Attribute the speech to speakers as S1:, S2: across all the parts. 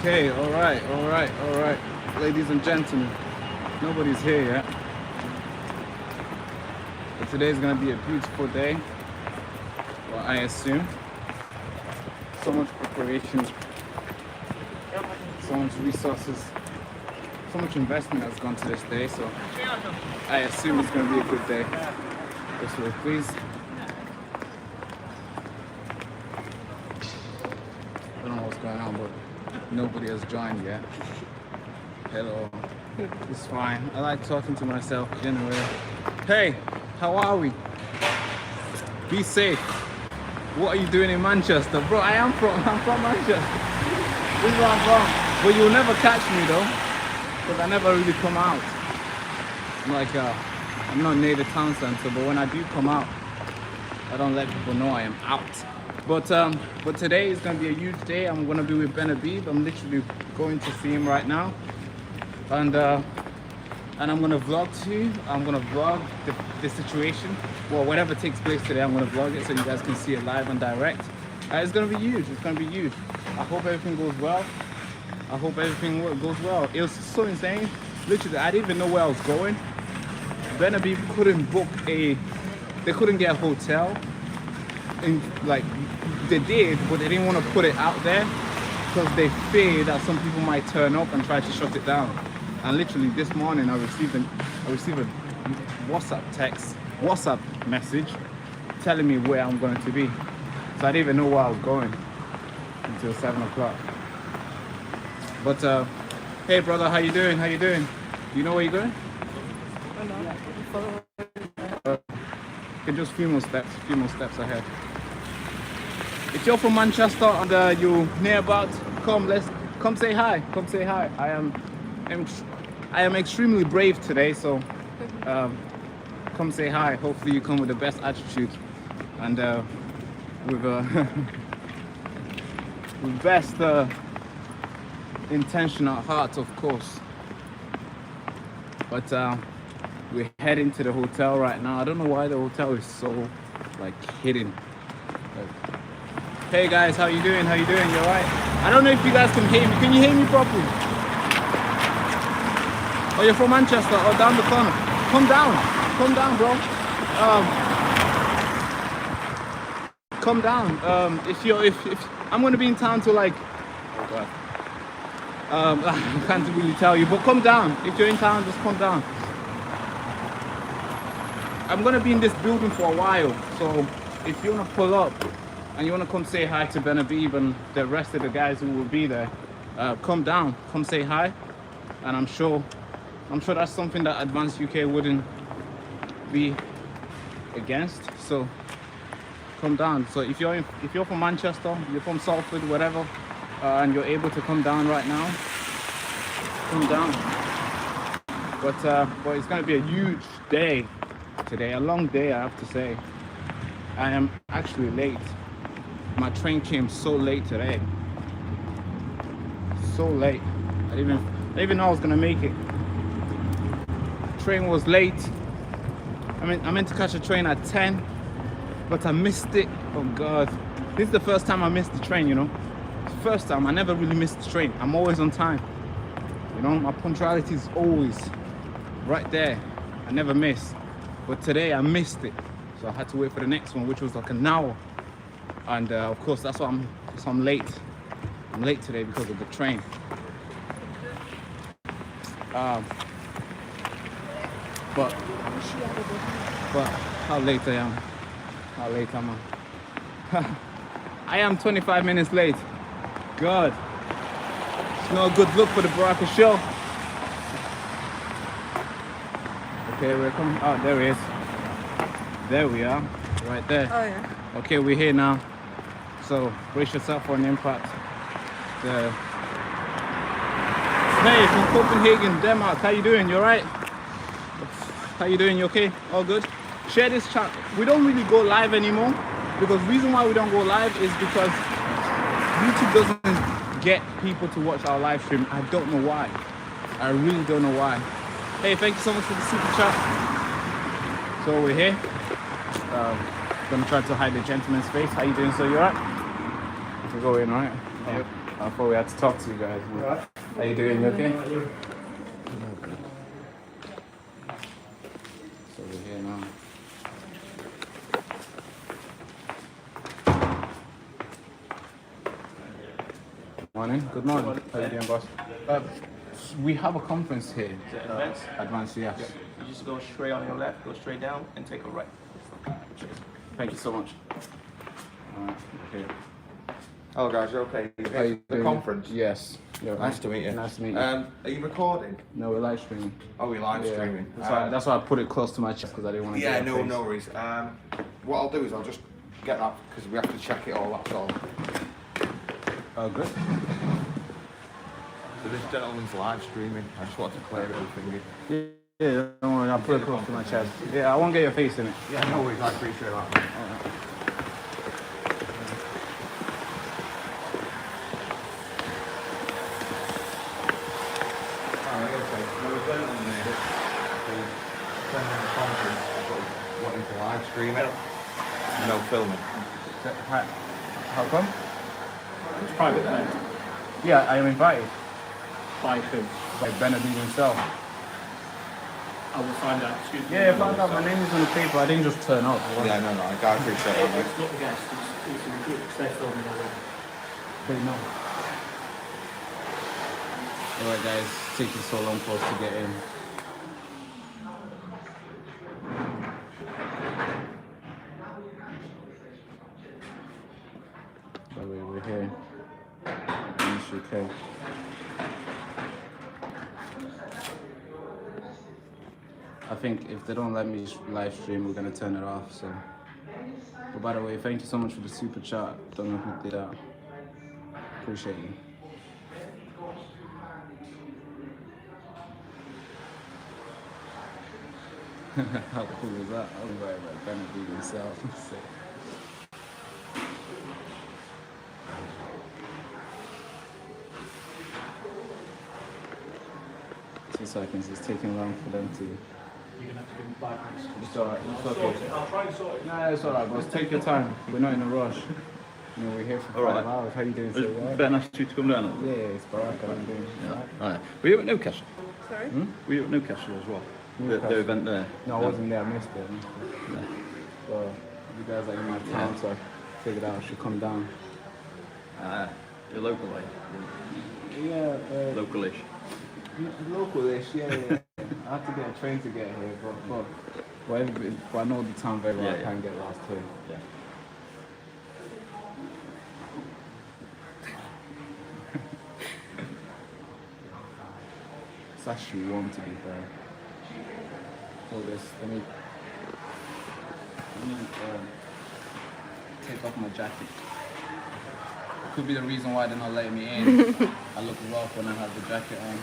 S1: Okay, all right. Ladies and gentlemen, nobody's here yet. But today's gonna be a beautiful day. Well, I assume. So much preparation, so much resources, so much investment has gone to this day, so I assume it's gonna be a good day. This way, please. I don't know what's going on, but nobody has joined yet. Hello. It's fine. I like talking to myself anyway. Hey, how are we? Be safe. What are you doing in Manchester? Bro, I'm from Manchester. This is where I'm from. But you'll never catch me though, because I never really come out. I'm not near the town center, but when I do come out, I don't let people know I am out. But today is gonna be a huge day. I'm gonna be with Ben Habib. I'm literally going to see him right now, and I'm gonna vlog too. I'm gonna vlog the situation. Well, whatever takes place today, I'm gonna vlog it so you guys can see it live and direct. It's gonna be huge. It's gonna be huge. I hope everything goes well. I hope everything goes well. It was so insane. Literally, I didn't even know where I was going. Ben Habib couldn't book they couldn't get a hotel. And like they did, but they didn't want to put it out there because they feared that some people might turn up and try to shut it down. And literally this morning I received a WhatsApp message telling me where I'm going to be. So I didn't even know where I was going until 7 o'clock. But hey brother, how you doing? Do you know where you're going? Okay, just a few more steps ahead. If you're from Manchester and you're near about, come say hi. I am extremely brave today, so come say hi. Hopefully you come with the best attitude and with best intention at heart, of course. But we're heading to the hotel right now. I don't know why the hotel is so like hidden. Hey guys, how you doing? You alright? I don't know if you guys can hear me. Can you hear me properly? Oh, you're from Manchester or down the corner? Come down, bro. Come down. If I'm gonna be in town till like, oh god. I can't really tell you, but come down. If you're in town, just come down. I'm gonna be in this building for a while, so if you wanna pull up and you wanna come say hi to Ben Habib and the rest of the guys who will be there, come down, come say hi, and I'm sure that's something that Advanced UK wouldn't be against. So come down. So if you're from Manchester, you're from Salford, whatever, and you're able to come down right now, come down. But it's gonna be a huge day today, a long day, I have to say. I am actually late. My train came so late today. So late. I didn't even know I was gonna make it. Train was late. I meant to catch a train at 10, but I missed it. Oh god. This is the first time I missed the train, you know. First time. I never really missed the train. I'm always on time. You know, my punctuality is always right there. I never miss. But today I missed it, so I had to wait for the next one, which was like an hour. And of course, that's why I'm late. I'm late today because of the train. But how late I am? How late am I? I am 25 minutes late. God, it's no good look for the Baraka show. Okay, we're coming. Oh, there he is. There we are, right there.
S2: Oh yeah.
S1: Okay, we're here now. So brace yourself for an impact. Hey, from Copenhagen, Denmark. How you doing? You alright? How you doing? You okay? All good? Share this chat. We don't really go live anymore because the reason why we don't go live is because YouTube doesn't get people to watch our live stream. I don't know why. I really don't know why. Hey, thank you so much for the super chat. So we're here. Gonna try to hide the gentleman's face. How you doing? So you alright? We go in, alright?
S3: Yep.
S1: I thought we had to talk to you guys. How you doing? You okay? So we're here now. Morning. Good morning. How you doing, boss? We have a conference here.
S2: Advanced?
S1: Advanced, yes.
S2: You just go straight on your left, go straight down, and take a right.
S1: Thank you so much. Okay.
S3: Hello guys, you okay?
S1: How you
S3: The
S1: doing?
S3: conference?
S1: Yes.
S3: Nice to meet you.
S1: Nice to meet you.
S3: Are you recording?
S1: No, we're live streaming.
S3: Oh, we're live
S1: Yeah.
S3: streaming.
S1: That's why I put it close to my chest because I didn't want to.
S3: Yeah, no worries. What I'll do is I'll just get that because we have to check it all. That's all.
S1: Oh, good.
S3: So this gentleman's live streaming. I just wanted to clear everything.
S1: Yeah, don't worry. I'll put it close to my chest. Yeah, I won't get your face in it.
S3: Yeah, no worries. I appreciate that.
S1: Alright.
S3: Wanting to live stream it. No filming.
S1: How come?
S2: It's private then.
S1: Yeah, I am invited
S2: By who?
S1: by Benedict himself.
S2: I will find out. Excuse me.
S1: Yeah, I found out my name is on the paper. I didn't just turn up.
S3: Yeah, no, I appreciate that, mate.
S2: It's not the guest, it's the recruit, because they're filming already.
S1: They know. Alright guys, it's taking so long for us to get in. By the way, we're here in the UK. I think if they don't let me live stream, we're gonna turn it off. So, but by the way, thank you so much for the super chat. Don't know who did that. Appreciate you. How cool was that? I was like Benedict himself. So. 2 seconds. It's taking long for them to.
S2: You're going to have to give them 5 minutes.
S1: It's alright. It's okay.
S2: I'll try and sort it.
S1: Nah, it's alright, boss. Take your time. We're not in a rush. You know, we're here for 5 hours. How you doing, sir? Right?
S4: Ben asked you to come down.
S1: Yeah, it's Baraka. I'm doing.
S4: Right. Were you at Newcastle?
S5: Sorry?
S4: Were you at Newcastle as well?
S1: Newcastle.
S4: The event there?
S1: No, I wasn't there. I missed it. So, you guys are in my town, so I figured out I should come down.
S4: You're locally?
S1: Yeah,
S4: Localish.
S1: localish, yeah. I have to get a train to get here, but I know the town very well.
S4: Yeah,
S1: I
S4: yeah.
S1: can't get lost here.
S4: Yeah.
S1: It's actually warm, to be fair. Hold this. Let me take off my jacket. Could be the reason why they're not letting me in. I look rough when I have the jacket on.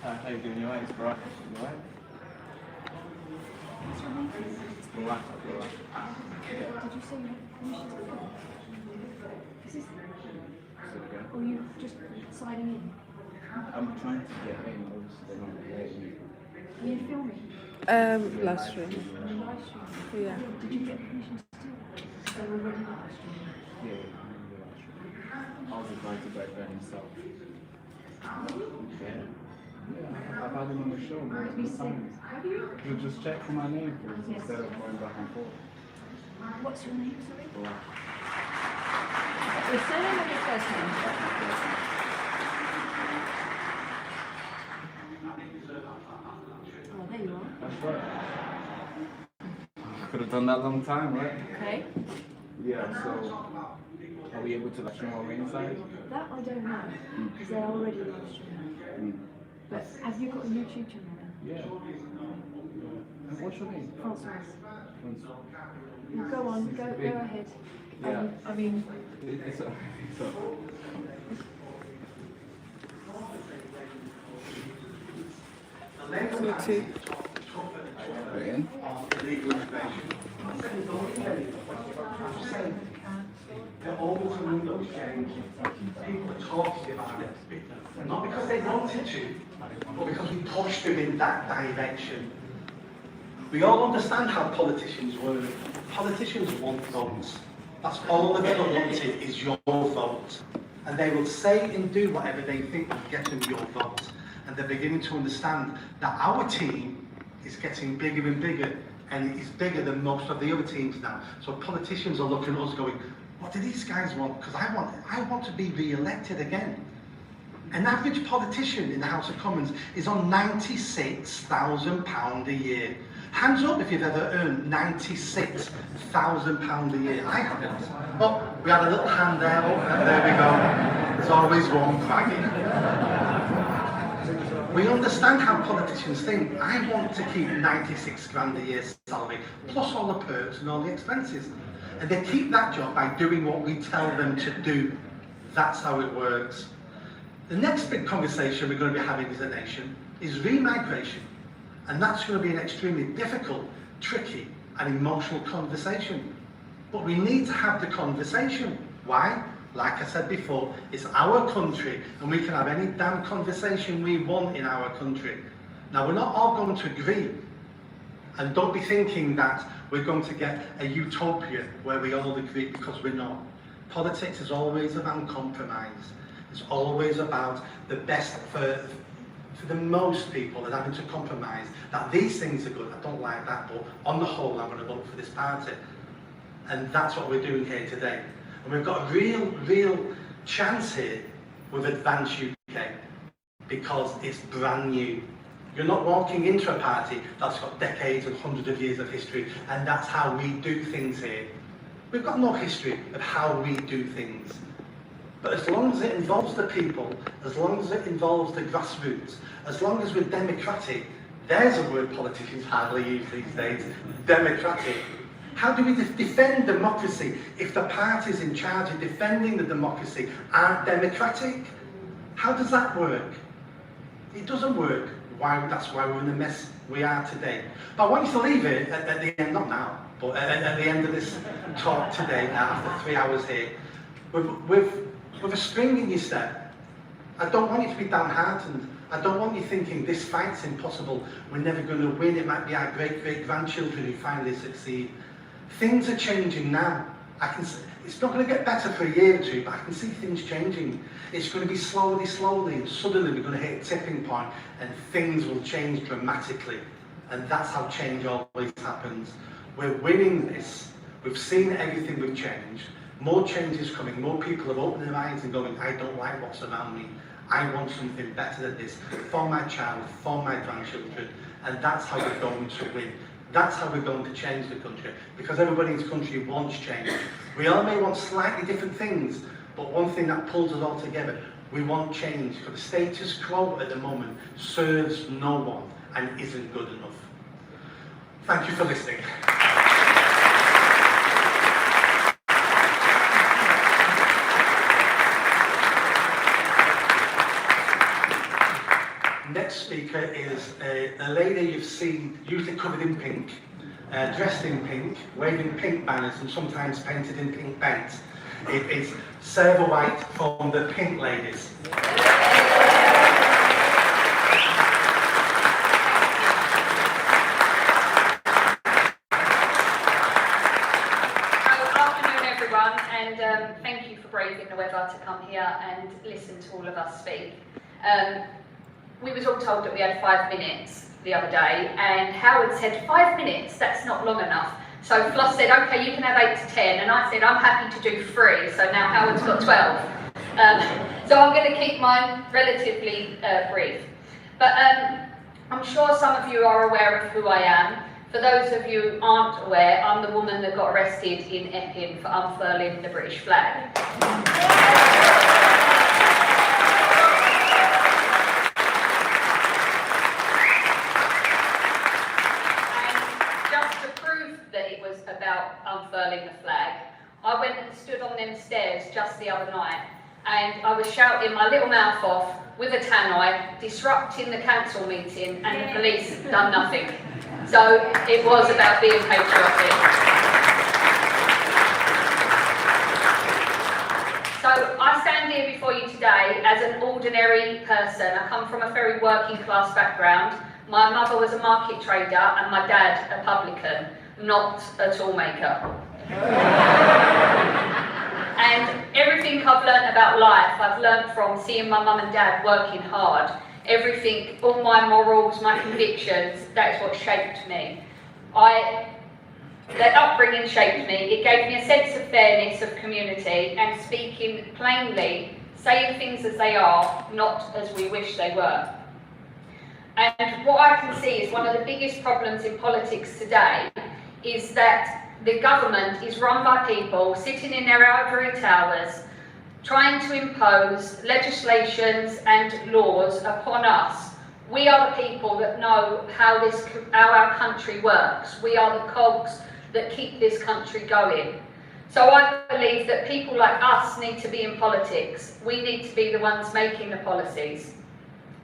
S2: How you doing? You alright? It's Baraka. You alright? It's Baraka.
S5: Did you say you had permission to film? Is this, or you just signing in?
S1: I'm trying to get in, obviously they're not letting me.
S5: Are you filming?
S6: Last stream.
S5: Are you live streaming?
S6: Yeah.
S5: Did you get permission to do that? They were already live streaming.
S1: Yeah, I was invited by Ben himself. Yeah, I've had him on the show multiple times.
S5: Have you?
S1: You just check for my name first instead of going back and forth.
S5: What's your name, sorry?
S1: Baraka.
S5: Your surname or your first name? Oh, there you are.
S1: That's right. Could have done that a long time, right?
S5: Okay.
S1: Yeah, so are we able to like stream over inside?
S5: That I don't know, because they're already live streaming. But have you got a YouTube channel then?
S1: Yeah. What's your name?
S5: Francoise. Well, go on, go ahead.
S1: Yeah.
S5: I mean,
S1: It's a.
S6: Me too.
S1: Again?
S7: Not because they wanted to, but because we pushed them in that direction. We all understand how politicians work. Politicians want votes. That's all they've ever wanted is your vote. And they will say and do whatever they think will get them your vote. And they're beginning to understand that our team is getting bigger and bigger, and it is bigger than most of the other teams now. So politicians are looking at us going, what do these guys want? Because I want to be re-elected again. An average politician in the House of Commons is on £96,000 a year. Hands up if you've ever earned £96,000 a year. I haven't. Oh, we had a little hand there. Oh, there we go. There's always one craggy. We understand how politicians think. I want to keep 96 grand a year salary, plus all the perks and all the expenses. And they keep that job by doing what we tell them to do. That's how it works. The next big conversation we're going to be having as a nation is remigration. And that's going to be an extremely difficult, tricky and emotional conversation. But we need to have the conversation. Why? Like I said before, it's our country and we can have any damn conversation we want in our country. Now, we're not all going to agree. And don't be thinking that we're going to get a utopia where we all agree, because we're not. Politics is always about compromise. It's always about the best for the most people and having to compromise that these things are good. I don't like that, but on the whole, I'm going to vote for this party. And that's what we're doing here today. And we've got a real chance here with Advance UK, because it's brand new. You're not walking into a party that's got decades and hundreds of years of history, and that's how we do things here. We've got no history of how we do things. But as long as it involves the people, as long as it involves the grassroots, as long as we're democratic, there's a word politicians hardly use these days, democratic. How do we defend democracy if the parties in charge of defending the democracy aren't democratic? How does that work? It doesn't work. That's why we're in the mess we are today. But I want you to leave it at the end, not now, but at the end of this talk today, after 3 hours here, with a string in your step. I don't want you to be downhearted. I don't want you thinking this fight's impossible, we're never going to win, it might be our great-great-grandchildren who finally succeed. Things are changing now. It's not going to get better for a year or two, but I can see things changing. It's going to be slowly, and suddenly we're going to hit a tipping point and things will change dramatically. And that's how change always happens. We're winning this. We've seen everything we've changed. More change is coming. More people have opened their eyes and going, I don't like what's around me. I want something better than this for my child, for my grandchildren. And that's how we're going to win. That's how we're going to change the country, because everybody in this country wants change. We all may want slightly different things, but one thing that pulls us all together, we want change. Because the status quo at the moment serves no one and isn't good enough. Thank you for listening. Next speaker is a lady you've seen usually covered in pink, dressed in pink, waving pink banners and sometimes painted in pink paint. It is Sarah White from the Pink Ladies.
S8: Good afternoon, everyone, and thank you for braving the weather to come here and listen to all of us speak. We was all told that we had 5 minutes the other day, and Howard said 5 minutes, that's not long enough. So Floss said, okay, you can have 8 to 10, and I said, I'm happy to do 3, so now Howard's got 12. So I'm going to keep mine relatively brief. But I'm sure some of you are aware of who I am. For those of you who aren't aware, I'm the woman that got arrested in Epping for unfurling the British flag. About unfurling the flag, I went and stood on them stairs just the other night, and I was shouting my little mouth off with a tannoy, disrupting the council meeting, and the police done nothing. So it was about being patriotic. So I stand here before you today as an ordinary person. I come from a very working class background. My mother was a market trader and my dad a publican, not a toolmaker. I've learnt from seeing my mum and dad working hard. Everything, all my morals, my convictions, that is what shaped me. That upbringing shaped me. It gave me a sense of fairness, of community, and speaking plainly, saying things as they are, not as we wish they were. And what I can see is one of the biggest problems in politics today is that the government is run by people sitting in their ivory towers, trying to impose legislations and laws upon us. We are the people that know how our country works. We are the cogs that keep this country going. So I believe that people like us need to be in politics. We need to be the ones making the policies.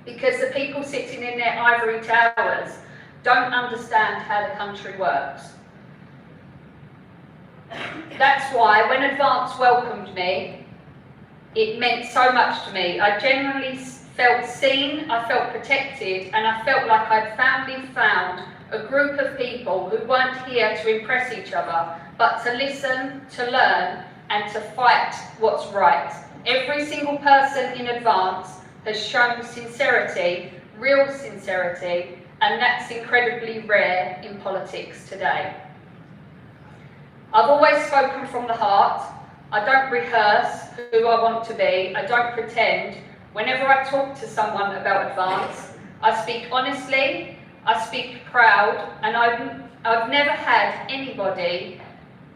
S8: Because the people sitting in their ivory towers don't understand how the country works. That's why when Advance welcomed me, it meant so much to me. I genuinely felt seen, I felt protected, and I felt like I'd finally found a group of people who weren't here to impress each other, but to listen, to learn, and to fight what's right. Every single person in Advance has shown sincerity, real sincerity, and that's incredibly rare in politics today. I've always spoken from the heart. I don't rehearse who I want to be. I don't pretend. Whenever I talk to someone about Advance, I speak honestly, I speak proud, and I've never had anybody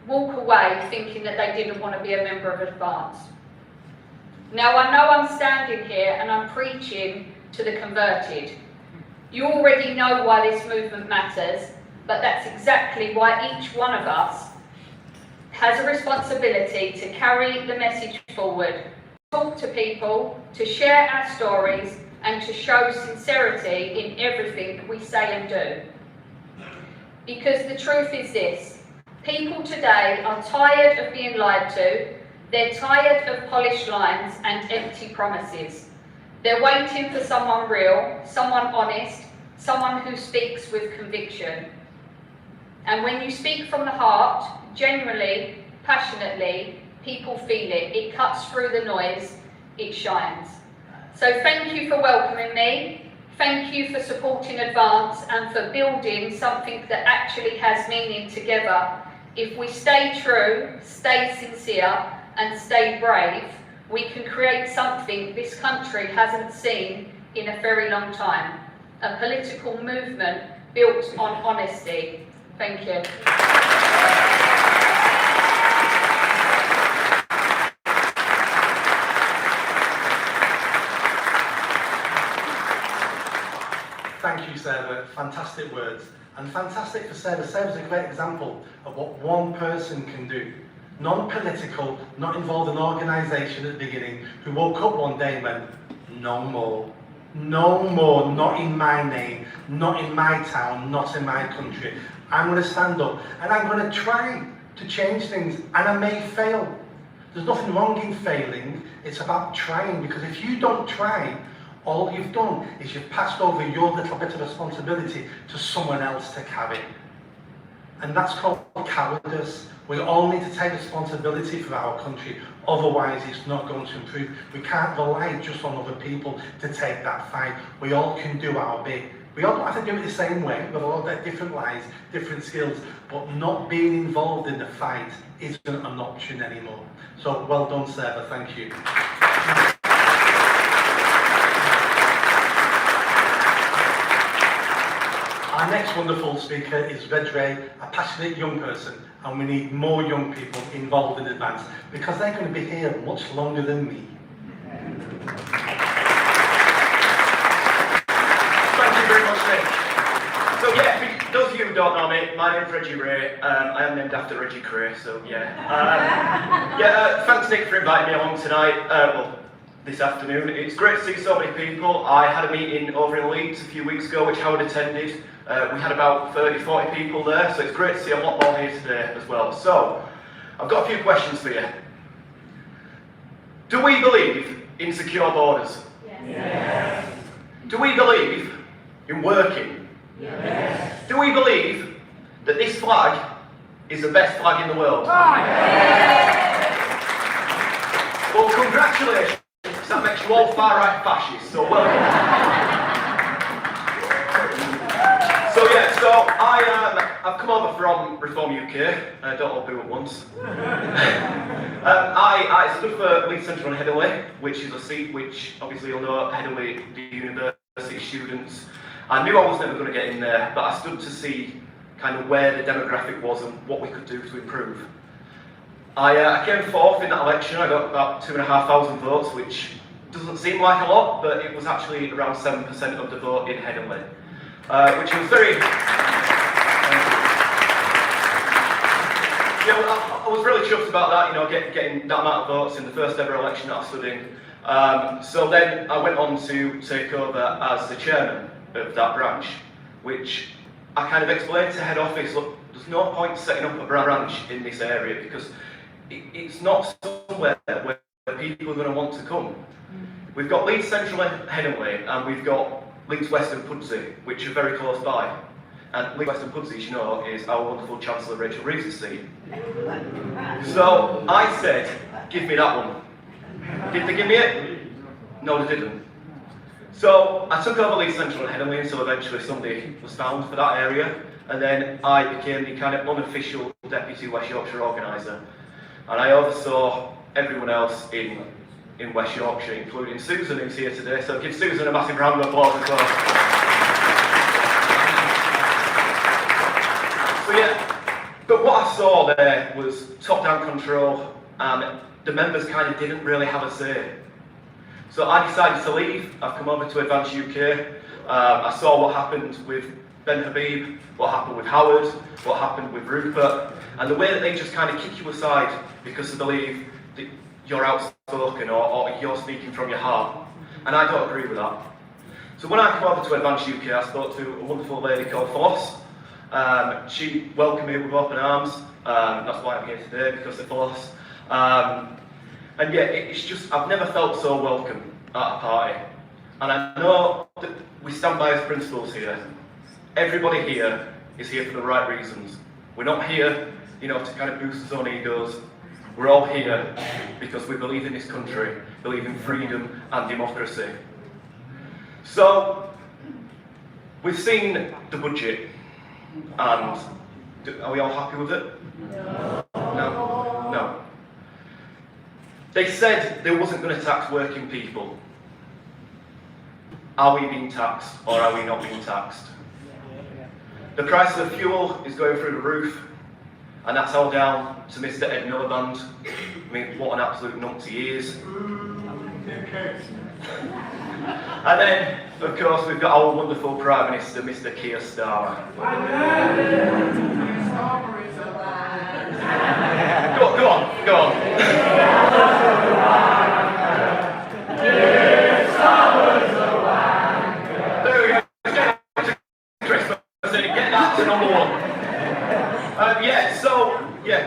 S8: walk away thinking that they didn't want to be a member of Advance. Now I know I'm standing here and I'm preaching to the converted. You already know why this movement matters, but that's exactly why each one of us has a responsibility to carry the message forward, talk to people, to share our stories, and to show sincerity in everything we say and do. Because the truth is this, people today are tired of being lied to, they're tired of polished lines and empty promises. They're waiting for someone real, someone honest, someone who speaks with conviction. And when you speak from the heart, genuinely, passionately, people feel it. It cuts through the noise, it shines. So thank you for welcoming me. Thank you for supporting Advance and for building something that actually has meaning together. If we stay true, stay sincere, and stay brave, we can create something this country hasn't seen in a very long time. A political movement built on honesty. Thank you.
S7: Thank you, Sarah. Fantastic words. And fantastic for Sarah. Sarah's a great example of what one person can do. Non-political, not involved in an organisation at the beginning, who woke up one day and went, no more. No more, not in my name, not in my town, not in my country. I'm going to stand up and I'm going to try to change things, and I may fail. There's nothing wrong in failing, it's about trying, because if you don't try, all you've done is you've passed over your little bit of responsibility to someone else to carry. And that's called cowardice. We all need to take responsibility for our country, otherwise it's not going to improve. We can't rely just on other people to take that fight. We all can do our bit. We all don't have to do it the same way, we've all got different lives, different skills, but not being involved in the fight isn't an option anymore. So well done, Sarah, thank you. Our next wonderful speaker is Reg Ray, a passionate young person, and we need more young people involved in Advance because they're going to be here much longer than me.
S9: Thank you very much, Nick. So yeah, for those of you who don't know me, my name's Reggie Ray. I am named after Reggie Cray, so yeah. Thanks Nick for inviting me along tonight. Well, this afternoon. It's great to see so many people. I had a meeting over in Leeds a few weeks ago, which Howard attended. We had about 30-40 people there, so it's great to see a lot more here today as well. So, I've got a few questions for you. Do we believe in secure borders? Yes. Do we believe in working? Yes. Do we believe that this flag is the best flag in the world? Yes. Well, congratulations. that makes you all far-right fascists, so welcome. So I've come over from Reform UK, don't all do at once. I stood for Leeds Central and Headingley, which is a seat which obviously you'll know Headingley, the university students. I knew I was never going to get in there, but I stood to see kind of where the demographic was and what we could do to improve. I came fourth in that election. I got about 2,500 votes, which doesn't seem like a lot, but it was actually around 7% of the vote in Headingley, which was very... I was really chuffed about that, you know, getting that amount of votes in the first ever election that I stood in. So then I went on to take over as the chairman of that branch, which I kind of explained to head office, look, there's no point setting up a branch in this area because it's not somewhere where people are going to want to come. We've got Leeds Central and Headingley, and we've got Leeds West and Pudsey, which are very close by. And Leeds West and Pudsey, as you know, is our wonderful Chancellor Rachel Reeves' seat. So I said, give me that one. Did they give me it? No, they didn't. So I took over Leeds Central and Headingley until eventually somebody was found for that area, and then I became the kind of unofficial Deputy West Yorkshire organiser. And I oversaw everyone else in West Yorkshire, including Susan, who's here today. So give Susan a massive round of applause as well. So yeah, but what I saw there was top-down control, and the members kind of didn't really have a say. So I decided to leave. I've come over to Advance UK. I saw what happened with Ben Habib, what happened with Howard, what happened with Rupert, and the way that they just kind of kick you aside because they believe that you're outspoken or you're speaking from your heart. And I don't agree with that. So when I came over to Advance UK, I spoke to a wonderful lady called Phyllis. She welcomed me with open arms. That's why I'm here today, because of Phyllis. And yeah, it's just, I've never felt so welcome at a party. And I know that we stand by as principles here. Everybody here is here for the right reasons. We're not here, you know, to kind of boost our own egos. We're all here because we believe in this country, believe in freedom and democracy. So, we've seen the budget, and are we all happy with it? No. No. They said they wasn't going to tax working people. Are we being taxed or are we not being taxed? The price of fuel is going through the roof, and that's all down to Mr. Ed Miliband. I mean, what an absolute numpty he is. And then, of course, we've got our wonderful Prime Minister, Mr. Keir Starmer. Go on. There we go. Christmas, get that to number one.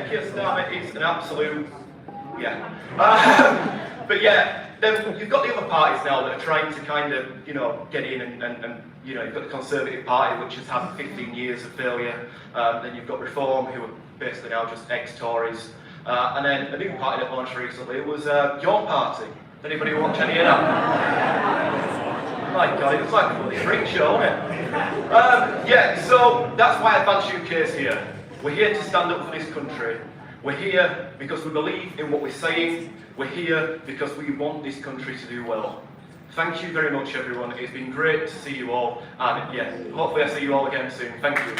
S9: Keir Starmer is an absolute, but yeah, then you've got the other parties now that are trying to kind of, you know, get in and you know, you've got the Conservative Party, which has had 15 years of failure. Then you've got Reform, who are basically now just ex-Tories. And then a new party that launched recently was your party. Anybody watch any of that? My God, it was like a bloody freak show, wasn't it? So that's why Advance UK is here. We're here to stand up for this country. We're here because we believe in what we're saying. We're here because we want this country to do well. Thank you very much, everyone. It's been great to see you all. And yeah, hopefully I see you all again soon. Thank you.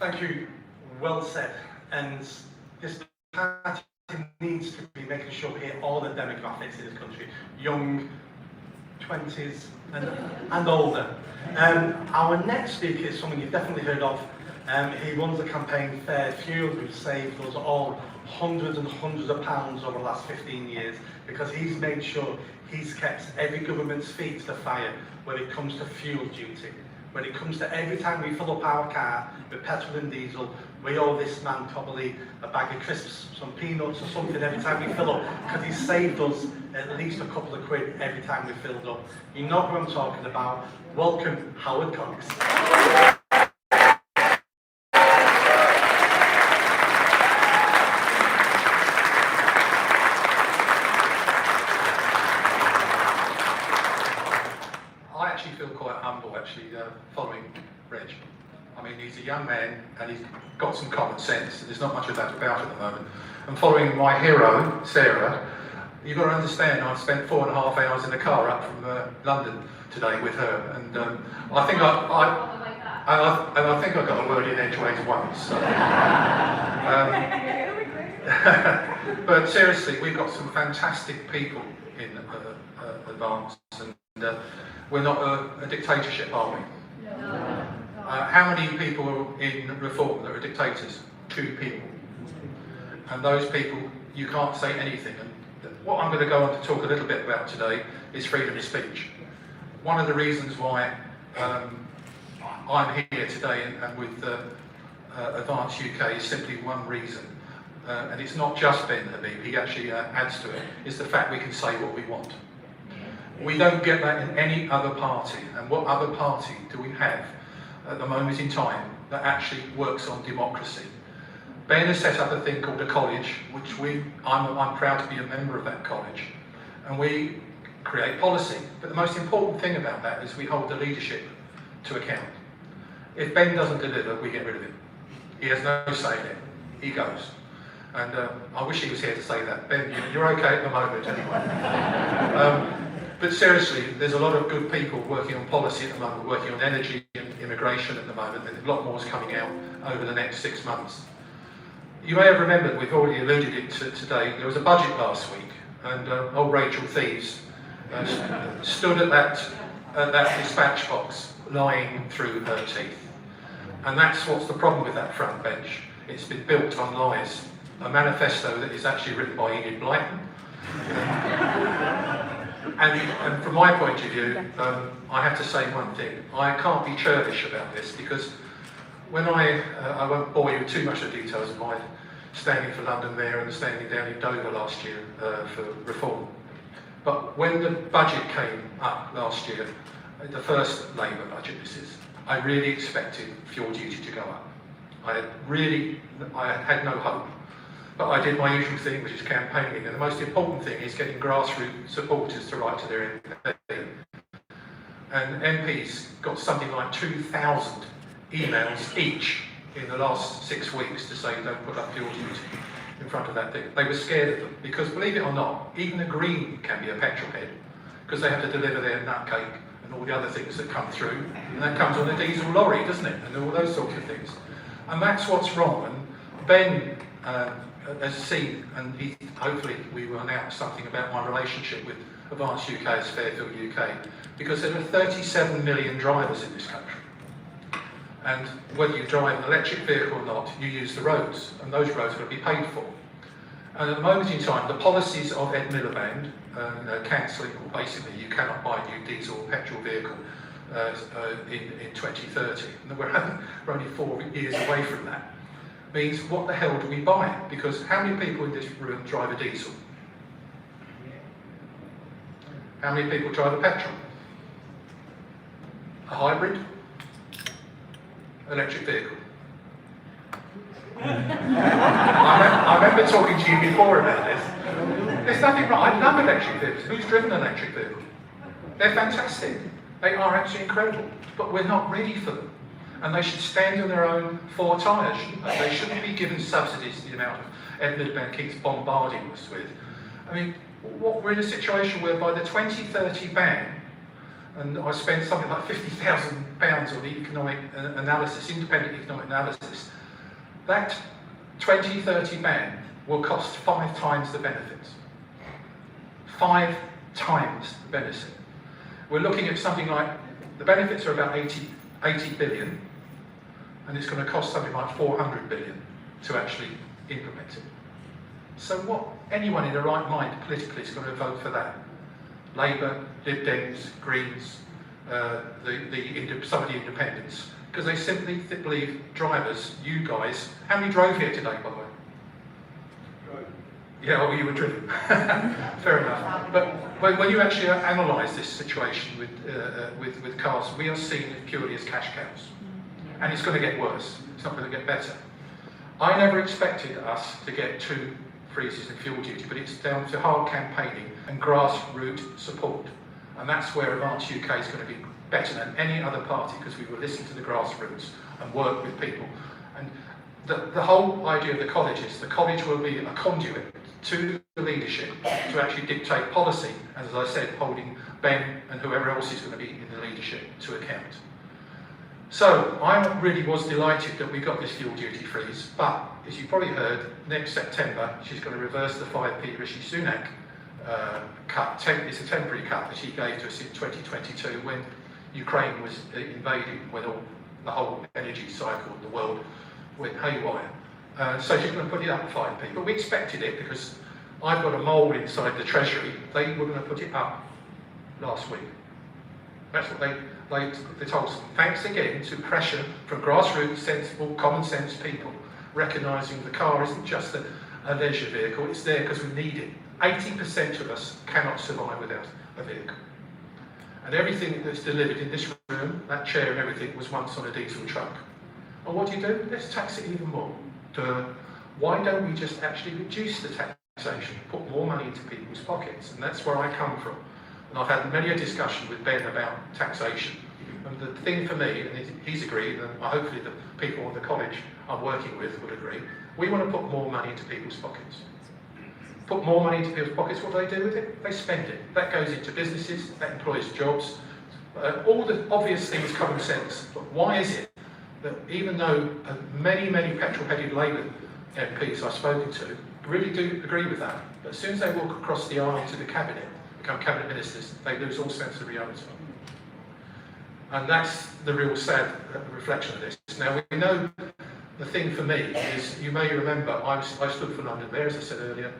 S7: Thank you. Well said. And this party needs to be making sure we hit all the demographics in this country, young, 20s and older. Our next speaker is someone you've definitely heard of. He runs the campaign Fair Fuel, who's saved us all hundreds and hundreds of pounds over the last 15 years because he's made sure he's kept every government's feet to the fire when it comes to fuel duty. When it comes to every time we fill up our car with petrol and diesel, we owe this man probably a bag of crisps, some peanuts or something every time we fill up, because he's saved us at least a couple of quid every time we filled up. You know who I'm talking about. Welcome, Howard Cox. actually feel quite humble following Reg. I mean, he's a young man and he's got some common sense, and there's not much of that about at the moment. And following my hero, Sarah, you've got to understand, I've spent 4.5 hours in the car up from London today with her, and I think I think I got a word in edgeways once. So. But seriously, we've got some fantastic people in Advance, and we're not a dictatorship, are we? No. How many people in Reform that are dictators? 2 people. And those people, you can't say anything. And what I'm going to go on to talk a little bit about today is freedom of speech. One of the reasons why I'm here today and with Advance UK is simply one reason. And it's not just Ben Habib, he actually adds to it, is the fact we can say what we want. We don't get that in any other party. And what other party do we have at the moment in time that actually works on democracy? Ben has set up a thing called a college, which I'm proud to be a member of that college. And we create policy. But the most important thing about that is we hold the leadership to account. If Ben doesn't deliver, we get rid of him. He has no say in it. He goes. And I wish he was here to say that. Ben, you're okay at the moment anyway. But seriously, there's a lot of good people working on policy at the moment, working on energy and immigration at the moment, and a lot more is coming out over the next 6 months. You may have remembered, we've already alluded it to today, there was a budget last week, and old Rachel Thieves stood at that dispatch box, lying through her teeth. And that's what's the problem with that front bench. It's been built on lies. A manifesto that is actually written by Enid Blyton. And from my point of view, I have to say one thing. I can't be churlish about this, because when I won't bore you with too much of the details of my standing for London Mayor and standing down in Dover last year for Reform. But when the budget came up last year, the first Labour budget this is, I really expected fuel duty to go up. I had no hope. But I did my usual thing, which is campaigning, and the most important thing is getting grassroots supporters to write to their MP. And MPs got something like 2,000 emails each in the last 6 weeks to say don't put up fuel duty in front of that thing. They were scared of them, because believe it or not, even the Green can be a petrol head, because they have to deliver their nutcake and all the other things that come through, and that comes on a diesel lorry, doesn't it, and all those sorts of things. And that's what's wrong. And Ben has seen, and hopefully we will announce something about my relationship with Advance UK as Fairfield UK, because there are 37 million drivers in this country. And whether you drive an electric vehicle or not, you use the roads, and those roads are going to be paid for. And at the moment in time, the policies of Ed Miliband, cancelling, or basically you cannot buy a new diesel or petrol vehicle in 2030, and we're only 4 years away from that, means what the hell do we buy? Because how many people in this room drive a diesel? How many people drive a petrol? A hybrid? Electric vehicle? I remember talking to you before about this. There's nothing wrong. I love electric vehicles. Who's driven an electric vehicle? They're fantastic. They are actually incredible. But we're not ready for them. And they should stand on their own 4 tyres, shouldn't they? They shouldn't be given subsidies to the amount of Ed Miliband keeps bombarding us with. I mean, we're in a situation where by the 2030 ban, and I spent something like £50,000 on the economic analysis, independent economic analysis, that 2030 ban will cost 5 times the benefits. 5 times the benefit. We're looking at something like, the benefits are about 80 billion, and it's going to cost something like 400 billion to actually implement it. So what, anyone in their right mind politically is going to vote for that? Labour, Lib Dems, Greens, some of the independents, because they simply believe drivers, you guys, how many drove here today, by the way? Yeah, well, you were driven. Fair enough. But when you actually analyse this situation with cars, we are seen purely as cash cows. And it's going to get worse. It's not going to get better. I never expected us to get 2 freezes in fuel duty, but it's down to hard campaigning and grassroots support.
S10: And that's where Advance UK is going to be better than any other party, because we will listen to the grassroots and work with people. And the whole idea of the college is the college will be a conduit to the leadership to actually dictate policy, as I said, holding Ben and whoever else is going to be in the leadership to account. So I really was delighted that we got this fuel duty freeze, but as you probably heard, next September she's going to reverse the 5p Rishi Sunak cut. It's a temporary cut that she gave to us in 2022 when Ukraine was invading, when the whole energy cycle in the world went haywire. So she's going to put it up 5p, but we expected it because I've got a mole inside the Treasury. They were going to put it up last week. That's what they told us. Thanks again to pressure from grassroots, sensible, common sense people, recognising the car isn't just a leisure vehicle, it's there because we need it. 80% of us cannot survive without a vehicle. And everything that's delivered in this room, that chair and everything, was once on a diesel truck. And what do? Let's tax it even more. Why don't we just actually reduce the taxation, put more money into people's pockets? And that's where I come from. And I've had many a discussion with Ben about taxation. And the thing for me, and he's agreed, and hopefully the people at the college I'm working with will agree, we want to put more money into people's pockets. Put more money into people's pockets, what do they do with it? They spend it. That goes into businesses, that employs jobs, all the obvious things, common sense. But why is it that even though many petrol-headed Labour MPs I've spoken to really do agree with that, but as soon as they walk across the aisle into the cabinet, become cabinet ministers, they lose all sense of reality. And that's the real sad reflection of this. Now, we know the thing for me is, you may remember, I stood for London Mayor, as I said earlier,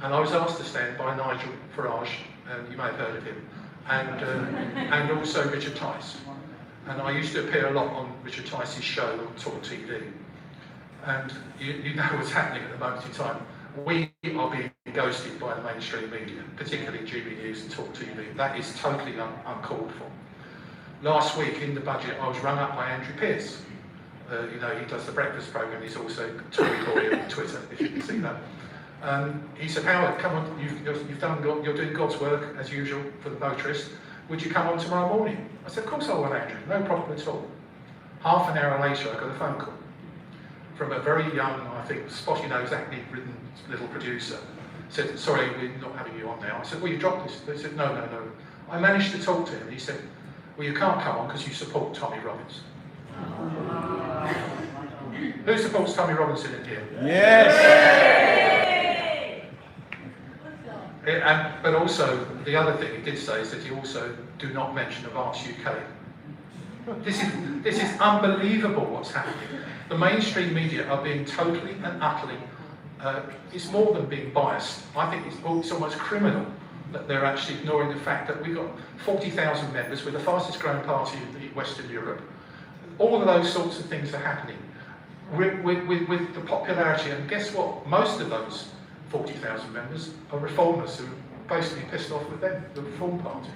S10: and I was asked to stand by Nigel Farage, and you may have heard of him, and also Richard Tice. And I used to appear a lot on Richard Tice's show on Talk TV. And you know what's happening at the moment in time. We are being ghosted by the mainstream media, particularly GB News and Talk TV. That is totally uncalled for. Last week in the budget, I was rung up by Andrew Pearce. You know, he does the breakfast programme. He's also Tory Boy on Twitter, if you can see that. He said, Howard, come on, you're doing God's work as usual for the motorist. Would you come on tomorrow morning? I said, of course I will, Andrew, no problem at all. Half an hour later, I got a phone call from a very young, I think, spotty-nosed, acne-ridden little producer. Said, sorry, we're not having you on now. I said, well, you dropped this. They said, no. I managed to talk to him. He said, well, you can't come on because you support Tommy Robinson. Who supports Tommy Robinson in here?
S1: Yes!
S10: But also, the other thing he did say is that he also do not mention Advance UK. This is unbelievable what's happening. The mainstream media are being totally and utterly, it's more than being biased. I think it's almost criminal that they're actually ignoring the fact that we've got 40,000 members, we're the fastest growing party in Western Europe. All of those sorts of things are happening with the popularity, and guess what? Most of those 40,000 members are reformers who are basically pissed off with them, the Reform Party.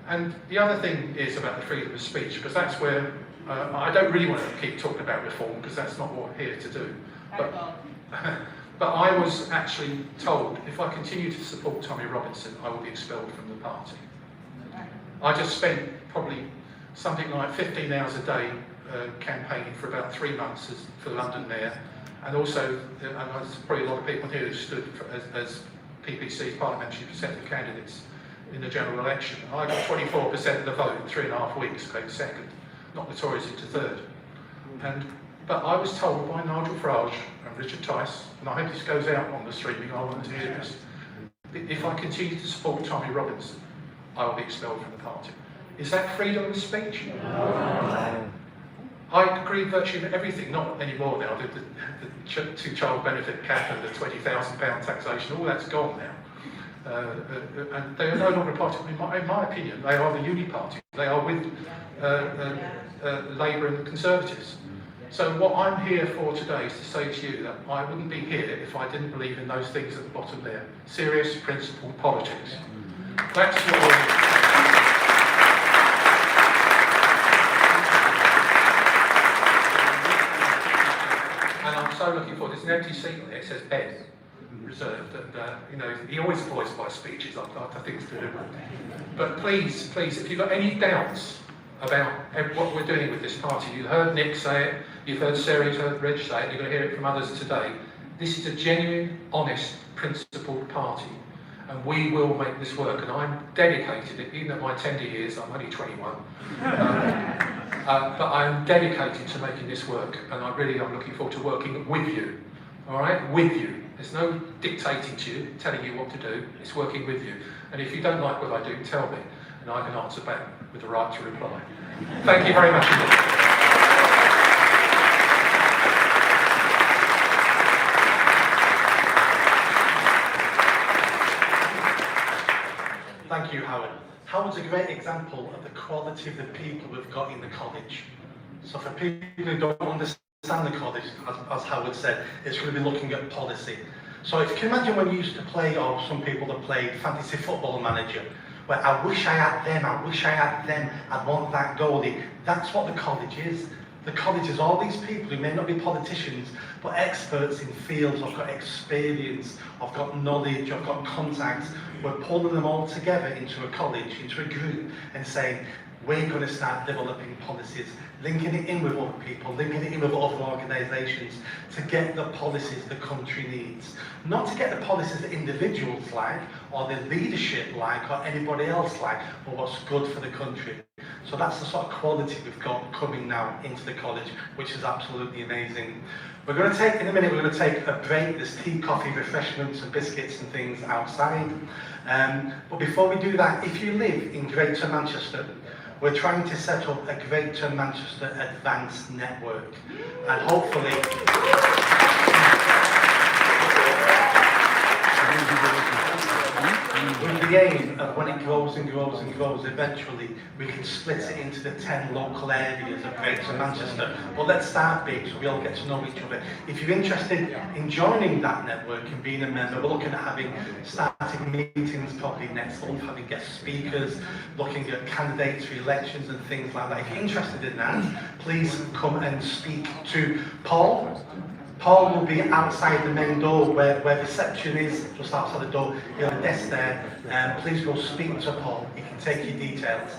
S10: And the other thing is about the freedom of speech, because that's where I don't really want to keep talking about reform, because that's not what we're here to do. But I was actually told if I continue to support Tommy Robinson, I will be expelled from the party. I just spent probably something like 15 hours a day campaigning for about 3 months for London Mayor, and also, and there's probably a lot of people here who stood as PPC's parliamentary representative candidates in the general election. I got 24% of the vote in 3.5 weeks, came second, knocked the Tories into third. But I was told by Nigel Farage and Richard Tice, and I hope this goes out on the streaming, I want to hear this, if I continue to support Tommy Robinson, I will be expelled from the party. Is that freedom of speech? No. I agree with virtually everything, not anymore now. The two-child benefit cap and the £20,000 taxation, all that's gone now. And they are no longer a party. In my opinion, they are the uni party. They are with Labour and the Conservatives. So what I'm here for today is to say to you that I wouldn't be here if I didn't believe in those things at the bottom there. Serious, principled politics. That's what we're here. And I'm so looking forward. There's an empty seat there. It says Ben. reserved, and he always avoids my speeches. I think it's deliberate. But please, if you've got any doubts about what we're doing with this party, you heard Nick say it, you've heard Sarah, you've heard Reg say it, you're going to hear it from others today. This is a genuine, honest, principled party, and we will make this work. And I'm dedicated, even at my tender years, I'm only 21, but I'm dedicated to making this work, and I really am looking forward to working with you. All right, with you. There's no dictating to you, telling you what to do. It's working with you. And if you don't like what I do, tell me, and I can answer back with the right to reply. Thank you very much indeed.
S7: Thank you, Howard. Howard's a great example of the quality of the people we've got in the college. So for people who don't understand the college, as Howard said, it's going to be looking at policy. So if you can imagine when you used to play, or some people that played fantasy football manager, where I wish I had them, I wish I had them, I'd want that goalie. That's what the college is. The college is all these people who may not be politicians, but experts in fields, I've got experience, I've got knowledge, I've got contacts. We're pulling them all together into a college, into a group, and saying, we're going to start developing policies, linking it in with other people, linking it in with other organisations to get the policies the country needs. Not to get the policies that individuals like, or the leadership like, or anybody else like, but what's good for the country. So that's the sort of quality we've got coming now into the college, which is absolutely amazing. We're going to take, in a minute, we're going to take a break. There's tea, coffee, refreshments and biscuits and things outside. But before we do that, if you live in Greater Manchester, we're trying to set up a Greater Manchester Advanced Network, and hopefully with the aim of when it grows and grows and grows, eventually we can split it into the 10 local areas of Greater Manchester. But let's start big so we all get to know each other. If you're interested in joining that network and being a member, we're looking at starting meetings probably next month, having guest speakers, looking at candidates for elections and things like that. If you're interested in that, please come and speak to Paul. Paul will be outside the main door where reception is, just outside the door. He'll have a desk there. Please go speak to Paul. He can take your details.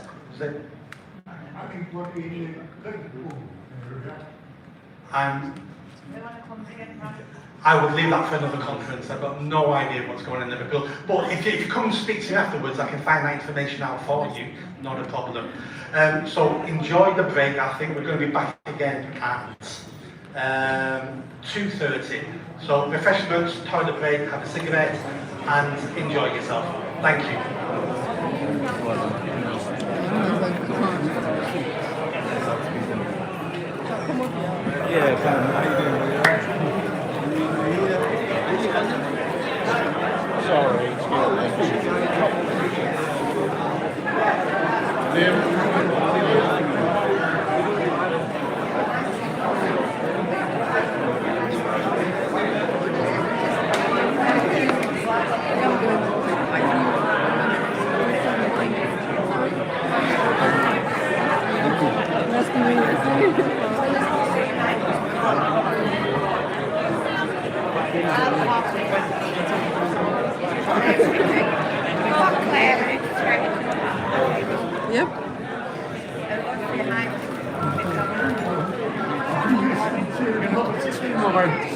S7: I would leave that for another conference. I've got no idea what's going on in Liverpool. But if you come and speak to me afterwards, I can find that information out for you. Not a problem. So enjoy the break. I think we're going to be back again at 2:30. So refreshments, toilet break, have a cigarette, and enjoy yourself. Thank you.
S1: Yeah, Karen, how you doing? Sorry.
S6: Yep.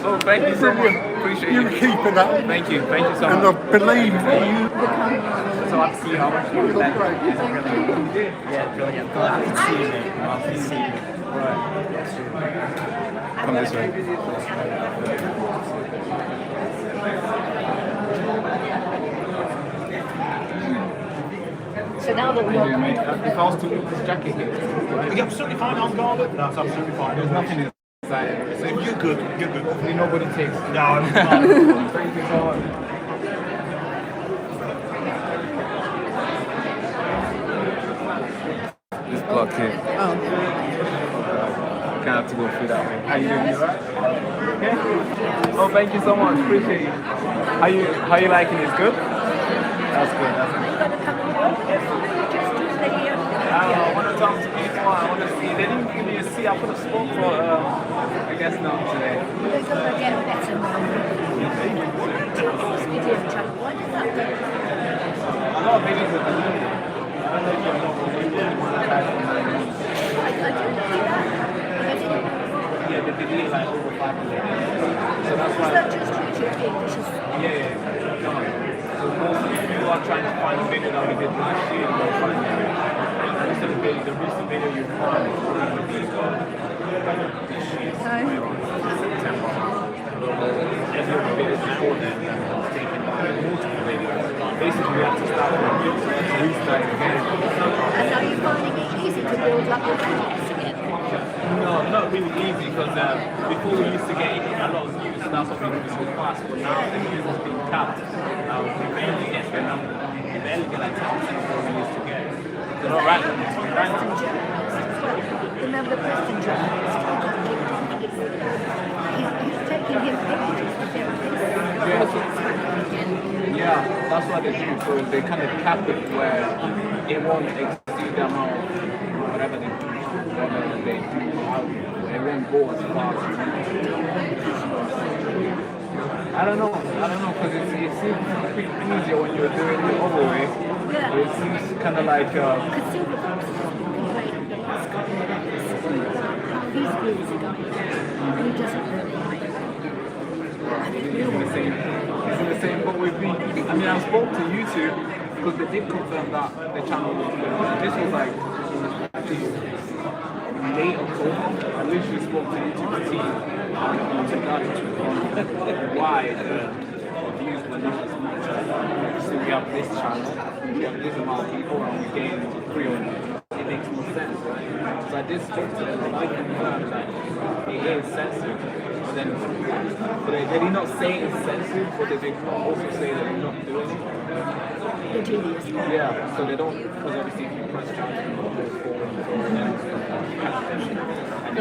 S1: Oh, thank you so much. Appreciate you keeping that. Thank you so much.
S11: And I believe you.
S1: So I'll see how much you look great. Yeah, brilliant. Glad to see you, mate. I'll see you. Right. Come this way.
S8: So now that we're...
S1: If I was to move this jacket here, are you absolutely fine on guard? That's absolutely fine. There's nothing inside. So if you're good, you're good. Hopefully nobody takes it. No, I'm fine. Thank you so much. This block here.
S6: Oh.
S1: Kind of have to go through that way. How you doing? You alright? Okay. Oh, thank you so much. Appreciate you. How you liking it? It's good? That's good. That's good. I want to talk to people. I want to see. They didn't give me a seat. I put a spot for, I guess, not today.
S8: We're going to get better.
S5: media channel. Why does that do?
S1: A lot of videos with the media. I don't know if you know, but we really monetize on my own.
S5: I don't know that. I didn't know.
S1: Yeah, they delete like over 5 million. So that's why.
S5: Is that just YouTube English?
S1: Yeah. No. So most people are trying to find a video that we did last year and don't find it. The recent video you find is going to be this year, around September. Every other video before then was taken by multiple videos. Basically, we have to start from restart again.
S5: And are you finding it easy to build up your audience again?
S1: No, not really easy because before we used to get a lot of views, that's what we do so fast. But now the views has been capped. We barely get the number. We barely get like 10% of what we used to get. They're not right.
S5: Remember the Preston journalist? He's taking him pictures for therapy.
S1: Yeah, that's what they do. So they kind of cap it where it won't exceed the amount of whatever they do. It won't go as far as I don't know, because it seems easier when you're doing it the other way.
S5: Yeah.
S1: It seems kind of like.
S5: Because Silver Fox has been complaining the last couple of days how his views are going down, and he doesn't really like it.
S1: It's in the same boat with me. I mean, I spoke to YouTube because they did confirm that the channel was good. This was like late October. I literally spoke to YouTube team to that why the views were not as much. So we have this channel, we have this amount of people, and we gain 300. It makes no sense, right? So I did speak to them, they did confirm that it is censored. But then they did not say it's censored, but they did also say that they're not doing it. Yeah, so they don't, because obviously if you press charge, you go forward and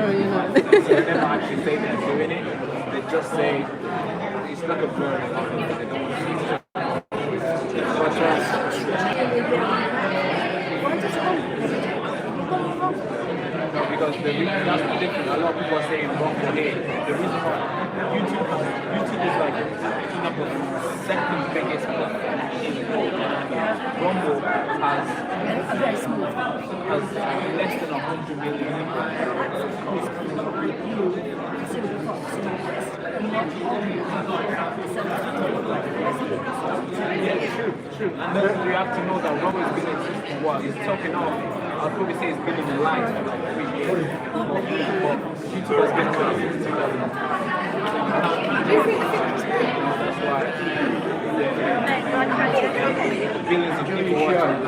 S1: so they never actually say they're doing it. They just say it's like a blurry line. They don't want to see it. No, because that's the difference. A lot of people are saying wrong for hate. The reason why YouTube is like one of the second biggest platform in the world. Rumble has less than 100 million Yeah, true. And then you have to know that Rumble has been existing for what? It's talking off. I'll probably say it's been in the line for like 3 years. But YouTube has been around since 2000. That's why. Billions of people watching.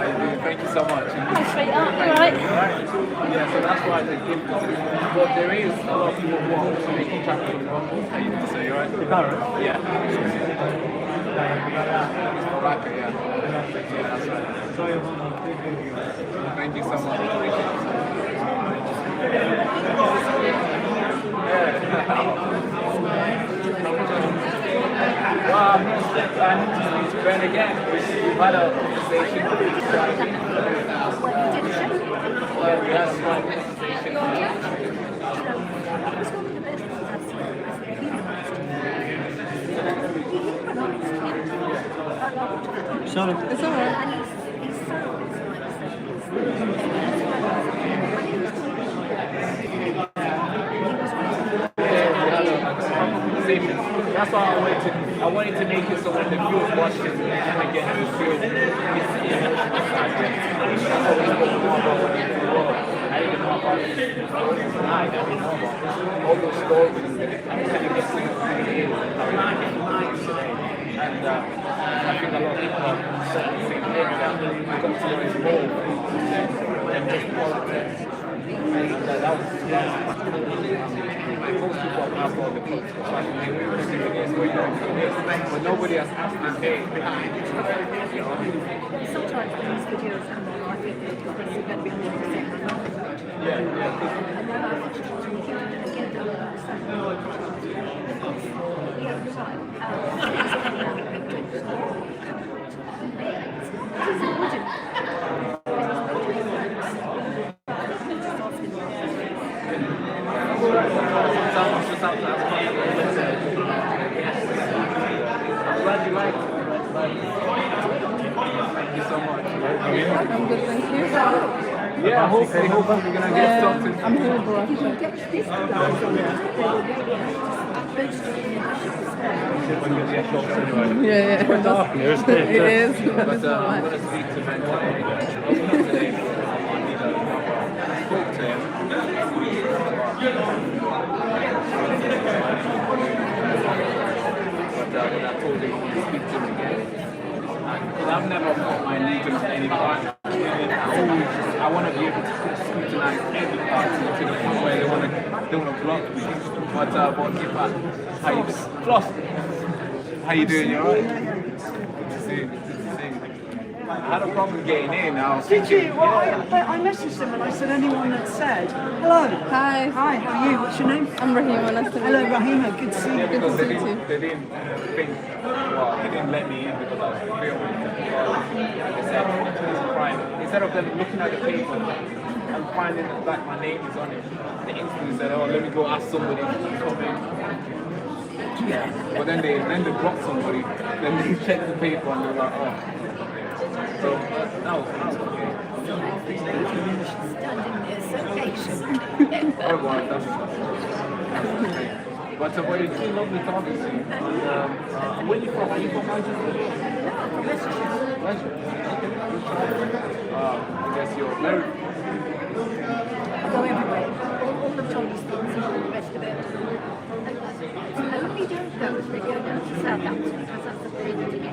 S1: Thank you so much.
S5: Alright.
S1: Yeah, so that's why they give this. But there is a lot of people who are also making traffic for the Rumble. How you doing, sir? You alright? Yeah. Baraka, yeah. Yeah, that's right. Thank you so much. Well, I need to speak to Ben again. We've had a conversation. Well, we had a small conversation.
S6: Sorry. It's alright.
S1: That's why I wanted to make it so when the viewers watch it, they kind of get to feel it's the emotional side. That's what we spoke more about when we grew up. I didn't know about it tonight. I didn't know about all those stories and kind of get to who it is and how it is today. And I think a lot of people are certainly saying, hey, that we got to know it's more than just politics. And that was most people are now for the political side. We were doing this, we're doing this, but nobody has asked them, hey,
S5: Sometimes these videos come on, I think they're going to be on the same level.
S1: yeah.
S5: And then I watched it on YouTube and again, I don't understand. Yeah, you're right. This is important.
S1: I'm glad you like it.
S6: I'm good, thank you.
S1: Yeah, hopefully we're gonna get something.
S6: I'm here with Baraka. Yeah.
S2: Quite dark here, isn't it?
S6: It is. It's
S1: But
S6: not
S1: I'm
S6: like.
S1: going to speak to Ben today. Spoke to him. But when I told him I want to speak to him again, because I've never put my allegiance to any party. I want to be able to scrutinize every party to the point where they want to block me. But get back. Plus, how you doing? You alright? Good to see you. I had a problem getting in.
S11: Did you? Well, I messaged them and I said anyone that said hello.
S6: Hi.
S11: Hi, how are you? What's your name?
S6: I'm Rahima. Nice to meet
S11: Hello,
S6: you.
S11: Rahima. Good to see you.
S6: Good to see you too.
S1: They didn't think, well, they didn't let me in because I was filming. They said it's private. Instead of them looking at the paper and finding that my name is on it, they instantly said, oh, let me go ask somebody to come in. But then they blocked somebody, then they checked the paper and they were like, oh. So that was okay. Oh, well, that's okay. But it's been lovely talking to you. And, where are you from? Are you from Manchester? Manchester? I guess you're married.
S5: I go everywhere. All the tourist things and all the rest of it. I only don't go if we go down to Southampton because that's the thing to get.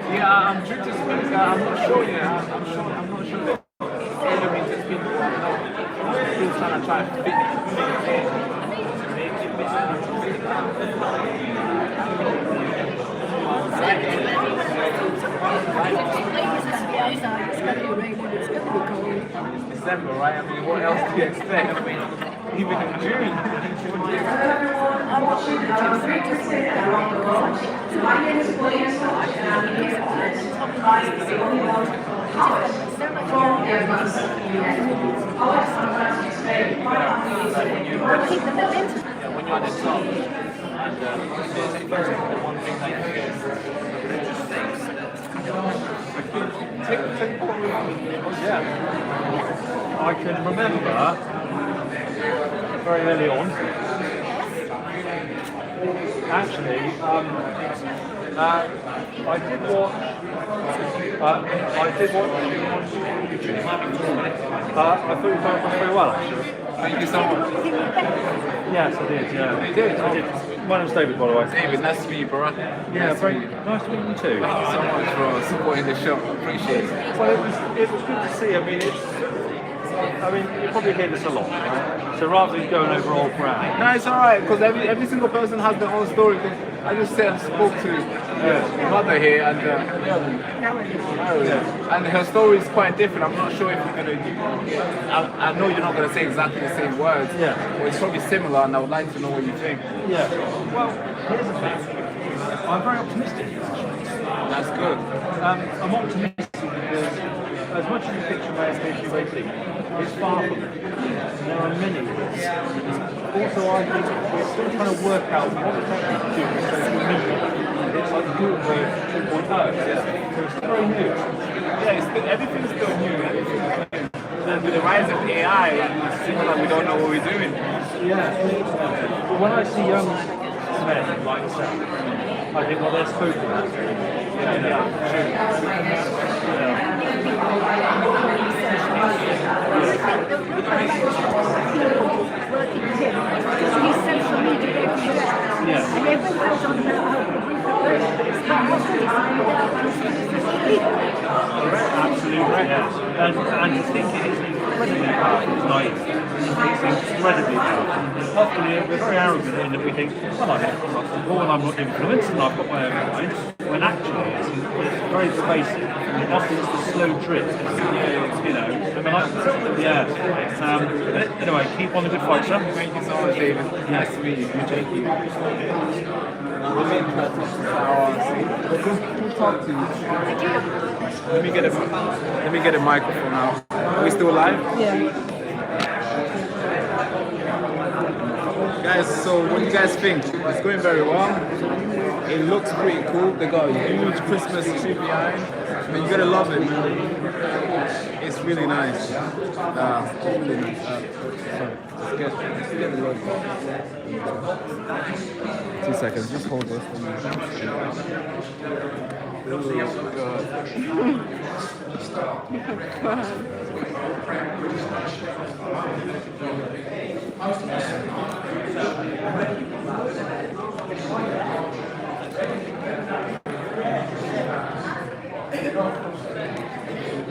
S1: Yeah, I'm due to speak. I'm not sure yet. I'm not sure that either means to speak or not. I'm still trying to fit it in. It's December, right? I mean, what else do you expect? I mean, even in June. When you're at the top, and one thing that you get
S2: Yeah. I can remember very early on. Actually, I did watch YouTube. I thought you found it very well, actually.
S1: Thank you so much.
S2: Yes, I did. Yeah,
S1: You did?
S2: I did. My name's David, by the way.
S1: David, nice to meet you, Baraka.
S2: Yeah, very nice to meet you too.
S1: Thank you so much for supporting the show. Appreciate it.
S2: Well, it was good to see. I mean, you probably hear this a lot, right? So rather than going over old ground.
S1: No, it's alright, because every single person has their own story. I just said I spoke to my mother here, and and her story is quite different. I'm not sure if you're going to, I know you're not going to say exactly the same words, but it's probably similar, and I would like to know what you think.
S2: Yeah, well, here's the thing. I'm very optimistic.
S1: That's good.
S2: I'm optimistic because as much as you picture my SK280, it's far from it. There are many risks. Also, I think we're still trying to work out what exactly to do with social media. It's like Google 2.0. So it's very new.
S1: Yeah, everything's still new. With the rise of AI, it seems like we don't know what we're doing.
S2: Yeah. But when I see young men like yourself, I think, well, they're spoken at. Absolutely, yes. And to think it is incredibly powerful tonight, it's incredibly powerful. Often we're very arrogant in that we think, well, I'm not comfortable and I'm not influenced and I've got my own mind, when actually it's very pervasive. And often it's the slow drip, you know. Anyway, keep on the good fight, sir.
S1: Thank you so much, David. Nice to meet you. Thank you. We'll talk to you. Let me get a microphone out. Are we still live?
S6: Yeah.
S1: Guys, so what do you guys think? It's going very well. It looks pretty cool. They got a huge Christmas tree behind. I mean, you're gonna love it, man. It's really nice. Really nice. Sorry. Let's get the logo. 2 seconds. Just hold this.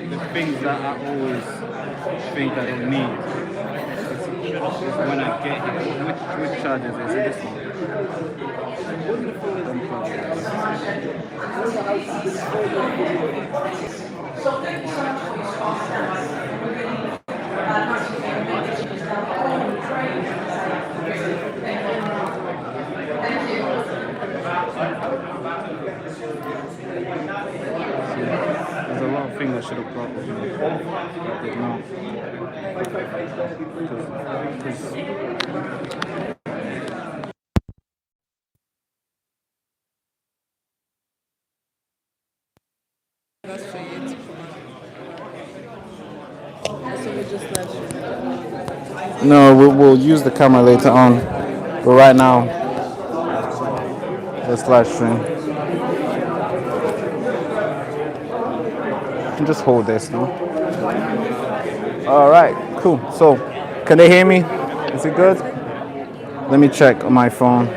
S1: The things that I always think I don't need is when I get here. Which charger is this? This one. There's a lot of things I should have brought with me. I did not. No, we'll use the camera later on, but right now, let's live stream. You can just hold this now. All right, cool. So, can they hear me? Is it good? Let me check on my phone.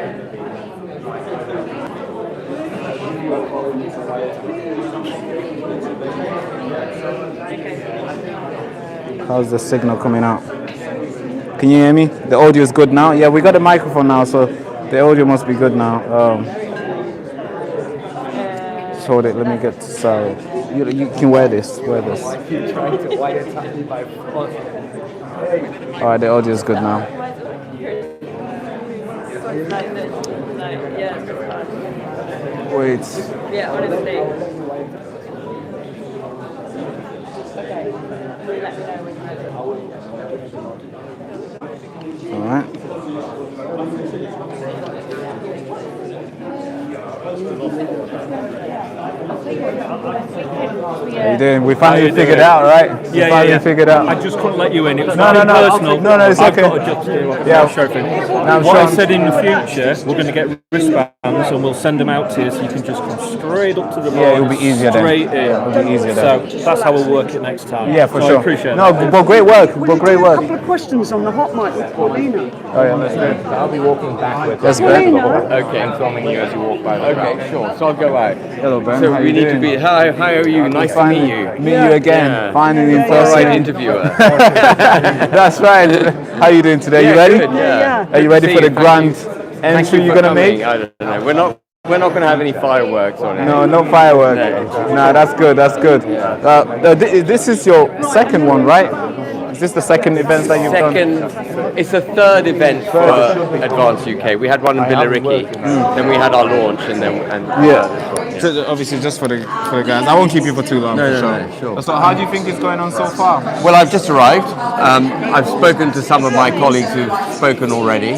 S1: How's the signal coming out? Can you hear me? The audio is good now? Yeah, we got a microphone now, so the audio must be good now. Just hold it, let me get to side. You can wear this, Alright, the audio is good now. Wait.
S6: Yeah, honestly.
S1: All right. How you doing? We finally figured it out, right?
S2: Yeah,
S1: we finally figured out.
S2: I just couldn't let you in. It was
S1: No,
S2: personal.
S1: No, it's
S2: I've
S1: okay.
S2: got a job to do.
S1: Yeah.
S2: What I said in the future, we're going to get wristbands and we'll send them out to you so you can just come straight up to the bar.
S1: Yeah, it'll be easier then.
S2: Straight in.
S1: Yeah, it'll be easier then.
S2: So that's how we'll work it next time.
S1: Yeah, for
S2: so
S1: sure.
S2: I appreciate
S1: No,
S2: that.
S1: but great work.
S11: Will
S1: But
S11: you
S1: great
S11: take
S1: work.
S11: a couple of questions on the hot mic with Paulina?
S1: Oh yeah, let's go.
S12: I'll be walking backwards.
S1: That's
S11: Paulina.
S12: Okay, I'm filming you as you walk by the crowd.
S4: Okay, sure. So I'll go out.
S1: Hello, Ben.
S4: So
S1: How
S4: we
S1: you
S4: need
S1: doing?
S4: to be. How are you? Nice to meet you.
S1: Meet you again.
S4: Yeah.
S1: Finally in
S4: All
S1: person.
S4: right, interviewer.
S1: That's right. How you doing today? You ready?
S4: Good, yeah.
S1: Are you ready
S4: See
S1: for the
S4: you.
S1: grand
S4: Thank
S1: entry
S4: you
S1: you're
S4: for
S1: gonna
S4: coming.
S1: make?
S4: I don't know. We're not going to have any fireworks on it.
S1: No firework. No, that's good. That's good. This is your second one, right? Is this the second event that you've done?
S4: It's the third event for Advance UK. We had one in Billericay, then we had our launch, and then
S1: Yeah. So obviously, just for the guys, I won't keep you for too long.
S4: No,
S1: for
S4: no, sure.
S1: So, how do you think it's going on so far?
S4: Well, I've just arrived. I've spoken to some of my colleagues who've spoken already,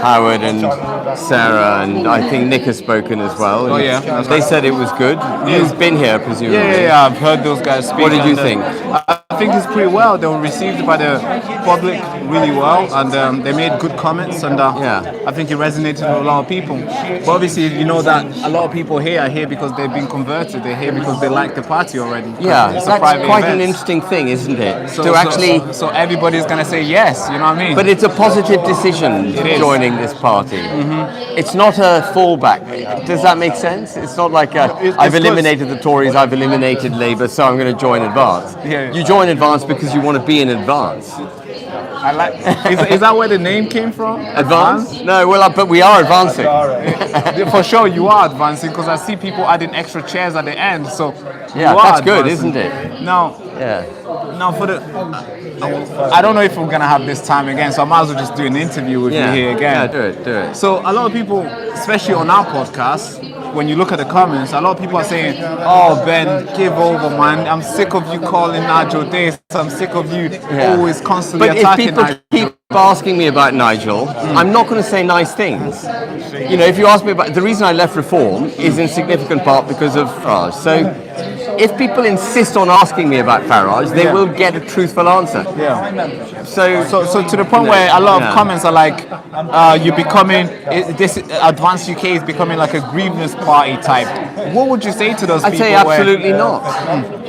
S4: Howard and Sarah, and I think Nick has spoken as well.
S1: Oh, yeah.
S4: They said it was good. You've been here, presumably.
S1: Yeah. I've heard those guys speak.
S4: What did you
S1: and,
S4: think?
S1: I think it's pretty well. They were received by the public really well, and they made good comments, and I think it resonated with a lot of people. But obviously, you know that a lot of people here are here because they've been converted. They're here because they like the party already.
S4: Yeah,
S1: it's
S4: that's
S1: a private
S4: quite
S1: event.
S4: an interesting thing, isn't it?
S1: So everybody's gonna say yes. You know what I mean?
S4: But it's a positive decision joining this party. It's not a fallback. Does that make sense? It's not like I've eliminated the Tories, I've eliminated Labour, so I'm going to join Advance.
S1: Yeah.
S4: You join Advance because you want to be in Advance.
S1: I like. Is that where the name came from?
S4: Advance? No, well, but we are advancing.
S1: For sure, you are advancing because I see people adding extra chairs at the end. So
S4: Yeah,
S1: you are
S4: that's good,
S1: advancing.
S4: isn't it?
S1: Now,
S4: Yeah.
S1: for the, I don't know if we're gonna have this time again. So I might as well just do an interview with you here again.
S4: Yeah, do it.
S1: So a lot of people, especially on our podcast, when you look at the comments, a lot of people are saying, "Oh, Ben, give over, man. I'm sick of you calling Nigel this. I'm sick of you always constantly
S4: But
S1: attacking
S4: if people
S1: Nigel."
S4: keep asking me about Nigel, I'm not going to say nice things. You know, if you ask me about the reason I left Reform is in significant part because of Farage. So if people insist on asking me about Farage, they will get a truthful answer.
S1: Yeah.
S4: So
S1: to the point where a lot of comments are like, "You're becoming this Advanced UK is becoming like a grievance party type." What would you say to those people?
S4: I'd say absolutely not.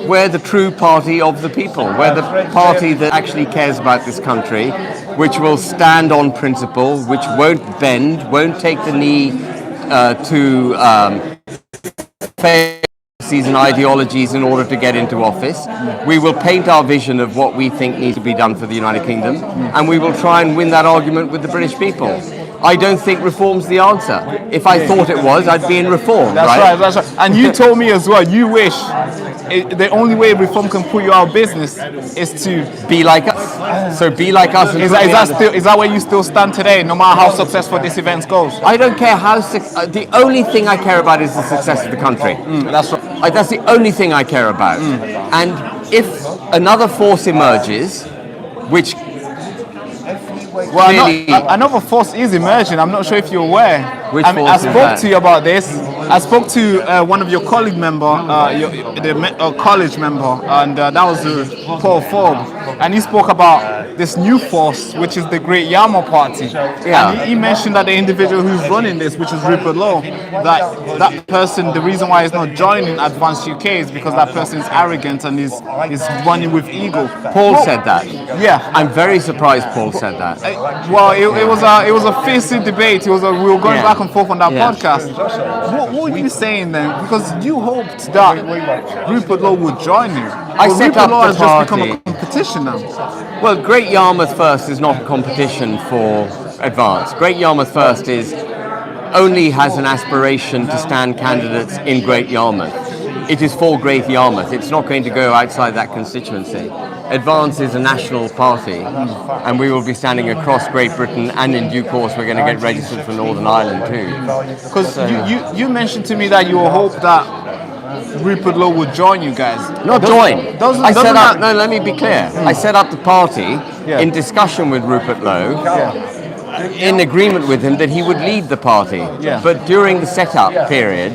S4: We're the true party of the people. We're the party that actually cares about this country, which will stand on principle, which won't bend, won't take the knee to policies and ideologies in order to get into office. We will paint our vision of what we think needs to be done for the United Kingdom, and we will try and win that argument with the British people. I don't think Reform's the answer. If I thought it was, I'd be in Reform.
S1: That's right. And you told me as well, you wish the only way Reform can put you out of business is to
S4: be like us. So be like us. And
S1: is that where you still stand today, no matter how successful this event goes?
S4: I don't care how. The only thing I care about is the success of the country.
S1: That's right.
S4: That's the only thing I care about. And if another force emerges, which
S1: well, another force is emerging. I'm not sure if you're aware. I spoke to you about this. I spoke to one of your colleague member, college member, and that was Paul Forbes, and he spoke about this new force, which is the Great Yarmouth Party.
S4: Yeah.
S1: And he mentioned that the individual who's running this, which is Rupert Lowe, that person, the reason why he's not joining Advanced UK is because that person is arrogant and is running with ego.
S4: Paul said that.
S1: Yeah,
S4: I'm very surprised Paul said that.
S1: Well, it was a fierce debate. We were going back and forth on that podcast. What were you saying then? Because you hoped that Rupert Lowe would join you.
S4: I set
S1: Rupert
S4: up
S1: Lowe
S4: the
S1: has just become a competition now.
S4: Well, Great Yarmouth First is not a competition for Advance. Great Yarmouth First only has an aspiration to stand candidates in Great Yarmouth. It is for Great Yarmouth. It's not going to go outside that constituency. Advance is a national party, and we will be standing across Great Britain, and in due course we're going to get registered for Northern Ireland too.
S1: Because you mentioned to me that you hope that Rupert Lowe would join you guys.
S4: Not join. No, let me be clear. I set up the party in discussion with Rupert Lowe, in agreement with him that he would lead the party.
S1: Yeah.
S4: But during the setup period,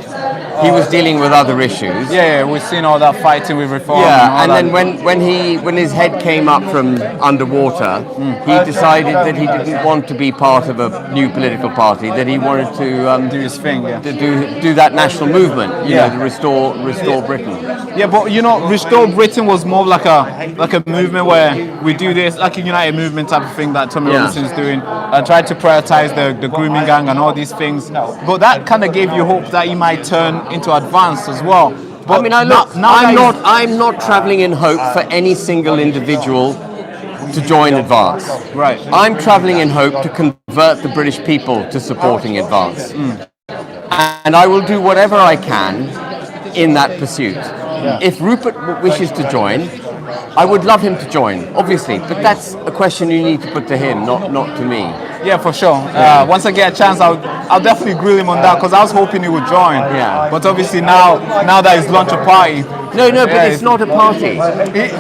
S4: he was dealing with other issues.
S1: Yeah, we've seen all that fighting with Reform.
S4: Yeah, and then when his head came up from underwater, he decided that he didn't want to be part of a new political party. That he wanted to
S1: do his thing,
S4: to do that national movement, you know, to restore Britain.
S1: Yeah, but Restore Britain was more like a movement where we do this, like a United Movement type of thing that Tommy Robinson's doing, and try to prioritize the grooming gang and all these things. But that kind of gave you hope that he might turn into Advance as well. But
S4: I mean, I'm not travelling in hope for any single individual to join Advance.
S1: Right.
S4: I'm travelling in hope to convert the British people to supporting Advance. And I will do whatever I can in that pursuit. If Rupert wishes to join, I would love him to join, obviously, but that's a question you need to put to him, not to me.
S1: Yeah, for sure. Once I get a chance, I'll definitely grill him on that, because I was hoping he would join.
S4: Yeah.
S1: But obviously now that he's launched a party.
S4: No, but it's not a party.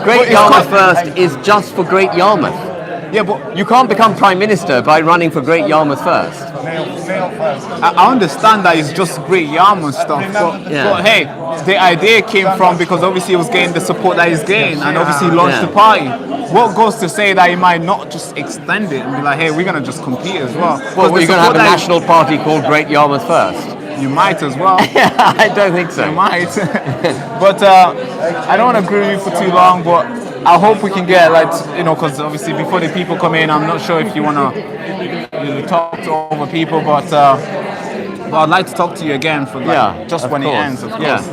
S4: Great Yarmouth First is just for Great Yarmouth.
S1: Yeah, but
S4: you can't become Prime Minister by running for Great Yarmouth First.
S1: I understand that it's just Great Yarmouth stuff, but hey, the idea came from because obviously he was getting the support that he's getting, and obviously he launched the party. What goes to say that he might not just extend it and be like, hey, we're gonna just compete as well?
S4: Well, you're gonna have a national party called Great Yarmouth First.
S1: You might as well.
S4: I don't think so.
S1: You might. But I don't want to agree with you for too long, but I hope we can get, because obviously before the people come in, I'm not sure if you want to talk to other people, but I'd like to talk to you again for just when it ends, of course.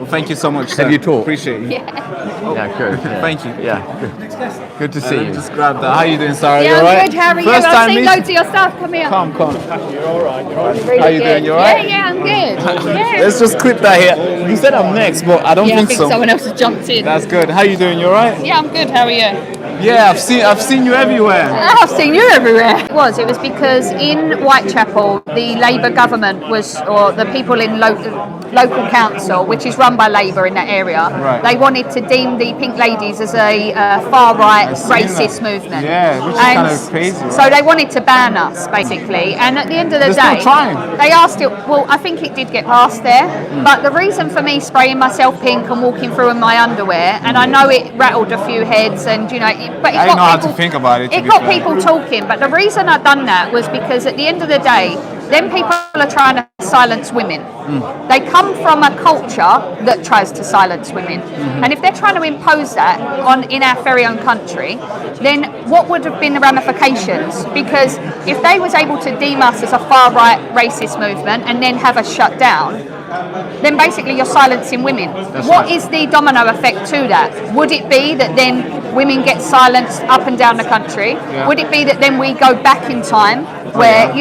S1: thank you so much, sir.
S4: Have you taught?
S1: Appreciate you.
S4: Yeah, good. Yeah.
S1: Thank you.
S4: Yeah, good to see
S1: Let me
S4: you.
S1: just grab that. How you doing, Sarah?
S5: Yeah,
S1: you
S5: I'm
S1: alright?
S5: good. How are you?
S1: First
S5: I've
S1: time
S5: seen
S1: meeting?
S5: loads of your stuff. Come here.
S1: Come.
S2: You're all right. You're all right.
S5: Really
S1: How you
S5: good.
S1: doing? You alright?
S5: Yeah, I'm good. Yeah.
S1: Let's just clip that here. You said I'm next, but I don't
S5: Yeah, I
S1: think
S5: think
S1: so.
S5: someone else has jumped in.
S1: That's good. How you doing? You alright?
S5: Yeah, I'm good. How are you?
S1: Yeah, I've seen you everywhere.
S5: I've seen you everywhere. It was because in Whitechapel, the Labour government or the people in local council, which is run by Labour in that area,
S1: Right.
S5: they wanted to deem the Pink Ladies as a far-right racist movement.
S1: Yeah, which is kind of crazy. Right?
S5: So they wanted to ban us, basically. And at the end of the
S1: They're
S5: day,
S1: still trying.
S5: they asked it. Well, I think it did get passed there. But the reason for me spraying myself pink and walking through in my underwear, and I know it rattled a few heads, and but it
S1: I
S5: got
S1: didn't know how
S5: people,
S1: to think about it.
S5: It got people talking. But the reason I've done that was because at the end of the day, then people are trying to silence women. They come from a culture that tries to silence women, and if they're trying to impose that in our very own country, then what would have been the ramifications? Because if they was able to deem us as a far right racist movement and then have us shut down, then basically you're silencing women. What is the domino effect to that? Would it be that then women get silenced up and down the country?
S1: Yeah.
S5: Would it be that then we go back in time where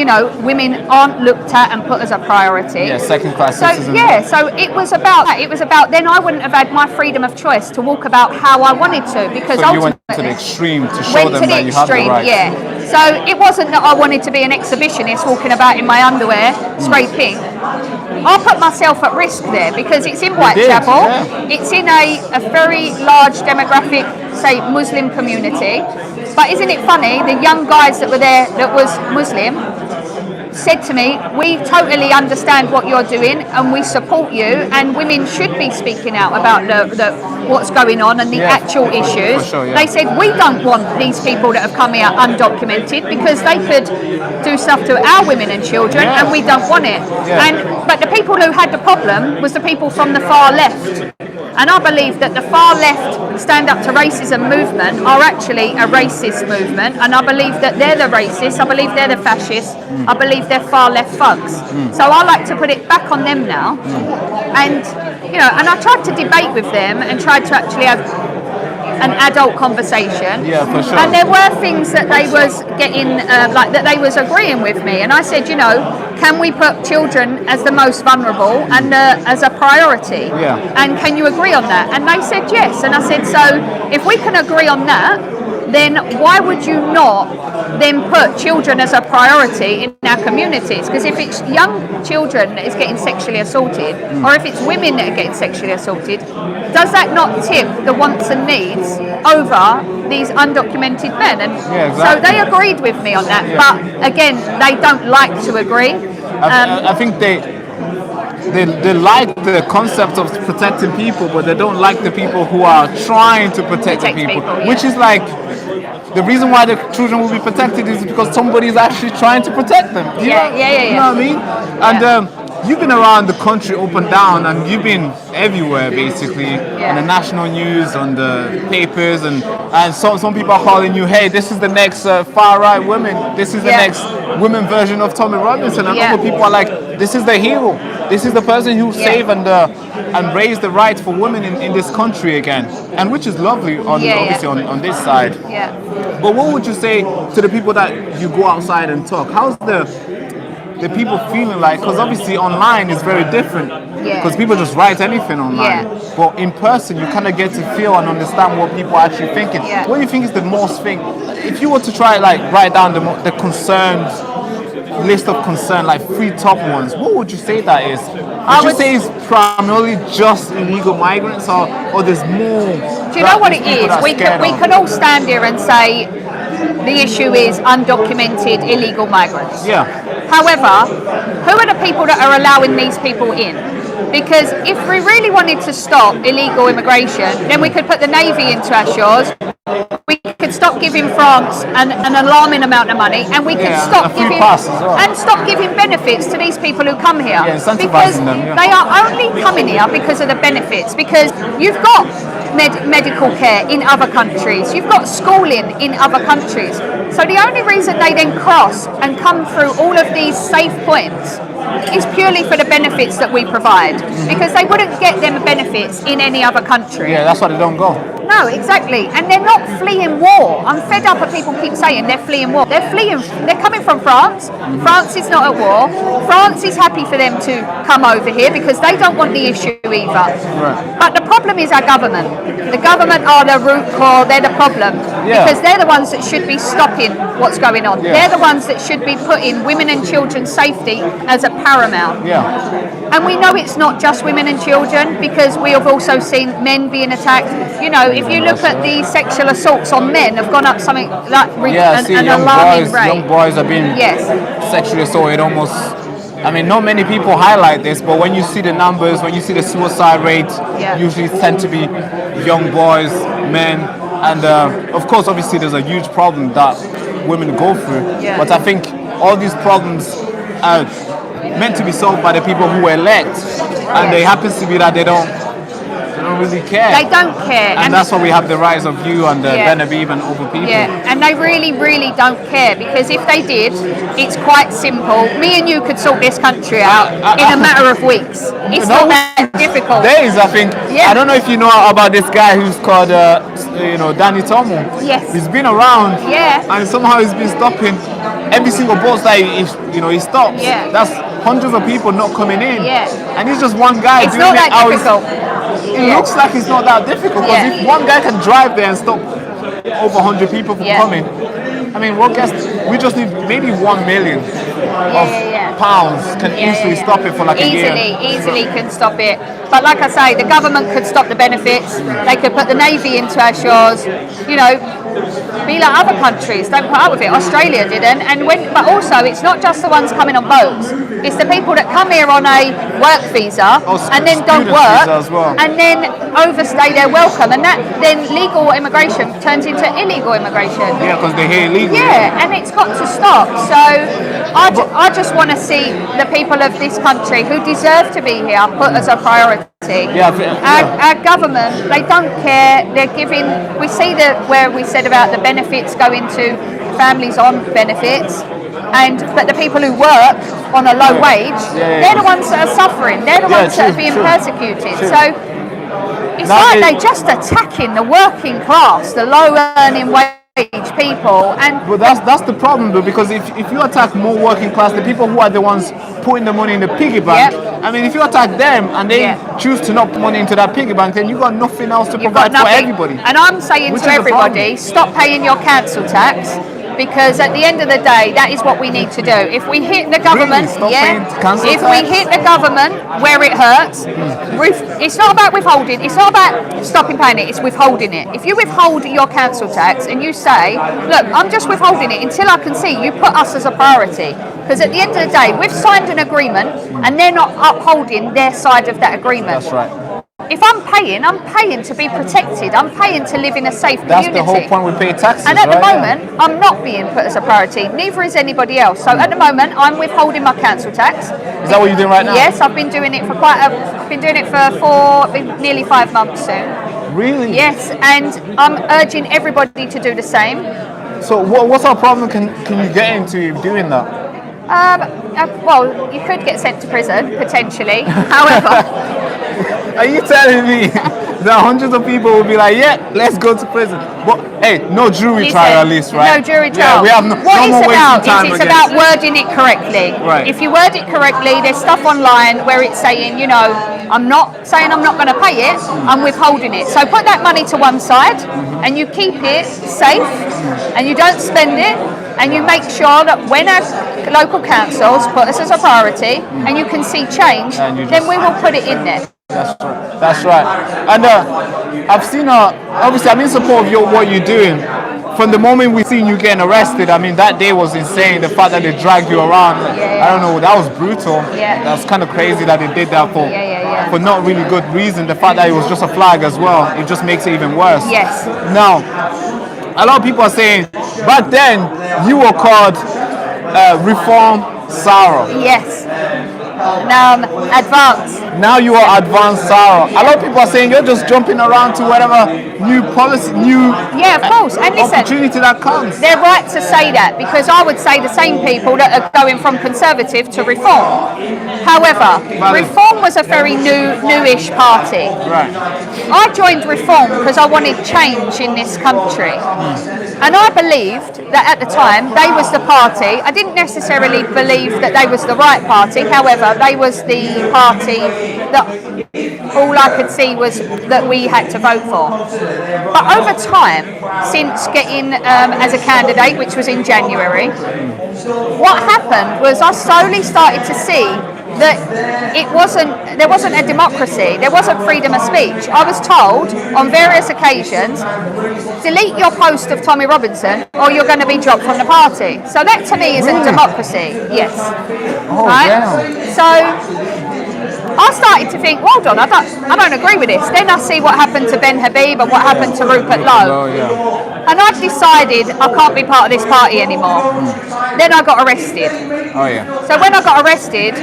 S5: women aren't looked at and put as a priority?
S1: Yeah, second-class citizens.
S5: So it was about that. It was about then I wouldn't have had my freedom of choice to walk about how I wanted to, because
S1: So you went
S5: ultimately
S1: to the extreme to show
S5: went
S1: them
S5: to the
S1: that you have the
S5: extreme,
S1: right.
S5: yeah. So it wasn't that I wanted to be an exhibitionist walking about in my underwear, spray pink. I put myself at risk there because it's in Whitechapel.
S1: yeah.
S5: It's in a very large demographic, say, Muslim community. But isn't it funny, the young guys that were there that was Muslim said to me, we totally understand what you're doing and we support you, and women should be speaking out about the what's going on and the actual issues.
S1: For sure, yeah.
S5: They said, we don't want these people that have come here undocumented because they could do stuff to our women and children, and we don't want it. But the people who had the problem was the people from the far left. And I believe that the far left stand up to racism movement are actually a racist movement, and I believe that they're the racists, I believe they're the fascists, I believe they're far left thugs. So I like to put it back on them now. And and I tried to debate with them and tried to actually have an adult conversation.
S1: Yeah, for sure.
S5: And there were things that they was getting, that they was agreeing with me. And I said, can we put children as the most vulnerable and as a priority?
S1: Yeah.
S5: And can you agree on that? And they said yes. And I said, so if we can agree on that, then why would you not then put children as a priority in our communities? Because if it's young children that is getting sexually assaulted, or if it's women that are getting sexually assaulted, does that not tip the wants and needs over these undocumented men? And so they agreed with me on that. But again, they don't like to agree.
S1: I think they like the concept of protecting people, but they don't like the people who are trying to protect the people. Which is like the reason why the children will be protected is because somebody is actually trying to protect them. You know what I mean? And you've been around the country up and down, and you've been everywhere basically, on the national news, on the papers, and some people are calling you, hey, this is the next far right woman, this is the next women version of Tommy Robinson, and other people are like, this is the hero, this is the person who saved and raised the rights for women in this country again, and which is lovely obviously on this side. But what would you say to the people that you go outside and talk? How's the people feeling like? Because obviously online is very different, because people just write anything online, but in person you kind of get to feel and understand what people are actually thinking. What do you think is the most thing, if you were to try write down the concerns, list of concern, like 3 top ones, what would you say that is? Would you say it's primarily just illegal migrants, or there's more?
S5: Do you know what it is? We can all stand here and say the issue is undocumented illegal migrants. However, who are the people that are allowing these people in? Because if we really wanted to stop illegal immigration, then we could put the Navy into our shores. We could stop giving France an alarming amount of money, and we could stop giving benefits to these people who come here, because they are only coming here because of the benefits. Because you've got medical care in other countries, you've got schooling in other countries. So the only reason they then cross and come through all of these safe points is purely for the benefits that we provide, because they wouldn't get them benefits in any other country.
S1: Yeah, that's why they don't go.
S5: No, exactly. And they're not fleeing war. I'm fed up of people keep saying they're fleeing war. They're coming from France. France is not at war. France is happy for them to come over here because they don't want the issue either.
S1: Right.
S5: But the problem is our government. The government are the root cause, they're the problem.
S1: Yeah.
S5: Because they're the ones that should be stopping what's going on.
S1: Yeah.
S5: They're the ones that should be putting women and children's safety as a paramount.
S1: Yeah.
S5: And we know it's not just women and children, because we have also seen men being attacked. You know, if you look at the sexual assaults on men, have gone up something like an alarming rate.
S1: Young boys are being sexually assaulted almost. I mean, not many people highlight this, but when you see the numbers, when you see the suicide rate, usually tend to be young boys, men, and of course, obviously, there's a huge problem that women go through.
S5: Yeah.
S1: But I think all these problems are meant to be solved by the people who elect, and it happens to be that they don't really care.
S5: They don't care.
S1: And that's why we have the rise of you and the Benabib and other people.
S5: Yeah, and they really, really don't care, because if they did, it's quite simple. Me and you could sort this country out in a matter of weeks. It's not that difficult.
S1: Days, I think.
S5: Yeah.
S1: I don't know if you know about this guy who's called, Danny Tomo.
S5: Yes.
S1: He's been around.
S5: Yeah.
S1: And somehow he's been stopping every single bus that he stops.
S5: Yeah.
S1: That's hundreds of people not coming in.
S5: Yeah.
S1: And he's just one guy
S5: It's
S1: doing
S5: not
S1: it.
S5: that difficult.
S1: It looks like it's not that difficult, because if one guy can drive there and stop over 100 people from coming, I mean, we just need maybe 1 million pounds can easily stop it for like a year.
S5: Easily can stop it. But like I say, the government could stop the benefits. They could put the Navy into our shores. You know, be like other countries. Don't put up with it. Australia didn't. But also, it's not just the ones coming on boats. It's the people that come here on a work visa and then don't work and then overstay their welcome, and that then legal immigration turns into illegal immigration.
S1: Yeah, because they're here illegally.
S5: Yeah, and it's got to stop. So I just want to see the people of this country who deserve to be here put as a priority. Our government, they don't care. They're giving. We see where we said about the benefits going to families on benefits, but the people who work on a low wage, they're the ones that are suffering. They're the ones that are being persecuted. So it's like they're just attacking the working class, the low earning wage people.
S1: But that's the problem, though, because if you attack more working class, the people who are the ones putting the money in the piggy bank, I mean, if you attack them and they choose to not put money into that piggy bank, then you've got nothing else to provide for everybody.
S5: And I'm saying to everybody, stop paying your council tax, because at the end of the day, that is what we need to do. If we hit the government, if we hit the government where it hurts, it's not about withholding, it's not about stopping paying it, it's withholding it. If you withhold your council tax and you say, look, I'm just withholding it until I can see you put us as a priority, because at the end of the day, we've signed an agreement and they're not upholding their side of that agreement.
S1: That's right.
S5: If I'm paying to be protected. I'm paying to live in a safe community.
S1: That's the whole point, we pay taxes,
S5: and at the moment, I'm not being put as a priority. Neither is anybody else. So at the moment, I'm withholding my council tax.
S1: Is that what you're doing right now?
S5: Yes, I've been doing it for nearly 5 months soon.
S1: Really?
S5: Yes, and I'm urging everybody to do the same.
S1: So what sort of problem can you get into doing that?
S5: Well, you could get sent to prison, potentially. However...
S1: Are you telling me that hundreds of people will be like, yeah, let's go to prison? But hey, no jury trial at least, right?
S5: No jury trial.
S1: Yeah, we have no more wasting time.
S5: It's about wording it correctly.
S1: Right.
S5: If you word it correctly, there's stuff online where it's saying, you know, I'm not saying I'm not going to pay it, I'm withholding it. So put that money to one side and you keep it safe and you don't spend it, and you make sure that when our local councils put us as a priority and you can see change, then we will put it in there.
S1: That's right. And I've seen, obviously I'm in support of what you're doing. From the moment we seen you getting arrested, I mean, that day was insane. The fact that they dragged you around, I don't know, that was brutal. That's kind of crazy that they did that for not really good reason. The fact that it was just a flag as well, it just makes it even worse.
S5: Yes.
S1: Now, a lot of people are saying, back then, you were called Reform Sarah.
S5: Yes. Now I'm advanced.
S1: Now you are advanced Sarah. A lot of people are saying you're just jumping around to whatever new policy, new
S5: Yeah, of course. And listen,
S1: opportunity that comes.
S5: they're right to say that, because I would say the same people that are going from conservative to reform. However, reform was a very newish party.
S1: Right.
S5: I joined reform because I wanted change in this country. And I believed that at the time they was the party. I didn't necessarily believe that they was the right party. However, they was the party that all I could see was that we had to vote for. But over time, since getting as a candidate, which was in January, what happened was I slowly started to see that there wasn't a democracy, there wasn't freedom of speech. I was told on various occasions, delete your post of Tommy Robinson or you're going to be dropped from the party. So that to me isn't democracy. Yes. Right? So I started to think, hold on, I don't agree with this. Then I see what happened to Ben Habib and what happened to Rupert Lowe. And I've decided I can't be part of this party anymore. Then I got arrested. So when I got arrested,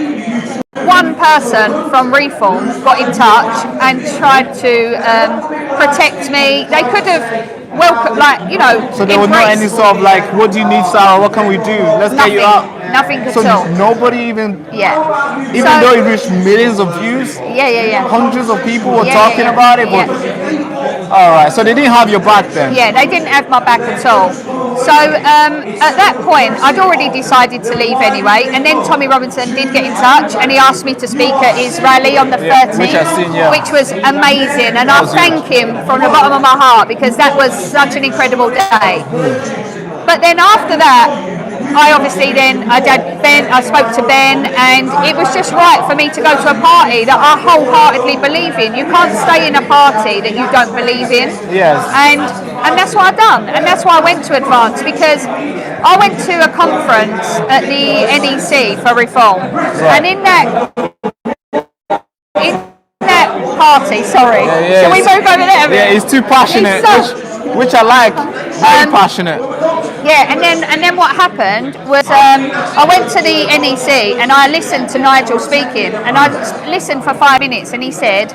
S5: one person from Reform got in touch and tried to protect me. They could have welcomed, like, you know.
S1: So there was not any sort of like, what do you need, Sarah? What can we do? Let's get you out.
S5: Nothing at
S1: so
S5: all.
S1: Nobody even.
S5: Yeah.
S1: Even though it reached millions of views.
S5: Yeah.
S1: Hundreds of people were talking about it. But all right. So they didn't have your back then.
S5: Yeah, they didn't have my back at all. So at that point, I'd already decided to leave anyway. And then Tommy Robinson did get in touch, and he asked me to speak at his rally on the 13th,
S1: which I've seen,
S5: which was amazing. And I thank him from the bottom of my heart, because that was such an incredible day. But then after that, I spoke to Ben, and it was just right for me to go to a party that I wholeheartedly believe in. You can't stay in a party that you don't believe in.
S1: Yes.
S5: And that's what I've done, and that's why I went to Advance, because I went to a conference at the NEC for reform, and in that party, sorry, shall we move over there?
S1: Yeah, he's too passionate, which I like. Very passionate.
S5: Yeah, and then what happened was I went to the NEC and I listened to Nigel speaking, and I listened for 5 minutes, and he said,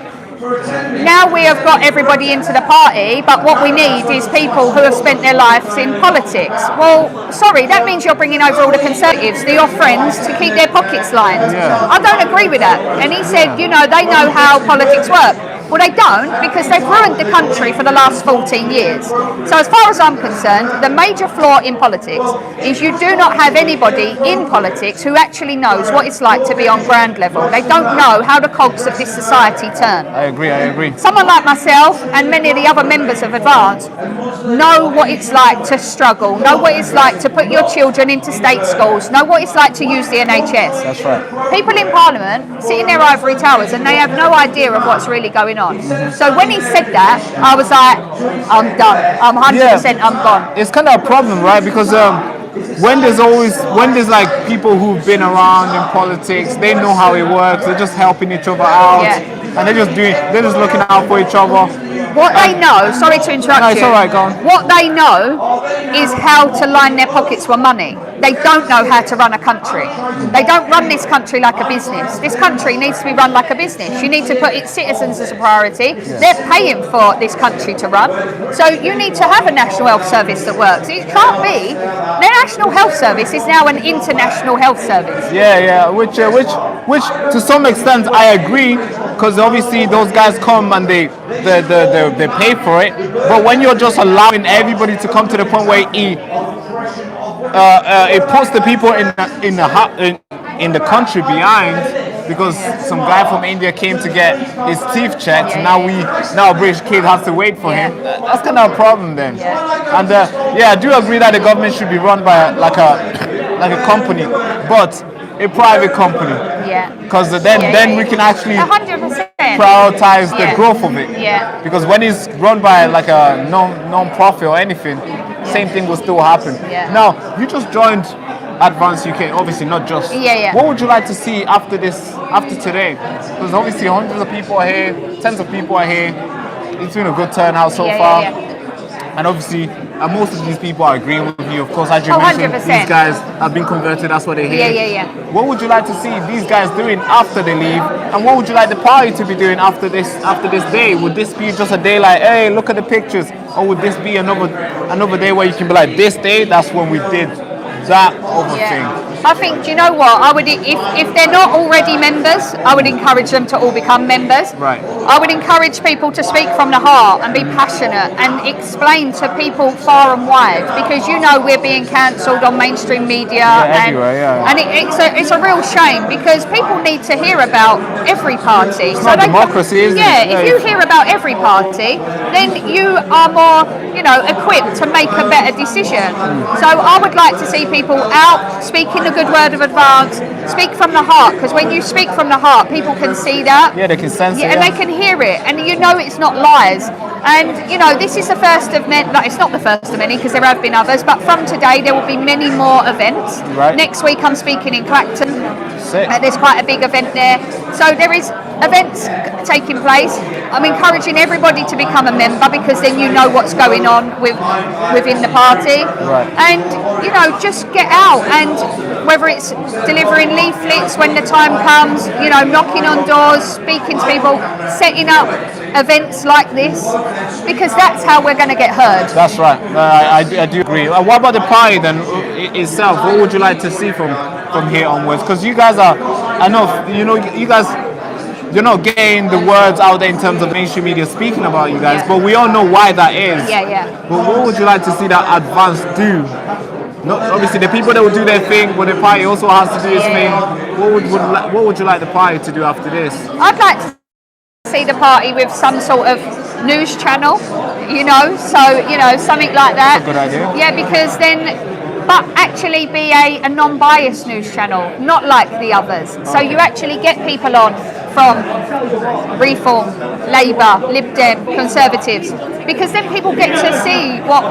S5: now we have got everybody into the party, but what we need is people who have spent their lives in politics. Well, sorry, that means you're bringing over all the Conservatives, your friends, to keep their pockets lined. I don't agree with that. And he said, you know, they know how politics work. Well, they don't, because they've ruined the country for the last 14 years. So as far as I'm concerned, the major flaw in politics is you do not have anybody in politics who actually knows what it's like to be on ground level. They don't know how the cogs of this society turn.
S1: I agree.
S5: Someone like myself and many of the other members of Advance know what it's like to struggle, know what it's like to put your children into state schools, know what it's like to use the NHS.
S1: That's right.
S5: People in Parliament sit in their ivory towers and they have no idea of what's really going on. So when he said that, I was like, I'm done. I'm 100% I'm gone.
S1: It's kind of a problem, right? Because when there's like people who've been around in politics, they know how it works. They're just helping each other out, and they're just looking out for each other.
S5: What they know, sorry to interrupt you.
S1: It's all right, go on.
S5: What they know is how to line their pockets for money. They don't know how to run a country. They don't run this country like a business. This country needs to be run like a business. You need to put its citizens as a priority. They're paying for this country to run. So you need to have a national health service that works. It can't be. The National Health Service is now an international health service.
S1: Yeah, which to some extent I agree, because obviously those guys come and they pay for it. But when you're just allowing everybody to come to the point where it puts the people in the country behind, because some guy from India came to get his teeth checked. Now a British kid has to wait for him. That's kind of a problem then. And I do agree that the government should be run by like a company, but a private company. Because then we can actually
S5: 100%.
S1: prioritize the growth of it.
S5: Because
S1: when it's run by like a non-profit or anything, same thing will still happen. Now, you just joined Advance UK, obviously not just. What would you like to see after today? Because obviously hundreds of people are here, tens of people are here. It's been a good turnout so far. And obviously And most of these people are agreeing with you. Of course, as you
S5: Oh,
S1: mentioned,
S5: 100%.
S1: these guys have been converted. That's what they hear.
S5: Yeah.
S1: What would you like to see these guys doing after they leave? And what would you like the party to be doing after this day? Would this be just a day like, hey, look at the pictures? Or would this be another day where you can be like, this day, that's when we did that other thing?
S5: I think, do you know what? I would, if they're not already members, I would encourage them to all become members.
S1: Right.
S5: I would encourage people to speak from the heart and be passionate and explain to people far and wide, because we're being cancelled on mainstream media and it's a real shame, because people need to hear about every party.
S1: It's not democracy, is it?
S5: Yeah, if you hear about every party, then you are more, equipped to make a better decision. So I would like to see people out speaking a good word of advance, speak from the heart, because when you speak from the heart, people can see that.
S1: Yeah, they can sense it.
S5: And they can hear it, and it's not lies. And this is the first of many. It's not the first of many, because there have been others. But from today, there will be many more events.
S1: Right.
S5: Next week, I'm speaking in Clacton.
S1: Sick.
S5: There's quite a big event there. So there is events taking place. I'm encouraging everybody to become a member, because then you know what's going on within the party.
S1: Right.
S5: And just get out, and whether it's delivering leaflets when the time comes, knocking on doors, speaking to people, setting up events like this, because that's how we're going to get heard.
S1: That's right. I do agree. What about the party then itself? What would you like to see from here onwards? Because you guys are, I know, you guys, you're not getting the words out there in terms of mainstream media speaking about you guys, but we all know why that is.
S5: Yeah.
S1: But what would you like to see that advance do? Obviously, the people that will do their thing, but the party also has to do its thing. What would you like the party to do after this?
S5: I'd like to see the party with some sort of news channel, something like that.
S1: That's a good idea.
S5: Yeah, because but actually be a non-biased news channel, not like the others. So you actually get people on from Reform, Labour, Lib Dem, Conservatives, because then people get to see what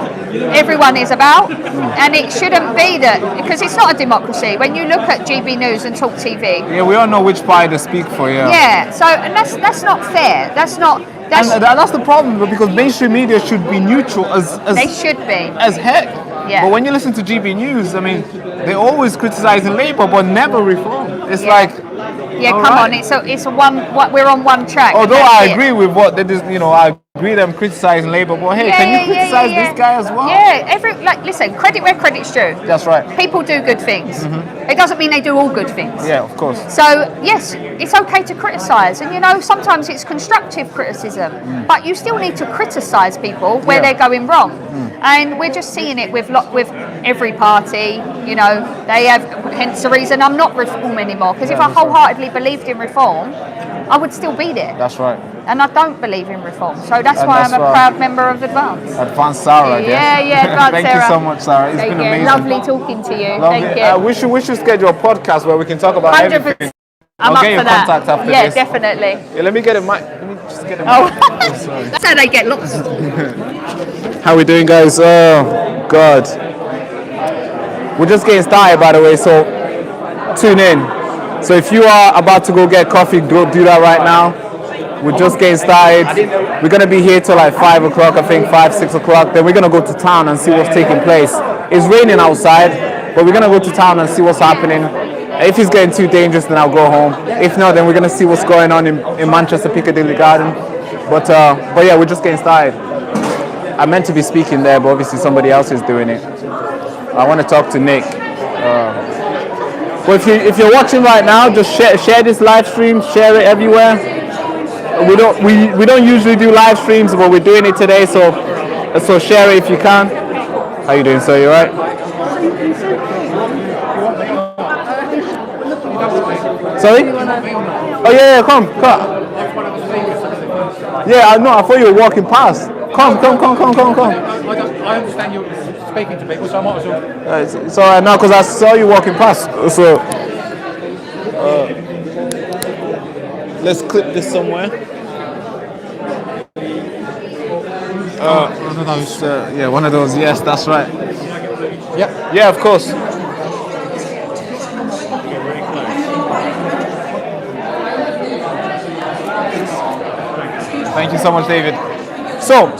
S5: everyone is about, and it shouldn't be that, because it's not a democracy. When you look at GB News and Talk TV,
S1: yeah, we all know which party to speak for.
S5: Yeah. So and that's not fair. That's
S1: the problem, because mainstream media should be neutral as
S5: they should be
S1: as heck.
S5: Yeah.
S1: But when you listen to GB News, I mean, they're always criticizing Labour, but never Reform. It's like,
S5: yeah, come on, we're on one track.
S1: Although I agree with what they just, I agree them criticizing Labour, but hey, can you criticize this guy as well?
S5: Yeah, listen, credit where credit's due.
S1: That's right.
S5: People do good things. It doesn't mean they do all good things.
S1: Yeah, of course.
S5: So yes, it's okay to criticize, and sometimes it's constructive criticism, but you still need to criticize people where they're going wrong. And we're just seeing it with every party. They have, hence the reason I'm not Reform anymore, because if I wholeheartedly believed in Reform, I would still be there.
S1: That's right.
S5: And I don't believe in Reform, so that's why I'm a proud member of Advance.
S1: Advance Sarah, I guess.
S5: Yeah, Advance
S1: Thank
S5: Sarah.
S1: you so much, Sarah. It's been amazing.
S5: Lovely talking to you.
S1: Lovely.
S5: Thank you.
S1: We should schedule a podcast where we can talk about
S5: 100%.
S1: everything.
S5: I'm
S1: I'll
S5: up
S1: get
S5: for
S1: your
S5: that.
S1: contact after
S5: Yeah,
S1: this.
S5: definitely.
S1: Yeah, let me just get a mic.
S5: Oh, that's how they get lots.
S1: How we doing, guys? Oh, God. We're just getting started, by the way, so tune in. So if you are about to go get coffee, go do that right now. We're just getting started. We're going to be here till like 5 o'clock, I think, 5, 6 o'clock. Then we're going to go to town and see what's taking place. It's raining outside, but we're going to go to town and see what's happening. If it's getting too dangerous, then I'll go home. If not, then we're going to see what's going on in Manchester, Piccadilly Garden. But yeah, we're just getting started. I meant to be speaking there, but obviously somebody else is doing it. I want to talk to Nick. But if you're watching right now, just share this live stream, share it everywhere. We don't usually do live streams, but we're doing it today, so share it if you can. How you doing, sir? You alright? Sorry? Oh yeah, come. Yeah, no, I thought you were walking past. Come.
S10: I understand you're speaking to people, so I might as well.
S1: It's alright now, because I saw you walking past. So let's clip this somewhere.
S10: One of those.
S1: Yeah, one of those. Yes, that's right.
S10: Yep.
S1: Yeah, of course. Thank you so much, David. So,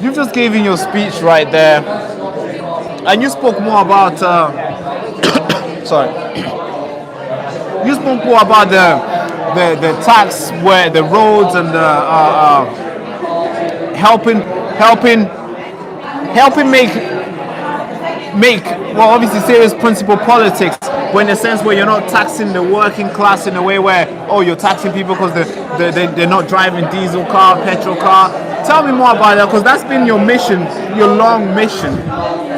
S1: you've just given your speech right there, and you spoke more about. Sorry. You spoke more about the tax, where the roads and the helping make well, obviously serious principle politics, but in a sense where you're not taxing the working class in a way where, oh, you're taxing people because they're not driving diesel car, petrol car. Tell me more about that, because that's been your mission, your long mission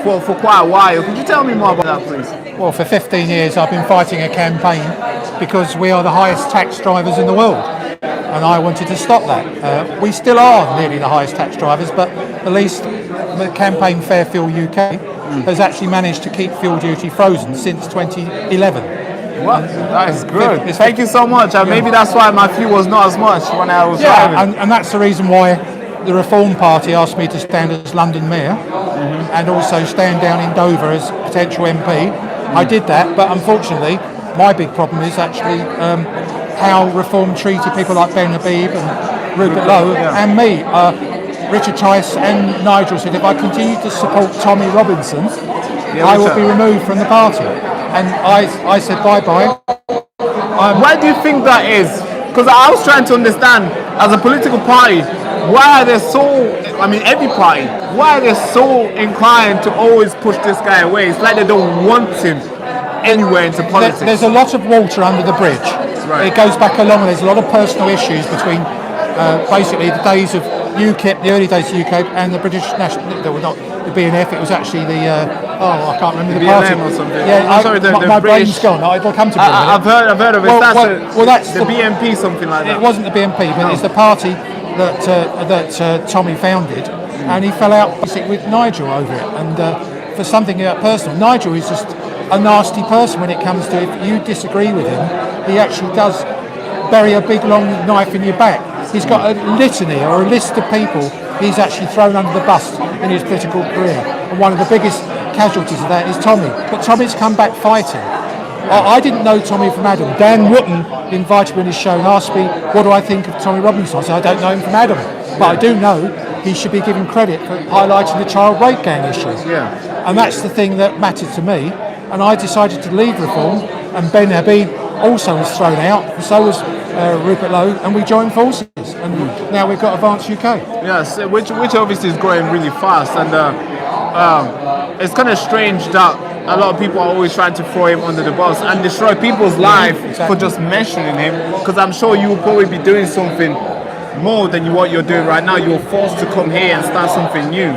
S1: for quite a while. Could you tell me more about that, please?
S13: Well, for 15 years I've been fighting a campaign because we are the highest tax drivers in the world, and I wanted to stop that. We still are nearly the highest tax drivers, but at least the campaign Fair Fuel UK has actually managed to keep fuel duty frozen since 2011.
S1: Well, that is good. Thank you so much. Maybe that's why my fuel was not as much when I was driving.
S13: And that's the reason why the Reform Party asked me to stand as London Mayor and also stand down in Dover as potential MP. I did that, but unfortunately my big problem is actually how Reform treated people like Ben Habib and Rupert Lowe and me. Richard Tice and Nigel said if I continue to support Tommy Robinson, I will be removed from the party. And I said bye-bye.
S1: Why do you think that is? Because I was trying to understand, as a political party, why are they so, every party, why are they so inclined to always push this guy away? It's like they don't want him anywhere into politics.
S13: There's a lot of water under the bridge. Right. It goes back along, there's a lot of personal issues between basically the days of UKIP, the early days of UKIP, and the British National, not the BNF, it was actually the, I can't remember the party.
S1: Or something.
S13: Yeah,
S1: sorry,
S13: my brain's gone, I'll come to it.
S1: I've heard of it. That's the BNP, something like that.
S13: It wasn't the BNP, but it's the party that Tommy founded, and he fell out basically with Nigel over it, and for something personal. Nigel is just a nasty person when it comes to, if you disagree with him, he actually does bury a big long knife in your back. He's got a litany or a list of people he's actually thrown under the bus in his political career, and one of the biggest casualties of that is Tommy. But Tommy's come back fighting. I didn't know Tommy from Adam. Dan Wootton invited me on his show and asked me what do I think of Tommy Robinson. I said I don't know him from Adam, but I do know he should be given credit for highlighting the child rape gang issue. And that's the thing that mattered to me, and I decided to leave Reform, and Ben Habib also was thrown out, and so was Rupert Lowe, and we joined forces, and now we've got Advance UK.
S1: Yes, which obviously is growing really fast, and it's kind of strange that a lot of people are always trying to throw him under the bus and destroy people's life for just mentioning him, because I'm sure you will probably be doing something more than what you're doing right now. You're forced to come here and start something new,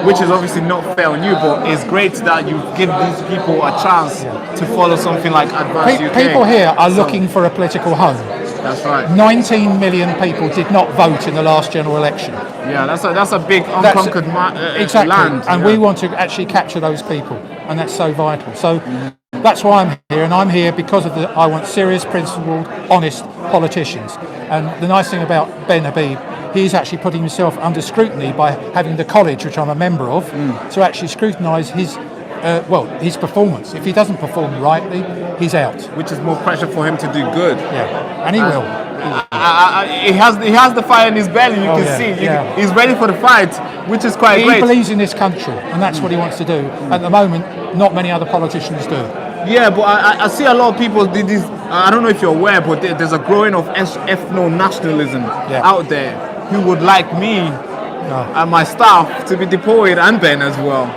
S1: which is obviously not fair on you, but it's great that you give these people a chance to follow something like Advance UK.
S13: People here are looking for a political home.
S1: That's right.
S13: 19 million people did not vote in the last general election.
S1: Yeah, that's a big unconquered land.
S13: And we want to actually capture those people, and that's so vital. So that's why I'm here, and I'm here because of I want serious, principled, honest politicians. And the nice thing about Ben Habib, he's actually putting himself under scrutiny by having the college, which I'm a member of, to actually scrutinise his performance. If he doesn't perform rightly, he's out.
S1: Which is more pressure for him to do good.
S13: Yeah, and he will.
S1: He has the fire in his belly, you can see. He's ready for the fight, which is quite great.
S13: He believes in this country, and that's what he wants to do. At the moment, not many other politicians do.
S1: Yeah, but I see a lot of people, I don't know if you're aware, but there's a growing of ethno-nationalism out there who would like me and my staff to be deployed, and Ben as well,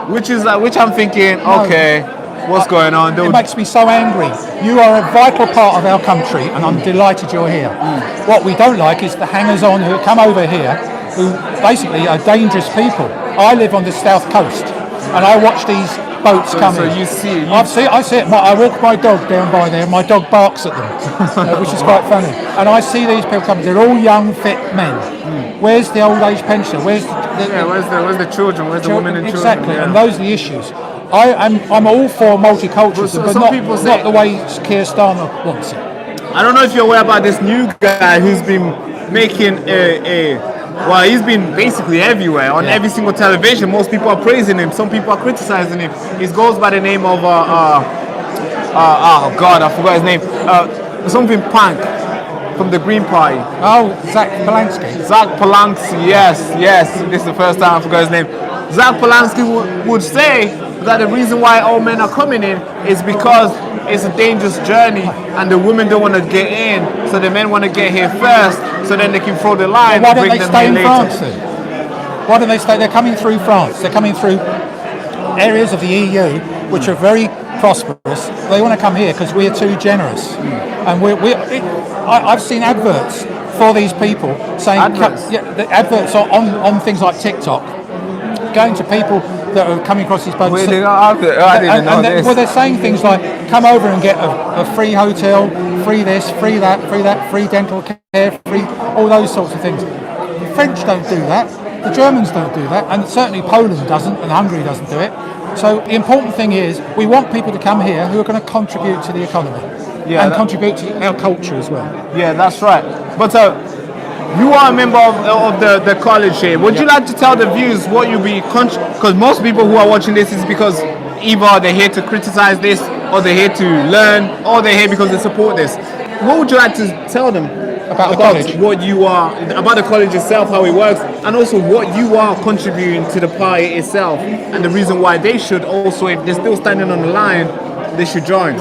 S1: which I'm thinking, okay, what's going on?
S13: It makes me so angry. You are a vital part of our country, and I'm delighted you're here. What we don't like is the hangers-on who come over here, who basically are dangerous people. I live on the south coast, and I watch these boats coming.
S1: So you see it.
S13: I see it. I walk my dog down by there. My dog barks at them, which is quite funny. And I see these people coming. They're all young, fit men. Where's the old age pensioner? Where's
S1: the children? Where's the women and children?
S13: Exactly, and those are the issues. I'm all for multiculturalism, but not the way Keir Starmer wants it.
S1: I don't know if you're aware about this new guy who's been making he's been basically everywhere, on every single television. Most people are praising him, some people are criticizing him. He goes by the name of oh God, I forgot his name. Something Punk. from the Green Party.
S13: Oh, Zach Polanski.
S1: Zach Polanski, yes. This is the first time I forgot his name. Zach Polanski would say that the reason why all men are coming in is because it's a dangerous journey and the women don't want to get in, so the men want to get here first, so then they can throw the line
S13: Why
S1: and
S13: don't
S1: bring
S13: they
S1: them
S13: stay
S1: here
S13: in
S1: later.
S13: France then? Why don't they stay? They're coming through France. They're coming through areas of the EU which are very prosperous. They want to come here because we're too generous. And I've seen adverts for these people saying the adverts are on things like TikTok, going to people that are coming across these boats.
S1: I didn't know this.
S13: Well, they're saying things like, come over and get a free hotel, free this, free that, free dental care, free all those sorts of things. The French don't do that. The Germans don't do that, and certainly Poland doesn't, and Hungary doesn't do it. So the important thing is we want people to come here who are going to contribute to the economy and contribute to our culture as well.
S1: Yeah, that's right. But you are a member of the college here. Would you like to tell the viewers what you'll be, because most people who are watching this is because either they're here to criticize this, or they're here to learn, or they're here because they support this. What would you like to tell them
S13: about the college?
S1: What you are, about the college itself, how it works, and also what you are contributing to the party itself, and the reason why they should also, if they're still standing on the line, they should join.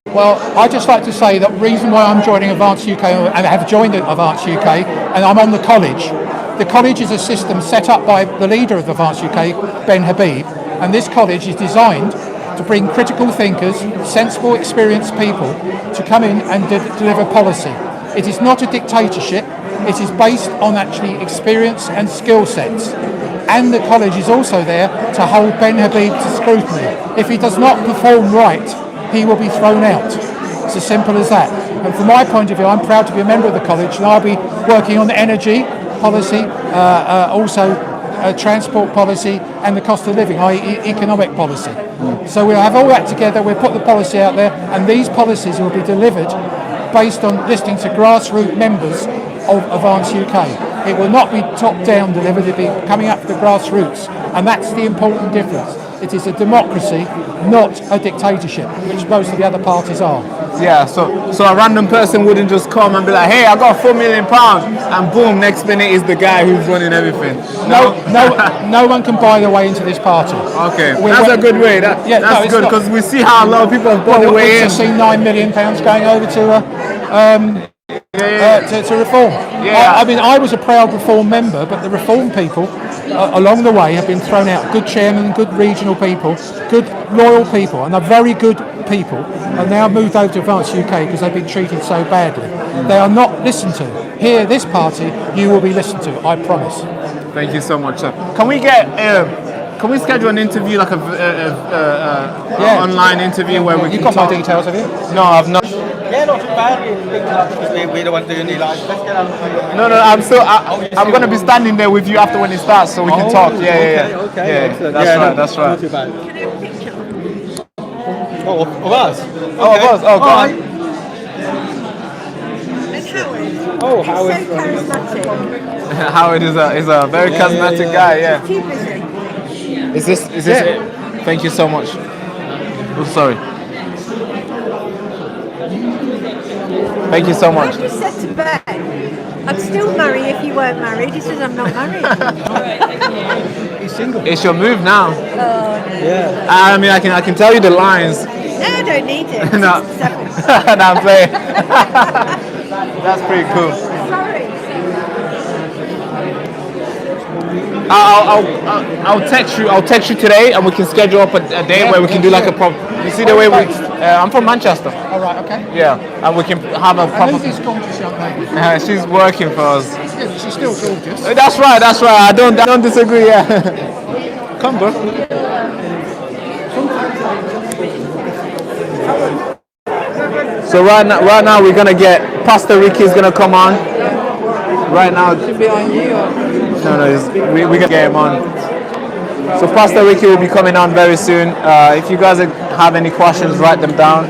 S13: Well, I'd just like to say that the reason why I'm joining Advance UK, and have joined Advance UK, and I'm on the college is a system set up by the leader of Advance UK, Ben Habib, and this college is designed to bring critical thinkers, sensible, experienced people to come in and deliver policy. It is not a dictatorship, it is based on actually experience and skill sets. And the college is also there to hold Ben Habib to scrutiny. If he does not perform right, he will be thrown out. It's as simple as that. And from my point of view, I'm proud to be a member of the college, and I'll be working on the energy policy, also transport policy, and the cost of living, i.e. economic policy. So we'll have all that together, we'll put the policy out there, and these policies will be delivered based on listening to grassroots members of Advance UK. It will not be top-down delivered, it'll be coming up to the grassroots, and that's the important difference. It is a democracy, not a dictatorship, which most of the other parties are.
S1: Yeah, so a random person wouldn't just come and be like, hey, I got £4 million, and boom, next minute is the guy who's running everything.
S13: No one can buy their way into this party.
S1: Okay, that's a good way. That's good, because we see how a lot of people have bought their way in.
S13: We've just seen £9 million going over to Reform.
S1: Yeah.
S13: I mean, I was a proud Reform member, but the Reform people along the way have been thrown out. Good chairmen, good regional people, good loyal people, and are very good people, and now moved over to Advance UK because they've been treated so badly. They are not listened to. Here, this party, you will be listened to, I promise.
S1: Thank you so much, sir. Can we schedule an interview, like online interview where we can
S13: You've got
S1: talk?
S13: my details, have you?
S1: No, I've not.
S14: Yeah, not too bad. Because we don't want to do any live. Let's get on.
S1: No, I'm going to be standing there with you after when it starts, so we can talk. Yeah.
S14: Okay.
S1: Yeah, that's right.
S14: Not too bad. Of us?
S1: Oh, of us. Oh, go on.
S14: Oh, Howard.
S15: So charismatic.
S1: Howard is a very charismatic guy. Yeah.
S15: Keep busy.
S1: Is this it? Thank you so much. Oh, sorry. Thank you so much.
S15: I just said to Ben, I'd still marry if you weren't married. He says I'm not married.
S14: He's single.
S1: It's your move now.
S15: Oh, no.
S14: Yeah.
S1: I mean, I can tell you the lines.
S15: No, I don't need it.
S1: No. No, I'm playing. That's pretty cool.
S15: Sorry.
S1: I'll text you. I'll text you today, and we can schedule up a day where we can do like a proper. You see the way we? I'm from Manchester.
S13: All right, okay.
S1: Yeah, and we can have a proper.
S13: And who's this gorgeous young lady?
S1: She's working for us.
S13: She's still gorgeous.
S1: That's right. I don't disagree. Yeah. Come, bro. So right now we're gonna get Pastor Ricky's gonna come on. Right now.
S6: Behind you.
S1: No, we're gonna get him on. So Pastor Ricky will be coming on very soon. If you guys have any questions, write them down.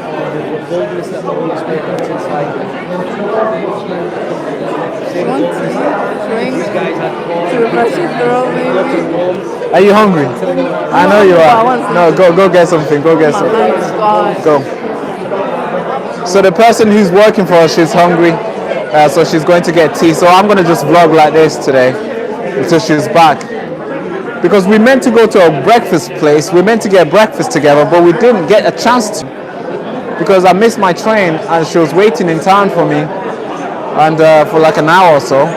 S1: Are you hungry? I know you are. No, go get something. Go get something. Go. So the person who's working for us, she's hungry, so she's going to get tea. So I'm going to just vlog like this today until she's back. Because we meant to go to a breakfast place, we meant to get breakfast together, but we didn't get a chance to. Because I missed my train and she was waiting in town for me, and for like an hour or so.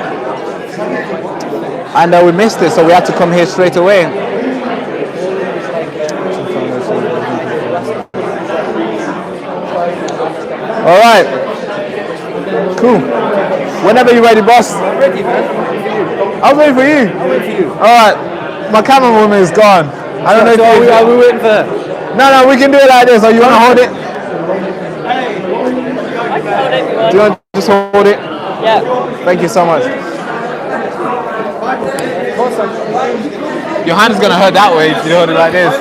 S1: And we missed it, so we had to come here straight away. All right, cool. Whenever you're ready, boss.
S14: I'm ready, man.
S1: I'll wait for you.
S14: I'll wait for you.
S1: All right, my camerawoman is gone. I don't know if
S14: are we waiting for her?
S1: No, we can do it like this. Or you want to hold it? Do you want to just hold it?
S14: Yeah.
S1: Thank you so much. Your hand is gonna hurt that way if you hold it like this.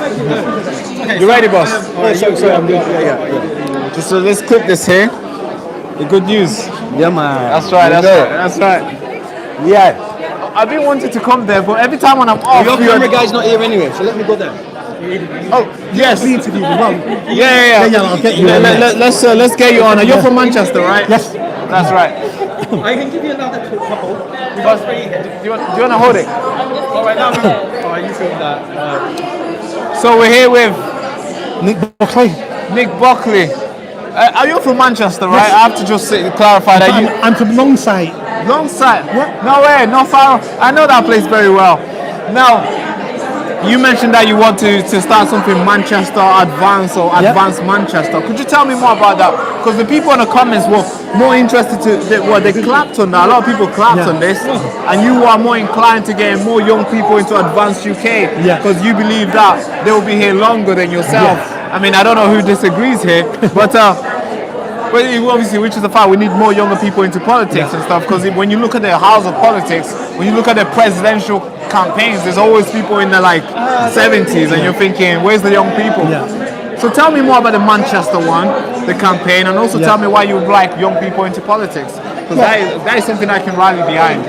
S1: You ready, boss?
S14: Sorry, I'm good. Yeah.
S1: Just so let's clip this here. The good news.
S14: Yeah, man.
S1: That's right. That's right. Yeah. I've been wanting to come there, but every time when I'm off,
S14: Your camera guy's not here anyway, so let me go there.
S1: Oh yes.
S13: The interview as well.
S1: Yeah.
S13: I'll get you.
S1: Let's get you on. You're from Manchester, right?
S13: Yes.
S1: That's right.
S14: I can give you another couple.
S1: Do you want to hold it?
S14: All right, now. Oh, you film that.
S1: So we're here with
S13: Nick Buckley.
S1: Nick Buckley. Are you from Manchester, right?
S13: Yes.
S1: I have to just clarify that you.
S13: I'm from Longside.
S1: Longside?
S13: What?
S1: No way, not far. I know that place very well. Now, you mentioned that you want to start something Manchester Advance or Advanced Manchester. Could you tell me more about that? Because the people in the comments were more interested they clapped on that. A lot of people clapped on this, and you are more inclined to get more young people into Advanced UK because you believe that they will be here longer than yourself. I mean, I don't know who disagrees here, but obviously, which is the fact, we need more younger people into politics and stuff. Because when you look at the house of politics, when you look at the presidential campaigns, there's always people in the 70s, and you're thinking, where's the young people? So tell me more about the Manchester one, the campaign, and also tell me why you would like young people into politics. Because that is something I can rally behind.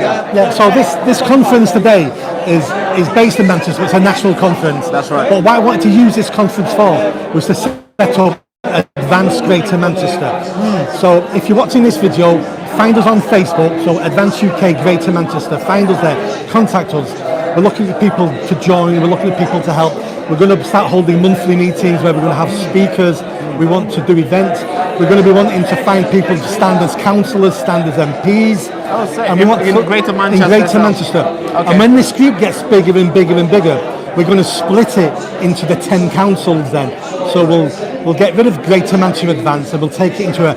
S13: So this conference today is based in Manchester. It's a national conference.
S1: That's right.
S13: But what I wanted to use this conference for was to set up Advanced Greater Manchester. So if you're watching this video, find us on Facebook, so Advanced UK Greater Manchester. Find us there, contact us. We're looking for people to join, we're looking for people to help. We're going to start holding monthly meetings where we're going to have speakers. We want to do events. We're going to be wanting to find people to stand as councillors, stand as MPs.
S1: And we want in Greater Manchester.
S13: In Greater Manchester.
S1: Okay.
S13: And when this group gets bigger and bigger and bigger, we're going to split it into the 10 councils then. So we'll get rid of Greater Manchester Advance and we'll take it into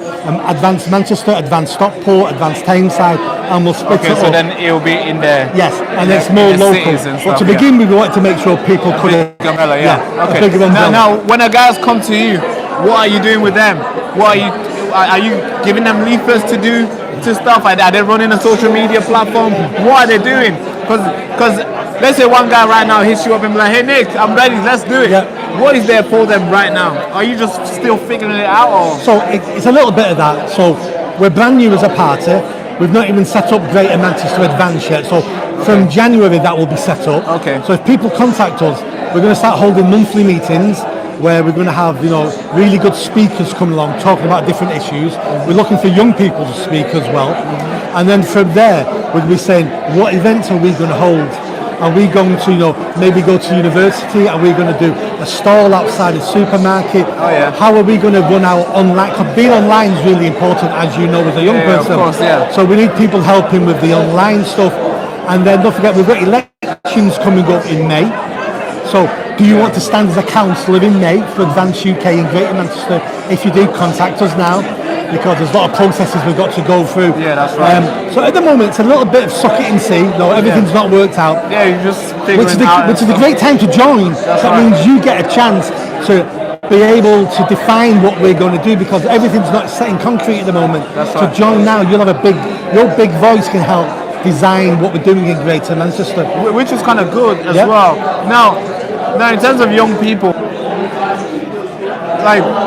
S13: Advanced Manchester, Advanced Stockport, Advanced Tyneside, and we'll split it up.
S1: So then it'll be in there.
S13: Yes, and it's more local. But to begin with, we wanted to make sure people could.
S1: Umbrella,
S13: a
S1: okay.
S13: bigger umbrella.
S1: Now, when the guys come to you, what are you doing with them? What are you giving them leaflets to do to stuff? Are they running a social media platform? What are they doing? Because let's say one guy right now hits you up and be like, hey Nick, I'm ready, let's do it. What is there for them right now? Are you just still figuring it out? Or?
S13: So it's a little bit of that. So we're brand new as a party. We've not even set up Greater Manchester Advance yet. So from January that will be set up.
S1: Okay.
S13: So if people contact us, we're going to start holding monthly meetings where we're going to have, really good speakers coming along talking about different issues. We're looking for young people to speak as well. And then from there, we'll be saying, what events are we going to hold? Are we going to, maybe go to university? Are we going to do a stall outside a supermarket? How are we going to run our online? Because being online is really important, as you know, as a young person.
S1: Of course,
S13: So we need people helping with the online stuff. And then don't forget, we've got elections coming up in May. So do you want to stand as a councillor in May for Advanced UK in Greater Manchester? If you do, contact us now, because there's a lot of processes we've got to go through.
S1: Yeah, that's right.
S13: So at the moment, it's a little bit of suck it and see. No, everything's not worked out.
S1: Yeah, you just figuring
S13: which is a great time to join. That means you get a chance to be able to define what we're going to do, because everything's not set in concrete at the moment. So join now. You'll have your big voice can help design what we're doing in Greater Manchester,
S1: which is kind of good as well. Now in terms of young people,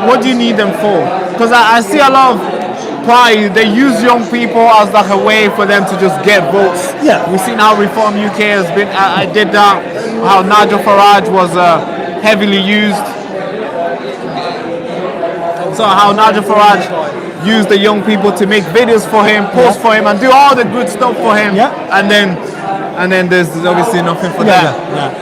S1: what do you need them for? Because I see a lot of parties, they use young people as like a way for them to just get votes. We've seen how Reform UK has been. I did that. How Nigel Farage was heavily used. So how Nigel Farage use the young people to make videos for him, post for him, and do all the good stuff for him. And then there's obviously nothing for that.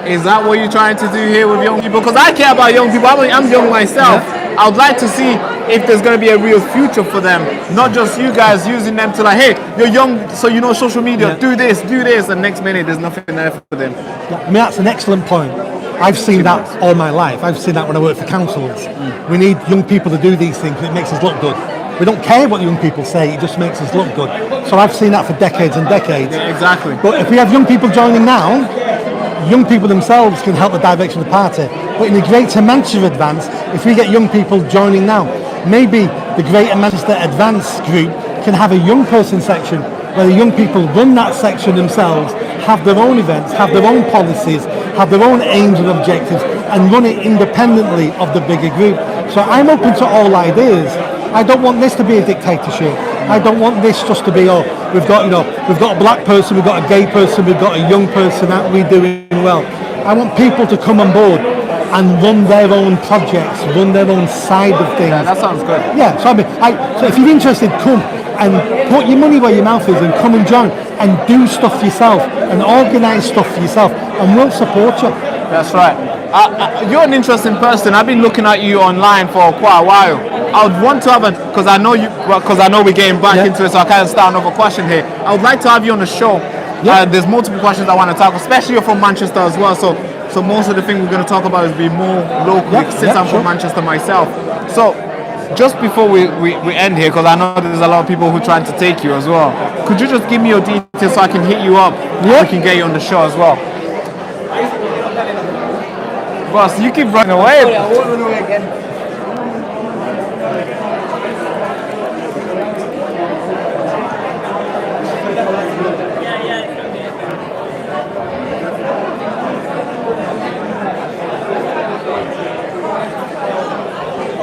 S1: Is that what you're trying to do here with young people? Because I care about young people. I'm young myself. I would like to see if there's going to be a real future for them, not just you guys using them to like, hey, you're young, so you know social media, do this, and next minute there's nothing there for them.
S16: I mean, that's an excellent point. I've seen that all my life. I've seen that when I worked for councils. We need young people to do these things. It makes us look good. We don't care what young people say, it just makes us look good. So I've seen that for decades and decades.
S1: Yeah, exactly.
S16: But if we have young people joining now, young people themselves can help the direction of the party. But in the Greater Manchester Advance, if we get young people joining now, maybe the Greater Manchester Advance group can have a young person section where the young people run that section themselves, have their own events, have their own policies, have their own aims and objectives, and run it independently of the bigger group. So I'm open to all ideas. I don't want this to be a dictatorship. I don't want this just to be, we've got a black person, we've got a gay person, we've got a young person, that we're doing well. I want people to come on board and run their own projects, run their own side of things.
S1: Yeah, that sounds good.
S16: Yeah, so I mean, so if you're interested, come and put your money where your mouth is and come and join and do stuff yourself and organise stuff for yourself, and we'll support you.
S1: That's right. You're an interesting person. I've been looking at you online for quite a while. I would want to have because I know we're getting back into it, so I can't start another question here. I would like to have you on the show. There's multiple questions I want to talk, especially you're from Manchester as well. So most of the thing we're going to talk about is be more local, since I'm from Manchester myself. So just before we end here, because I know there's a lot of people who are trying to take you as well, could you just give me your details so I can hit you up? We can get you on the show as well. Boss, you keep running away.
S17: I won't run away again.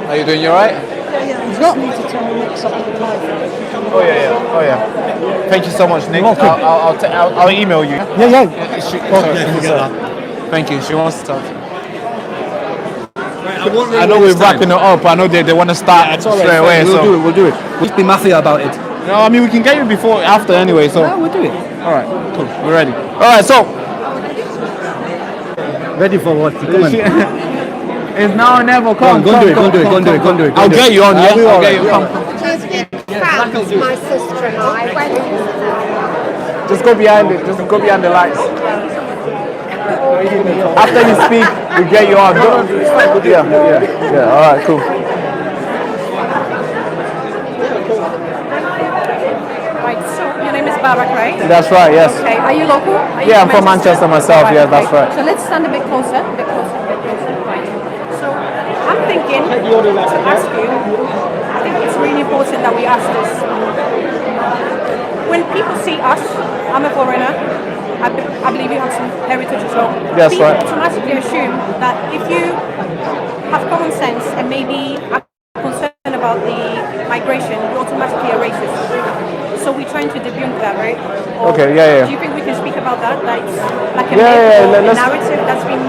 S1: Are you doing you alright?
S11: He's got me to tell him mix up the life.
S1: Oh yeah. Thank you so much, Nick. I'll email you. Thank you. She wants to talk to you. I know we're wrapping it up. I know they want to start straight away.
S17: We'll do it. We'll just be mafia about it.
S1: No, I mean we can get you before, after anyway. So
S17: we'll do it.
S1: All right, cool. We're ready. All right, so
S17: ready for what? Come on.
S1: It's now or never.
S17: Go on, do it.
S1: I'll get you on. Yeah, I'll get you. Come.
S15: My sister and I went.
S1: Just go behind it. Just go behind the lights. After you speak, we get you on. Yeah. All right, cool.
S18: Right, so your name is Baraka, right?
S1: That's right, yes.
S18: Okay, are you local?
S1: I'm from Manchester myself, yes, that's right.
S18: So let's stand a bit closer, Right. So I'm thinking to ask you, I think it's really important that we ask this. When people see us, I'm a foreigner, I believe you have some heritage as well.
S1: That's
S18: people
S1: right.
S18: automatically assume that if you have common sense and maybe are concerned about the migration, you're automatically a racist. So we're trying to debunk that, right? Or
S1: Okay, yeah.
S18: do you think we can speak about that? Like a narrative that's been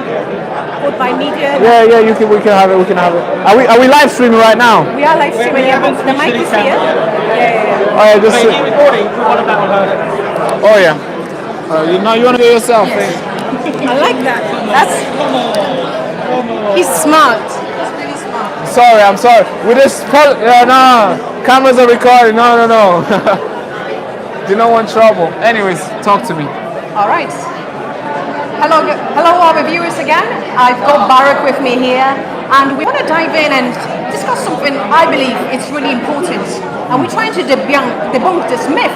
S18: put by media?
S1: Yeah, we can have it. Are we live streaming right now?
S18: We are live streaming, yeah, but the mic is here. Yeah.
S1: Oh yeah, just oh yeah. You want to do it yourself.
S18: I like that. He's smart. He's really smart.
S1: I'm sorry. With this, cameras are recording. No. Do not want trouble. Anyways, talk to me.
S18: All right. Hello, our viewers again. I've got Barak with me here, and we want to dive in and discuss something I believe it's really important. And we're trying to debunk this myth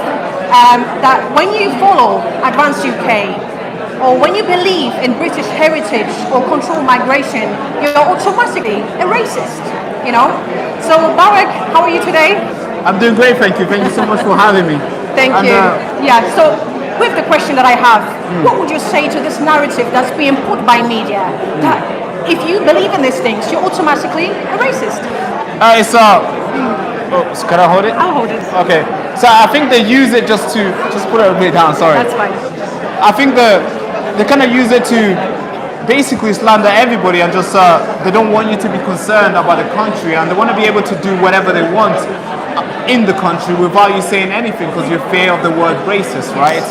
S18: that when you follow Advance UK, or when you believe in British heritage or controlled migration, you're automatically a racist. You know. So Barak, how are you today?
S1: I'm doing great, thank you. Thank you so much for having me.
S18: Thank you. So with the question that I have, what would you say to this narrative that's being put by media that if you believe in these things, you're automatically a racist?
S1: Can I hold it?
S18: I'll hold it.
S1: Okay. So I think they use it just put it a bit down. Sorry.
S18: That's fine.
S1: I think they kind of use it to basically slander everybody and just they don't want you to be concerned about the country, and they want to be able to do whatever they want in the country without you saying anything because you fear of the word racist, right?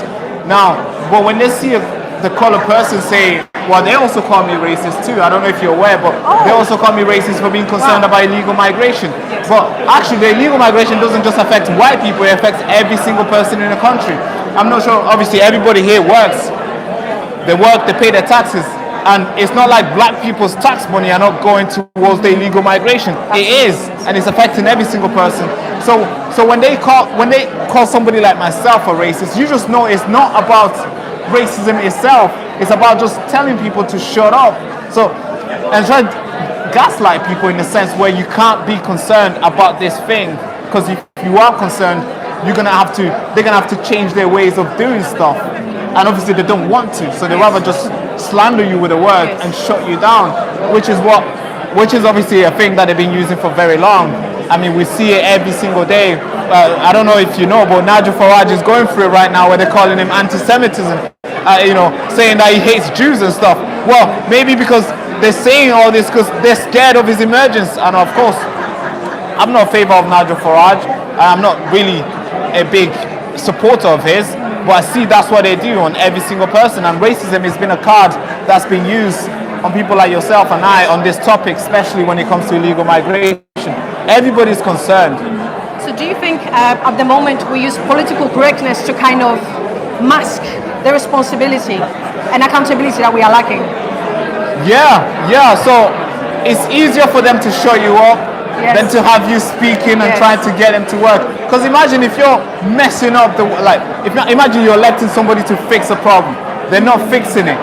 S1: Now, but when they see the colored person say, well, they also call me racist too. I don't know if you're aware, but they also call me racist for being concerned about illegal migration. But actually, the illegal migration doesn't just affect white people, it affects every single person in the country. I'm not sure, obviously everybody here works. They work, they pay their taxes. And it's not like black people's tax money are not going towards the illegal migration. It is, and it's affecting every single person. So when they call somebody like myself a racist, you just know it's not about racism itself. It's about just telling people to shut up. So, and try to gaslight people in the sense where you can't be concerned about this thing, because if you are concerned, they're gonna have to change their ways of doing stuff, and obviously they don't want to, so they rather just slander you with a word and shut you down, which is obviously a thing that they've been using for very long. I mean, we see it every single day. I don't know if you know, but Nigel Farage is going through it right now, where they're calling him anti-Semitism. Saying that he hates Jews and stuff. Well, maybe because they're saying all this because they're scared of his emergence. And of course, I'm not in favor of Nigel Farage. I'm not really a big supporter of his, but I see that's what they do on every single person. And racism has been a card that's been used on people like yourself and I on this topic, especially when it comes to illegal migration. Everybody's concerned.
S18: So do you think at the moment we use political correctness to kind of mask the responsibility and accountability that we are lacking?
S1: Yeah. So it's easier for them to shut you up than to have you speaking and trying to get them to work. Because imagine if you're messing up imagine you're electing somebody to fix a problem, they're not fixing it,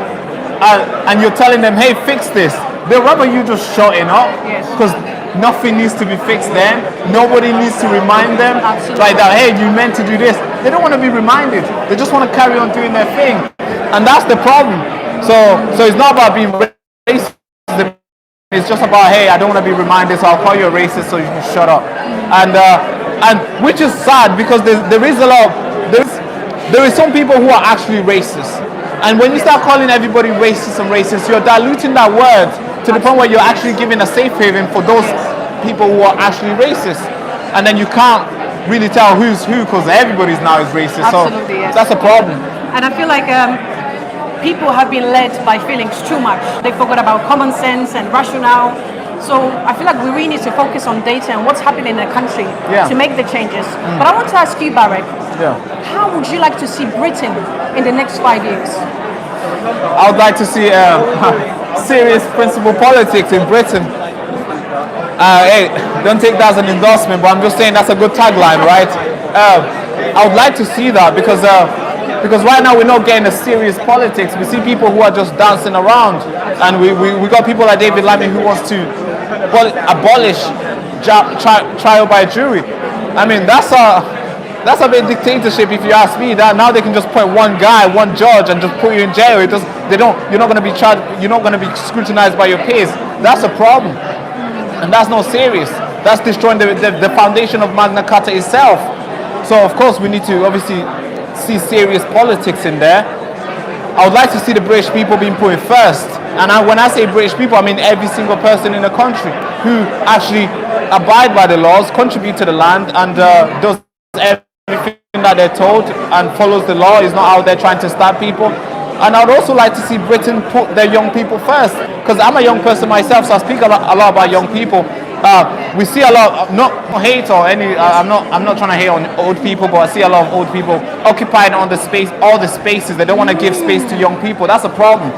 S1: and you're telling them, hey, fix this. They'd rather you just shutting up, because nothing needs to be fixed then. Nobody needs to remind them like that, hey, you meant to do this. They don't want to be reminded. They just want to carry on doing their thing. And that's the problem. So it's not about being racist. It's just about, hey, I don't want to be reminded, so I'll call you a racist so you can shut up. And which is sad, because there is some people who are actually racist. And when you start calling everybody racist and racist, you're diluting that word to the point where you're actually giving a safe haven for those people who are actually racist. And then you can't really tell who's who, because everybody's now is racist.
S18: Absolutely,
S1: so that's a problem.
S18: And I feel like people have been led by feelings too much. They forgot about common sense and rationale. So I feel like we really need to focus on data and what's happening in the country to make the changes. But I want to ask you, Barak, how would you like to see Britain in the next 5 years?
S1: I would like to see serious principle politics in Britain. Hey, don't take that as an endorsement, but I'm just saying that's a good tagline, right? I would like to see that because right now we're not getting a serious politics. We see people who are just dancing around, and we got people like David Lammy who wants to abolish trial by jury. I mean, that's a bit dictatorship, if you ask me. That now they can just point one guy, one judge, and just put you in jail. You're not going to be charged. You're not going to be scrutinized by your peers. That's a problem, and that's not serious. That's destroying the foundation of Magna Carta itself. So of course we need to obviously see serious politics in there. I would like to see the British people being put in first. And when I say British people, I mean every single person in the country who actually abide by the laws, contribute to the land, and does everything that they're told and follows the law, is not out there trying to stab people. And I'd also like to see Britain put their young people first, because I'm a young person myself, so I speak a lot about young people. We see a lot of, not hate or any, I'm not trying to hate on old people, but I see a lot of old people occupying all the spaces. They don't want to give space to young people. That's a problem.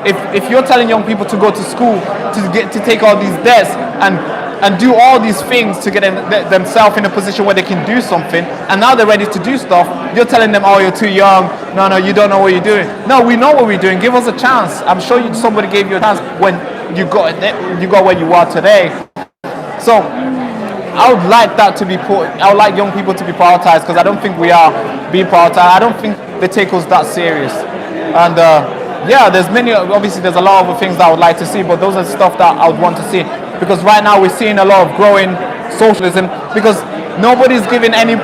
S1: If you're telling young people to go to school, to take all these debts and do all these things to get themselves in a position where they can do something, and now they're ready to do stuff, you're telling them, oh, you're too young, no, you don't know what you're doing. No, we know what we're doing. Give us a chance. I'm sure somebody gave you a chance when you got where you are today. So I would like that to be I would like young people to be prioritized, because I don't think we are being prioritized. I don't think they take us that serious. And obviously there's a lot of other things that I would like to see, but those are stuff that I would want to see. Because right now we're seeing a lot of growing socialism, because nobody's giving any,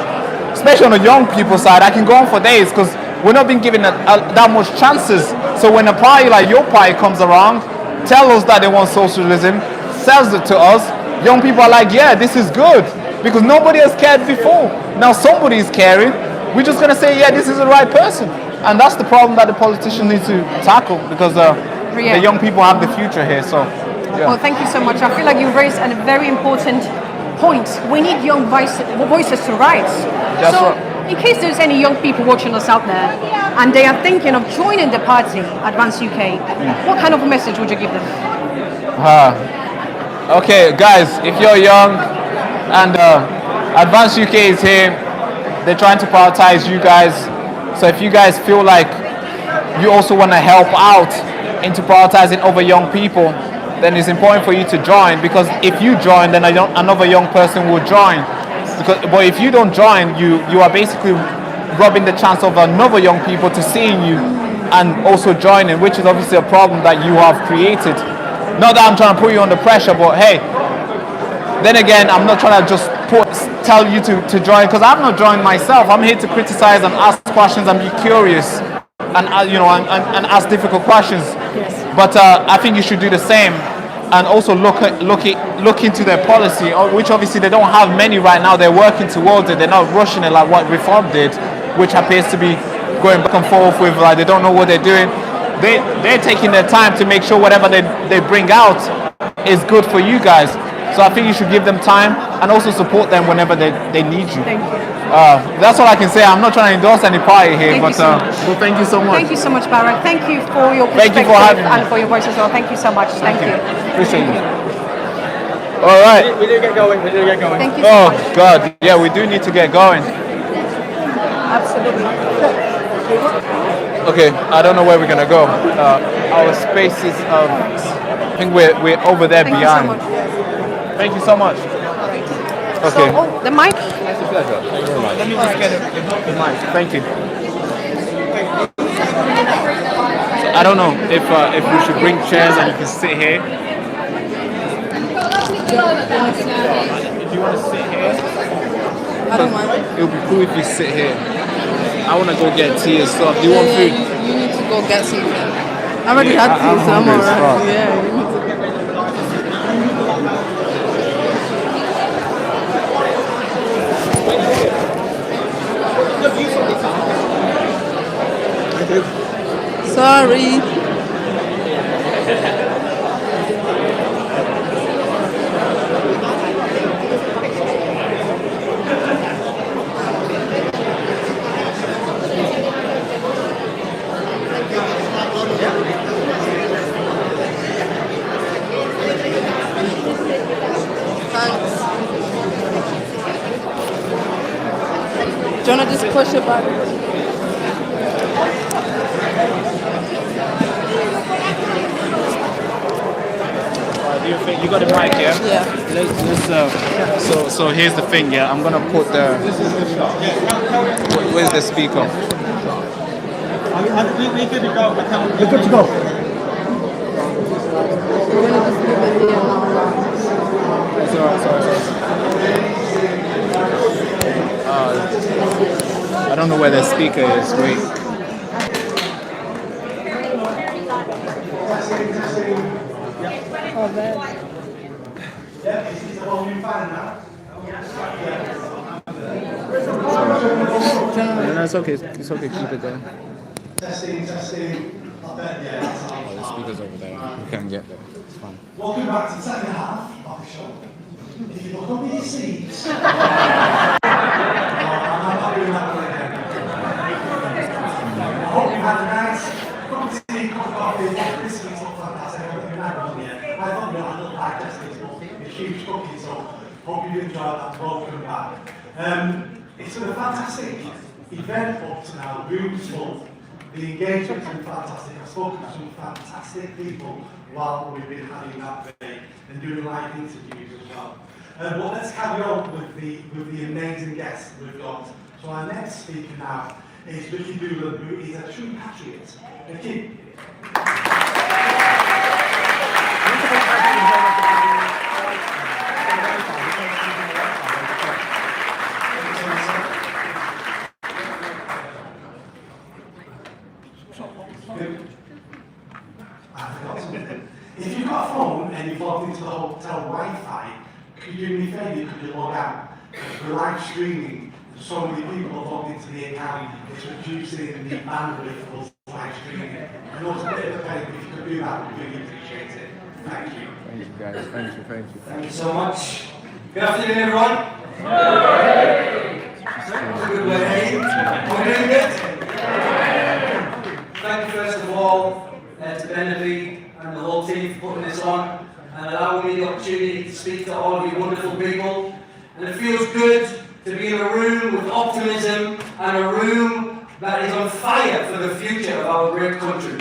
S1: especially on the young people side. I can go on for days, because we're not being given that much chances. So when a party like your party comes around, tell us that they want socialism, sells it to us, young people are like, yeah, this is good, because nobody has cared before. Now somebody is caring. We're just going to say, yeah, this is the right person. And that's the problem that the politicians need to tackle, because the young people have the future here. So, yeah.
S18: Well, thank you so much. I feel like you raised a very important point. We need young voices to rise.
S1: That's
S18: so,
S1: right.
S18: in case there's any young people watching us out there and they are thinking of joining the party, Advance UK, what kind of a message would you give them?
S1: Okay, guys, if you're young and Advance UK is here, they're trying to prioritize you guys. So if you guys feel like you also want to help out into prioritizing over young people, then it's important for you to join, because if you join, then another young person will join. But if you don't join, you are basically robbing the chance of another young people to seeing you and also joining, which is obviously a problem that you have created. Not that I'm trying to put you under pressure, but hey, then again, I'm not trying to just tell you to join, because I'm not joined myself. I'm here to criticize and ask questions and be curious and and ask difficult questions.
S18: Yes.
S1: But I think you should do the same, and also look into their policy, which obviously they don't have many right now. They're working towards it. They're not rushing it like what Reform did, which appears to be going back and forth with like they don't know what they're doing. They're taking their time to make sure whatever they bring out is good for you guys. So I think you should give them time and also support them whenever they need you.
S18: Thank you.
S1: That's all I can say. I'm not trying to endorse any party here,
S18: Thank you so much.
S1: Well, thank you so much.
S18: Thank you so much, Barak. Thank you for your
S1: Thank
S18: perspective
S1: you for having me.
S18: and for your voice as well. Thank you so much. Thank you.
S1: Appreciate you. All right.
S14: We do get going.
S18: Thank you so
S1: Oh
S18: much.
S1: God, yeah, we do need to get going.
S18: Absolutely.
S1: Okay, I don't know where we're gonna go. Our spaces, I think we're over there
S18: Thank
S1: beyond.
S18: you so much.
S1: Thank you so much. Okay.
S18: So, the mic.
S1: It's a pleasure. Thank you very much. Let me just get the mic. Thank you. I don't know if we should bring chairs and you can sit here. If you want to sit here,
S6: I don't mind.
S1: it would be cool if you sit here. I want to go get tea and stuff. Do you want food?
S6: You need to go get something. I already had tea,
S1: I'm
S6: so I'm
S1: hungry as fuck.
S6: alright. Yeah, you need to. Sorry. Do you want to just push it back?
S1: You got the mic, yeah?
S6: Yeah.
S1: Let's so here's the thing, yeah. I'm gonna put the. Where's the speaker?
S16: We're good to go.
S1: I don't know where the speaker is. Wait.
S6: Oh, man.
S1: No, it's okay. It's okay. Keep it going.
S7: Testing.
S1: Oh, the speaker's over there. We can't get there. It's fine.
S7: Welcome back to the second half of the show. If you look up at your seats. I'm not doing that one again. I hope you've had a nice cup of tea, cup of coffee. This week's looked fantastic. I don't think I've done yet. I thought we had a little digestive, a huge cookie, so hope you enjoyed that. Welcome back. It's been a fantastic event up to now. The room's full. The engagement's been fantastic. I've spoken to some fantastic people while we've been having that debate and doing live interviews as well. But let's carry on with the amazing guests we've got. So our next speaker now is Ricky Doolan, who is a true patriot. Ricky. you've got a phone and you've logged into the hotel Wi-Fi, could you do me a favour? Could you log out? We're live streaming. So many people have logged into the account. It's reducing the bandwidth for live streaming. I know it's a bit of a pain, but if you could do that, we'd really appreciate it. Thank you.
S1: Thank you, guys. Thank you.
S14: Thank you so much. Good afternoon, everyone. Good way. We're doing good. Thank you first of all to Benedict and the whole team for putting this on and allowing me the opportunity to speak to all of you wonderful people. And it feels good to be in a room with optimism and a room that is on fire for the future of our great country.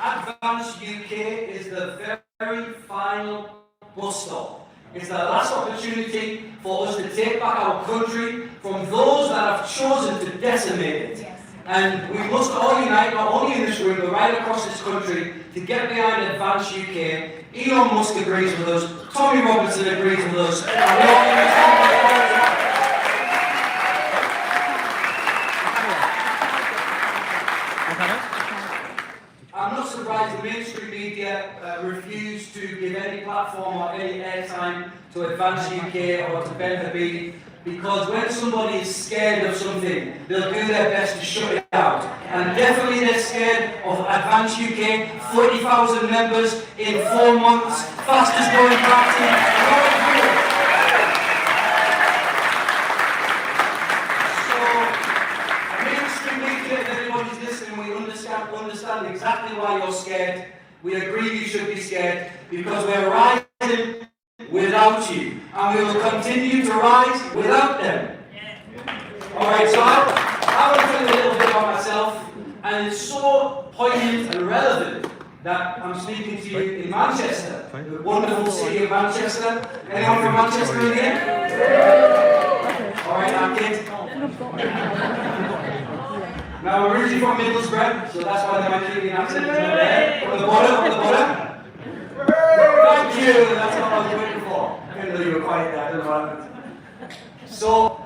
S14: Advance UK is the very final bus stop. It's the last opportunity for us to take back our country from those that have chosen to decimate it. Yes. And we must all unite, not only in this room, but right across this country, to get behind Advance UK. Elon Musk agrees with us, Tommy Robinson agrees with us, and we all I'm not surprised the mainstream media refuse to give any platform or any airtime to Advance UK or to Ben Habib, because when somebody is scared of something, they'll do their best to shut it out. And definitely they're scared of Advance UK, 40,000 members in 4 months, fastest growing party. Understand exactly why you're scared. We agree you should be scared because we're rising without you and we will continue to rise without them. Alright, so I want to tell you a little bit about myself, and it's so poignant and relevant that I'm speaking to you in Manchester, the wonderful city of Manchester. Anyone from Manchester in here? Alright, I'm kidding. Now, I'm originally from Middlesbrough, so that's why the Manchurian accent is not there. From the bottom. Thank you, that's what I was waiting for. Even though you were quiet there, I don't know what happened. So,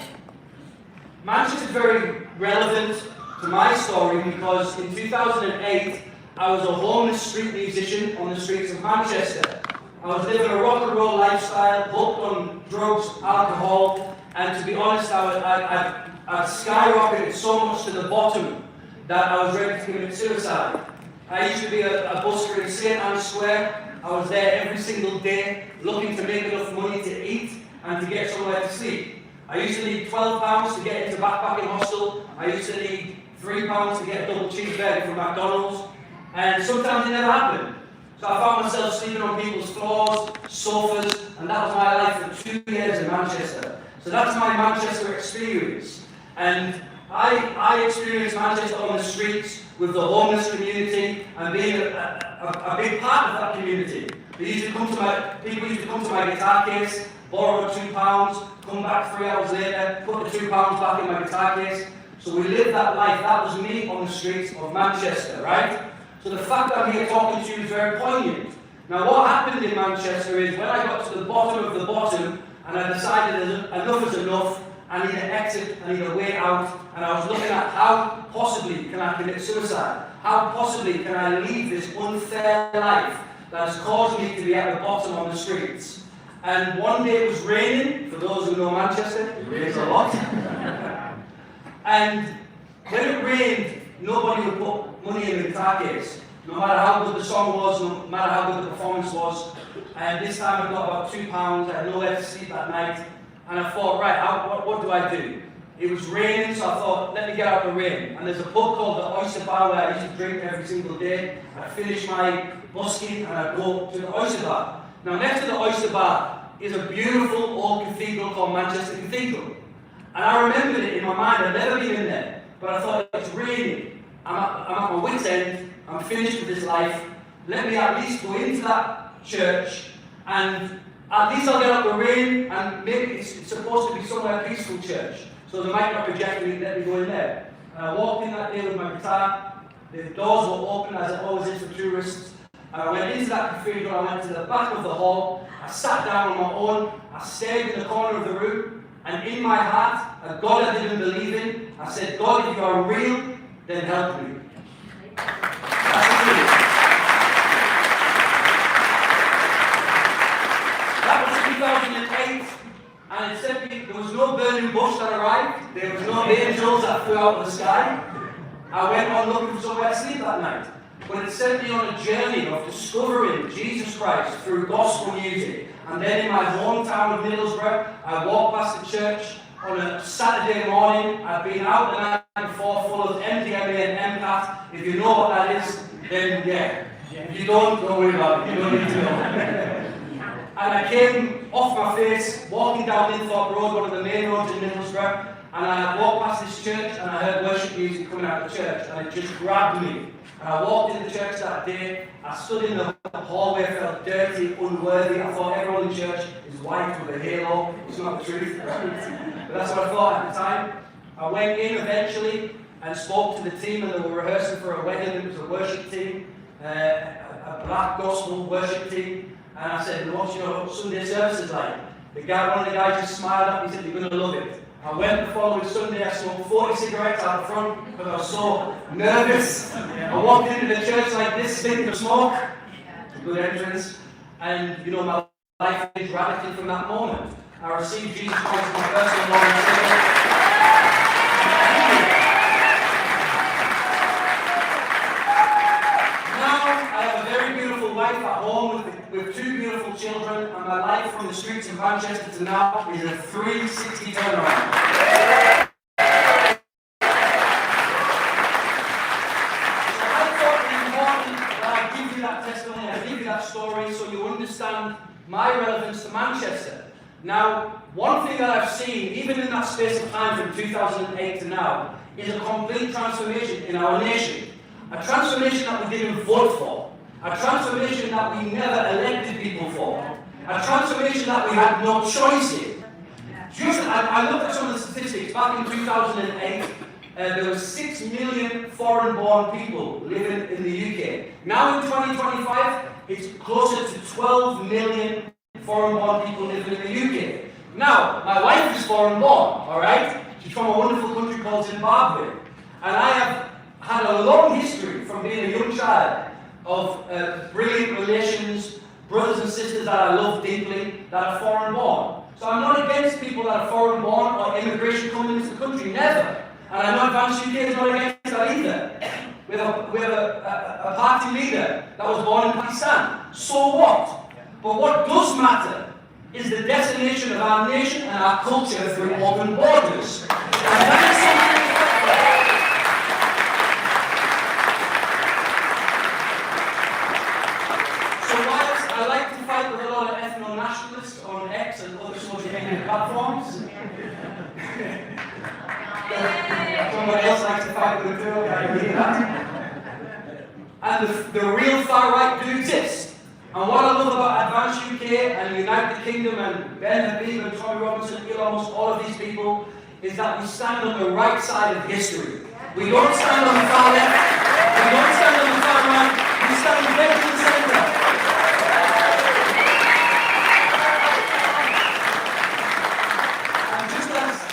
S14: Manchester is very relevant to my story because in 2008, I was a homeless street musician on the streets of Manchester. I was living a rock and roll lifestyle, hooked on drugs, alcohol, and to be honest, I skyrocketed so much to the bottom that I was ready to commit suicide. I used to be a busker in St. Anne's Square. I was there every single day looking to make enough money to eat and to get somewhere to sleep. I used to need £12 to get into backpacking hostel. I used to need £3 to get a double cheeseburger from McDonald's. And sometimes it never happened. So I found myself sleeping on people's floors, sofas, and that was my life for 2 years in Manchester. So that's my Manchester experience. And I experienced Manchester on the streets with the homeless community and being a big part of that community. People used to come to my guitar case, borrow £2, come back 3 hours later, put the £2 back in my guitar case. So we lived that life. That was me on the streets of Manchester, right? So the fact that I'm here talking to you is very poignant. Now what happened in Manchester is when I got to the bottom of the bottom and I decided enough is enough, I need an exit, I need a way out, and I was looking at how possibly can I commit suicide? How possibly can I leave this unfair life that has caused me to be at the bottom on the streets? And one day it was raining, for those who know Manchester, it rains a lot. And when it rained, nobody would put money in the guitar case. No matter how good the song was, no matter how good the performance was. And this time I got about £2, I had nowhere to sleep that night. And I thought, right, what do I do? It was raining, so I thought, let me get out of the rain. And there's a pub called the Oyster Bar where I used to drink every single day. I'd finish my busking and I'd go to the Oyster Bar. Now next to the Oyster Bar is a beautiful old cathedral called Manchester Cathedral. And I remembered it in my mind, I'd never been in there. But I thought, it's raining. I'm at my wit's end, I'm finished with this life. Let me at least go into that church and at least I'll get out the rain, and maybe it's supposed to be somewhere peaceful church, so they might not reject me and let me go in there. And I walked in that day with my guitar, the doors were open as it always is for tourists, and I went into that cathedral, I went to the back of the hall, I sat down on my own, I stared in the corner of the room, and in my heart, a God I didn't believe in, I said, God, if you are real, then help me. That was 2008, and it said there was no burning bush that arrived, there was no angels that flew out of the sky. I went on looking for somewhere to sleep that night. But it sent me on a journey of discovering Jesus Christ through gospel music. And then in my hometown of Middlesbrough, I walked past the church on a Saturday morning. I'd been out the night before full of MDMA and MCAT. If you know what that is, then yeah. If you don't worry about it. You don't need to know. And I came off my face, walking down Linthorpe Road, one of the main roads in Middlesbrough, and I walked past this church and I heard worship music coming out of the church, and it just grabbed me. And I walked in the church that day, I stood in the hallway, I felt dirty, unworthy. I thought everyone in church is white with a halo. It's not the truth, but that's what I thought at the time. I went in eventually and spoke to the team, and they were rehearsing for a wedding. It was a worship team, a black gospel worship team. And I said, what's your Sunday services like? One of the guys just smiled at me and said, you're going to love it. I went the following Sunday, I smoked 40 cigarettes out front because I was so nervous. I walked into the church like this, stinking of smoke. Good entrance. And, you know, my life changed radically from that moment. I received Jesus Christ as my personal Lord and Savior. Life at home with two beautiful children, and my life from the streets of Manchester to now is a 360 turnaround. So I thought it important that I give you that testimony, I give you that story so you understand my relevance to Manchester. Now, one thing that I've seen, even in that space of time from 2008 to now, is a complete transformation in our nation. A transformation that we didn't vote for. A transformation that we never elected people for. A transformation that we had no choice in. I looked at some of the statistics. Back in 2008, there were 6 million foreign-born people living in the UK. Now in 2025, it's closer to 12 million foreign-born people living in the UK. Now, my wife is foreign-born, all right? She's from a wonderful country called Zimbabwe. And I have had a long history from being a young child of brilliant relations, brothers and sisters that I love deeply, that are foreign-born. So I'm not against people that are foreign-born or immigration coming into the country, never. And I know Advanced UK is not against that either. We have a party leader that was born in Pakistan. So what? But what does matter is the destination of our nation and our culture through open borders. And that is something I like to fight with a lot of ethno-nationalists on X and other social media platforms. Someone else likes to fight with a girl, I hear that. And the real far right do exist. And what I love about Advanced UK and United Kingdom and Ben Habib and Tommy Robinson, Elon Musk, all of these people, is that we stand on the right side of history. We don't stand on the far left, we don't stand on the far right, we stand dead in the centre.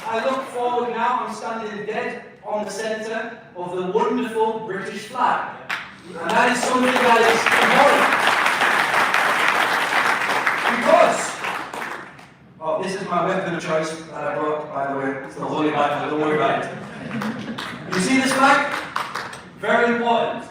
S14: I look forward now, I'm standing dead on the centre of the wonderful British flag. And that is something that is important. Because, oh, this is my weapon of choice that I brought, by the way. It's the Holy Bible, don't worry about it. You see this flag? Very important.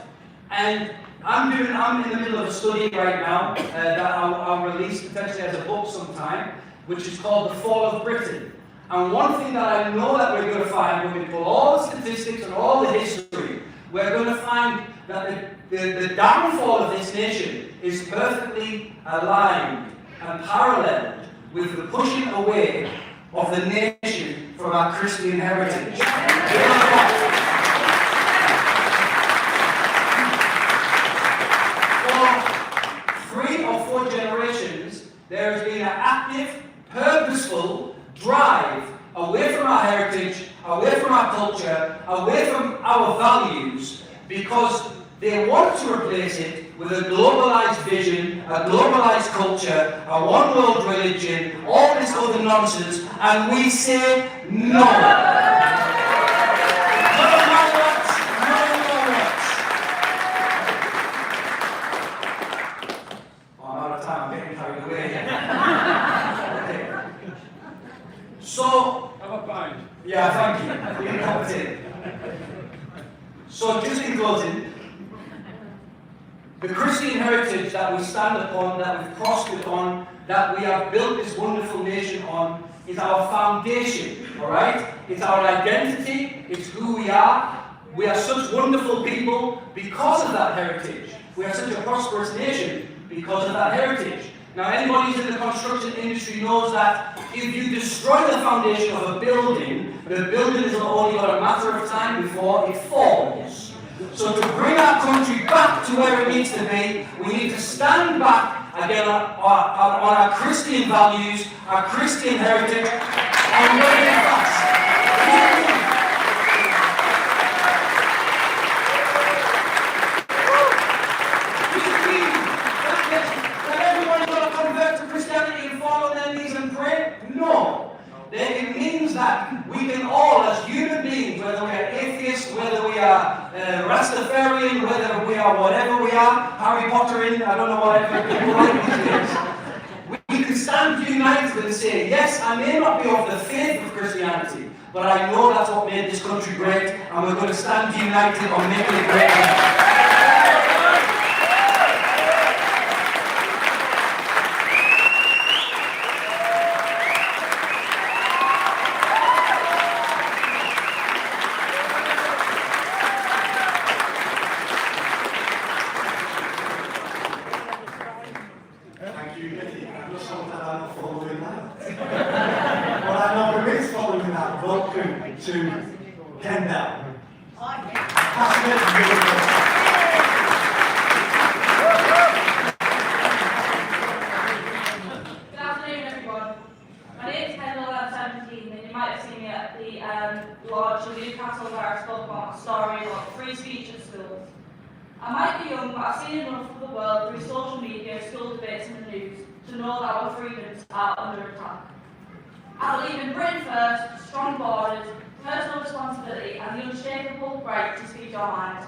S14: And I'm in the middle of a study right now that I'll release potentially as a book sometime, which is called The Fall of Britain. And one thing that I know that we're going to find when we pull all the statistics and all the history, we're going to find that the downfall of this nation is perfectly aligned and parallel with the pushing away of the nation from our Christian heritage. For 3 or 4 generations, there has been an active, purposeful drive away from our heritage, away from our culture, away from our values, because they want to replace it with a globalized vision, a globalized culture, a one world religion, all this other nonsense, and we say no. Yeah, thank you. You got it. So just in closing, the Christian heritage that we stand upon, that we've prospered on, that we have built this wonderful nation on, is our foundation, all right? It's our identity, it's who we are. We are such wonderful people because of that heritage. We are such a prosperous nation because of that heritage. Now, anybody who's in the construction industry knows that if you destroy the foundation of a building, the building is only got a matter of time before it falls. So to bring our country back to where it needs to be, we need to stand back again on our Christian values, our Christian heritage, and live it fast. No. It means that we can all, as human beings, whether we are atheists, whether we are Rastafarian, whether we are whatever we are, Harry Pottering, I don't know whatever people like these days, we can stand united and say, yes, I may not be of the faith of Christianity, but I know that's what made this country great, and we're going to stand united on making it great.
S19: I might be young, but I've seen enough of the world through social media, school debates and the news to know that our freedoms are under attack. I believe in Britain first, strong borders, personal responsibility and the unshakable right to speak our mind.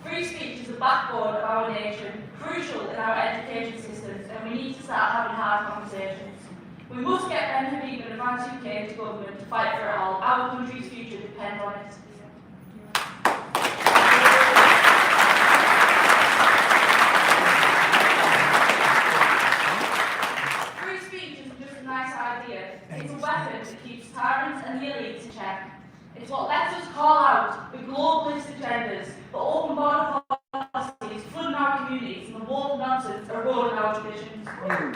S19: Free speech is the backbone of our nation, crucial in our education systems, and we need to start having hard conversations. We must get Ben Habib and advance UK into government to fight for it all. Our country's future depends on it. It's a weapon that keeps tyrants and the elites in check. It's what lets us call out the globalist agendas, the open border policies, flooding our communities, and the woke nonsense eroding our traditions. I'm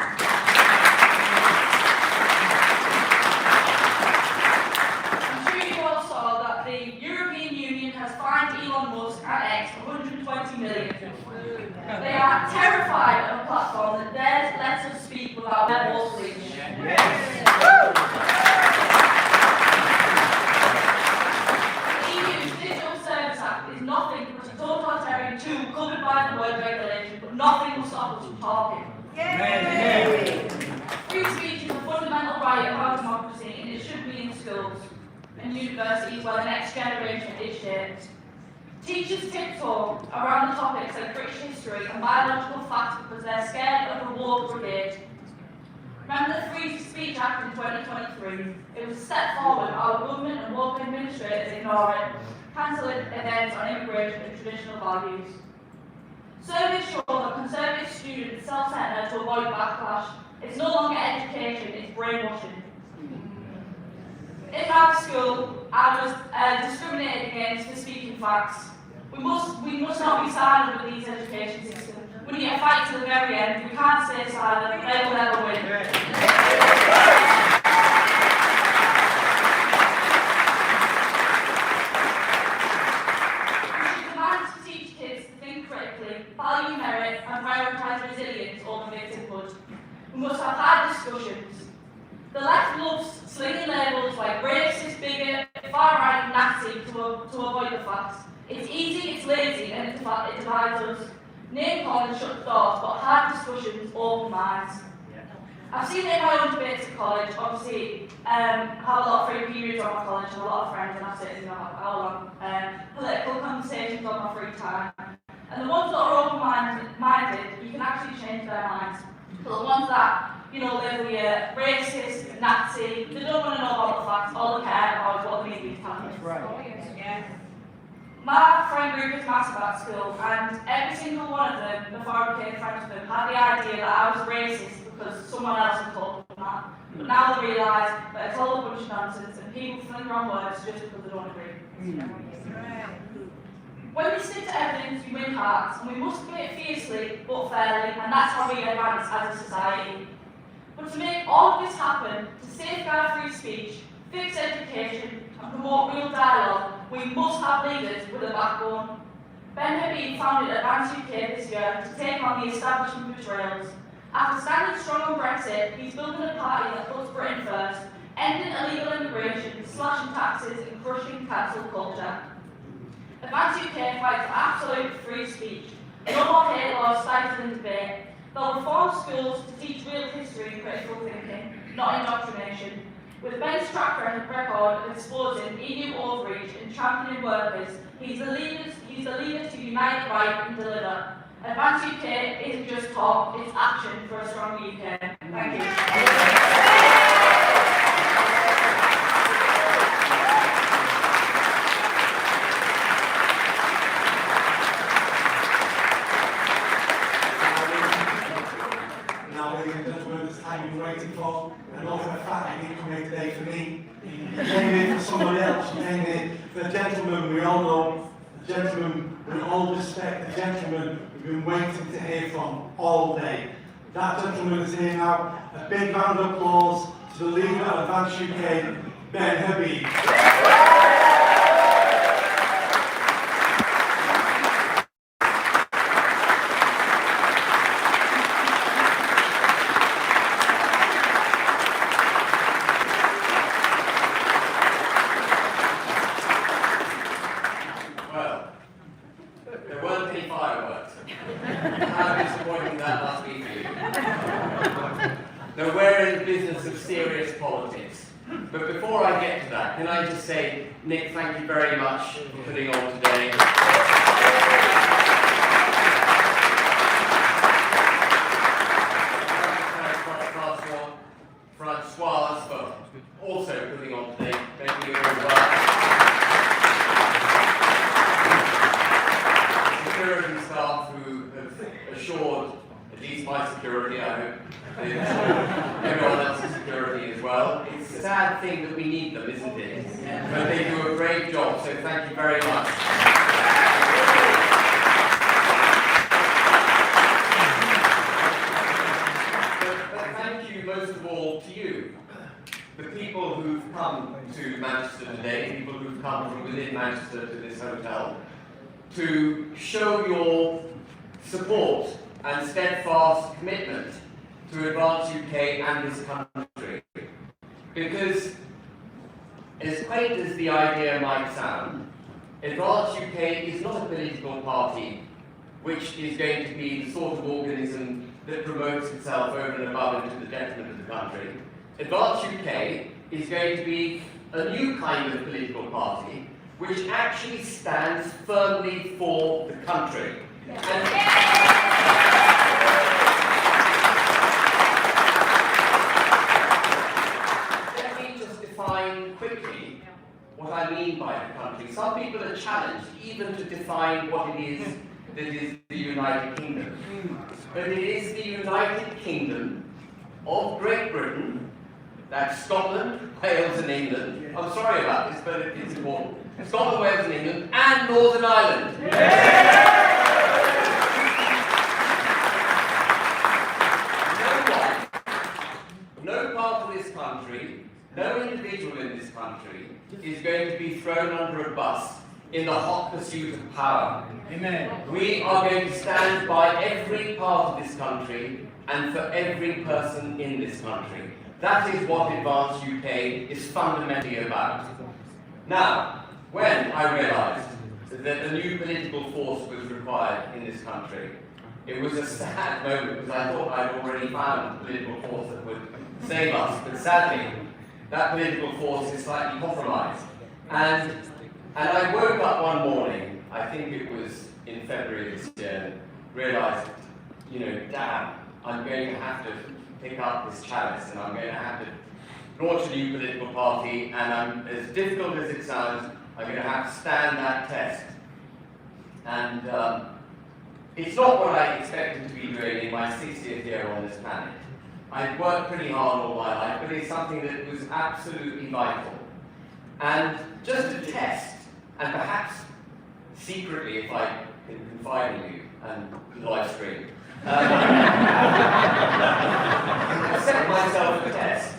S19: sure you all saw that the European Union has fined Elon Musk and X 120 million. They are terrified of a platform that dares lets us speak without their voice reach. Nothing but a totalitarian tool covered by the word regulation, but nothing will stop us from talking. Yay! Free speech is a fundamental right of our democracy, and it should be in schools and universities where the next generation is shaped. Teachers tiptoe around the topics like British history and biological facts because they're scared of the woke brigade. Remember the Free Speech Act in 2023? It was a step forward, our government and woke administrators ignore it, cancelling events on immigration and traditional values. Surveys show that conservative students self-centre to avoid backlash. It's no longer education, it's brainwashing. In our school, I was discriminated against for speaking facts. We must not be silent with these education systems. We need to fight to the very end. We can't stay silent. They will never win. Value merit and prioritise resilience over victimhood. We must have hard discussions. The left loves slinging labels like racist, bigot, far-right, Nazi to avoid the facts. It's easy, it's lazy, and it divides us. Name-calling shuts doors, but hard discussions open minds. I've seen it in my own debates at college. Obviously, have a lot of free periods on my college, and a lot of friends, and I've seen how long political conversations on my free time. And the ones that are open-minded, you can actually change their minds. But the ones that you know, label you racist, Nazi. They don't want to know about the facts. All they care about is what the media telling us. Yeah. My friend group is massive at school, and every single one of them, before I became friends with them, had the idea that I was racist because someone else had told them that. But now they realise that it's all a bunch of nonsense, and people fling wrong words just because they don't agree. When we stick to evidence, we win hearts, and we must commit fiercely but fairly, and that's how we advance as a society. But to make all of this happen, to safeguard free speech, fix education, and promote real dialogue, we must have leaders with a backbone. Ben Habib founded Advance UK this year to take on the establishment betrayals. After standing strong on Brexit, he's building a party that puts Britain first, ending illegal immigration, slashing taxes, and crushing cancel culture. Advance UK fights for absolute free speech. No more hate laws stifling debate. They'll reform schools to teach real history and critical thinking, not indoctrination. With Ben's track record of exposing EU overreach and championing workers, he's the leader to unite, right and deliver. Advance UK isn't just talk, it's action for a strong UK. Thank you.
S20: Waiting for, and all for a fact he didn't come here today for me. He came here for somebody else. He came here for a gentleman we all know, a gentleman with all respect, a gentleman we've been waiting to hear from all day. That gentleman is here now. A big round of applause to the leader of Advance UK, Ben Habib.
S4: Can I just say, Nick, thank you very much for putting on today. Francois for also putting on today. Thank you very much. Security staff who have assured at least my security, I hope, everyone else's security as well. It's a sad thing that we need them, isn't it? But they do a great job, so thank you very much. But thank you most of all to you, the people who've come to Manchester today, people who've come from within Manchester to this hotel, to show your support and steadfast commitment to Advance UK and this country. Because, as quaint as the idea might sound, Advance UK is not a political party which is going to be the sort of organism that promotes itself over and above into the detriment of the country. Advance UK is going to be a new kind of political party which actually stands firmly for the country. Let me just define quickly what I mean by the country. Some people are challenged even to define what it is that is the United Kingdom. But it is the United Kingdom of Great Britain, that's Scotland, Wales and England. I'm sorry about this, but it's important. Scotland, Wales and England, and Northern Ireland. No part of this country, no individual in this country is going to be thrown under a bus in the hot pursuit of power. Amen. We are going to stand by every part of this country and for every person in this country. That is what Advance UK is fundamentally about. Now, when I realised that a new political force was required in this country, it was a sad moment because I thought I'd already found a political force that would save us. But sadly, that political force is slightly compromised. And I woke up one morning, I think it was in February this year, realised, damn, I'm going to have to pick up this chalice, and I'm going to have to launch a new political party, and as difficult as it sounds, I'm going to have to stand that test. And it's not what I expected to be doing in my 60th year on this planet. I've worked pretty hard all my life, but it's something that was absolutely vital. And just a test, and perhaps secretly, if I can confide in you and live stream, I set myself a test.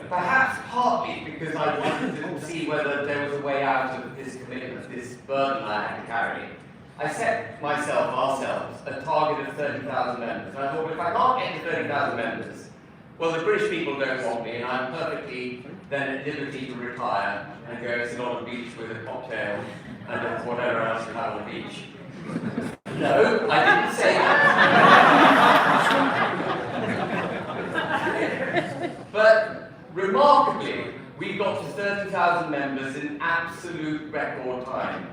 S4: Perhaps partly because I wanted to see whether there was a way out of this commitment, this burden I had to carry. I set myself, ourselves, a target of 30,000 members. And I thought, well, if I can't get to 30,000 members, well, the British people don't want me, and I'm perfectly then at liberty to retire and go sit on a beach with a cocktail and whatever else you have on the beach. No, I didn't say that. But remarkably, we got to 30,000 members in absolute record time.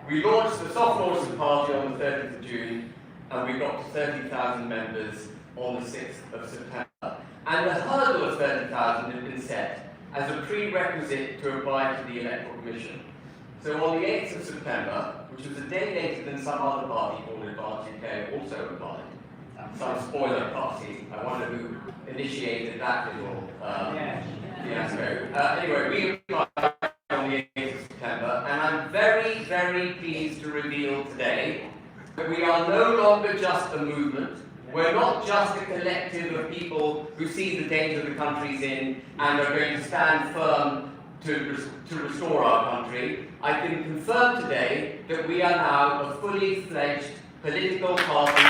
S4: We launched the soft launch of the party on the 30th of June, and we got to 30,000 members on the 6th of September. And the hurdle of 30,000 had been set as a prerequisite to apply to the Electoral Commission. So on the 8th of September, which was a day later than some other party called Advance UK also applied, some spoiler party, I wonder who initiated that little fiasco. Anyway, we applied on the 8th of September, and I'm very, very pleased to reveal today that we are no longer just a movement. We're not just a collective of people who see the danger the country's in and are going to stand firm to restore our country. I can confirm today that we are now a fully fledged political party.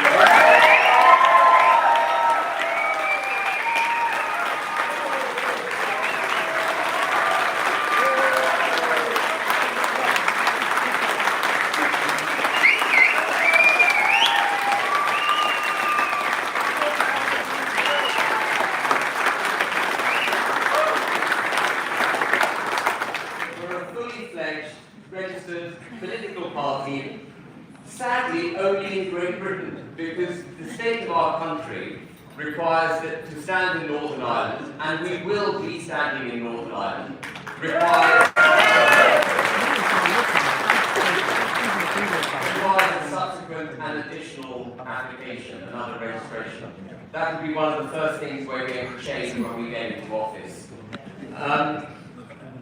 S4: Registered political party, sadly only in Great Britain, because the state of our country requires that to stand in Northern Ireland, and we will be standing in Northern Ireland, requires a subsequent and additional application, another registration. That would be one of the first things we're going to change when we get into office.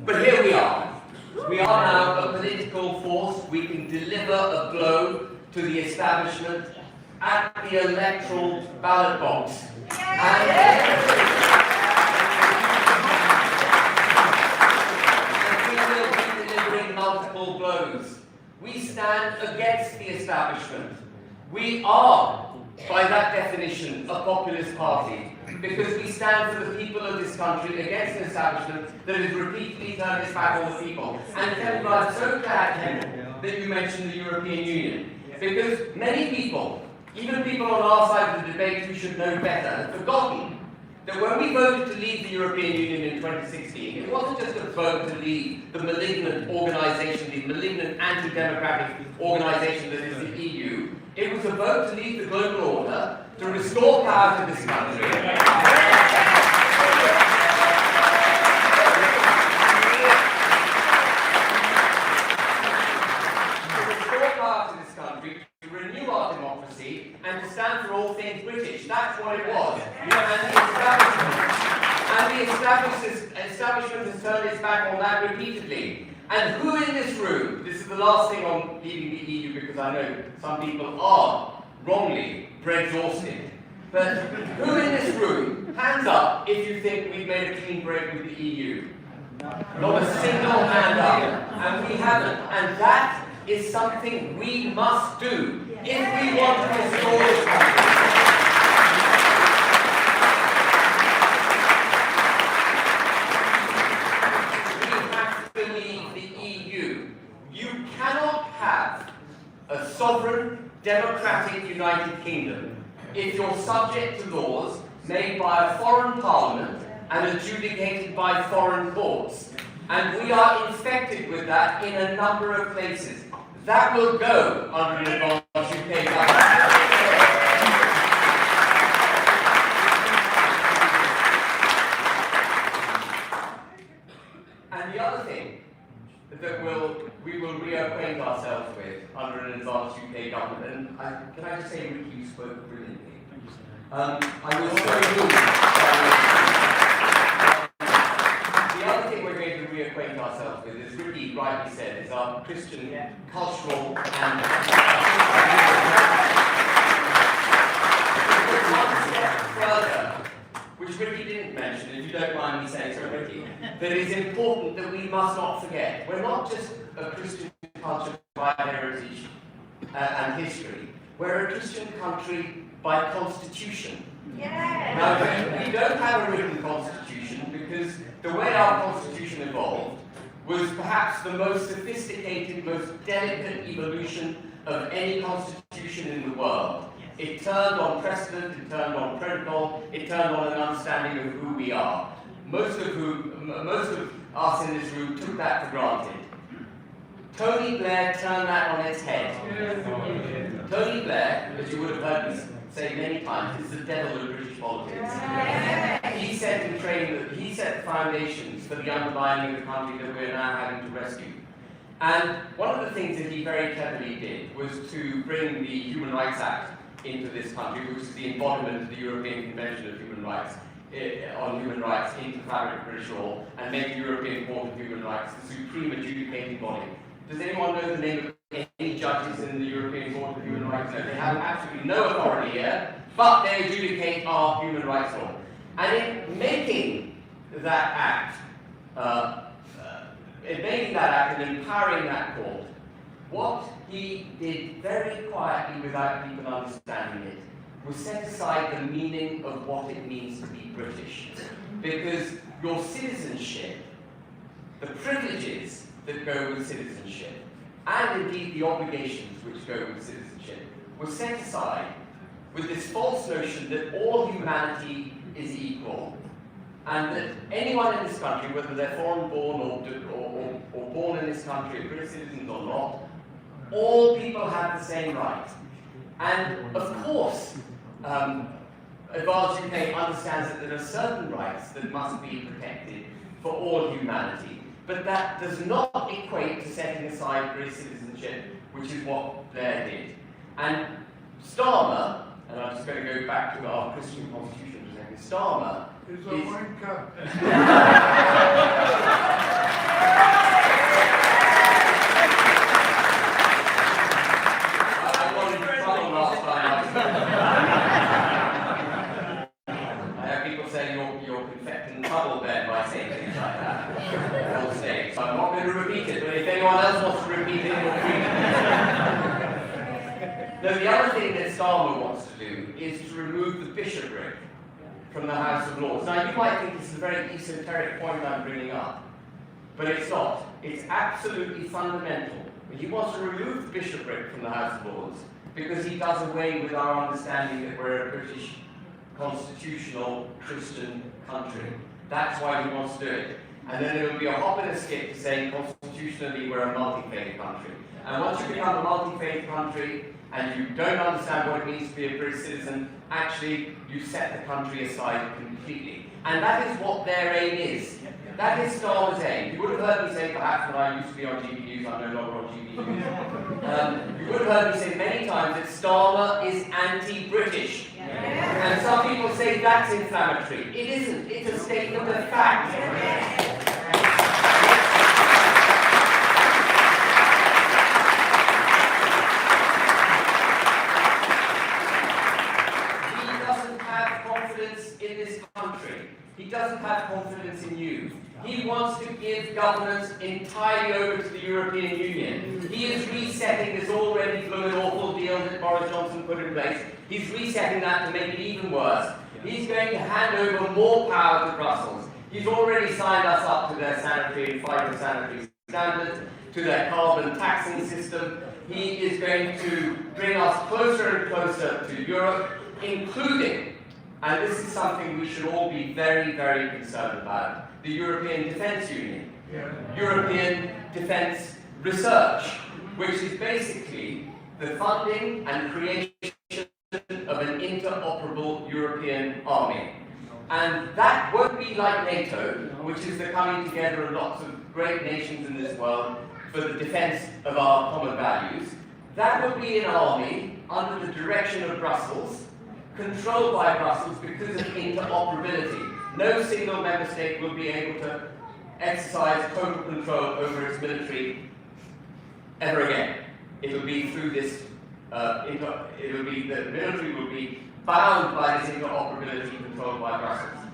S4: But here we are. We are now a political force. We can deliver a blow to the establishment at the electoral ballot box. And we will be delivering multiple blows. We stand against the establishment. We are, by that definition, a populist party, because we stand for the people of this country against an establishment that has repeatedly turned its back on the people. And Kevin, I'm so glad, Kevin, that you mentioned the European Union, because many people, even people on our side of the debate who should know better, have forgotten that when we voted to leave the European Union in 2016, it wasn't just a vote to leave the malignant organisation, the malignant anti-democratic organisation that is the EU. It was a vote to leave the global order, to restore power to this country. To renew our democracy and to stand for all things British. That's what it was. And the establishment has turned its back on that repeatedly. And who in this room, this is the last thing on leaving the EU because I know some people are wrongly exhausted, but who in this room, hands up if you think we've made a clean break with the EU? Not a single hand up. And we haven't. And that is something we must do if we want to restore this country. We have to leave the EU. You cannot have a sovereign, democratic United Kingdom if you're subject to laws made by a foreign parliament and adjudicated by foreign courts. And we are infected with that in a number of places. That will go under an Advance UK government. the other thing that we will reacquaint ourselves with under an advanced UK government, and can I just say, Ricky, you spoke brilliantly. I was so moved. The other thing we're going to reacquaint ourselves with, as Ricky rightly said, is our Christian cultural and further, which Ricky didn't mention, if you don't mind me saying so, Ricky, that it's important that we must not forget. We're not just a Christian culture by heritage and history. We're a Christian country by constitution. Yeah. Now, we don't have a written constitution because the way our constitution evolved was perhaps the most sophisticated, most delicate evolution of any constitution in the world. It turned on precedent, it turned on protocol, it turned on an understanding of who we are. Most of us in this room took that for granted. Tony Blair turned that on its head. Tony Blair, as you would have heard me say many times, is the devil of British politics. He set the foundations for the undermining of the country that we're now having to rescue. And one of the things that he very cleverly did was to bring the Human Rights Act into this country, which is the embodiment of the European Convention of Human Rights on human rights into the fabric of British law, and make the European Court of Human Rights the supreme adjudicating body. Does anyone know the name of any judges in the European Court of Human Rights? No, they have absolutely no authority here, but they adjudicate our human rights law. And in making that act, and empowering that court, what he did very quietly without people understanding it was set aside the meaning of what it means to be British. Because your citizenship, the privileges that go with citizenship, and indeed the obligations which go with citizenship, were set aside with this false notion that all humanity is equal, and that anyone in this country, whether they're foreign-born or born in this country, British citizens or not, all people have the same right. And of course, Advanced UK understands that there are certain rights that must be protected for all humanity, but that does not equate to setting aside British citizenship, which is what Blair did. And Starmer, and I'm just going to go back to our Christian constitution for a second, Starmer is a wanker. So I'm not going to repeat it, but if anyone else wants to repeat it, we'll repeat it. Now, the other thing that Starmer wants to do is to remove the bishopric from the House of Lords. Now, you might think this is a very esoteric point I'm bringing up, but it's not. It's absolutely fundamental. He wants to remove the bishopric from the House of Lords because he does away with our understanding that we're a British constitutional Christian country. That's why he wants to do it. And then there will be a hop and a skip to saying constitutionally we're a multi-faith country. And once you become a multi-faith country and you don't understand what it means to be a British citizen, actually you set the country aside completely. And that is what their aim is. That is Starmer's aim. You would have heard me say, perhaps when I used to be on GB News, I'm no longer on GB News. You would have heard me say many times that Starmer is anti-British. And some people say that's inflammatory. It isn't. It's a statement of fact. He doesn't have confidence in this country. He doesn't have confidence in you. He wants to give governance entirely over to the European Union. He is resetting this already blooming awful deal that Boris Johnson put in place. He's resetting that to make it even worse. He's going to hand over more power to Brussels. He's already signed us up to their sanitary and phytosanitary standards, to their carbon taxing system. He is going to bring us closer and closer to Europe, including, and this is something we should all be very, very concerned about, the European Defence Union, European Defence Research, which is basically the funding and creation of an interoperable European army. And that won't be like NATO, which is the coming together of lots of great nations in this world for the defense of our common values, that would be an army under the direction of Brussels, controlled by Brussels because of interoperability. No single member state will be able to exercise total control over its military ever again. It will be through this, it will be, the military will be bound by this interoperability controlled by Brussels.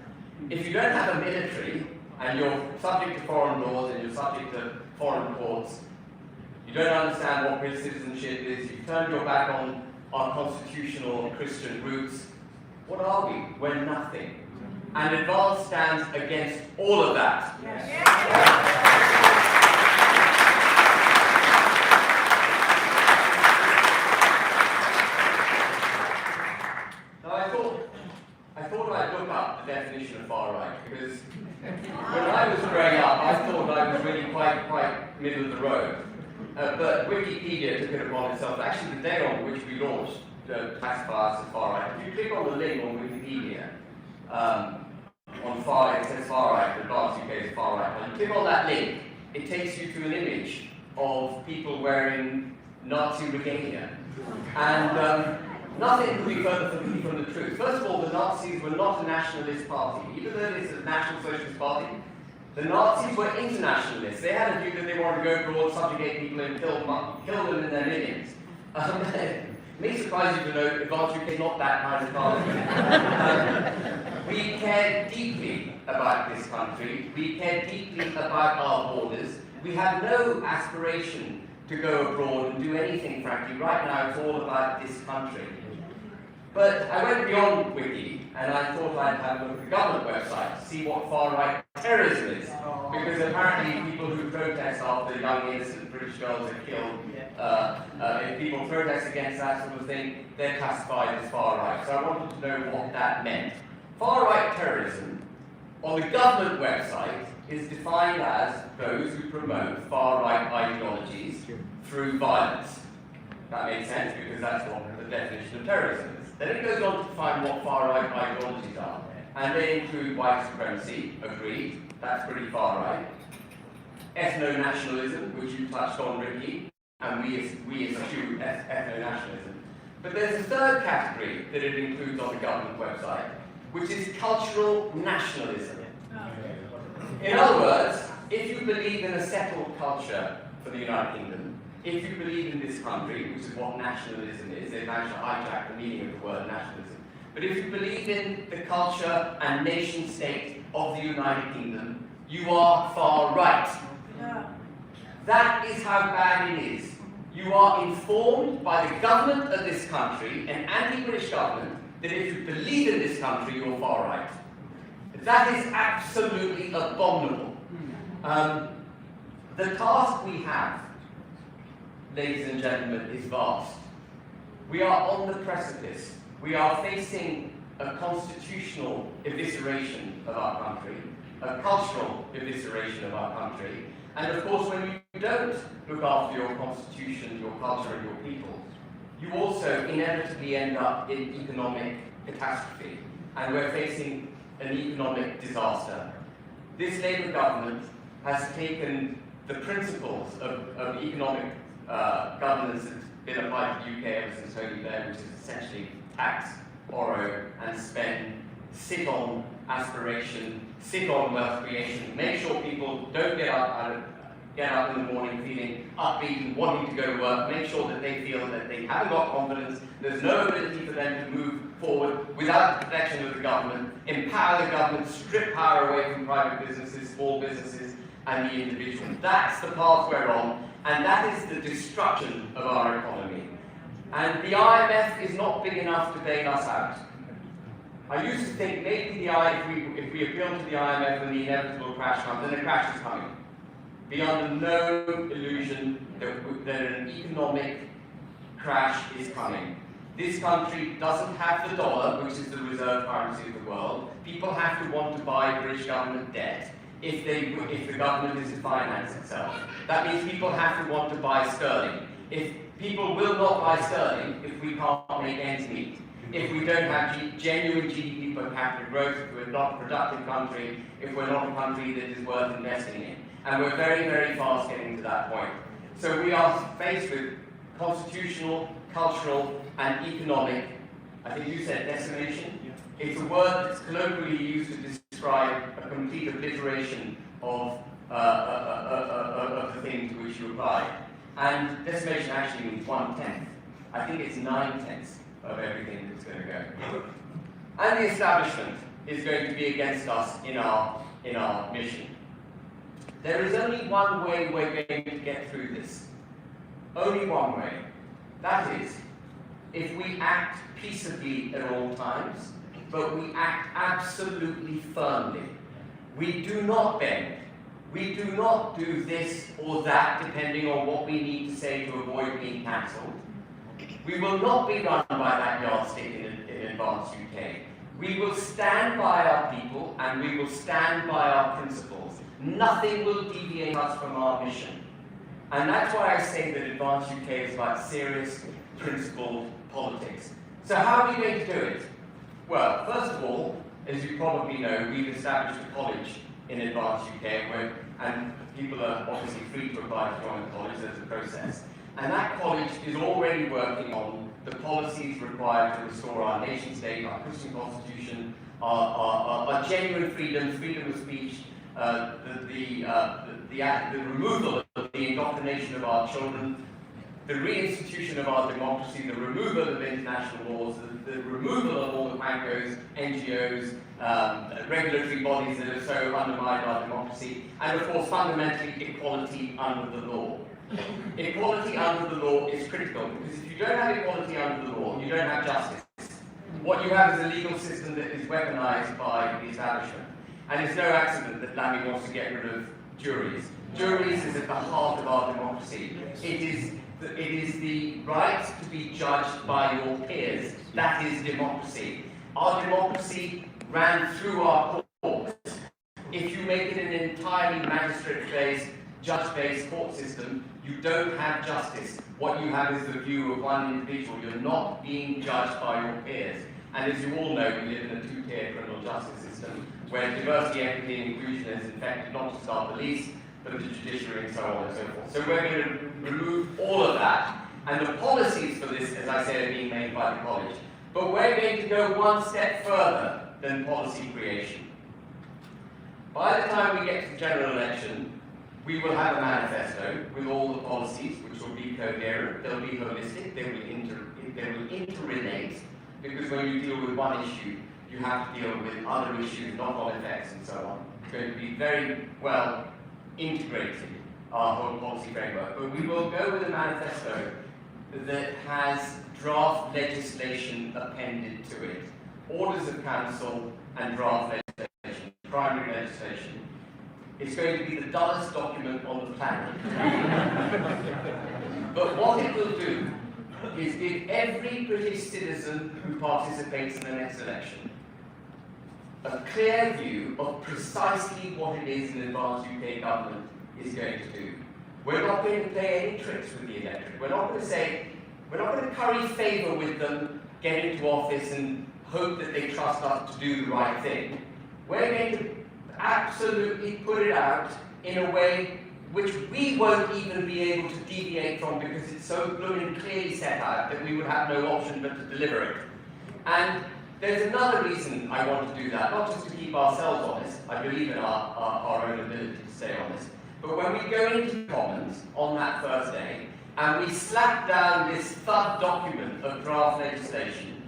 S4: If you don't have a military, and you're subject to foreign laws and you're subject to foreign courts, you don't understand what British citizenship is, you've turned your back on our constitutional Christian roots, what are we? We're nothing. And Advance stands against all of that. I thought I'd look up the definition of far right, because when I was growing up, I thought I was really quite middle of the road. But Wikipedia took it upon itself. Actually, the day on which we launched classify us as far right, if you click on the link on Wikipedia, on far right, it says far right, Advance UK is far right. When you click on that link, it takes you to an image of people wearing Nazi regalia. And nothing could be further from the truth. First of all, the Nazis were not a nationalist party. Even though it's a National Socialist Party, the Nazis were internationalists. They had a view that they wanted to go abroad, subjugate people and kill them in their millions. It may surprise you to know Advance UK is not that kind of party. We care deeply about this country. We care deeply about our borders. We have no aspiration to go abroad and do anything, frankly. Right now, it's all about this country. But I went beyond Wiki, and I thought I'd have a look at the government website to see what far-right terrorism is. Because apparently people who protest after young innocent British girls are killed, if people protest against that sort of thing, they're classified as far-right. So I wanted to know what that meant. Far-right terrorism, on the government website, is defined as those who promote far-right ideologies through violence. That makes sense because that's what the definition of terrorism is. Then it goes on to define what far-right ideologies are. And they include white supremacy, agreed, that's pretty far-right. Ethno-nationalism, which you touched on, Ricky, and we eschew ethno-nationalism. But there's a third category that it includes on the government website, which is cultural nationalism. In other words, if you believe in a settled culture for the United Kingdom, if you believe in this country, which is what nationalism is, they've managed to hijack the meaning of the word nationalism, but if you believe in the culture and nation state of the United Kingdom, you are far right. That is how bad it is. You are informed by the government of this country, an anti-British government, that if you believe in this country, you're far right. That is absolutely abominable. The task we have, ladies and gentlemen, is vast. We are on the precipice. We are facing a constitutional evisceration of our country, a cultural evisceration of our country, and of course when you don't look after your constitution, your culture and your people, you also inevitably end up in economic catastrophe, and we're facing an economic disaster. This Labour government has taken the principles of economic governance that's been applied to the UK ever since Tony Blair, which is essentially tax, borrow and spend, sit on aspiration, sit on wealth creation, make sure people don't get up in the morning feeling upbeat and wanting to go to work, make sure that they feel that they haven't got confidence, there's no ability for them to move forward without the protection of the government, empower the government, strip power away from private businesses, small businesses and the individual. That's the path we're on, and that is the destruction of our economy. And the IMF is not big enough to bail us out. I used to think maybe if we appeal to the IMF when the inevitable crash comes, then the crash is coming. Be under no illusion that an economic crash is coming. This country doesn't have the dollar, which is the reserve currency of the world. People have to want to buy British government debt if the government is to finance itself. That means people have to want to buy sterling. If people will not buy sterling if we can't make ends meet, if we don't have genuine GDP per capita growth, if we're not a productive country, if we're not a country that is worth investing in. And we're very, very fast getting to that point. So we are faced with constitutional, cultural, and economic, I think you said decimation. It's a word that's colloquially used to describe a complete obliteration of the thing to which you apply. And decimation actually means 1/10. I think it's 9/10 of everything that's going to go. And the establishment is going to be against us in our mission. There is only one way we're going to get through this. Only one way. That is, if we act peaceably at all times, but we act absolutely firmly. We do not bend. We do not do this or that depending on what we need to say to avoid being cancelled. We will not be run by that yardstick in Advance UK. We will stand by our people and we will stand by our principles. Nothing will deviate us from our mission. And that's why I say that Advance UK is about serious, principled politics. So how are we going to do it? Well, first of all, as you probably know, we've established a college in Advance UK, and people are obviously free to apply to join the college. There's a process. And that college is already working on the policies required to restore our nation state, our Christian constitution, our genuine freedom of speech, the removal of the indoctrination of our children, the reinstitution of our democracy, the removal of international laws, the removal of all the bankos, NGOs, regulatory bodies that have so undermined our democracy, and of course fundamentally equality under the law. Equality under the law is critical, because if you don't have equality under the law, you don't have justice. What you have is a legal system that is weaponized by the establishment. And it's no accident that Lammy wants to get rid of juries. Juries is at the heart of our democracy. It is the right to be judged by your peers. That is democracy. Our democracy ran through our courts. If you make it an entirely magistrate-based, judge-based court system, you don't have justice. What you have is the view of one individual. You're not being judged by your peers. And as you all know, we live in a two-tier criminal justice system where diversity, equity, and inclusion is infected not just our police, but the judiciary and so on and so forth. So we're going to remove all of that. And the policies for this, as I said, are being made by the college. But we're going to go one step further than policy creation. By the time we get to the general election, we will have a manifesto with all the policies, which will be coherent, they'll be holistic, they will interrelate, because when you deal with one issue, you have to deal with other issues, knock-on effects, and so on. It's going to be very well integrated, our whole policy framework. But we will go with a manifesto that has draft legislation appended to it. Orders of council and draft legislation, primary legislation. It's going to be the dullest document on the planet. But what it will do is give every British citizen who participates in the next election a clear view of precisely what it is an Advanced UK government is going to do. We're not going to play any tricks with the electorate. We're not going to curry favour with them, get into office and hope that they trust us to do the right thing. We're going to absolutely put it out in a way which we won't even be able to deviate from, because it's so blooming clearly set out that we would have no option but to deliver it. And there's another reason I want to do that, not just to keep ourselves honest. I believe in our own ability to stay honest. But when we go into Commons on that first day and we slap down this thud document of draft legislation,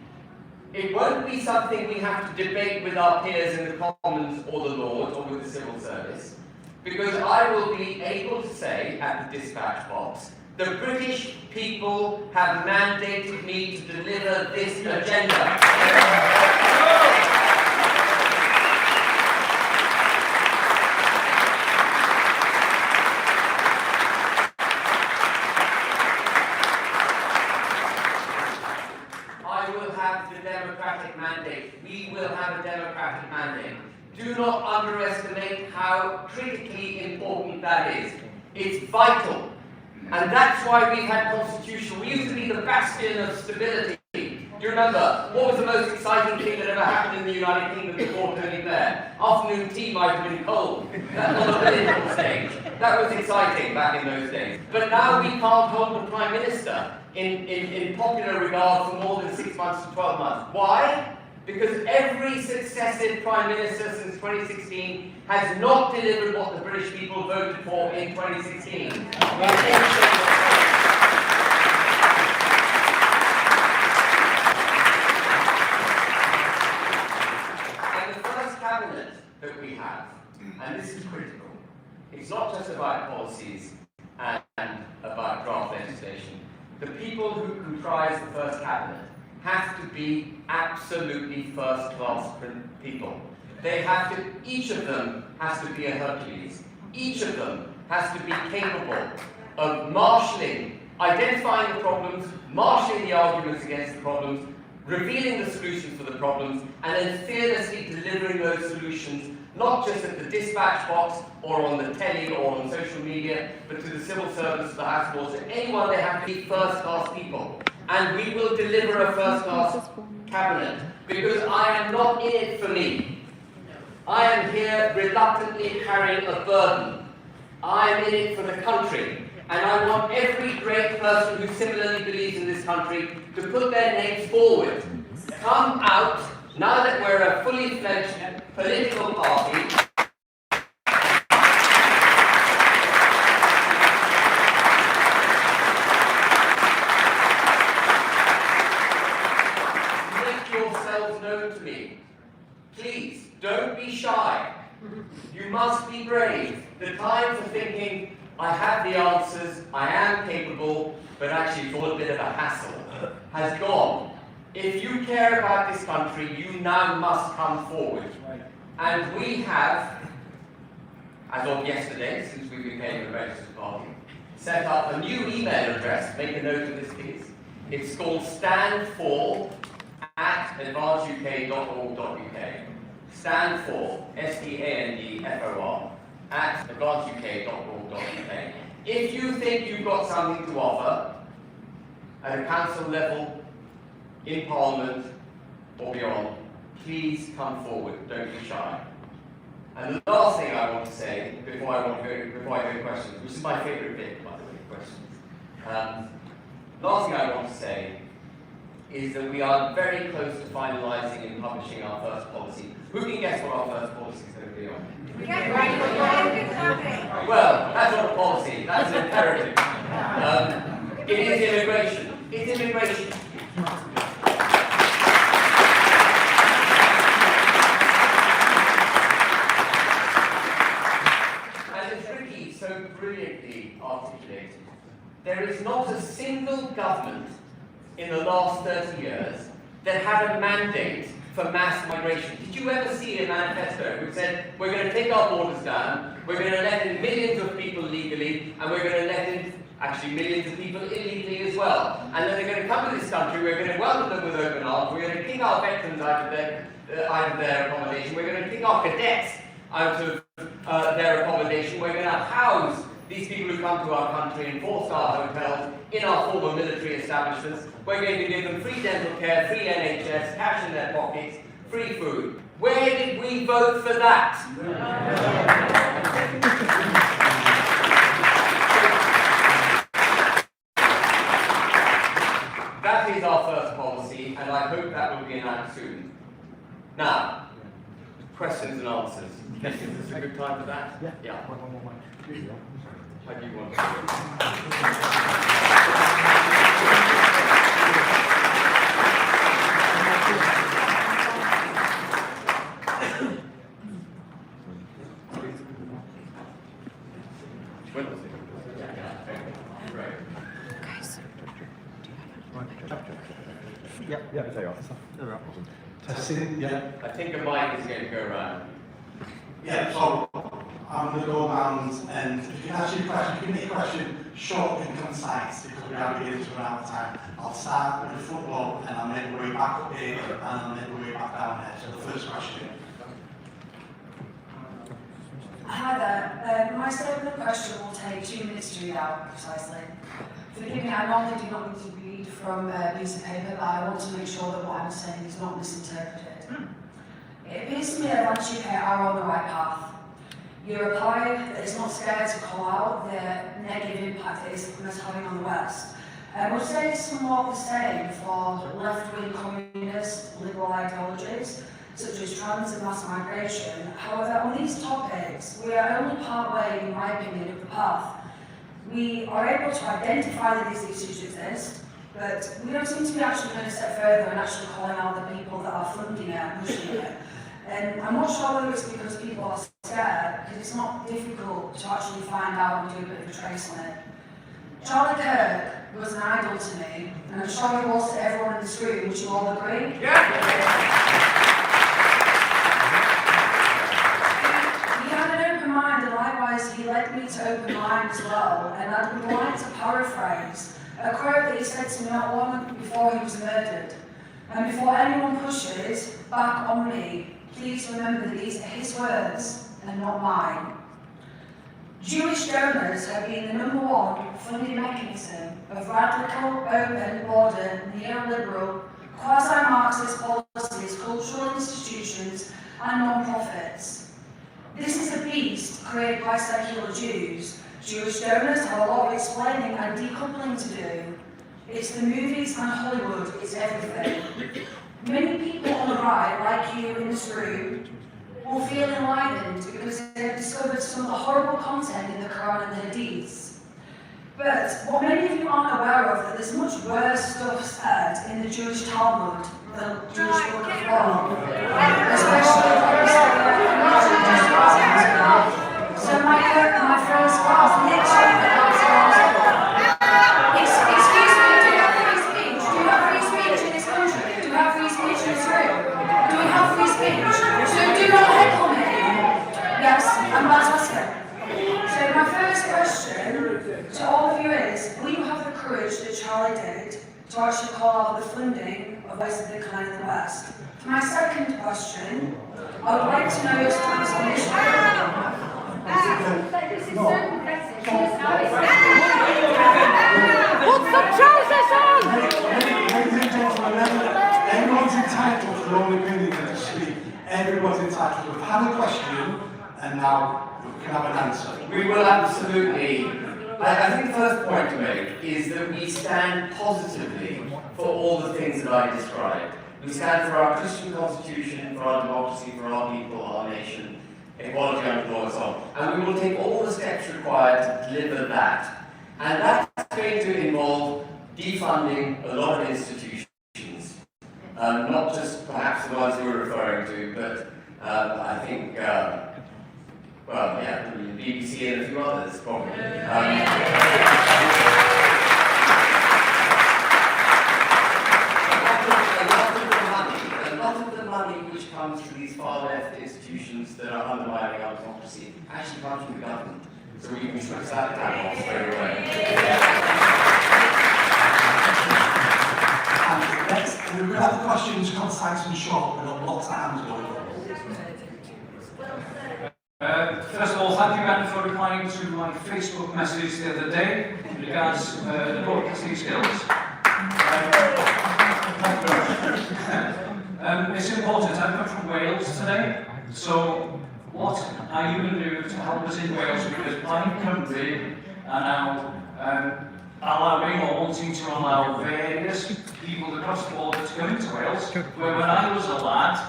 S4: it won't be something we have to debate with our peers in the Commons or the Lords or with the civil service, because I will be able to say at the dispatch box, the British people have mandated me to deliver this agenda. Mandate. We will have a democratic mandate. Do not underestimate how critically important that is. It's vital. And that's why we've had constitutional. We used to be the bastion of stability. Do you remember? What was the most exciting thing that ever happened in the United Kingdom before Tony Blair? Afternoon tea might have been cold. That's on the political stage. That was exciting back in those days. But now we can't hold the Prime Minister in popular regard for more than 6 months to 12 months. Why? Because every successive Prime Minister since 2016 has not delivered what the British people voted for in 2016. And the first cabinet that we have, and this is critical, it's not just about policies and about draft legislation. The people who comprise the first cabinet have to be absolutely first-class people. They have to, each of them has to be a Hercules. Each of them has to be capable of marshalling, identifying the problems, marshalling the arguments against the problems, revealing the solutions for the problems, and then fearlessly delivering those solutions, not just at the dispatch box or on the telly or on social media, but to the civil servants, to the House of Lords, to anyone. They have to be first-class people. And we will deliver a first-class cabinet, because I am not in it for me. I am here reluctantly carrying a burden. I am in it for the country. And I want every great person who similarly believes in this country to put their names forward. Come out, now that we're a fully fledged political party. Make yourselves known to me. Please, don't be shy. You must be brave. The time for thinking, I have the answers, I am capable, but actually it's all a bit of a hassle, has gone. If you care about this country, you now must come forward. And we have, as of yesterday, since we became a registered party, set up a new email address. Make a note of this, please. It's called standfor@advanceuk.org.uk. Stand for, STANDFOR, @advanceuk.org.uk. If you think you've got something to offer at a council level, in Parliament or beyond, please come forward. Don't be shy. And the last thing I want to say before I go to questions, which is my favourite bit, by the way, questions. Last thing I want to say is that we are very close to finalising and publishing our first policy. Who can guess what our first policy is going to be on? Well, that's not a policy, that's an imperative. It is immigration. It's immigration. And as Ricky so brilliantly articulated, there is not a single government in the last 30 years that had a mandate for mass migration. Did you ever see a manifesto who said, we're going to take our borders down, we're going to let in millions of people legally, and we're going to let in actually millions of people illegally as well. And then they're going to come to this country, we're going to welcome them with open arms, we're going to kick our veterans out of their accommodation, we're going to kick our cadets out of their accommodation, we're going to house these people who come to our country in 4-star hotels, in our former military establishments. We're going to give them free dental care, free NHS, cash in their pockets, free food. Where did we vote for that? That is our first policy, and I hope that will be announced soon. Now, questions and answers. Is this a good time for that? Yeah. How do you want to do
S17: Yeah, there you are.
S20: Testing, yeah.
S4: I think a mic is going to go around.
S20: Yeah, so I'm going to go around and if you can ask your question, give me a question short and concise because we are beginning to run out of time. I'll start with the football and I'll make my way back up here and I'll make my way back down there. So the first question.
S21: Hi there. My statement of question will take 2 minutes to read out precisely. Forgive me, I normally do not need to read from a piece of paper, but I want to make sure that what I'm saying is not misinterpreted. It appears to me that once UK are on the right path. You're a party that is not scared to call out the negative impact it is having on the West. I would say it's somewhat the same for left-wing communist liberal ideologies, such as trans and mass migration. However, on these topics, we are only part-way, in my opinion, of the path. We are able to identify that these issues exist, but we don't seem to be actually going a step further and actually calling out the people that are funding it and pushing it. And I'm not sure whether it's because people are scared, because it's not difficult to actually find out and do a bit of a trace on it. Charlie Kirk was an idol to me, and I'm sure he was to everyone in this room. Would you all agree? Yeah! He had an open mind, and likewise he led me to open mind as well. And I would like to paraphrase a quote that he said to me not long before he was murdered. And before anyone pushes back on me, please remember that these are his words and not mine. Jewish donors have been the #1 funding mechanism of radical, open, border, neoliberal, quasi-Marxist policies, cultural institutions, and non-profits. This is a beast created by secular Jews. Jewish donors have a lot of explaining and decoupling to do. It's the movies and Hollywood, it's everything. Many people on the right, like you in this room, will feel enlightened because they have discovered some of the horrible content in the Quran and the Hadiths. But what many of you aren't aware of, that there's much worse stuff said in the Jewish Talmud, the Jewish Book of Law, especially so my first class, excuse me, do you have free speech? Do you have free speech in this country? Do we have free speech in this room? Do we have free speech? So do not heckle me. Yes, I'm about to ask it. So my first question to all of you is, will you have the courage that Charlie did to actually call out the funding of wasted decline in the West? For my second question, I would like to know your stance on this.
S15: This is so impressive. Put some trousers on!
S20: Ladies and gentlemen, everyone's entitled to their own opinion and to speak. Everyone's entitled. We've had a question, and now we can have an answer.
S4: We will absolutely. I think the first point to make is that we stand positively for all the things that I described. We stand for our Christian constitution, for our democracy, for our people, our nation, equality under law and so on. And we will take all the steps required to deliver that. And that's going to involve defunding a lot of institutions. Not just perhaps the ones you were referring to, but I think, well, yeah, the BBC and a few others, probably. A lot of the money which comes from these far-left institutions that are undermining our democracy actually comes from the government. So we can switch that down off straight away.
S20: And next, we're going to have the questions concise and short. We've got lots of hands going on.
S3: First of all, thank you, Ben, for replying to my Facebook message the other day in regards to the broadcasting skills. It's important. I'm from Wales today, so what are you going to do to help us in Wales? Because my country are now allowing or wanting to allow various people across the border to come into Wales, where when I was a lad,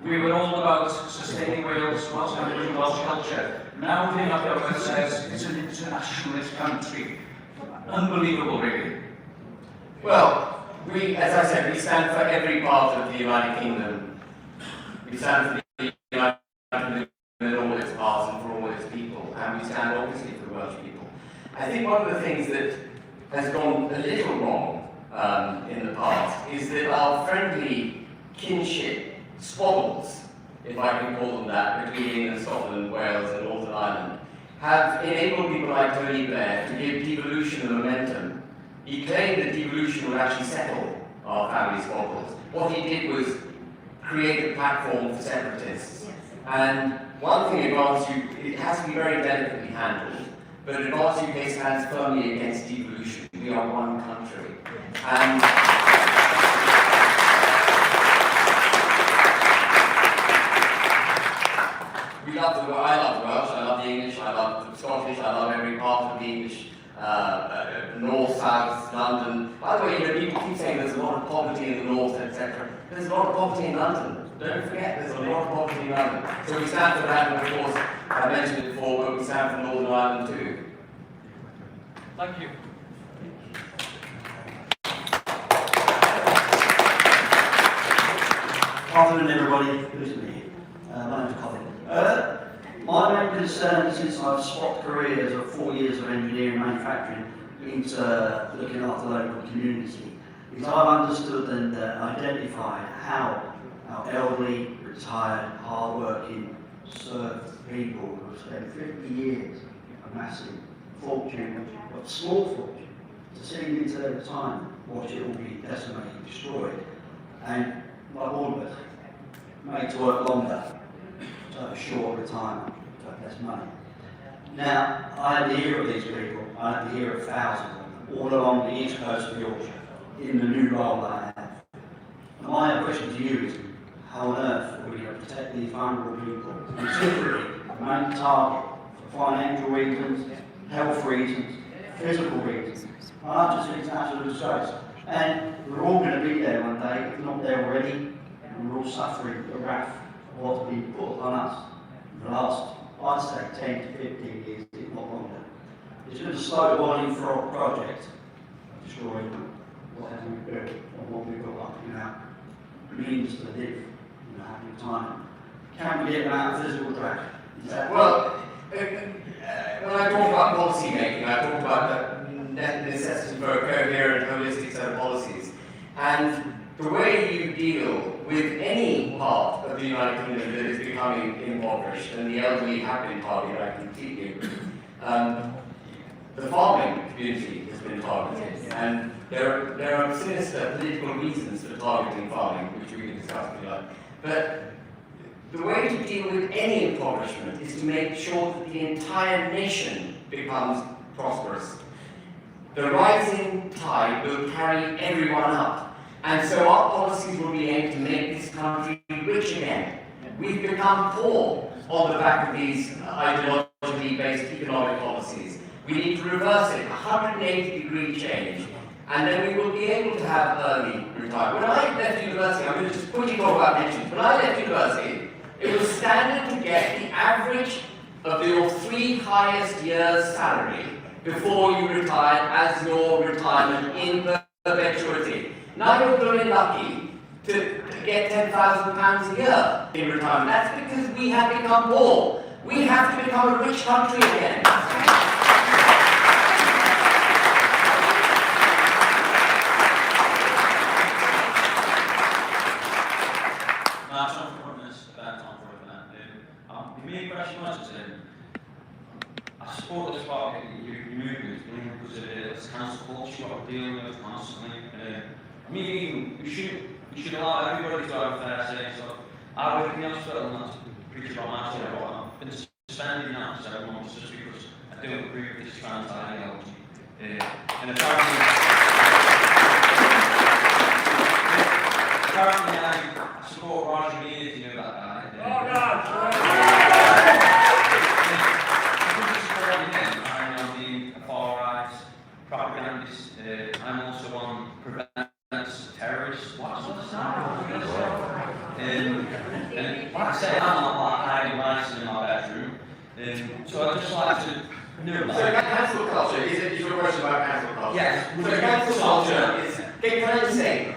S3: we were all about sustaining Wales, Welsh language and Welsh culture. Now the government says it's an internationalist country. Unbelievable, really.
S4: Well, as I said, we stand for every part of the United Kingdom. We stand for the United Kingdom in all its parts and for all its people, and we stand obviously for the Welsh people. I think one of the things that has gone a little wrong in the past is that our friendly kinship squabbles, if I can call them that, between England, Scotland, Wales and Northern Ireland, have enabled people like Tony Blair to give devolution a momentum. He claimed that devolution would actually settle our family squabbles. What he did was create a platform for separatists. And one thing advanced it has to be very delicately handled, but advanced UK stands firmly against devolution. We are one country. And I love the Welsh, I love the Scottish, I love every part of the English, north, south, London. By the way, you know, people keep saying there's a lot of poverty in the north, etc. There's a lot of poverty in London. Don't forget, there's a lot of poverty in London. So we stand for that, and of course, I mentioned it before, but we stand for Northern Ireland too.
S3: Thank you.
S9: Afternoon, everybody. Who's me? My name's Colin. My main concern since I've swapped careers of 4 years of engineering manufacturing into looking after the local community is I've understood and identified how our elderly, retired, hard-working, served people who have spent 50 years amassing fortune, but small fortune, to see into their retirement, watch it all be decimated, destroyed, and like all of us, made to work longer, to have a short retirement, to have less money. Now, I had to hear of these people, I had to hear of thousands of them, all along the east coast of Yorkshire, in the new role that I have. And my question to you is, how on earth are we going to protect these vulnerable people, and particularly the main target for financial reasons, health reasons, physical reasons? I just think it's an absolute disgrace. And we're all going to be there one day, if not there already, and we're all suffering the wrath of what's been put upon us in the last, I'd say, 10 to 15 years, if not longer. It's been a slow boiling project, destroying whatever we built and what we built up in our means to live in a happy time. Can we get them out of physical drag?
S4: Well, when I talk about policy making, I talk about the necessity for a coherent, holistic set of policies. And the way you deal with any part of the United Kingdom that is becoming impoverished, and the elderly have been targeted, I completely agree. The farming community has been targeted, and there are sinister political reasons for targeting farming, which we can discuss if you like. But the way to deal with any impoverishment is to make sure that the entire nation becomes prosperous. The rising tide will carry everyone up, and so our policies will be aimed to make this country rich again. We've become poor on the back of these ideologically based economic policies. We need to reverse it, 180-degree change, and then we will be able to have early retirement. When I left university, I'm going to just quickly talk about pensions. When I left university, it was standard to get the average of your 3 highest years' salary before you retired as your retirement in perpetuity. Now you're very lucky to get £10,000 a year in retirement. That's because we have become poor. We have to become a rich country again.
S22: The main question was, I support this part of your movement because of this council culture what we're dealing with constantly. I mean, we should allow everybody to have a fair say. So I work in the hospital and that's preach about my story. I've been suspended now for 7 months just because I don't agree with this trans ideology. And apparently I support Roger Mead, if you know that guy. Propagandist. I'm also on prevents terrorists. What's and like I say, I'm not like hiding mice in my bedroom. So I'd just like to know that.
S4: So cancel culture, is your question about cancel culture?
S22: Yes.
S4: So cancel culture is, can I just say,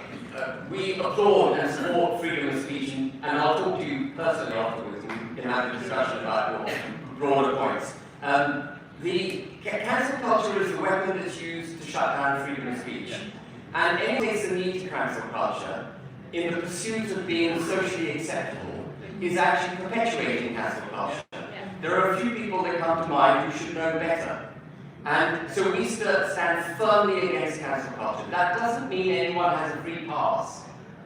S4: we applaud and support freedom of speech, and I'll talk to you personally afterwards, and we can have a discussion about your broader points. The cancel culture is a weapon that's used to shut down freedom of speech. And anyone who takes the need to cancel culture in the pursuit of being socially acceptable is actually perpetuating cancel culture. There are a few people that come to mind who should know better. And so we stand firmly against cancel culture. That doesn't mean anyone has a free pass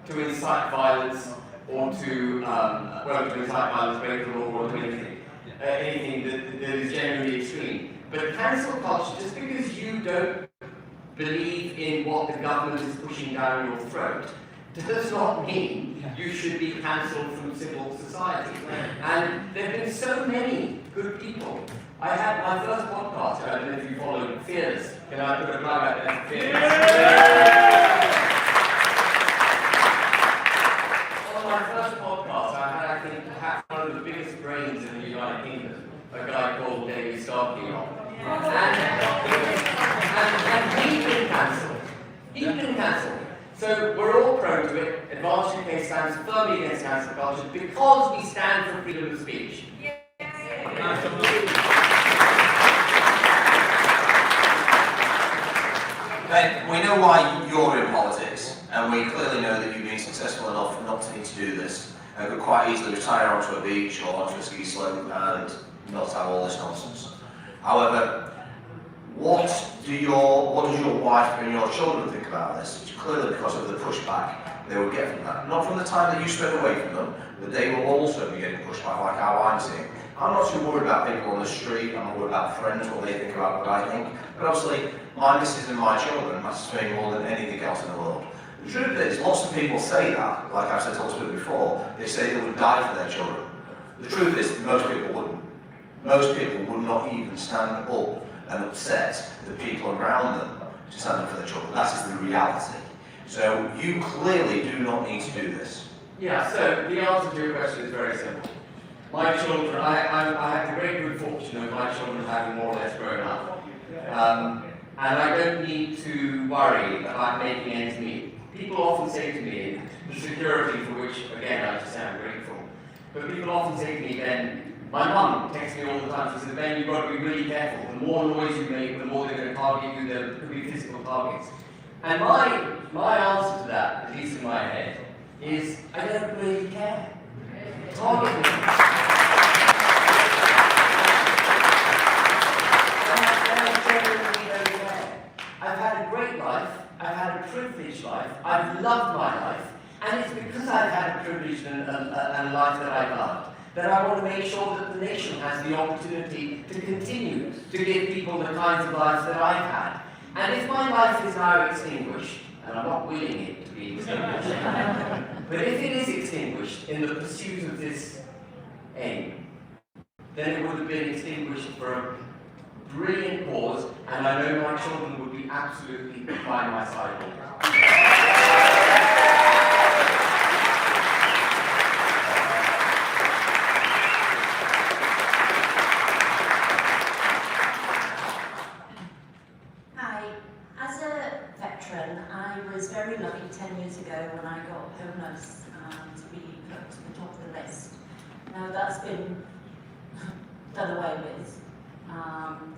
S4: to incite violence or to incite violence, break the law, or do anything that is genuinely extreme. But cancel culture, just because you don't believe in what the government is pushing down your throat, does not mean you should be cancelled from civil society. And there have been so many good people I had my first podcast, I don't know if you followed Fearless. Can I put a plug out there for Fearless? On my first podcast, I had, I think, perhaps one of the biggest brains in the United Kingdom, a guy called David Starkey on. And he'd been cancelled. He'd been cancelled. So we're all prone to it. Advanced UK stands firmly against cancel culture because we stand for freedom of speech.
S8: Ben, we know why you're in politics, and we clearly know that you've been successful enough not to need to do this. You could quite easily retire onto a beach or onto a ski slope and not have all this nonsense. However, what does your wife and your children think about this? It's clearly because of the pushback they would get from that. Not from the time that you spend away from them, but they will also be getting pushback like how I'm seeing. I'm not too worried about people on the street, I'm not worried about friends, what they think about what I think. But obviously, my missus and my children matters to me more than anything else in the world. The truth is, lots of people say that, like I've said to us before, they say they would die for their children. The truth is, most people wouldn't. Most people would not even stand up and upset the people around them to stand up for their children. That is the reality. So you clearly do not need to do this.
S4: Yeah, so the answer to your question is very simple. My children, I have the great good fortune of my children having more or less grown up. And I don't need to worry about making ends meet. People often say to me, the security for which, again, I just sound grateful, but people often say to me, Ben, my mum texts me all the time, she says, Ben, you've got to be really careful. The more noise you make, the more they're going to target you, there could be physical targets. And my answer to that, at least in my head, is I don't really care. Target me. I've had a great life, I've had a privileged life, I've loved my life, and it's because I've had a privilege and a life that I've loved that I want to make sure that the nation has the opportunity to continue to give people the kinds of lives that I've had. And if my life is now extinguished, and I'm not willing it to be extinguished, but if it is extinguished in the pursuit of this aim, then it would have been extinguished for a brilliant cause, and I know my children would be absolutely by my side.
S12: Hi. As a veteran, I was very lucky 10 years ago when I got homeless to be put to the top of the list. Now that's been done away with.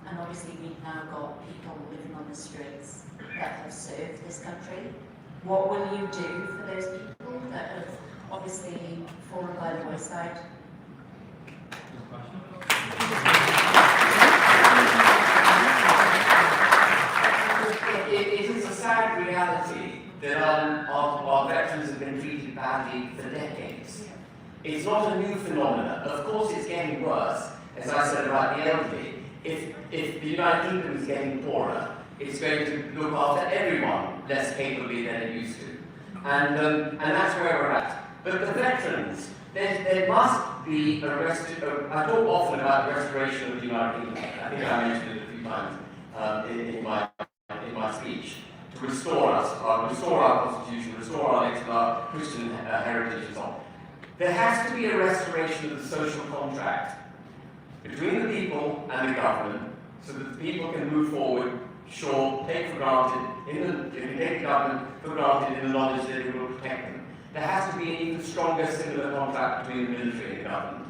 S12: And obviously we've now got people living on the streets that have served this country. What will you do for those people that have obviously fallen by the wayside?
S4: It is a sad reality that our veterans have been treated badly for decades. It's not a new phenomenon. Of course it's getting worse, as I said about the elderly. If the United Kingdom is getting poorer, it's going to look after everyone less capably than it used to. And that's where we're at. But the veterans, there must be a I talk often about the restoration of the United Kingdom. I think I mentioned it a few times in my speech. To restore us, restore our constitution, restore our Christian heritage and so on. There has to be a restoration of the social contract between the people and the government, so that the people can move forward, take for granted, take the government for granted in the knowledge that it will protect them. There has to be an even stronger similar contract between the military and the government.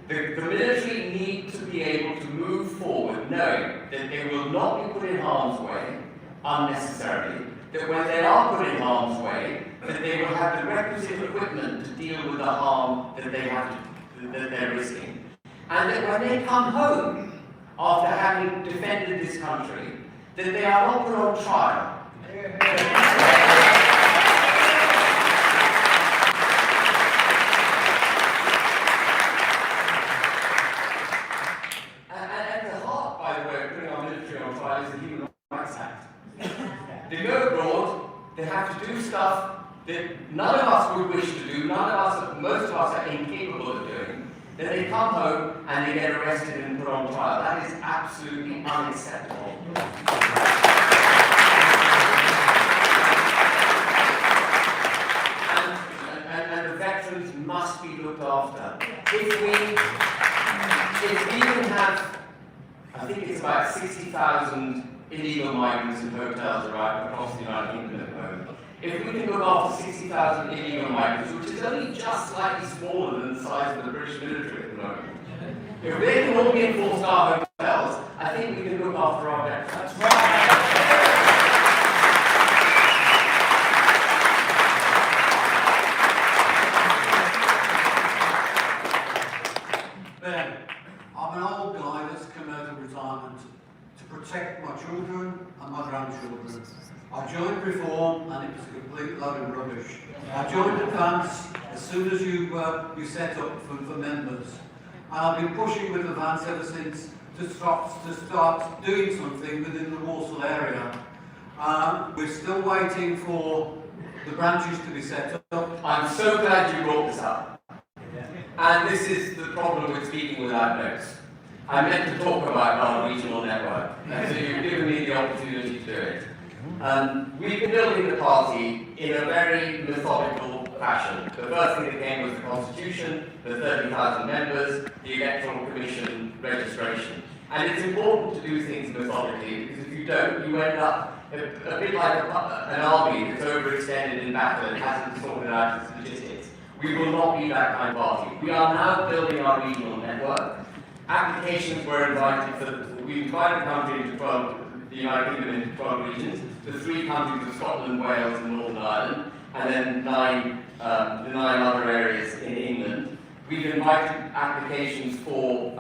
S4: The military need to be able to move forward knowing that they will not be put in harm's way unnecessarily, that when they are put in harm's way, that they will have the requisite equipment to deal with the harm that they're risking. And that when they come home, after having defended this country, that they are not put on trial. And at the heart, by the way, of putting our military on trial is the Human Rights Act. They go abroad, they have to do stuff that none of us would wish to do, most of us are incapable of doing. Then they come home and they get arrested and put on trial. That is absolutely unacceptable. And the veterans must be looked after. If we can have, I think it's about 60,000 illegal migrants in hotels right across the United Kingdom at the moment. If we can look after 60,000 illegal migrants, which is only just slightly smaller than the size of the British military at the moment, if they can all be in four-star hotels, I think we can look after our veterans. That's right.
S2: I'm an old guy that's come out of retirement to protect my children and my grandchildren. I joined Reform and it was a complete load of rubbish. I joined Advance as soon as you set up for members. And I've been pushing with Advance ever since to start doing something within the Walsall area. We're still waiting for the branches to be set up.
S4: I'm so glad you brought this up. And this is the problem with speaking without notes. I meant to talk about our regional network, and so you've given me the opportunity to do it. We've been building the party in a very methodical fashion. The first thing that came was the Constitution, the 30,000 members, the Electoral Commission registration. And it's important to do things methodically, because if you don't, you end up a bit like an army that's overextended in battle and hasn't sorted out its logistics. We will not be that kind of party. We are now building our regional network. Applications were invited we divided the country into 12, the United Kingdom into 12 regions, the 3 countries of Scotland, Wales and Northern Ireland, and then the 9 other areas in England. We've invited applications for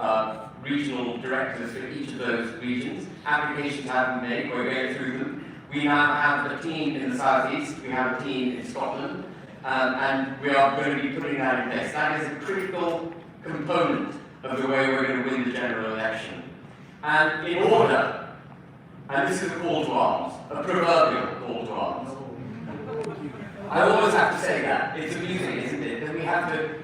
S4: regional directors for each of those regions. Applications have been made, we're going through them. We now have a team in the South East, we have a team in Scotland, and we are going to be putting that in place. That is a critical component of the way we're going to win the general election. And in order, and this is a call to arms, a proverbial call to arms. I always have to say that. It's amusing, isn't it? That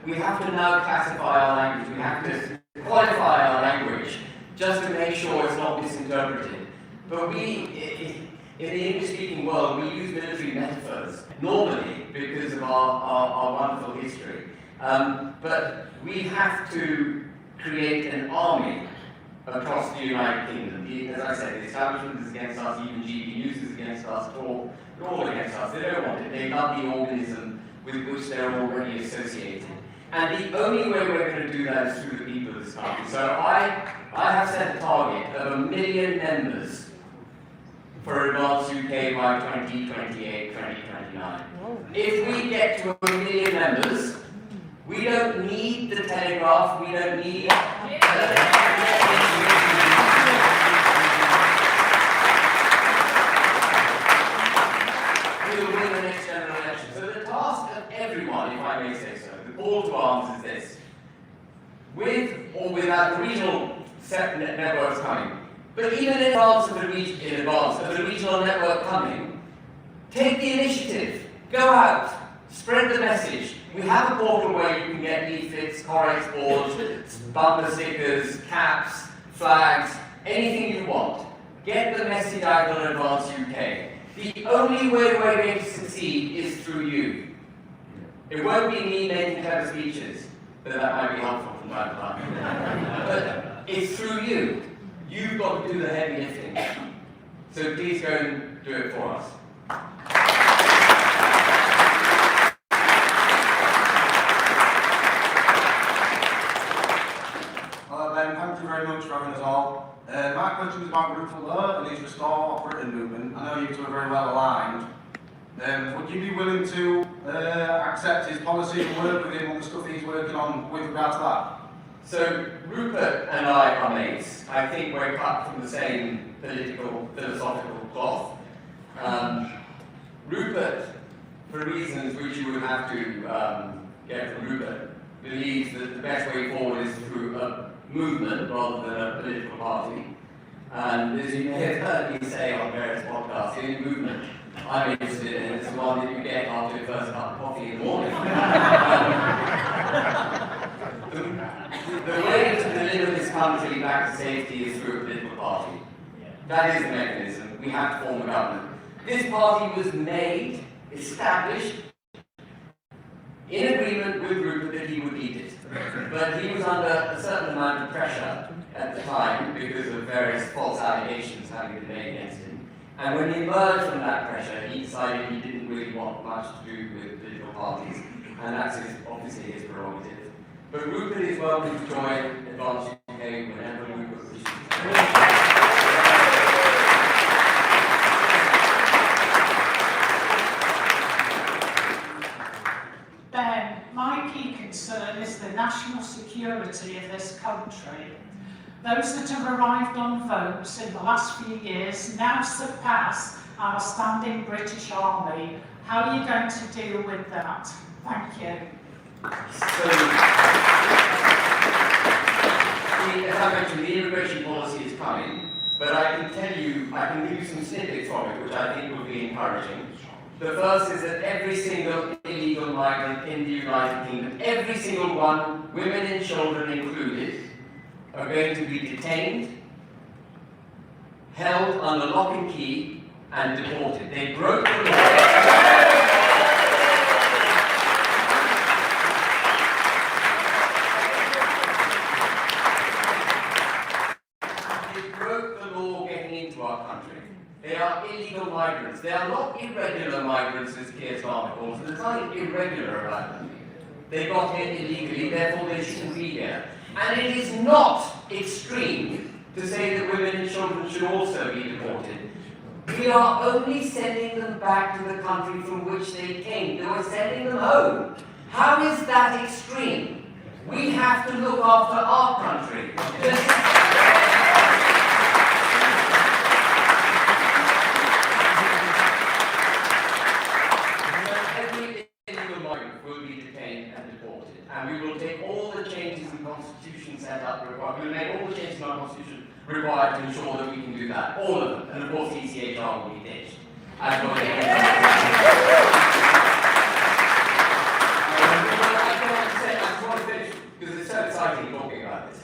S4: we have to now classify our language, we have to qualify our language just to make sure it's not misinterpreted. But in the English-speaking world, we use military metaphors, normally because of our wonderful history. But we have to create an army across the United Kingdom. As I said, the establishment is against us, even GB News is against us, they're all against us. They don't want it. They love the organism with which they're already associated. And the only way we're going to do that is through the people of this country. So I have set a target of 1 million members for Advance UK by 2028, 2029. If we get to 1 million members, we don't need the Telegraph, we don't need... We will win the next general election. So the task of everyone, if I may say so, the call to arms is this. With or without the regional networks coming, but even in advance of the regional network coming, take the initiative, go out, spread the message. We have a portal where you can get leaflets, Corex boards, bumper stickers, caps, flags, anything you want. Get the message out on Advance UK. The only way we're going to succeed is through you. It won't be me making clever speeches, but that might be helpful from time to time. But it's through you. You've got to do the heavy lifting. So please go and do it for us.
S5: Thank you very much for having us all. My question is about Rupert and his Restore Operating Movement. I know you two are very well aligned. Would you be willing to accept his policy and work with him on the stuff he's working on with regard to that?
S4: So Rupert and I are mates. I think we're cut from the same philosophical cloth. Rupert, for reasons which you would have to get from Rupert, believes that the best way forward is through a movement rather than a political party. And as you may have heard me say on various podcasts, the only movement I'm interested in is the one that you get after your first cup of coffee in the morning.
S10: The way to deliver this country back to safety is through a political party. That is the mechanism. We have to form a government. This party was made, established, in agreement with Rupert that he would lead it. But he was under a certain amount of pressure at the time because of various false allegations having been made against him. And when he emerged from that pressure, he decided he didn't really want much to do with political parties. And that's obviously his prerogative. But Rupert is welcome to join Advance UK whenever Rupert wishes.
S13: Ben, my key concern is the national security of this country. Those that have arrived on votes in the last few years now surpass our standing British Army. How are you going to deal with that? Thank you.
S10: As I mentioned, the immigration policy is coming, but I can tell you, I can give you some snippets from it, which I think will be encouraging. The first is that every single illegal migrant in the United Kingdom, every single one, women and children included, are going to be detained, held under lock and key, and deported. They broke the law. They are illegal migrants. They are not irregular migrants, as Keir Starmer calls them. There's nothing irregular about them. They got here illegally, therefore they shouldn't be here. And it is not extreme to say that women and children should also be deported. We are only sending them back to the country from which they came. They were sending them home. How is that extreme? We have to look after our country. And we will take all the changes in the Constitution set up required. We will make all the changes in our Constitution required to ensure that we can do that. All of them. And of course, ECHR will be ditched. I just want to finish because it's so exciting talking about this.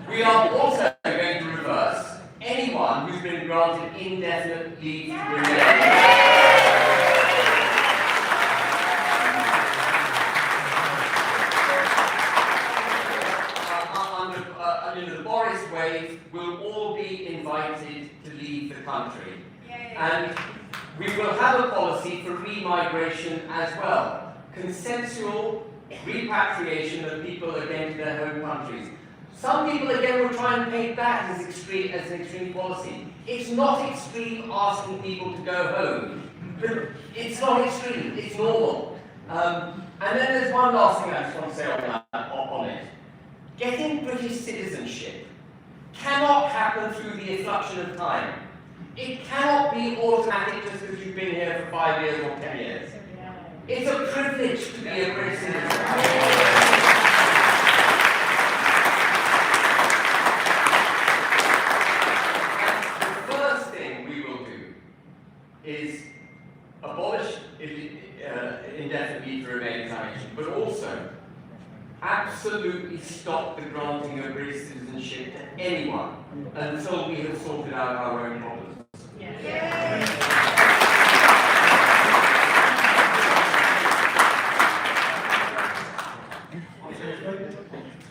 S10: We are also going to reverse anyone who's been granted indefinite leave to remain. Under the Boris wave, will all be invited to leave the country. And we will have a policy for remigration as well. Consensual repatriation of people again to their home countries. Some people again will try and paint that as an extreme policy. It's not extreme asking people to go home. But it's not extreme, it's normal. And then there's one last thing I just want to say on it. Getting British citizenship cannot happen through the effluxion of time. It cannot be automatic just because you've been here for 5 years or 10 years. It's a privilege to be a British citizen. The first thing we will do is abolish indefinite leave to remain, as I mentioned, but also absolutely stop the granting of British citizenship to anyone until we have sorted out our own problems.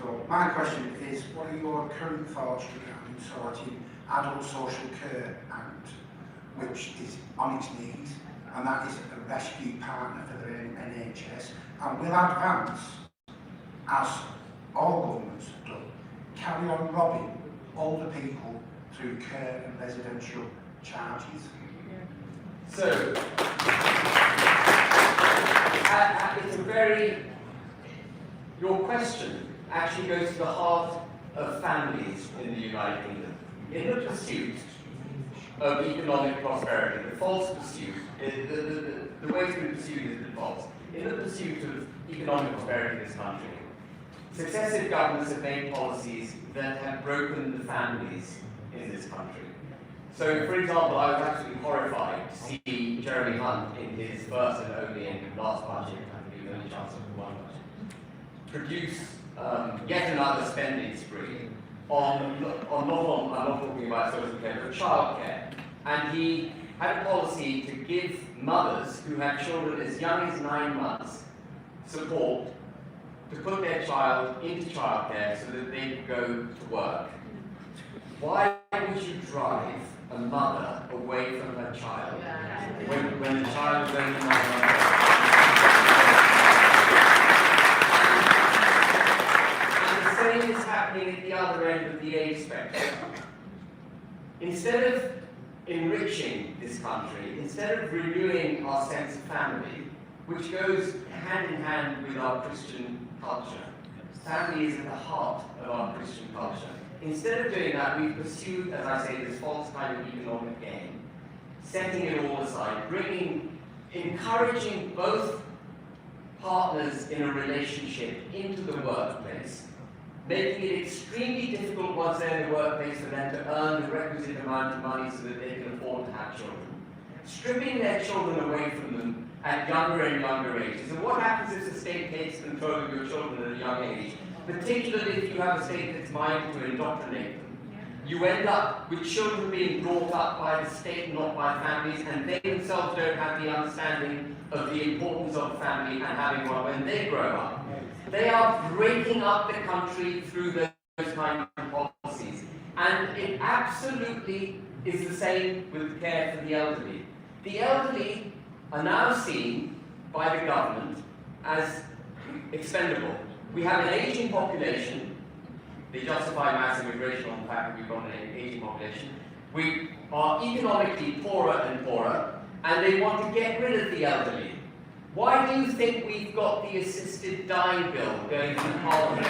S23: So my question is, what are your current thoughts regarding sorting Adult Social Care Act, which is on its knees, and that is a rescue partner for the NHS, and will Advance, as all governments have done, carry on robbing older people through care and residential charges?
S10: So, it's a very... Your question actually goes to the heart of families in the United Kingdom. In the pursuit of economic prosperity, the false pursuit, the way to be pursued has been false. In the pursuit of economic prosperity in this country, successive governments have made policies that have broken the families in this country. So, for example, I was absolutely horrified to see Jeremy Hunt in his first and only and last budget, I think the only chance of one budget, produce yet another spending spree I'm not talking about social care, but childcare. And he had a policy to give mothers who had children as young as 9 months support to put their child into childcare so that they could go to work. Why would you drive a mother away from her child when the child is only 9 months old? And the same is happening at the other end of the age spectrum. Instead of enriching this country, instead of renewing our sense of family, which goes hand in hand with our Christian culture. Family is at the heart of our Christian culture. Instead of doing that, we've pursued, as I say, this false kind of economic gain, setting it all aside, encouraging both partners in a relationship into the workplace, making it extremely difficult once they're in the workplace for them to earn the requisite amount of money so that they can afford to have children, stripping their children away from them at younger and younger ages. And what happens if the state takes control of your children at a young age, particularly if you have a state that's minded to indoctrinate them? You end up with children being brought up by the state, not by families, and they themselves don't have the understanding of the importance of family and having one when they grow up. They are breaking up the country through those kind of policies. And it absolutely is the same with care for the elderly. The elderly are now seen by the government as expendable. We have an aging population. They justify mass immigration on the fact that we've got an aging population. We are economically poorer and poorer, and they want to get rid of the elderly. Why do you think we've got the assisted dying bill going through Parliament?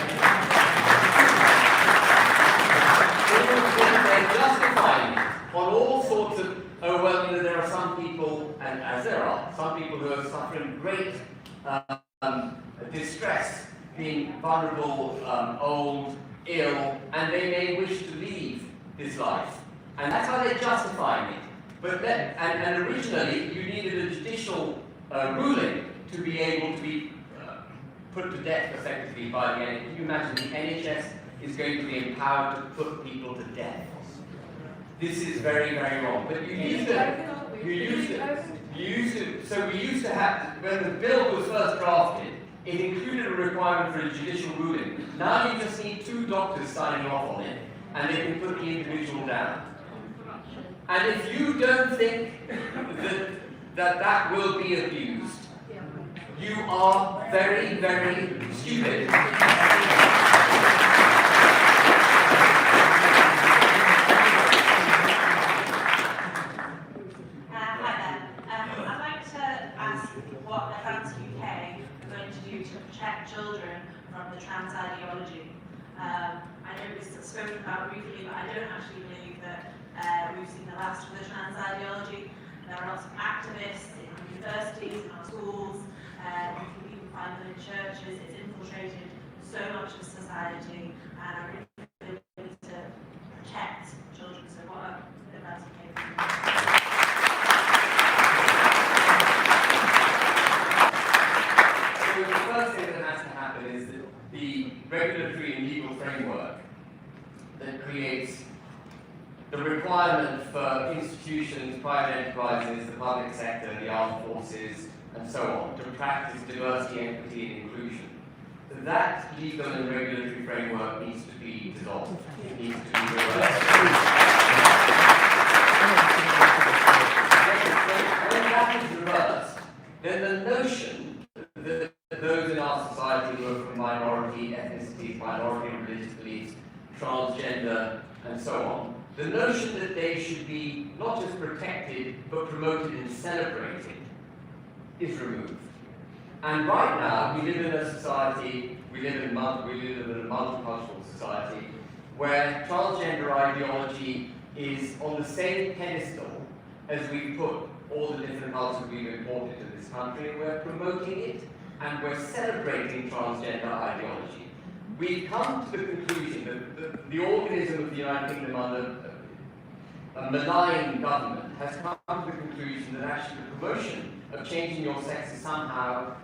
S10: They're justifying it on all sorts of, oh well, you know, there are some people, and as there are, some people who are suffering great distress, being vulnerable, old, ill, and they may wish to leave this life. And that's how they're justifying it. But and originally, you needed a judicial ruling to be able to be put to death effectively by the NHS. Can you imagine the NHS is going to be empowered to put people to death? This is very, very wrong. But we used to have, when the bill was first drafted, it included a requirement for a judicial ruling. Now you just need 2 doctors signing off on it, and they can put the individual down. And if you don't think that will be abused, you are very, very stupid.
S11: Children from the trans ideology. I know it was spoken about briefly, but I don't actually believe that we've seen the last of the trans ideology. There are lots of activists in universities, in our schools, you can even find them in churches. It's infiltrated so much of society, and I really feel we need to protect children. So what advice would you give?
S10: So the first thing that has to happen is that the regulatory and legal framework that creates the requirement for institutions, private enterprises, the public sector, the armed forces, and so on, to practice diversity, equity, and inclusion. That legal and regulatory framework needs to be dissolved. It needs to be reversed. When that is reversed, then the notion that those in our society who are from minority ethnicities, minority religious beliefs, transgender, and so on, the notion that they should be not just protected, but promoted and celebrated is removed. And right now, we live in a society, we live in a multicultural society, where transgender ideology is on the same pedestal as we put all the different cultures we've imported to this country, and we're promoting it, and we're celebrating transgender ideology. We've come to the conclusion that the organism of the United Kingdom under a malign government has come to the conclusion that actually the promotion of changing your sex is somehow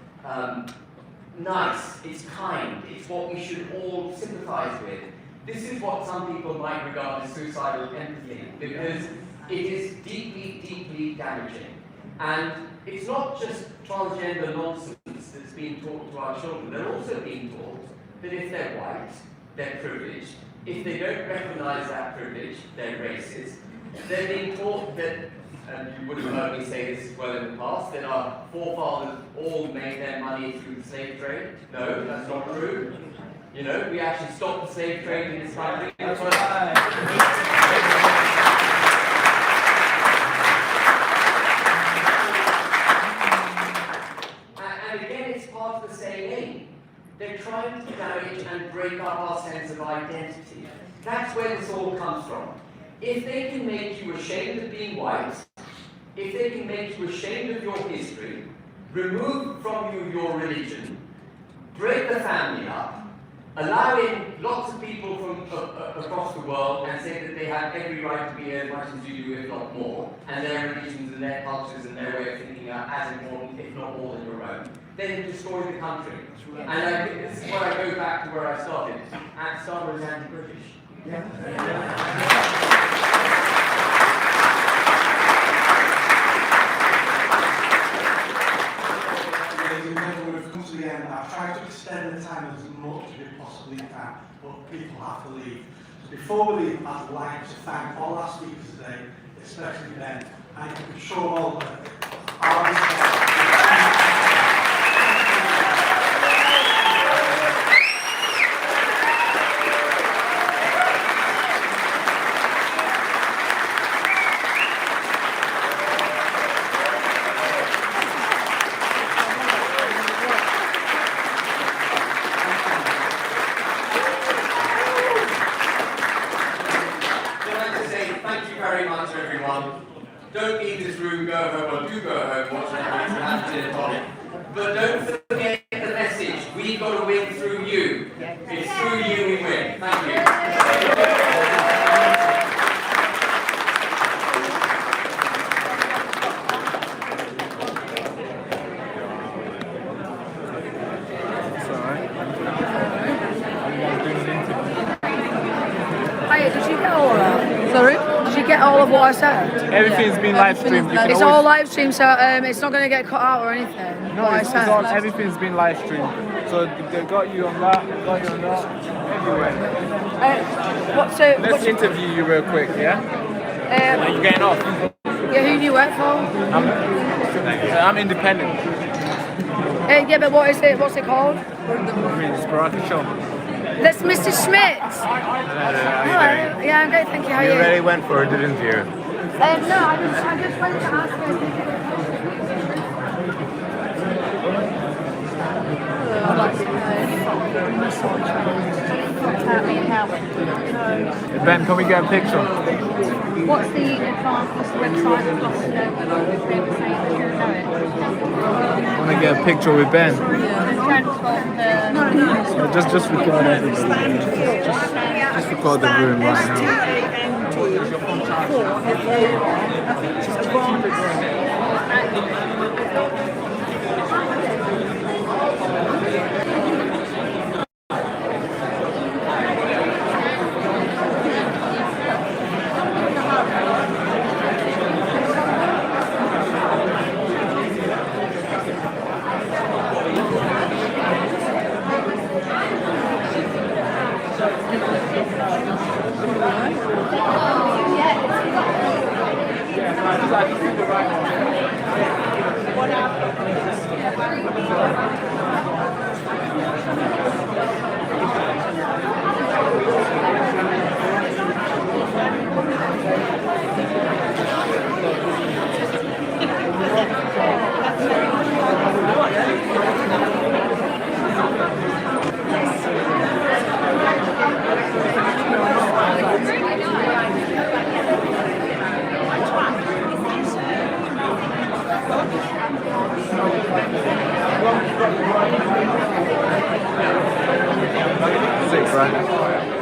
S10: nice, it's kind, it's what we should all sympathise with. This is what some people might regard as suicidal empathy, because it is deeply, deeply damaging. And it's not just transgender nonsense that's being taught to our children. They're also being taught that if they're white, they're privileged. If they don't recognise that privilege, they're racist. They're being taught that, and you would have heard me say this as well in the past, that our forefathers all made their money through the slave trade. No, that's not true. You know, we actually stopped the slave trade in this country. That's and again, it's part of the same aim. They're trying to damage and break up our sense of identity. That's where this all comes from. If they can make you ashamed of being white, if they can make you ashamed of your history, remove from you your religion, break the family up, allow in lots of people from across the world and say that they have every right to be as much as you do, if not more, and their religions and their cultures and their way of thinking are as important, if not more, than your own, then destroy the country. And this is where I go back to where I started. And Starmer is anti-British.
S20: Ladies and gentlemen, we've come to the end. I've tried to extend the time as much as we possibly can, but people have to leave. So before we leave, I'd like to thank all our speakers today, especially Ben. And I'm sure all
S10: Don't leave this room, go home, or do go home, watch Netflix, but don't forget the message. We've got to win through you. It's through you we win. Thank you.
S6: Did you get all of that? Sorry? Did you get all of what I said?
S1: Everything's been live streamed.
S6: It's all live streamed, so it's not going to get cut out or anything.
S1: No, it's on. Everything's been live streamed. So they got you on that, got you on that, everywhere. Let's interview you real quick, yeah? Are you getting off?
S6: Yeah, who do you work for?
S1: I'm independent.
S6: Yeah, but what is it? What's it called?
S1: I mean, it's Baraka Show.
S6: That's Mr. Schmidt.
S1: Hello.
S6: Yeah, I'm good, thank you. How are you?
S1: You already went for it, didn't you?
S6: No, I just wanted to ask
S1: Ben, can we get a picture?
S16: What's the website?
S1: I want to get a picture with Ben. So just record everybody. Just record the room right now.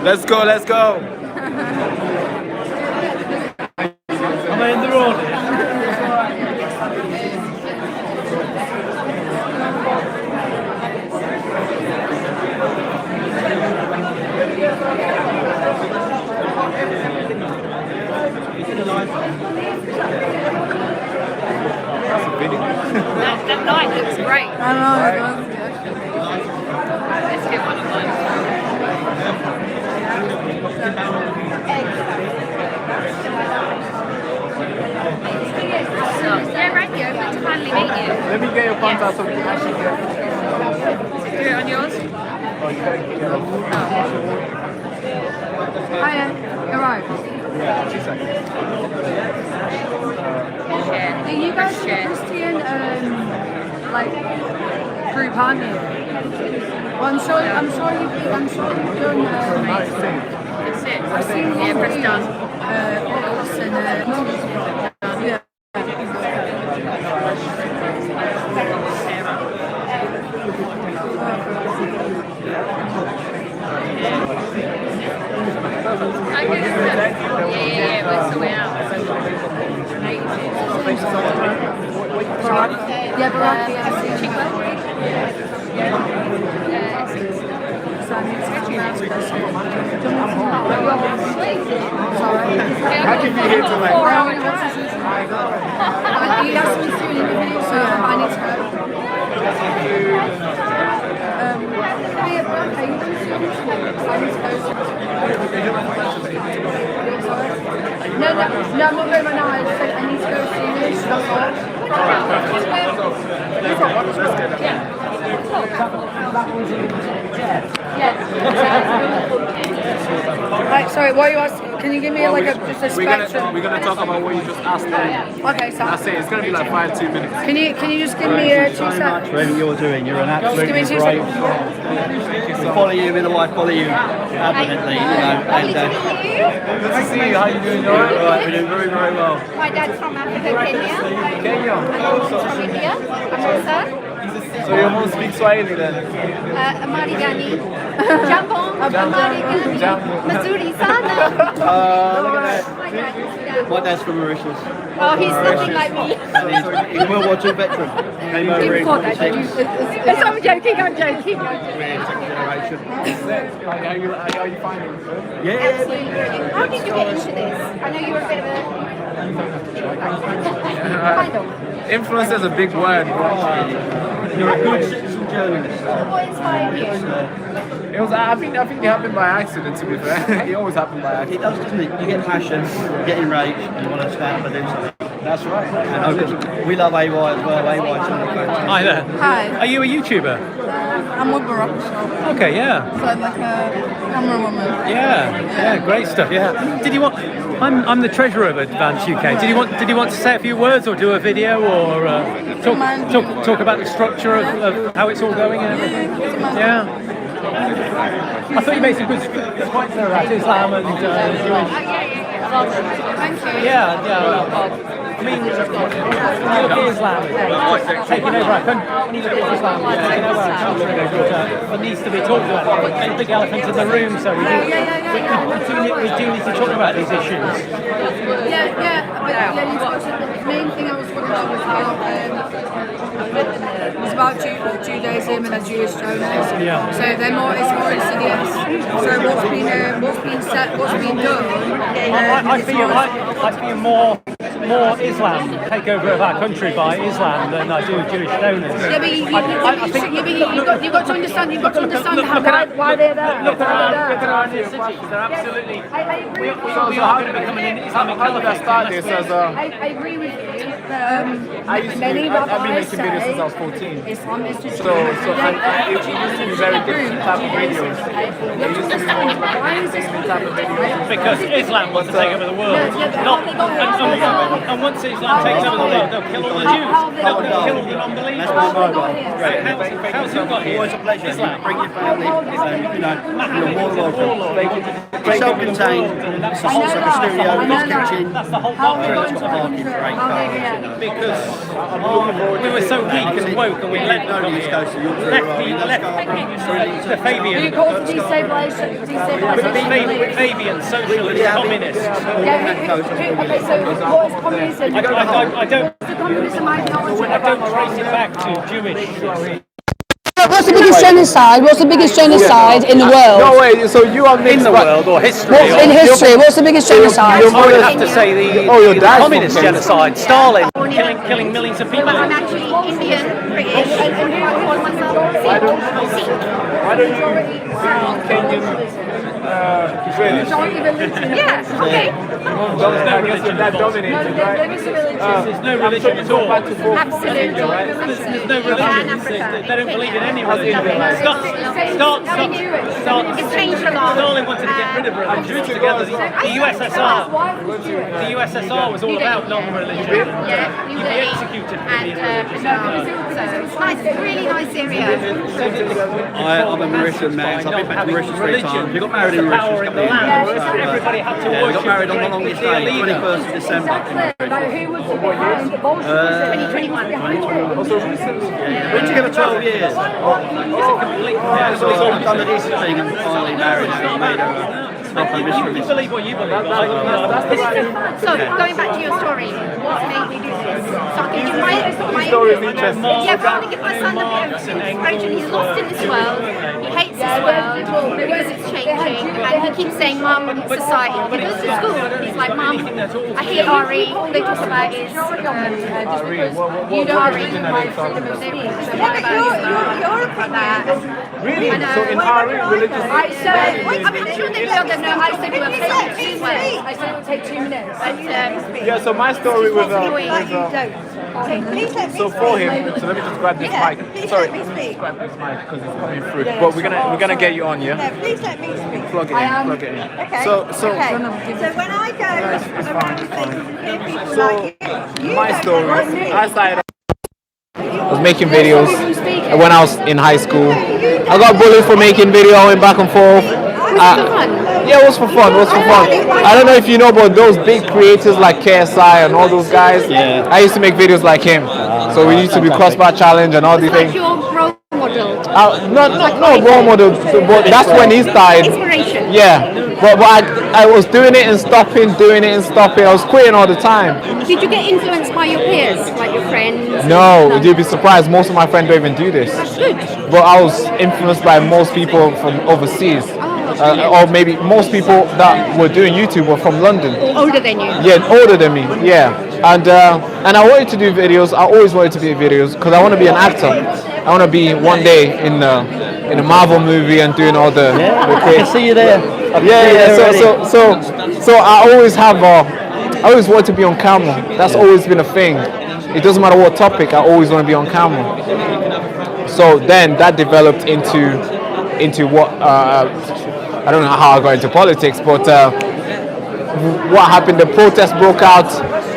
S1: Let's go, let's go. Am I in the road? lady.
S16: That light looks great.
S6: I know, it does.
S16: Let's get one of mine. So, yeah, radio, good to finally meet you.
S1: Let me get your contact so we can actually get.
S16: Do it on yours?
S1: Oh, you gotta get your.
S6: Hiya, you're right.
S1: Yeah, 2 seconds.
S6: Are you guys the Christian like group, aren't you? Well, I'm sure you've done.
S16: That's it.
S6: I've seen
S16: Yeah, press done.
S6: Oculus and yeah.
S16: Yeah, we'll sort it out.
S6: Yeah, Baraka.
S1: How can you here to like?
S6: You asked me to do an interview, so I need to go. Hiya, Baraka, you want to do an interview? I need to go. No, I'm not going right now. I said I need to go see this. That's all. Right, sorry, what are you asking? Can you give me like just a spectrum?
S1: We're gonna talk about what you just asked them.
S6: Okay, so
S1: That's it. It's gonna be like 2 minutes.
S6: Can you just give me 2 seconds?
S17: For everything you're doing, you're an
S6: Just give me
S17: absolutely
S6: 2
S17: brave.
S6: seconds.
S17: We follow you, me and the wife follow you abundantly, you know. And,
S1: Good to see you. How you doing? You alright?
S17: right, we're doing very, very well.
S16: My dad's from Africa, Kenya.
S1: Kenya.
S16: My mom's from India. I'm Rosa.
S1: So your mom speaks Swahili then?
S16: Amari Gani. Jambon. Amari Gani. Mazuri Sana.
S17: Look at that. My dad's from Mauritius.
S16: Oh, he's nothing like me.
S17: And he's a World War II veteran. Came over in 46.
S16: I'm joking.
S17: We're second generation.
S1: How you finding it?
S17: Yeah.
S16: Absolutely brilliant. How did you get into this? I know you were a bit of a... kind of.
S1: Influence is a big word, bro.
S17: You're a good citizen journalist.
S16: What inspired you?
S1: It was. I think it happened by accident. To be fair, it always happened by
S17: It
S1: accident.
S17: does, doesn't it? You get passion, you get enraged, and you want to stand up and do something.
S1: That's right.
S17: And we love AY as well. AY's on the phone.
S7: Hi there.
S6: Hi.
S7: Are you a YouTuber?
S6: I'm with Baraka.
S7: Okay, yeah.
S6: So I'm like a camera woman.
S7: Yeah, great stuff. Yeah. Did you want? I'm the treasurer of Advance UK. Did you want to say a few words or do a video or talk about the structure of how it's all going and everything? Yeah. I thought you made some good points there about Islam and Jewish.
S6: Thank you.
S7: Yeah. I mean, when you look at Islam, taking over our country, when you look at Islam, taking over our country, what needs to be talked about. There's a big elephant in the room, so we do need to talk about these issues.
S6: The main thing I was talking about was about Judaism and the Jewish donors.
S7: Yeah.
S6: So it's more insidious. So what's being done?
S7: I feel more Islam takeover of our country by Islam than I do Jewish donors.
S6: Yeah, but you've got to understand why they're there.
S7: Look at our inner cities. They're absolutely. We are going to become an Islamic caliphate.
S6: I agree with you.
S1: I've been making videos since I was 14.
S6: Islam is just
S1: So it used to be very different type of videos. It used to be more
S6: why is this
S1: type of videos.
S7: Because Islam wants to take over the world. And once Islam takes over the world, they'll kill all the Jews. They'll kill all the non-believers. How's who got here?
S17: Always a pleasure.
S7: Islam.
S17: Bring your family. You know, you're more welcome. It's self-contained. It's like a studio. It's kitchen.
S7: That's the whole point.
S17: It's got parking for 8 cars.
S7: Because we were so weak and woke and we left the Fabian.
S6: You call it destabilization.
S7: Fabian, socialist, communist.
S6: Okay, so what is communism?
S7: I don't
S6: What's the communism ideology?
S7: trace it back to Jewish
S14: What's the biggest genocide? What's the biggest genocide in the world?
S1: No way. So you are mixed
S7: In the world or history?
S14: In history, what's the biggest genocide?
S7: I would have to say the
S1: your dad's
S7: communist
S1: from
S7: genocide, Stalin, killing millions of people.
S16: But I'm actually Indian, British, and I call myself Sikh.
S1: Why don't you Kenyan?
S16: Yeah, okay.
S1: I guess your dad dominated, right?
S7: There's no religion at all.
S16: Absolutely.
S7: There's no religion. They don't believe in any religion.
S16: It's changed a lot.
S7: Stalin wanted to get rid of religion altogether. The USSR was all about non-religion.
S16: Yeah,
S7: You'd be executed for being religious.
S16: so it's nice, really nice area.
S17: I'm a Mauritian mate. I've been back to Mauritius 3 times. We got married in Mauritius.
S7: Everybody had to
S17: We got
S7: worship
S17: married on the longest day, 21st of December.
S16: Who was 2021.
S17: We've been together 12 years. So I've done the decent thing and finally married her and made her stop her mission.
S7: You believe what you believe.
S16: So, going back to your story, what made me do this? So I can give my
S1: story is interesting.
S16: Yeah, but I want to give my son a bit of inspiration. He's lost in this world. He hates this world because it's changing. And he keeps saying, Mum, society. He goes to school. He's like, Mum, I hate RE. All they talk about is you know RE.
S1: Really? So in RE, religious...
S16: I'm sure they know that I said you have
S15: I said it would take 2 minutes.
S1: Yeah, so my story was so for him, so let me just grab this mic. Sorry, let me just grab this mic because it's coming through. But we're gonna get you on, yeah?
S15: Please let me speak.
S1: Plug it in.
S15: Okay.
S1: So
S15: when I go around places and hear people like you,
S1: my story, I started. I was making videos when I was in high school. I got bullied for making video, I went back and forth. Yeah, it was for fun. I don't know if you know about those big creators like KSI and all those guys.
S17: Yeah.
S1: I used to make videos like him. So we used to do crossbar challenge and all these things.
S16: Your role model.
S1: No role model, but that's when he started.
S16: Inspiration.
S1: Yeah, but I was doing it and stopping. I was quitting all the time.
S16: Did you get influenced by your peers, like your friends?
S1: No, you'd be surprised. Most of my friends don't even do this.
S16: That's good.
S1: But I was influenced by most people from overseas. Or maybe most people that were doing YouTube were from London.
S16: Older than you?
S1: Yeah, older than me. Yeah, and I wanted to do videos. I always wanted to be videos because I want to be an actor. I want to be one day in a Marvel movie and doing all the.
S17: I can see you there.
S1: So I always have. I always want to be on camera. That's always been a thing. It doesn't matter what topic. I always want to be on camera. So then that developed into what. I don't know how I got into politics, but what happened? The protest broke out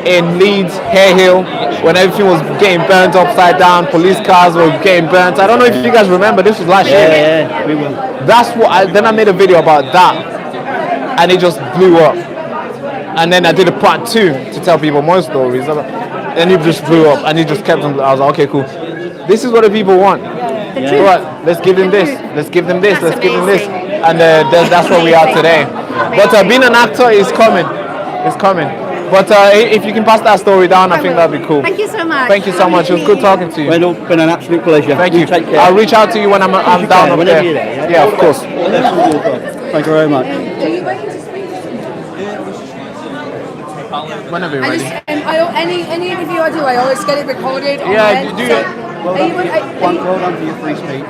S1: in Leeds, Hare Hill, when everything was getting burnt upside down. Police cars were getting burnt. I don't know if you guys remember. This was last year.
S17: Yeah, we will.
S1: That's what. Then I made a video about that, and it just blew up. And then I did a part 2 to tell people more stories. And it just blew up, and it just kept on. I was like, okay, cool. This is what the people want. Right, let's give them this. Let's give them this. Let's give them this. And that's where we are today. But being an actor is coming. It's coming. But if you can pass that story down, I think that'd be cool.
S16: Thank you so much.
S1: Thank you so much. It was good talking to you.
S17: Well, it's been an absolute pleasure.
S1: Thank you.
S17: Take care.
S1: I'll reach out to you when I'm down up there. Yeah, of course.
S17: Thank you very much.
S1: Whenever you're ready.
S6: Any interview I do, I always get it recorded.
S1: Yeah, you do it.
S17: Well done for your free speech.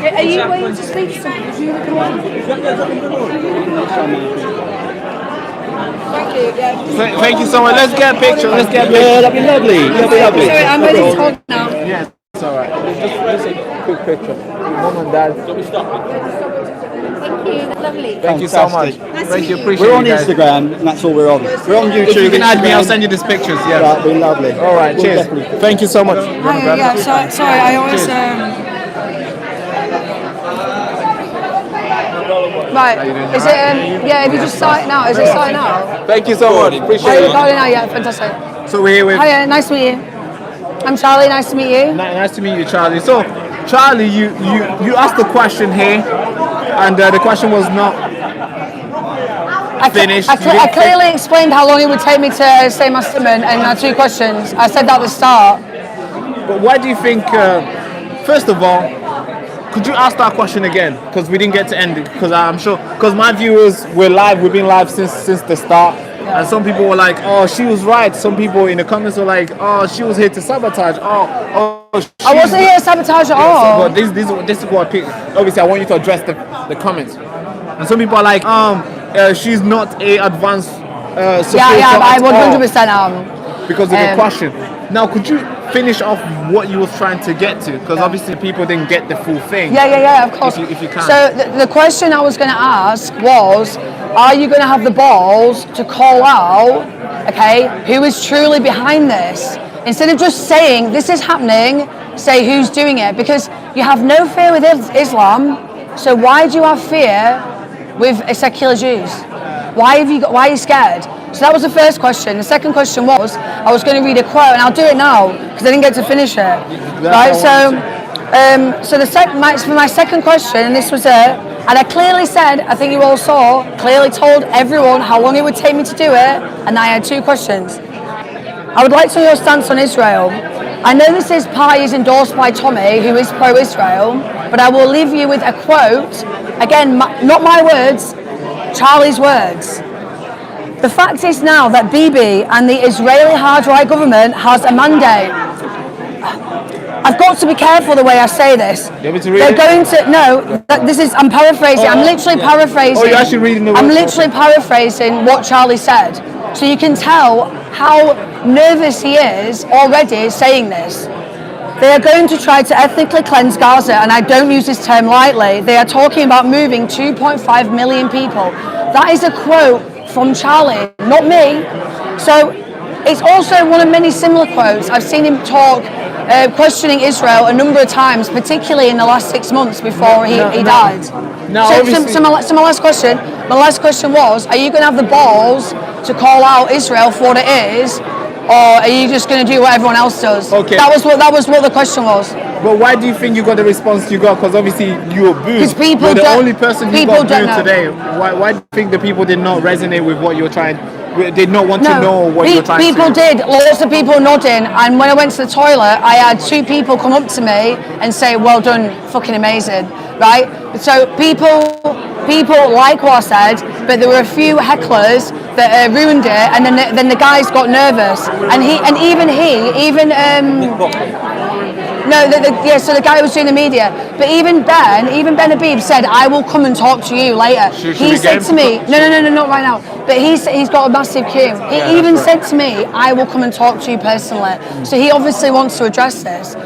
S6: Are you waiting to speak to somebody? Do you record? Thank you. Yeah.
S1: Thank you so much. Let's get a picture.
S17: Yeah, that'd be lovely. That'd be lovely.
S6: Sorry, I'm ready to talk now.
S1: Yeah, it's alright. Just a quick picture. Mom and Dad.
S16: Thank you. Lovely.
S1: Thank you so much. Thank you. Appreciate it.
S17: We're on Instagram, and that's all we're on. We're on YouTube.
S1: If you can add me, I'll send you these pictures. Yeah,
S17: that'd be lovely.
S1: All right. Cheers. Thank you so much.
S6: Hi, yeah. Sorry, I always. Right. Is it? Yeah. If you just start it now, is it starting now?
S1: Thank you so much. Appreciate
S6: Are you
S1: it.
S6: recording now? Yeah. Fantastic.
S1: So we're here with.
S6: Hiya. Nice to meet you. I'm Charlie. Nice to meet you.
S1: Nice to meet you, Charlie. So, Charlie, you asked the question here, and the question was not finished.
S6: I clearly explained how long it would take me to say my statement and 2 questions. I said that at the start.
S1: But why do you think? First of all, could you ask that question again? Because we didn't get to end it. Because I'm sure. Because my viewers, we're live. We've been live since the start. And some people were like, "Oh, she was right." Some people in the comments were like, "Oh, she was here to sabotage."
S14: I wasn't here to sabotage at all.
S1: But this is what obviously I want you to address the comments. And some people are like, she's not a advanced supporter.
S14: I 100% am.
S1: Because of the question. Now, could you finish off what you was trying to get to? Because obviously people didn't get the full thing.
S14: Yeah, of course.
S1: If you can.
S14: So the question I was going to ask was, are you going to have the balls to call out, okay, who is truly behind this? Instead of just saying, this is happening, say who's doing it. Because you have no fear with Islam, so why do you have fear with secular Jews? Why are you scared? So that was the first question. The second question was, I was going to read a quote, and I'll do it now because I didn't get to finish it. Right. So for my second question, and this was it, and I clearly said, I think you all saw, clearly told everyone how long it would take me to do it, and I had 2 questions. I would like to know your stance on Israel. I know this is parties endorsed by Tommy, who is pro-Israel, but I will leave you with a quote. Again, not my words, Charlie's words. The fact is now that Bibi and the Israeli hard-right government has a mandate. I've got to be careful the way I say this. They're going to I'm paraphrasing. I'm literally paraphrasing.
S1: Oh, you're actually reading the words.
S14: I'm literally paraphrasing what Charlie said. So you can tell how nervous he is already saying this. They are going to try to ethnically cleanse Gaza, and I don't use this term lightly. They are talking about moving 2.5 million people. That is a quote from Charlie, not me. So it's also one of many similar quotes. I've seen him talk, questioning Israel a number of times, particularly in the last 6 months before he died. So my last question was, are you going to have the balls to call out Israel for what it is, or are you just going to do what everyone else does?
S1: Okay.
S14: That was what the question was.
S1: But why do you think you got the response you got? Because obviously you were booed.
S14: Because people
S1: You're the
S14: don't-
S1: only person who
S14: people
S1: got
S14: don't
S1: booed
S14: know.
S1: today. Why do you think the people did not resonate with what you were trying? Did not want to know what you were trying
S14: people
S1: to do?
S14: did. Lots of people nodding. And when I went to the toilet, I had 2 people come up to me and say, "Well done, fucking amazing," right? So people like what I said, but there were a few hecklers that ruined it, and then the guys got nervous, so the guy who was doing the media, but even Ben Habib said, "I will come and talk to you later." He said to me, no, not right now. But he's got a massive queue. He even said to me, "I will come and talk to you personally." So he obviously wants to address this.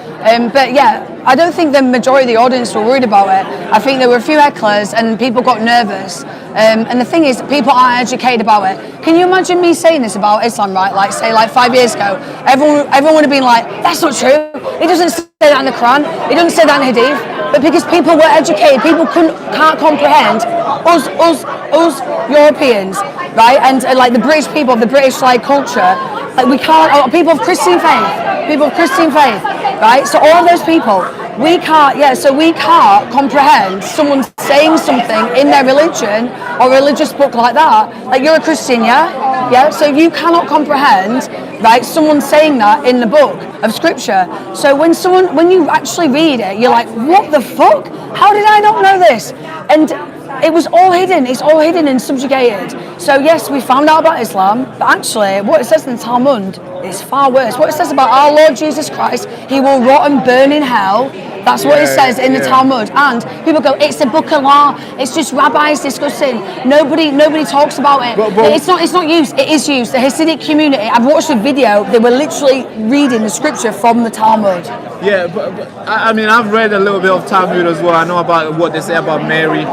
S14: But yeah, I don't think the majority of the audience were worried about it. I think there were a few hecklers and people got nervous. And the thing is, people aren't educated about it. Can you imagine me saying this about Islam, right? Like 5 years ago, everyone would have been like, "That's not true. It doesn't say that in the Quran. It doesn't say that in Hadith." But because people were educated, people can't comprehend us Europeans, right? And like the British people, the British like culture, like we can't. People of Christian faith, right? So all of those people, we can't comprehend someone saying something in their religion or religious book like that. Like you're a Christian, yeah. So you cannot comprehend, right, someone saying that in the book of scripture. So when you actually read it, you're like, what the fuck? How did I not know this? And it was all hidden. It's all hidden and subjugated. So yes, we found out about Islam, but actually what it says in the Talmud is far worse. What it says about our Lord Jesus Christ, he will rot and burn in hell. That's what it says in the Talmud. And people go, it's a book of law. It's just rabbis discussing. Nobody talks about it. It's not used. It is used. The Hasidic community. I've watched a video. They were literally reading the scripture from the Talmud.
S1: Yeah, but I mean, I've read a little bit of Talmud as well. I know about what they say about Mary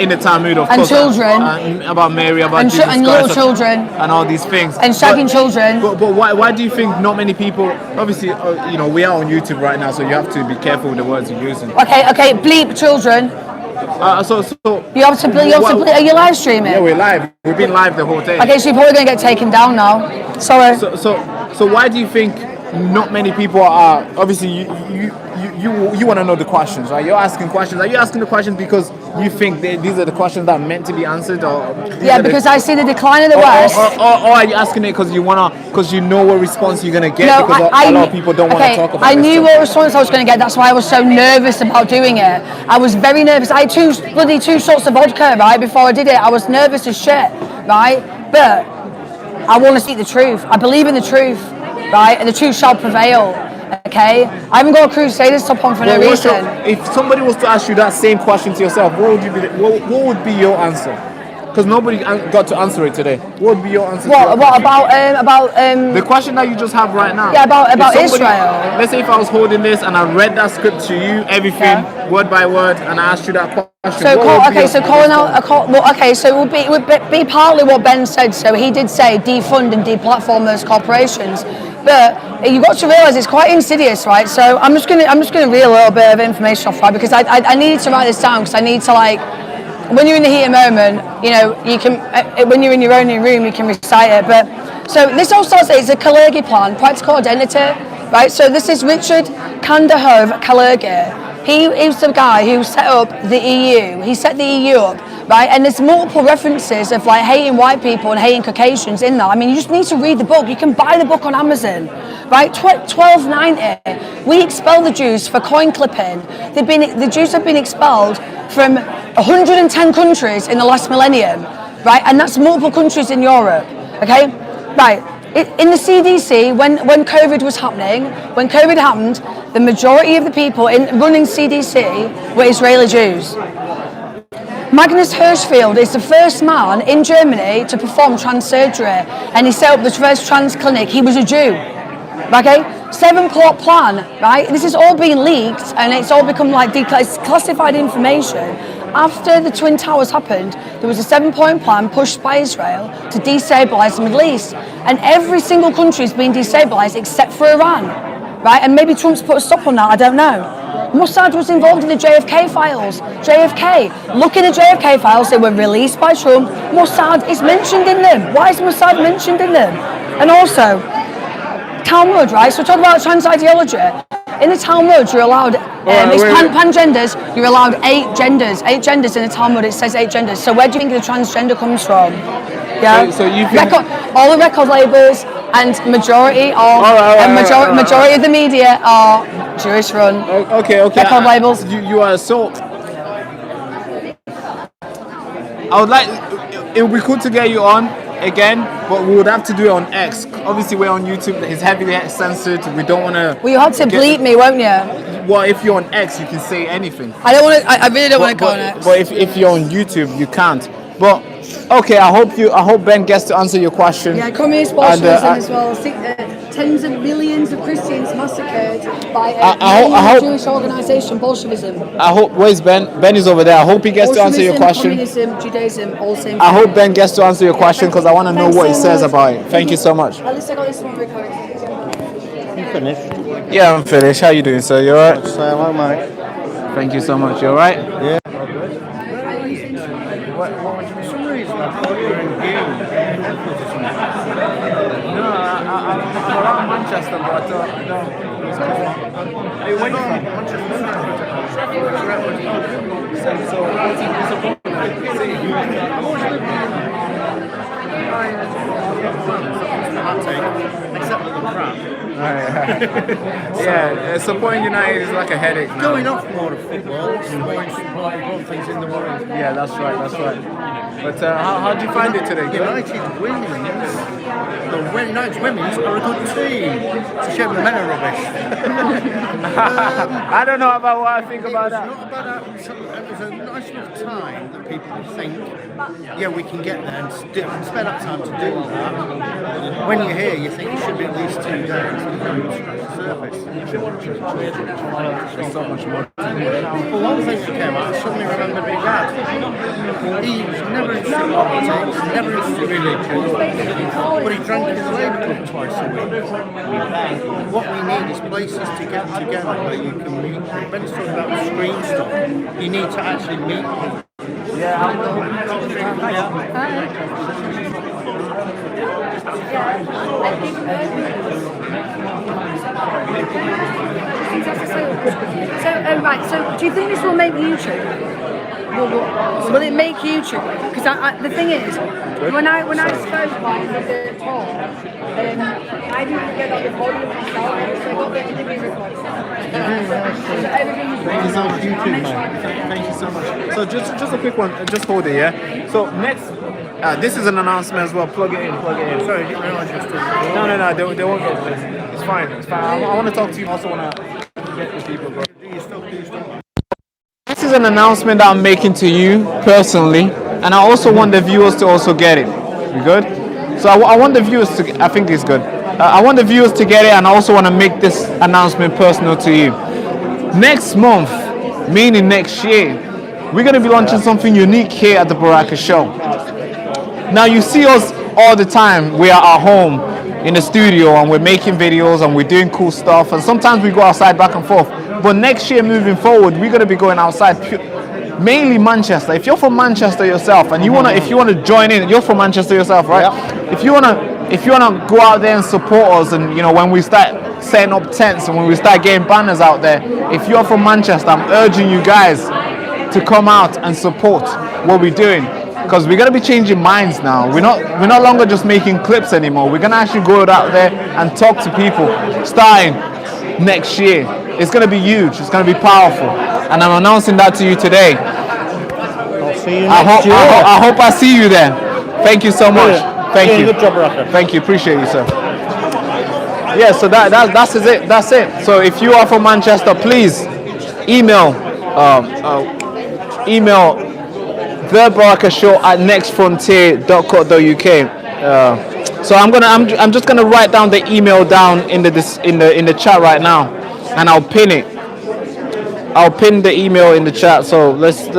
S1: in the Talmud, of course.
S14: And children.
S1: About Mary, about Jesus
S14: and
S1: Christ,
S14: little children.
S1: and all these things.
S14: And shagging children.
S1: But why do you think not many people? Obviously, we are on YouTube right now, so you have to be careful with the words you're using.
S14: Okay, bleep children.
S1: So
S14: you have to bleep. Are you live streaming?
S1: Yeah, we're live. We've been live the whole day.
S14: Okay, so you're probably gonna get taken down now. Sorry.
S1: So why do you think not many people are. Obviously, you want to know the questions, right? You're asking questions. Are you asking the questions because you think these are the questions that are meant to be answered, or
S14: Yeah, because I see the decline of the West.
S1: Or are you asking it because you know what response you're gonna get?
S14: No,
S1: because a lot of people don't want to talk about
S14: I
S1: this
S14: knew
S1: stuff.
S14: what response I was going to get. That's why I was so nervous about doing it. I was very nervous. I had two shots of vodka, right, before I did it. I was nervous as shit, right? But I want to speak the truth. I believe in the truth, right? And the truth shall prevail. Okay? I haven't got a Crusaders top on for no reason.
S1: If somebody was to ask you that same question to yourself, what would be your answer? Because nobody got to answer it today. What would be your answer?
S14: What about
S1: the question that you just have right now?
S14: Yeah, about Israel.
S1: Let's say if I was holding this and I read that script to you, everything word by word, and I asked you that question.
S14: So so it would be partly what Ben said. So he did say defund and deplatform those corporations, but you got to realise it's quite insidious, right? So I'm just gonna read a little bit of information off, right? Because I needed to write this down because I need to when you're in the heat of the moment, you know, you can, when you're in your own room, you can recite it. But so this all starts, it's a Kalergi plan, practical identity, right? So this is Richard Kandahar Kalergi. He was the guy who set up the EU. He set the EU up, right? And there's multiple references of like hating white people and hating Caucasians in that. I mean, you just need to read the book. You can buy the book on Amazon, right? 1290. We expelled the Jews for coin clipping. The Jews have been expelled from 110 countries in the last millennium, right? And that's multiple countries in Europe, okay? Right. In the CDC, when COVID was happening, when COVID happened, the majority of the people running CDC were Israeli Jews. Magnus Hirschfeld is the first man in Germany to perform trans surgery, and he set up the first trans clinic. He was a Jew. Okay, 7-plot plan, right? This is all being leaked, and it's all become like classified information. After the Twin Towers happened, there was a 7-point plan pushed by Israel to destabilize the Middle East, and every single country is being destabilized except for Iran, right? And maybe Trump's put a stop on that. I don't know. Mossad was involved in the JFK files. Look in the JFK files. They were released by Trump. Mossad is mentioned in them. Why is Mossad mentioned in them? And also, Talmud, right? So talk about trans ideology. In the Talmud, you're allowed, pangenders, you're allowed 8 genders. 8 genders in the Talmud, it says 8 genders. So where do you think the transgender comes from? Yeah. So you think... all the record labels and majority of the media are Jewish run.
S1: Okay.
S14: Record labels.
S1: You are so... I would like... It would be cool to get you on again, but we would have to do it on X. Obviously, we're on YouTube. It's heavily censored. We don't want to.
S14: Well, you have to bleep me, won't you?
S1: Well, if you're on X, you can say anything.
S14: I don't want to. I really don't want to go on X.
S1: But if you're on YouTube, you can't. But okay, I hope Ben gets to answer your question.
S14: Yeah, communist Bolshevism as well. Tens of millions of Christians massacred by a Jewish organisation, Bolshevism.
S1: I hope. Where's Ben? Ben is over there. I hope he gets to answer your question.
S14: Communism, Judaism, all the same.
S1: I hope Ben gets to answer your question because I want to know what he says about it. Thank you so much.
S14: At least I got this one recorded.
S17: You finished?
S1: Yeah, I'm finished. How you doing, sir? You alright?
S17: Say hello, mate.
S1: Thank you so much. You alright?
S17: Yeah. For some reason, I thought you were in
S1: No, I'm around Manchester, but I don't. Hey, when you from? Manchester.
S17: Except for the crap.
S1: Yeah, supporting United is like a headache now.
S17: Going off more of football, supporting things in the world.
S1: Yeah, that's right. But how did you find it today?
S17: United Women's. The United Women's are a good team. It's a shame the men are rubbish.
S1: I don't know about what I think about that.
S17: It was a nice enough time that people think, yeah, we can get there and spend that time to do that. When you're here, you think it should be at least 2 days to scratch the surface.
S1: There's so much more.
S17: Well, one thing that came out, I suddenly remembered my dad. He was never interested in politics, never interested in religion, but he drank his Labour Club twice a week. What we need is places to get together where you can meet. Ben's talking about screen stuff. You need to actually meet people.
S14: So, right, so do you think this will make YouTube? Will it make YouTube? Because the thing is, when I spoke like the talk, I didn't get on the podium myself, so I got the interview recording.
S1: Thank you so much, YouTube, man. Thank you so much. So just a quick one, just hold it, yeah? So next, this is an announcement as well. Plug it in. Sorry, no, they won't get this. It's fine. I want to talk to you. I also want to get the people, bro. This is an announcement that I'm making to you personally, and I also want the viewers to also get it. You good? So I want the viewers to. I think it's good. I want the viewers to get it, and I also want to make this announcement personal to you. Next month, meaning next year, we're going to be launching something unique here at the Baraka Show. Now you see us all the time. We are at home in the studio and we're making videos and we're doing cool stuff, and sometimes we go outside back and forth. But next year moving forward, we're going to be going outside, mainly Manchester. If you're from Manchester yourself and if you want to join in, you're from Manchester yourself, right? Yeah. If you wanna go out there and support us, and when we start setting up tents and when we start getting banners out there, if you're from Manchester, I'm urging you guys to come out and support what we're doing. Because we're going to be changing minds now. We're no longer just making clips anymore. We're going to actually go out there and talk to people starting next year. It's going to be huge. It's going to be powerful. And I'm announcing that to you today.
S17: I'll see you next year.
S1: I hope I see you there. Thank you so much. Thank you.
S17: Good job, Baraka.
S1: Thank you. Appreciate you, sir. Yeah, so that's it. That's it. So if you are from Manchester, please email thebarakashow@nextfrontier.co.uk. So I'm just gonna write down the email down in the chat right now, and I'll pin it. I'll pin the email in the chat. So let's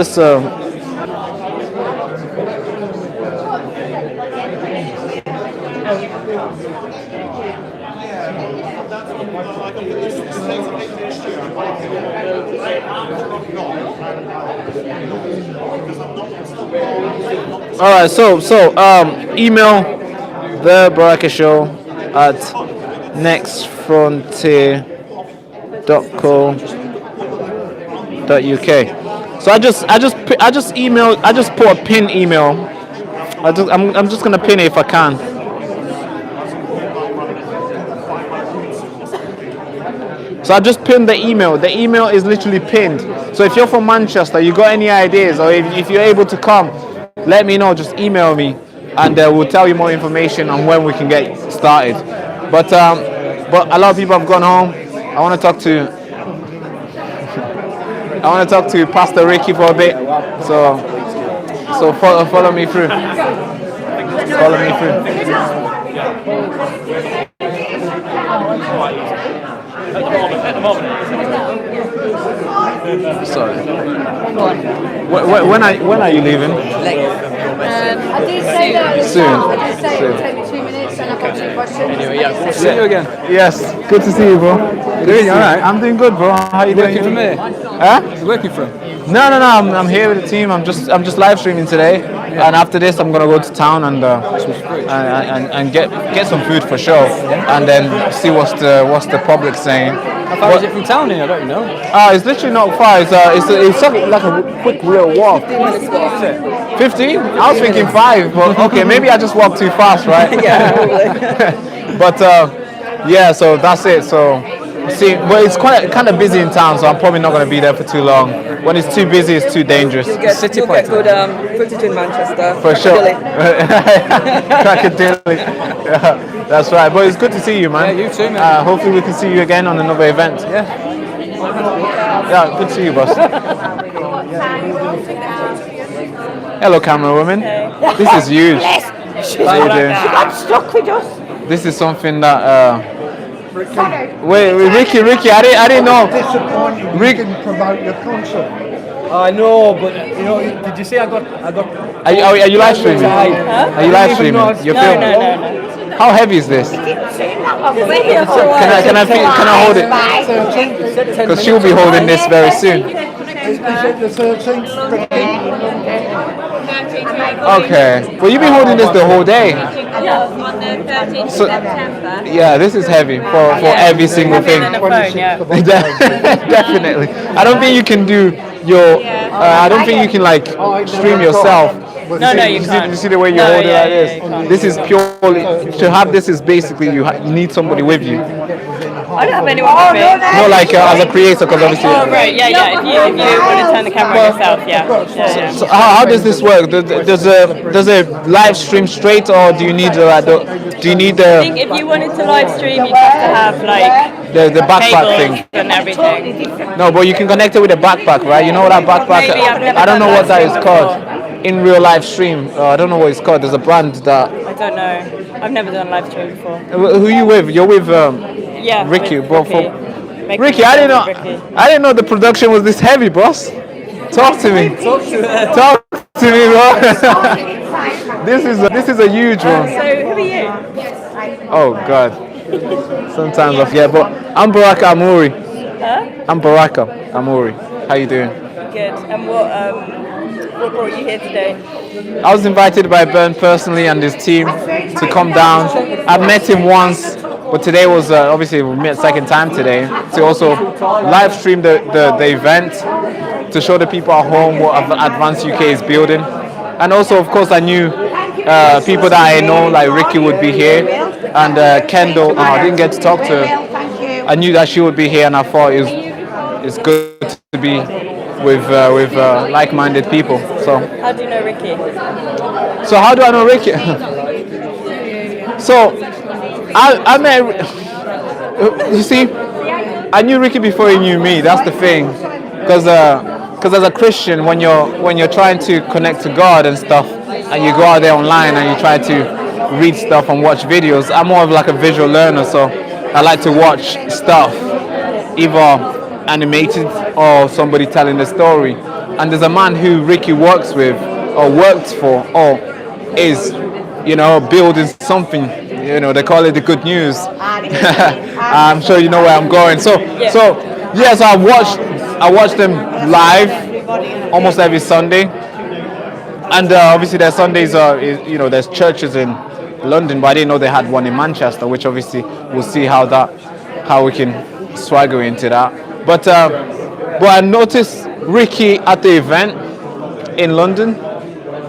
S1: all right, so email the Baraka Show at nextfrontier.co.uk. So I just put a pin email. I'm just gonna pin it if I can. So I just pinned the email. The email is literally pinned. So if you're from Manchester, you got any ideas, or if you're able to come, let me know. Just email me, and we'll tell you more information on when we can get started. But a lot of people have gone home. I want to talk to Pastor Ricky for a bit. So follow me through. Follow me through.
S7: At the moment.
S1: Sorry. When are you leaving?
S14: I did say that at the
S1: Soon.
S14: start. I did say it would take me 2 minutes and I've got 2 questions.
S1: Anyway, yeah, we'll see you again. Yes, good to see you, bro. You doing alright? I'm doing good, bro. How you doing?
S18: Working from here?
S1: Huh?
S18: You're working from?
S1: No. I'm here with the team. I'm just live streaming today, and after this, I'm gonna go to town and get some food for sure, and then see what's the public saying.
S18: How far is it from town here? I don't know.
S1: It's literally not far. It's like a quick real walk. 15? I was thinking 5, but okay, maybe I just walked too fast, right?
S18: Yeah, probably.
S1: But yeah, so that's it. So see, but it's kind of busy in town, so I'm probably not going to be there for too long. When it's too busy, it's too dangerous.
S19: You'll get good footage in Manchester.
S1: For sure. Crackadilly. Yeah, that's right. But it's good to see you, man.
S18: Yeah, you too, man.
S1: Hopefully we can see you again on another event.
S18: Yeah.
S1: Yeah, good to see you, boss. Hello, camera woman. This is huge. How you doing?
S15: She got stuck with us.
S1: This is something that. Wait, Ricky, I didn't know.
S17: Disappointed you didn't promote your concert.
S18: I know, but did you see I got?
S1: Are you live streaming?
S18: Huh?
S1: Are you live streaming? You're filming?
S15: No.
S1: How heavy is this? Can I hold it? Because she'll be holding this very soon.
S17: Is it the 13th?
S1: Okay. Well, you've been holding this the whole day.
S3: On the 13th
S1: So-
S3: September.
S1: Yeah, this is heavy for every single thing. Definitely. I don't think you can do your. I don't think you can like stream yourself.
S3: No, you can't.
S1: You see the way you hold it like this. This is purely to have this is basically you need somebody with you.
S3: I don't have anyone with me.
S1: No, like as a creator, because obviously.
S3: Oh, right, yeah. If you want to turn the camera on yourself, yeah.
S1: So how does this work? Does a live stream straight, or do you need
S3: I think if you wanted to live stream, you'd have to have like
S1: the backpack
S3: cables
S1: thing?
S3: and everything.
S1: No, but you can connect it with a backpack, right? You know what that backpack?
S3: Maybe, I've never
S1: I don't know
S3: done
S1: what that
S3: that
S1: is called. In real live stream, I don't know what it's called. There's a brand that.
S3: I don't know. I've never done live stream before.
S1: Who you with? You're with
S3: Yeah,
S1: Ricky.
S3: with
S1: But
S3: Ricky.
S1: Ricky, I didn't know. I didn't know the production was this heavy, boss. Talk to me. Talk to me, bro. This is a huge one.
S3: So who are you?
S1: Oh God. Sometimes I forget, but I'm Baraka Amuri.
S3: Huh?
S1: I'm Baraka Amuri. How you doing?
S3: Good. And what brought you here today?
S1: I was invited by Ben personally and his team to come down. I've met him once, but today was obviously we met second time today to also live stream the event to show the people at home what Advanced UK is building. And also, of course, I knew people that I know, like Ricky would be here, and Kendall. I didn't get to talk to her. I knew that she would be here, and I thought it's good to be with like-minded people. So.
S3: How do you know Ricky?
S1: So how do I know Ricky? So I met. You see, I knew Ricky before he knew me. That's the thing, because as a Christian, when you're trying to connect to God and stuff, and you go out there online and you try to read stuff and watch videos, I'm more of like a visual learner, so I like to watch stuff, either animated or somebody telling the story. And there's a man who Ricky works with, or worked for, or is, building something. They call it the good news. I'm sure you know where I'm going. So I watch them live almost every Sunday, and obviously their Sundays are, there's churches in London, but I didn't know they had one in Manchester, which obviously we'll see how we can swagger into that. But I noticed Ricky at the event in London.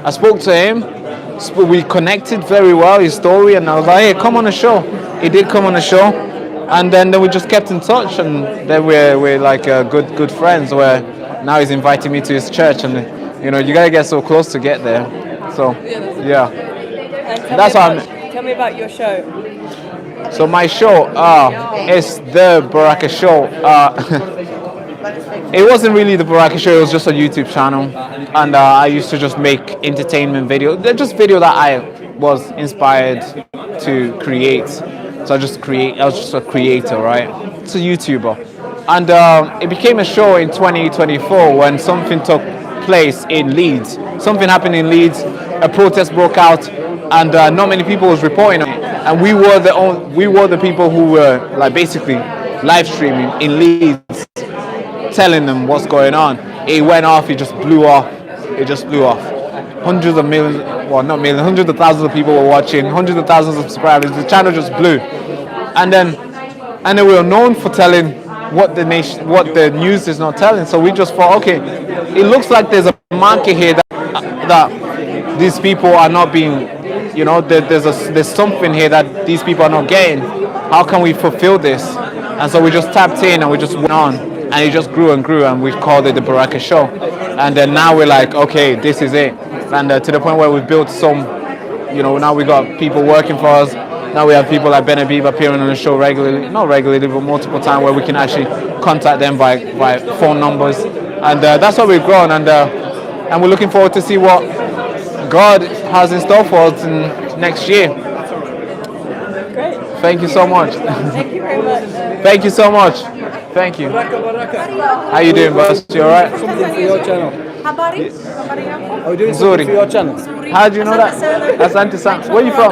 S1: I spoke to him. We connected very well, his story, and I was like, hey, come on the show. He did come on the show, and then we just kept in touch, and then we're like good friends. Where now he's inviting me to his church, and you gotta get so close to get there. So yeah, that's how
S3: Tell me about your show.
S1: So my show, is the Baraka Show. It wasn't really the Baraka Show, it was just a YouTube channel, and I used to just make entertainment videos. They're just video that I was inspired to create. So I was just a creator, right? It's a YouTuber. And it became a show in 2024 when something took place in Leeds. Something happened in Leeds, a protest broke out, and not many people was reporting on it. And we were the people who were like basically live streaming in Leeds, telling them what's going on. It went off, it just blew off. Hundreds of millions, well not millions, hundreds of thousands of people were watching, hundreds of thousands of subscribers. The channel just blew. And then we were known for telling what the news is not telling. So we just thought, okay, it looks like there's a market here that these people are not being, there's something here that these people are not getting. How can we fulfill this? And so we just tapped in and we just went on, and it just grew and grew, and we called it the Baraka Show. And then now we're like, okay, this is it. And to the point where we've built some, now we got people working for us. Now we have people like Ben Habib appearing on the show regularly, not regularly, but multiple times, where we can actually contact them by phone numbers. And that's what we've grown, and we're looking forward to see what God has in store for us in next year.
S3: Great.
S1: Thank you so much.
S3: Thank you very much.
S1: Thank you so much. Thank you. How you doing, boss? You alright?
S18: Something for your channel.
S15: Habari?
S18: Are you doing something for your channel?
S1: How do you know that? Asante San. Where are you from?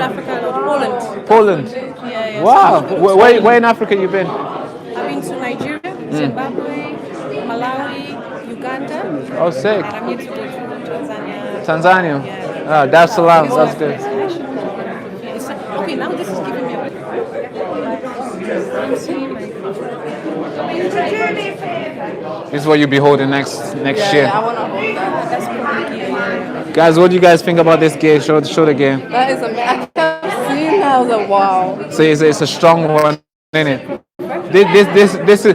S15: Poland.
S1: Poland.
S15: Yeah.
S1: Wow. Where in Africa you been?
S15: I've been to Nigeria, Zimbabwe, Malawi, Uganda.
S1: Oh, sick.
S15: And I'm here to go to Tanzania.
S1: Tanzania.
S15: Yeah.
S1: Dar salam. That's good.
S9: Okay, now this is giving me a
S1: This is what you'll be holding next year.
S9: I want to hold that. That's probably yeah.
S1: Guys, what do you guys think about this game? Show the game.
S9: That is amazing. I kept seeing that. I was like, wow.
S1: So it's a strong one, isn't it? This is,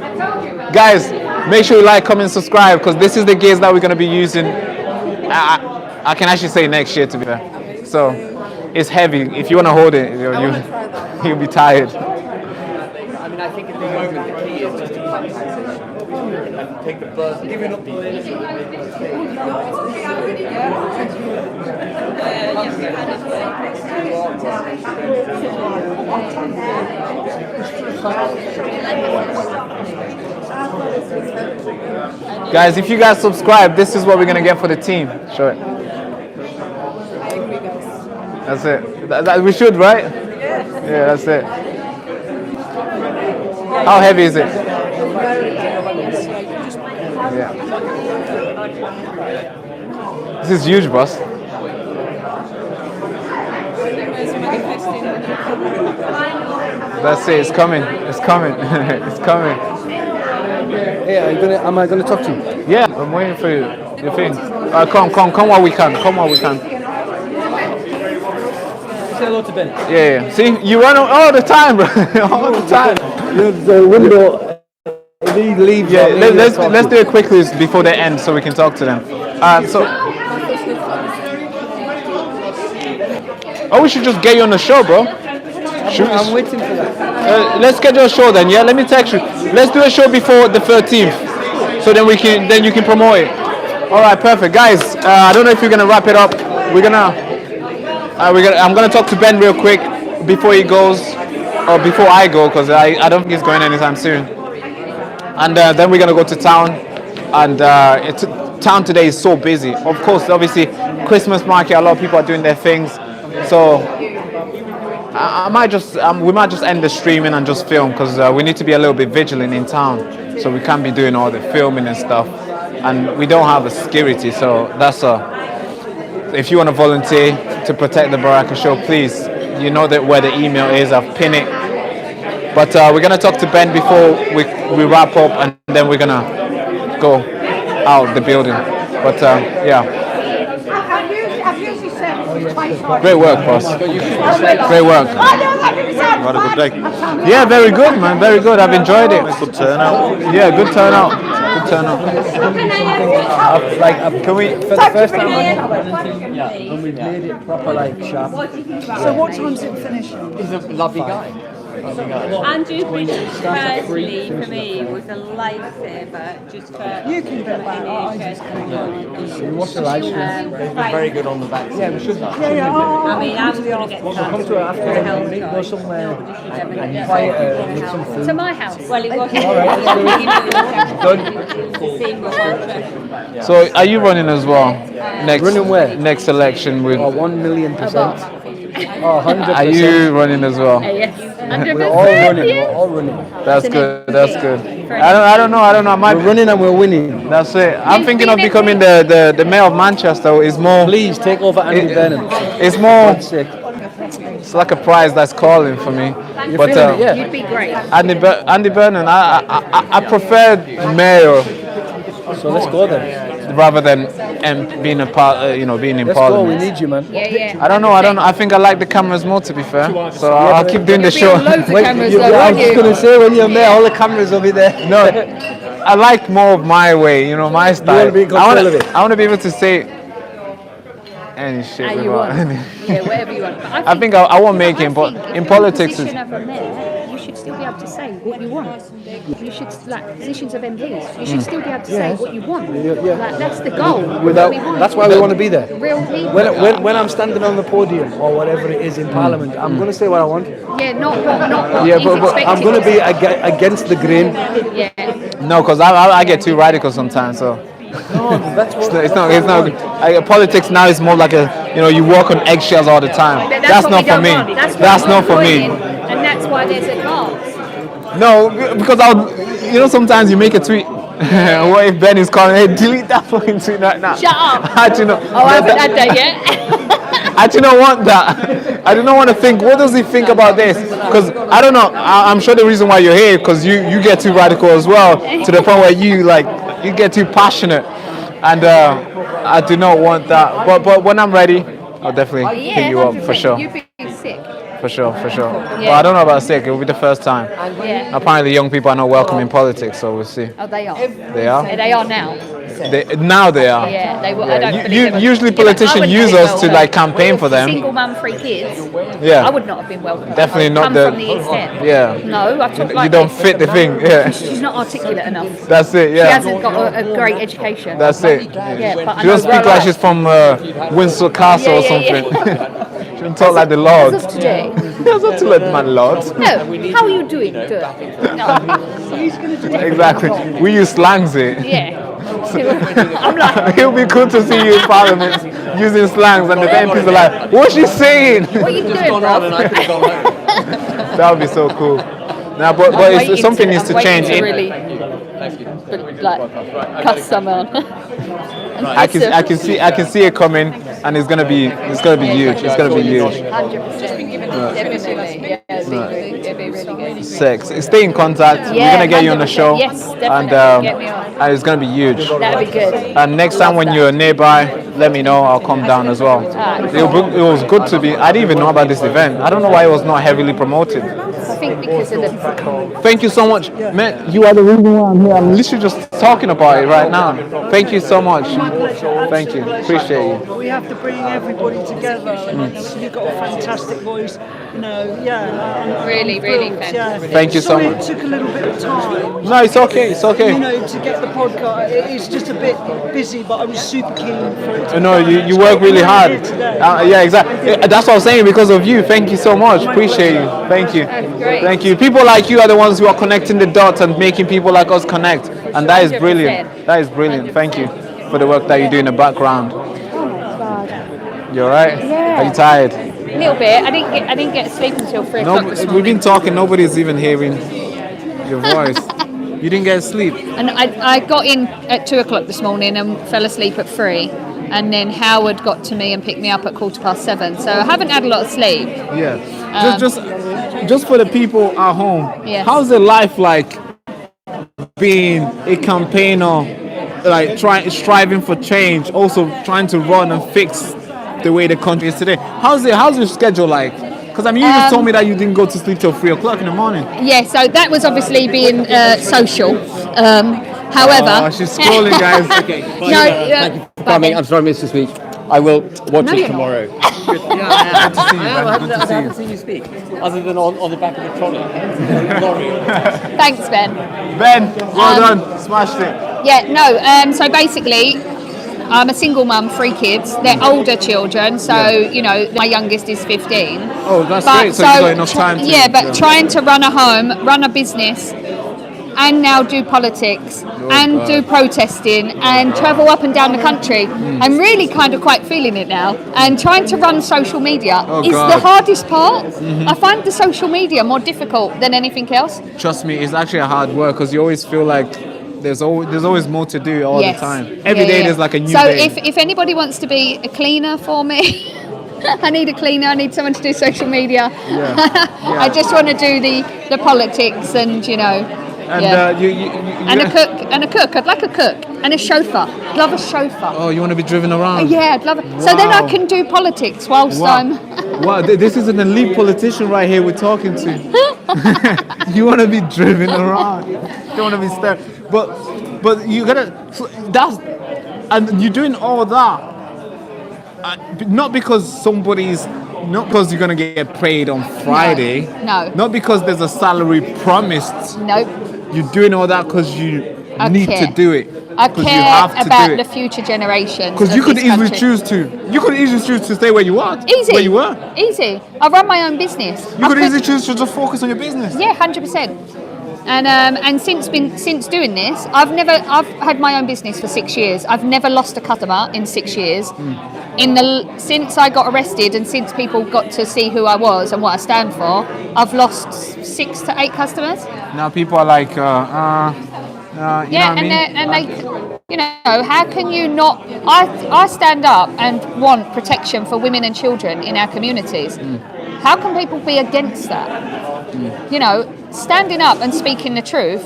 S1: guys. Make sure you like, comment, subscribe, because this is the gaze that we're going to be using. I can actually say next year, to be fair. So it's heavy. If you want to hold it, you'll be tired.
S4: I mean, I think at the moment the key is just to contact it and take the first, give it up the
S1: Guys, if you guys subscribe, this is what we're gonna get for the team. Show it. That's it. We should, right? Yeah, that's it. How heavy is it? Yeah. This is huge, boss. That's it. It's coming. It's coming. It's coming.
S18: Hey, am I gonna talk to you?
S1: Yeah, I'm waiting for you. Your thing. Come while we can. Come while we can.
S18: Say hello to Ben.
S1: Yeah. See, you run all the time, bro. All the time.
S18: The window. He leaves.
S1: Yeah. Let's do it quickly before they end, so we can talk to them. We should just get you on the show, bro.
S18: I'm waiting for that.
S1: Let's schedule a show then. Yeah, let me text you. Let's do a show before the 13th, so then you can promote it. All right, perfect, guys. I don't know if you're gonna wrap it up. I'm gonna talk to Ben real quick before he goes, or before I go, because I don't think he's going anytime soon. And then we're gonna go to town, and town today is so busy. Of course, obviously, Christmas market. A lot of people are doing their things, so. We might just end the streaming and just film, because we need to be a little bit vigilant in town, so we can't be doing all the filming and stuff, and we don't have a security, so that's if you want to volunteer to protect the Baraka show, please, you know that where the email is. I've pinned it, but we're gonna talk to Ben before we wrap up, and then we're gonna go out the building, but yeah. Great work, boss. Great work.
S21: Had a good day.
S1: Yeah, very good, man. Very good. I've enjoyed it.
S21: Good turnout.
S1: Yeah, good turnout. Good turnout.
S18: Can we, for the first time, when we made it proper, sharp.
S9: So what time's it finish?
S4: He's a lovely guy.
S3: Andrew personally, for me, was a lifesaver just for
S9: you can get that.
S18: You watch the live stream.
S4: They've been very good on the back.
S18: Yeah, we should.
S3: I mean, I was going to get
S18: come to it after and go somewhere and quiet with some food.
S3: to my house. Well, it wasn't.
S18: All right,
S1: So, are you running as well?
S18: Running where?
S1: Next election with.
S18: 1,000,000%. Oh, 100%.
S1: Are you running as well?
S3: Yes.
S18: We're all running. We're all running.
S1: That's good. That's good. I don't know.
S18: We're running and we're winning.
S1: That's it. I'm thinking of becoming the mayor of Manchester. It's more.
S18: Please take over Andy Burnham.
S1: It's more. It's like a prize that's calling for me. But
S3: You'd be great.
S1: Andy Burnham. I prefer mayor.
S18: So let's go then.
S1: Rather than being a part, being in
S18: Let's
S1: parliament.
S18: go. We need you, man.
S3: Yeah.
S1: I don't know. I think I like the cameras more, to be fair. So I'll keep doing the show.
S18: I was just gonna say, when you're there, all the cameras will be there.
S1: No, I like more of my way. My style.
S18: You want to be in control of it.
S1: I want to be able to say any shit.
S3: You want. Yeah, whatever you want. But
S1: I think I won't make it, but in politics,
S3: you should still be able to say what you want. You should, positions of MPs, you should still be able to say what you want. That's the goal.
S18: That's why we want to be there.
S3: Real people.
S18: When I'm standing on the podium or whatever it is in Parliament, I'm going to say what I want.
S3: Yeah, not what
S1: Yeah,
S3: is
S1: but
S3: expected.
S18: I'm going to be against the grain.
S3: Yeah.
S1: No, because I get too radical sometimes. So
S18: No, that's what,
S1: it's not good. Politics now is more like you walk on eggshells all the time. That's not for me. That's not for me.
S3: And that's why there's a card.
S1: No, because sometimes you make a tweet. What if Ben is calling? Hey, delete that fucking tweet right now.
S3: Shut up.
S1: How do you know?
S3: Oh, I haven't had that yet.
S1: I do not want that. I do not want to think, what does he think about this? Because I don't know. I'm sure the reason why you're here because you get too radical as well, to the point where you get too passionate, and I do not want that. But when I'm ready, I'll definitely hit you up for sure.
S3: You'd be sick.
S1: For sure. But I don't know about sick. It will be the first time.
S3: Yeah.
S1: Apparently, young people are not welcome in politics, so we'll see.
S3: Oh, they are.
S1: They are?
S3: They are now.
S1: Now they are.
S3: Yeah, they will. I don't believe they would.
S1: Usually politicians use us to campaign for them.
S3: Single mum, 3 kids.
S1: Yeah.
S3: I would not have been welcome.
S1: Definitely not
S3: Come from the East End.
S1: Yeah.
S3: No, I talk like
S1: you don't
S3: this.
S1: fit the thing. Yeah.
S3: She's not articulate enough.
S1: That's it. Yeah.
S3: She hasn't got a great education.
S1: That's it.
S3: Yeah, but I
S1: She doesn't
S3: know
S1: speak like she's from Windsor Castle or something. She doesn't talk like the Lord.
S3: As of today.
S1: That's not to let man Lord.
S3: No, how are you doing? Good. No.
S1: Exactly. We use slangs here.
S3: Yeah. I'm like,
S1: it'll be cool to see you in Parliament using slangs, and the MPs are like, "What's she saying?"
S3: what are you doing, bro?
S1: That would be so cool. Now, but something needs to change.
S3: Really, cut someone.
S1: I can see it coming, and it's gonna be huge. It's gonna be huge.
S3: 100%. Definitely. It'd be really good.
S1: Sex. Stay in contact. We're
S3: Yeah,
S1: gonna get you on the
S3: 100%.
S1: show.
S3: Yes, definitely. Get me on.
S1: And it's gonna be huge.
S3: That'd be good.
S1: And next time when you're nearby, let me know. I'll come down as well. It was good to be. I didn't even know about this event. I don't know why it was not heavily promoted.
S3: I think because of the.
S1: Thank you so much, man. You are the reason why I'm here. I'm literally just talking about it right now. Thank you so much. Thank you. Appreciate you.
S8: We have to bring everybody together, and you've got a fantastic voice.
S3: Really, really fantastic.
S8: Yeah.
S1: Thank you so
S8: Sorry
S1: much.
S8: It took a little bit of time.
S1: No, it's okay. It's okay.
S8: To get the podcast, it's just a bit busy, but I was super keen for it.
S1: No, you work really hard. Yeah, exactly. That's what I'm saying, because of you. Thank you so much. Appreciate you. Thank you. Thank you. People like you are the ones who are connecting the dots and making people like us connect. And that is brilliant. That is brilliant. Thank you for the work that you do in the background. You alright?
S3: Yeah.
S1: Are you tired?
S3: A little bit. I didn't get sleep until 3 o'clock this morning.
S1: We've been talking. Nobody's even hearing your voice. You didn't get sleep.
S3: And I got in at 2 o'clock this morning and fell asleep at 3. And then Howard got to me and picked me up at 7:15. So I haven't had a lot of sleep.
S1: Yeah. Just for the people at home.
S3: Yes.
S1: How's the life like being a campaigner, like striving for change, also trying to run and fix the way the country is today? How's your schedule like? Because you just told me that you didn't go to sleep till 3 o'clock in the morning.
S3: Yeah, so that was obviously being social. However,
S1: she's scrolling, guys.
S4: Okay. Thank you for coming. I'm sorry I missed this week. I will watch it tomorrow. Good.
S1: Good to see you.
S4: I haven't seen you speak, other than on the back of the trolley.
S3: Thanks, Ben.
S1: Ben, well done. Smashed it.
S3: Yeah, no. So basically, I'm a single mum, 3 kids. They're older children, so my youngest is 15.
S1: Oh, that's great. So you've got enough time to.
S3: Yeah, but trying to run a home, run a business, and now do politics and do protesting and travel up and down the country. I'm really kind of quite feeling it now. And trying to run social media is the hardest part. I find the social media more difficult than anything else.
S1: Trust me, it's actually a hard work, because you always feel like there's always more to do all the time. Every day there's like a new day.
S3: So if anybody wants to be a cleaner for me, I need a cleaner. I need someone to do social media. I just want to do the politics and and a cook. I'd like a cook and a chauffeur. I'd love a chauffeur.
S1: Oh, you want to be driven around?
S3: Yeah, I'd love it. So then I can do politics whilst I'm.
S1: Wow, this is an elite politician right here we're talking to. You want to be driven around. You don't want to be stared. But you gotta. And you're doing all that. Not because you're gonna get paid on Friday.
S3: No.
S1: Not because there's a salary promised.
S3: Nope.
S1: You're doing all that because you need to do it.
S3: I care about the future generations.
S1: Because you could easily choose to. You could easily choose to stay where you are.
S3: Easy.
S1: Where you were.
S3: Easy. I run my own business.
S1: You could easily choose to just focus on your business.
S3: Yeah, 100%. And since doing this, I've had my own business for 6 years. I've never lost a customer in 6 years. Since I got arrested and since people got to see who I was and what I stand for, I've lost 6 to 8 customers.
S1: Now people are like,
S3: You know, how can you not? I stand up and want protection for women and children in our communities. How can people be against that? You know, standing up and speaking the truth.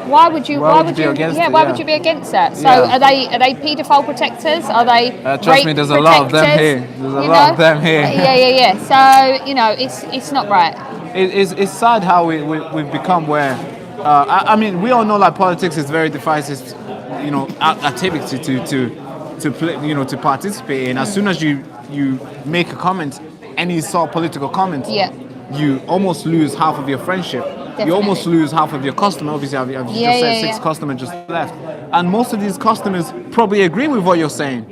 S3: Why would you? Why would you? Why would you be against that? So are they paedophile protectors? Are they?
S1: Trust me, there's a lot of them here. There's a lot of them here.
S3: Yeah. So you know, it's not right.
S1: It's sad how we've become where. I mean, we all know that politics is very divisive. You know, activity to play, you know, to participate in. As soon as you make a comment, any sort of political comment, you almost lose half of your friendship. Definitely. You almost lose half of your customer. Obviously, I've just said 6 customers just left, and most of these customers probably agree with what you're saying,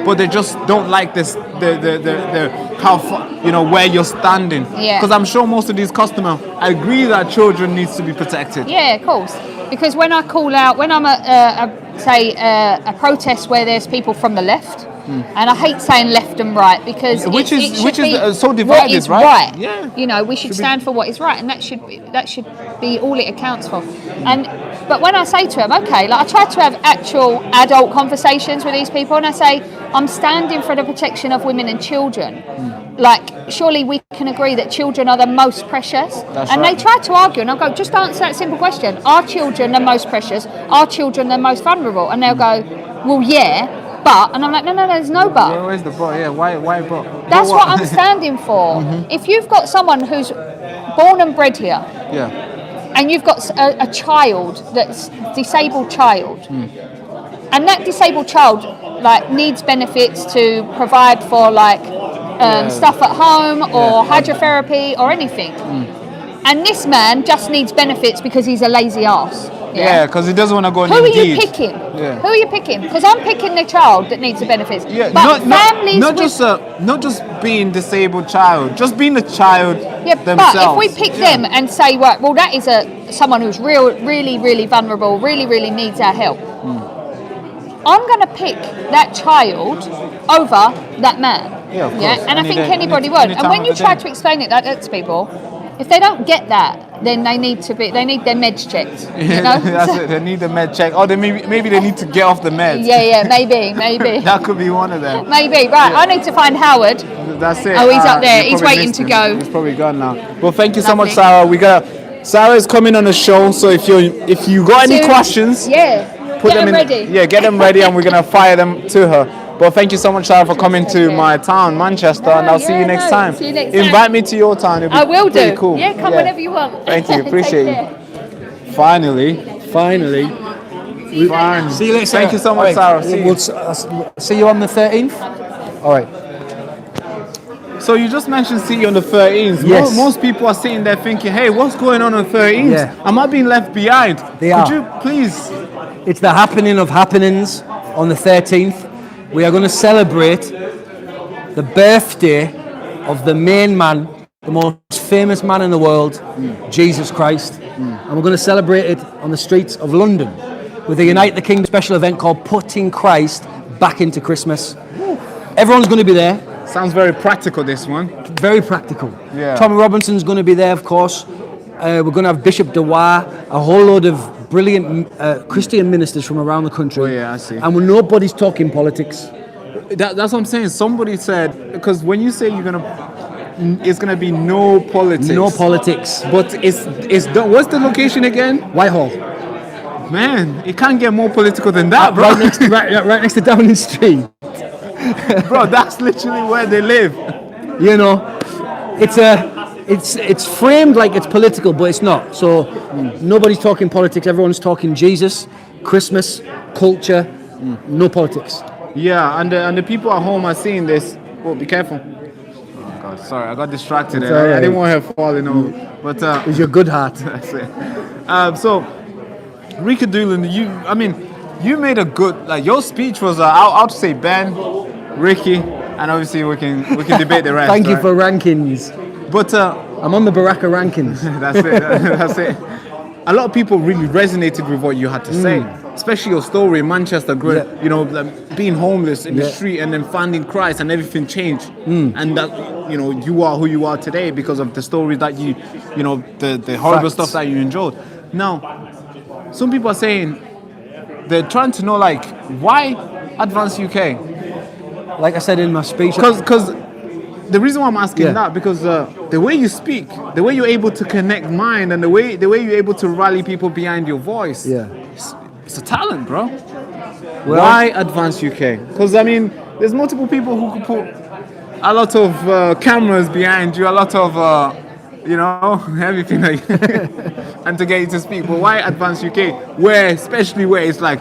S1: but they just don't like this the how far, you know, where you're standing. Because I'm sure most of these customers agree that children needs to be protected.
S3: Yeah, of course. Because when I call out, when I'm a protest where there's people from the left, and I hate saying left and right because
S1: which is so divided,
S3: what is right?
S1: Yeah.
S3: You know, we should stand for what is right, and that should be all it accounts for. But when I say to them, okay, like I try to have actual adult conversations with these people, and I say I'm standing for the protection of women and children. Like, surely we can agree that children are the most precious. They try to argue, and I'll go, just answer that simple question: are children the most precious? Are children the most vulnerable? And they'll go, well, yeah. But, and I'm like, no, there's no but.
S1: Where's the but? Yeah, why but?
S3: That's what I'm standing for. If you've got someone who's born and bred here, and you've got a child that's disabled child, and that disabled child like needs benefits to provide for like stuff at home or hydrotherapy or anything, and this man just needs benefits because he's a lazy ass.
S1: Yeah, because he doesn't want to go on
S3: Who
S1: Indeed.
S3: are you picking?
S1: Yeah.
S3: Who are you picking? Because I'm picking the child that needs the benefits.
S1: Yeah,
S3: but families
S1: not just being disabled child, just being the child themselves.
S3: But if we pick them and say, right, well, that is someone who's really vulnerable, really needs our help. I'm going to pick that child over that man.
S1: Yeah, of course.
S3: And I think anybody would. And when you try to explain it like that to people, if they don't get that, then they need their meds checked. You know?
S1: That's it. They need the med check, or maybe they need to get off the meds.
S3: Yeah, maybe.
S1: That could be one of them.
S3: Maybe. Right, I need to find Howard.
S1: That's it.
S3: Oh, he's up there. He's waiting to go.
S1: He's probably gone now. Well, thank you so much, Sarah. Sarah's coming on the show, so if you got any questions, put them in. Ready. Yeah, get them ready, and we're gonna fire them to her. Well, thank you so much, Sarah, for coming to my town, Manchester, and I'll see you next time.
S3: See you next time.
S1: Invite me to your town.
S3: I will do.
S1: Cool.
S3: Yeah, come whenever you want.
S1: Thank you. Appreciate you. Finally.
S18: See you later.
S1: Thank you so much, Sarah.
S18: We'll see you on the 13th. All right.
S1: So you just mentioned see you on the 13th.
S18: Yes.
S1: Most people are sitting there thinking, hey, what's going on 13th?
S18: Yeah.
S1: Am I being left behind?
S18: Could
S1: you please?
S18: It's the happening of happenings on the 13th. We are going to celebrate the birthday of the main man, the most famous man in the world, Jesus Christ. And we're going to celebrate it on the streets of London with a Unite the Kingdom special event called Putting Christ Back into Christmas. Everyone's going to be there.
S1: Sounds very practical, this one.
S18: Very practical.
S1: Yeah.
S18: Tommy Robinson's going to be there, of course. We're going to have Bishop Dewar, a whole load of brilliant Christian ministers from around the country.
S1: Oh, yeah, I see.
S18: And nobody's talking politics.
S1: That's what I'm saying. Somebody said, because when you say it's gonna be no politics.
S18: No politics.
S1: But what's the location again?
S18: Whitehall.
S1: Man, it can't get more political than that, bro.
S18: Right next to Downing Street.
S1: Bro, that's literally where they live.
S18: You know, it's framed like it's political, but it's not. So nobody's talking politics. Everyone's talking Jesus, Christmas, culture, no politics.
S1: Yeah, and the people at home are seeing this. Oh, be careful. Oh God, sorry, I got distracted.
S18: Right.
S1: I didn't want her falling over. But
S18: it was your good heart.
S1: That's it. So, Ricky Doolin, you made a good, like, your speech was I'll say Ben, Ricky, and obviously we can debate the rest.
S18: Thank you for rankings.
S1: But
S18: I'm on the Baraka rankings.
S1: That's it. That's it. A lot of people really resonated with what you had to say, especially your story in Manchester, you know, being homeless in the street and then finding Christ and everything changed, and that, you know, you are who you are today because of the stories that you know, the horrible stuff that you endured. Now, some people are saying they're trying to know like why advance UK.
S18: Like I said in my speech,
S1: because the reason why I'm asking that because the way you speak, the way you're able to connect mind, and the way you're able to rally people behind your voice, it's a talent, bro. Why advance UK? Because I mean, there's multiple people who could put a lot of cameras behind you, a lot of you know, everything like and to get you to speak. But why advance UK? Especially where it's like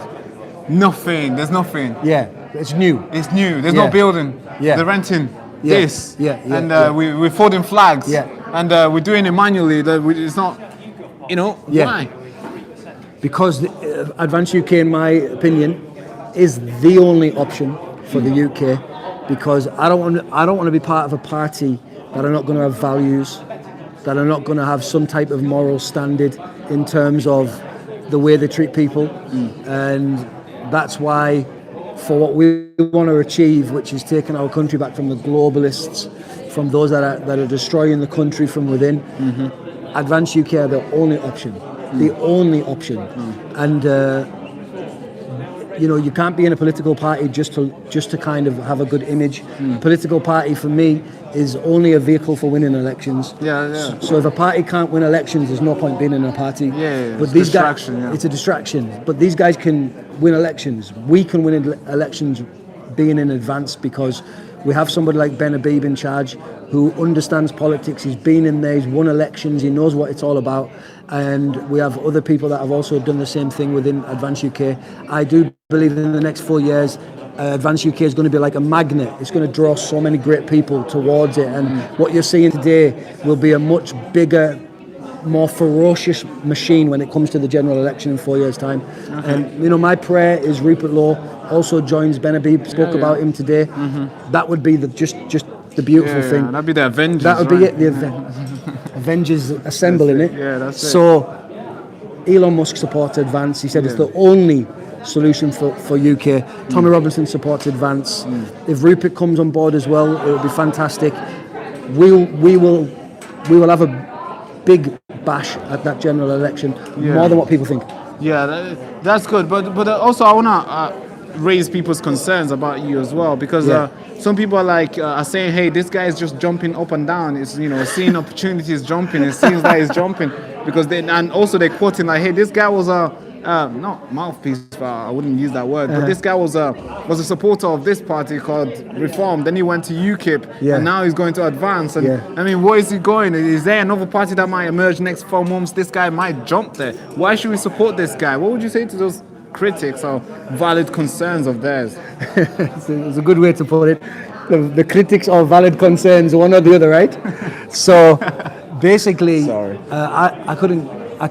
S1: nothing. There's nothing.
S18: Yeah, it's new.
S1: It's new. There's no building.
S18: Yeah.
S1: They're renting this. And
S18: yeah.
S1: we're folding flags.
S18: Yeah.
S1: And we're doing it manually. It's not, you know, why?
S18: Because Advance UK, in my opinion, is the only option for the UK. Because I don't want to be part of a party that are not going to have values, that are not going to have some type of moral standard in terms of the way they treat people. And that's why, for what we want to achieve, which is taking our country back from the globalists, from those that are destroying the country from within, Advance UK are the only option. The only option. And you know, you can't be in a political party just to kind of have a good image. A political party for me is only a vehicle for winning elections. So if a party can't win elections, there's no point being in a party. But these guys, it's a distraction. But these guys can win elections. We can win elections being in advance because we have somebody like Ben Habib in charge who understands politics. He's been in there, he's won elections, he knows what it's all about. And we have other people that have also done the same thing within Advance UK. I do believe in the next 4 years, Advance UK is going to be like a magnet. It's going to draw so many great people towards it. And what you're seeing today will be a much bigger, more ferocious machine when it comes to the general election in 4 years' time. And you know, my prayer is Rupert Law also joins Ben Habib. Spoke about him today. That would be just the beautiful thing.
S1: That'd be the Avengers.
S18: That would be it. The Avengers assemble in it.
S1: That's it.
S18: So Elon Musk supports Advance. He said it's the only solution for UK. Tommy Robinson supports Advance. If Rupert comes on board as well, it would be fantastic. We will have a big bash at that general election, more than what people think.
S1: That's good. But also I wanna raise people's concerns about you as well, because some people are saying, hey, this guy is just jumping up and down. It's, you know, seeing opportunities jumping. It seems like he's jumping because and also they're quoting like, hey, this guy was not mouthpiece, I wouldn't use that word, but this guy was a supporter of this party called Reform. Then he went to UKIP, and now he's going to Advance. And I mean, where is he going? Is there another party that might emerge next 4 months? This guy might jump there. Why should we support this guy? What would you say to those critics or valid concerns of theirs?
S18: It's a good way to put it. The critics or valid concerns, one or the other, right? So basically, I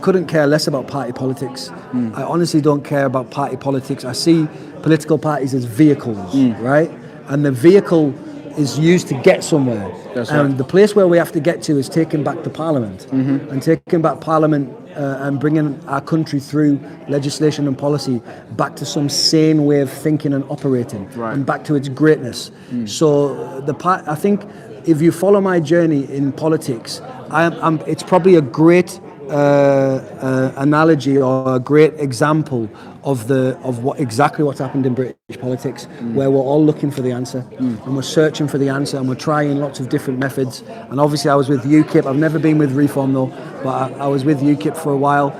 S18: couldn't care less about party politics. I honestly don't care about party politics. I see political parties as vehicles, right? And the vehicle is used to get somewhere. And the place where we have to get to is taking back the Parliament. And taking back Parliament and bringing our country through legislation and policy back to some sane way of thinking and operating, and back to its greatness. So I think if you follow my journey in politics, it's probably a great analogy or a great example of what's happened in British politics, where we're all looking for the answer and we're searching for the answer and we're trying lots of different methods. And obviously I was with UKIP. I've never been with Reform though, but I was with UKIP for a while,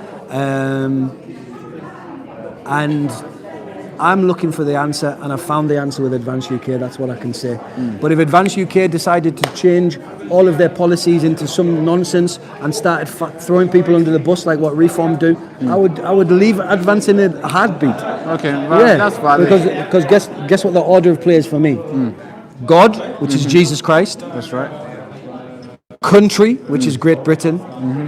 S18: and I'm looking for the answer, and I found the answer with Advance UK. That's what I can say. But if Advance UK decided to change all of their policies into some nonsense and started throwing people under the bus like what Reform do, I would leave Advance in a heartbeat.
S1: Okay, well, that's valid.
S18: Because guess what the order of play is for me? God, which is Jesus Christ.
S1: That's right.
S18: Country, which is Great Britain,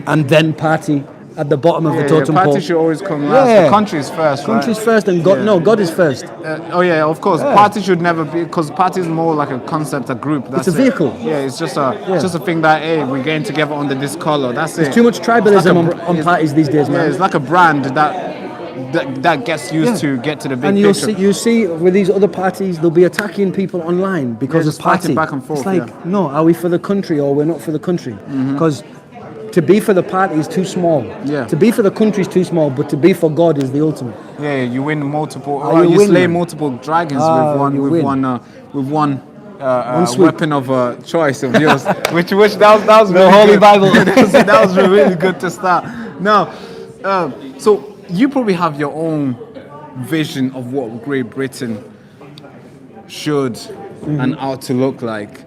S18: and then party at the bottom of the totem pole.
S1: Party should always come last. The country is first.
S18: Country's first, and God. No, God is first.
S1: Of course. Party should never be, because party is more like a concept, a group. That's
S18: it's a vehicle.
S1: It's just a thing that, hey, we're getting together under this color. That's it.
S18: There's too much tribalism on parties these days, man.
S1: It's like a brand that gets used to get to the big picture.
S18: And you see with these other parties, they'll be attacking people online because of party.
S1: Back and forth.
S18: It's like, no, are we for the country or we're not for the country? Because to be for the party is too small.
S1: Yeah.
S18: To be for the country is too small, but to be for God is the ultimate.
S1: Yeah, you win multiple.
S18: You
S1: you
S18: win,
S1: slay
S18: man.
S1: multiple dragons
S18: You
S1: with
S18: win.
S1: one
S18: sweep.
S1: weapon of choice of yours. which that was
S18: The
S1: really
S18: Holy
S1: good.
S18: Bible.
S1: that was really good to start. Now, so you probably have your own vision of what Great Britain should and ought to look like.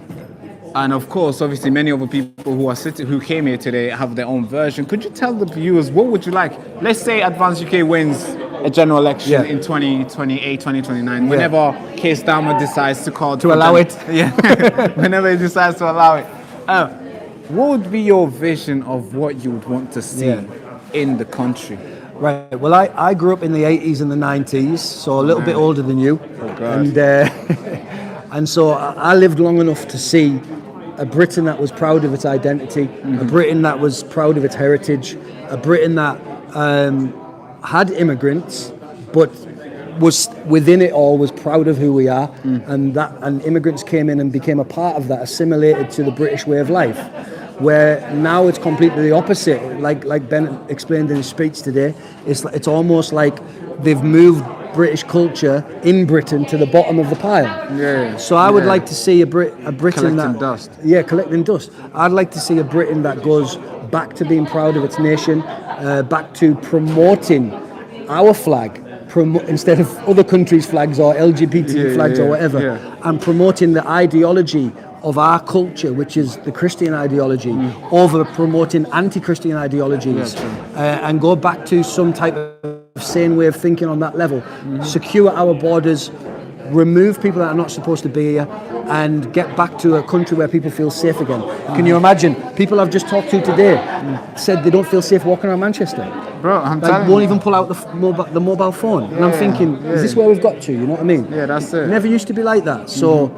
S1: And of course, obviously, many other people who came here today have their own version. Could you tell the viewers, what would you like? Let's say Advance UK wins a general election in 2028, 2029, whenever Keir Starmer decides to call...
S18: To allow it.
S1: Yeah, whenever he decides to allow it. What would be your vision of what you would want to see in the country?
S18: Right. Well, I grew up in the 80s and the 90s, so a little bit older than you.
S1: Oh, God.
S18: And so I lived long enough to see a Britain that was proud of its identity, a Britain that was proud of its heritage, a Britain that had immigrants, but was within it all was proud of who we are, and immigrants came in and became a part of that, assimilated to the British way of life. Where now it's completely the opposite. Like Ben explained in his speech today, it's almost like they've moved British culture in Britain to the bottom of the pile.
S1: Yeah.
S18: So I would like to see a Britain
S1: collecting
S18: that
S1: dust.
S18: Yeah, collecting dust. I'd like to see a Britain that goes back to being proud of its nation, back to promoting our flag. Instead of other countries' flags or LGBT flags or whatever, and promoting the ideology of our culture, which is the Christian ideology, over promoting anti-Christian ideologies, and go back to some type of sane way of thinking on that level. Secure our borders, remove people that are not supposed to be here, and get back to a country where people feel safe again. Can you imagine? People I've just talked to today said they don't feel safe walking around Manchester.
S1: Bro, I'm
S18: like,
S1: telling
S18: won't
S1: you.
S18: even pull out the mobile phone. And I'm thinking, is this where we've got to? You know what I mean?
S1: Yeah, that's it.
S18: Never used to be like that. So,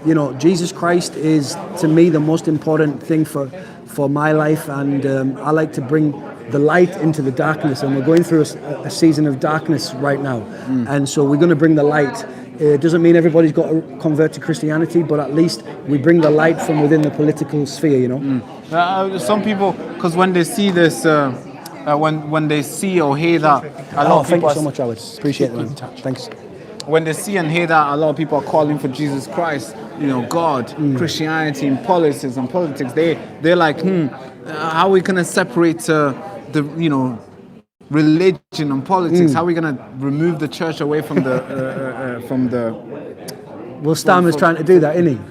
S18: you know, Jesus Christ is, to me, the most important thing for my life. And I like to bring the light into the darkness. And we're going through a season of darkness right now. And so we're going to bring the light. It doesn't mean everybody's got to convert to Christianity, but at least we bring the light from within the political sphere, you know?
S1: Some people, because when they see this, when they see or hear that, a lot of
S18: thank
S1: people
S18: you so much, Howard. Appreciate it, man. Thanks.
S1: When they see and hear that, a lot of people are calling for Jesus Christ, you know, God, Christianity, and politics. They're like, how are we gonna separate the, you know, religion and politics? How are we gonna remove the church away from the?
S18: Well, Starmer's trying to do that, isn't he?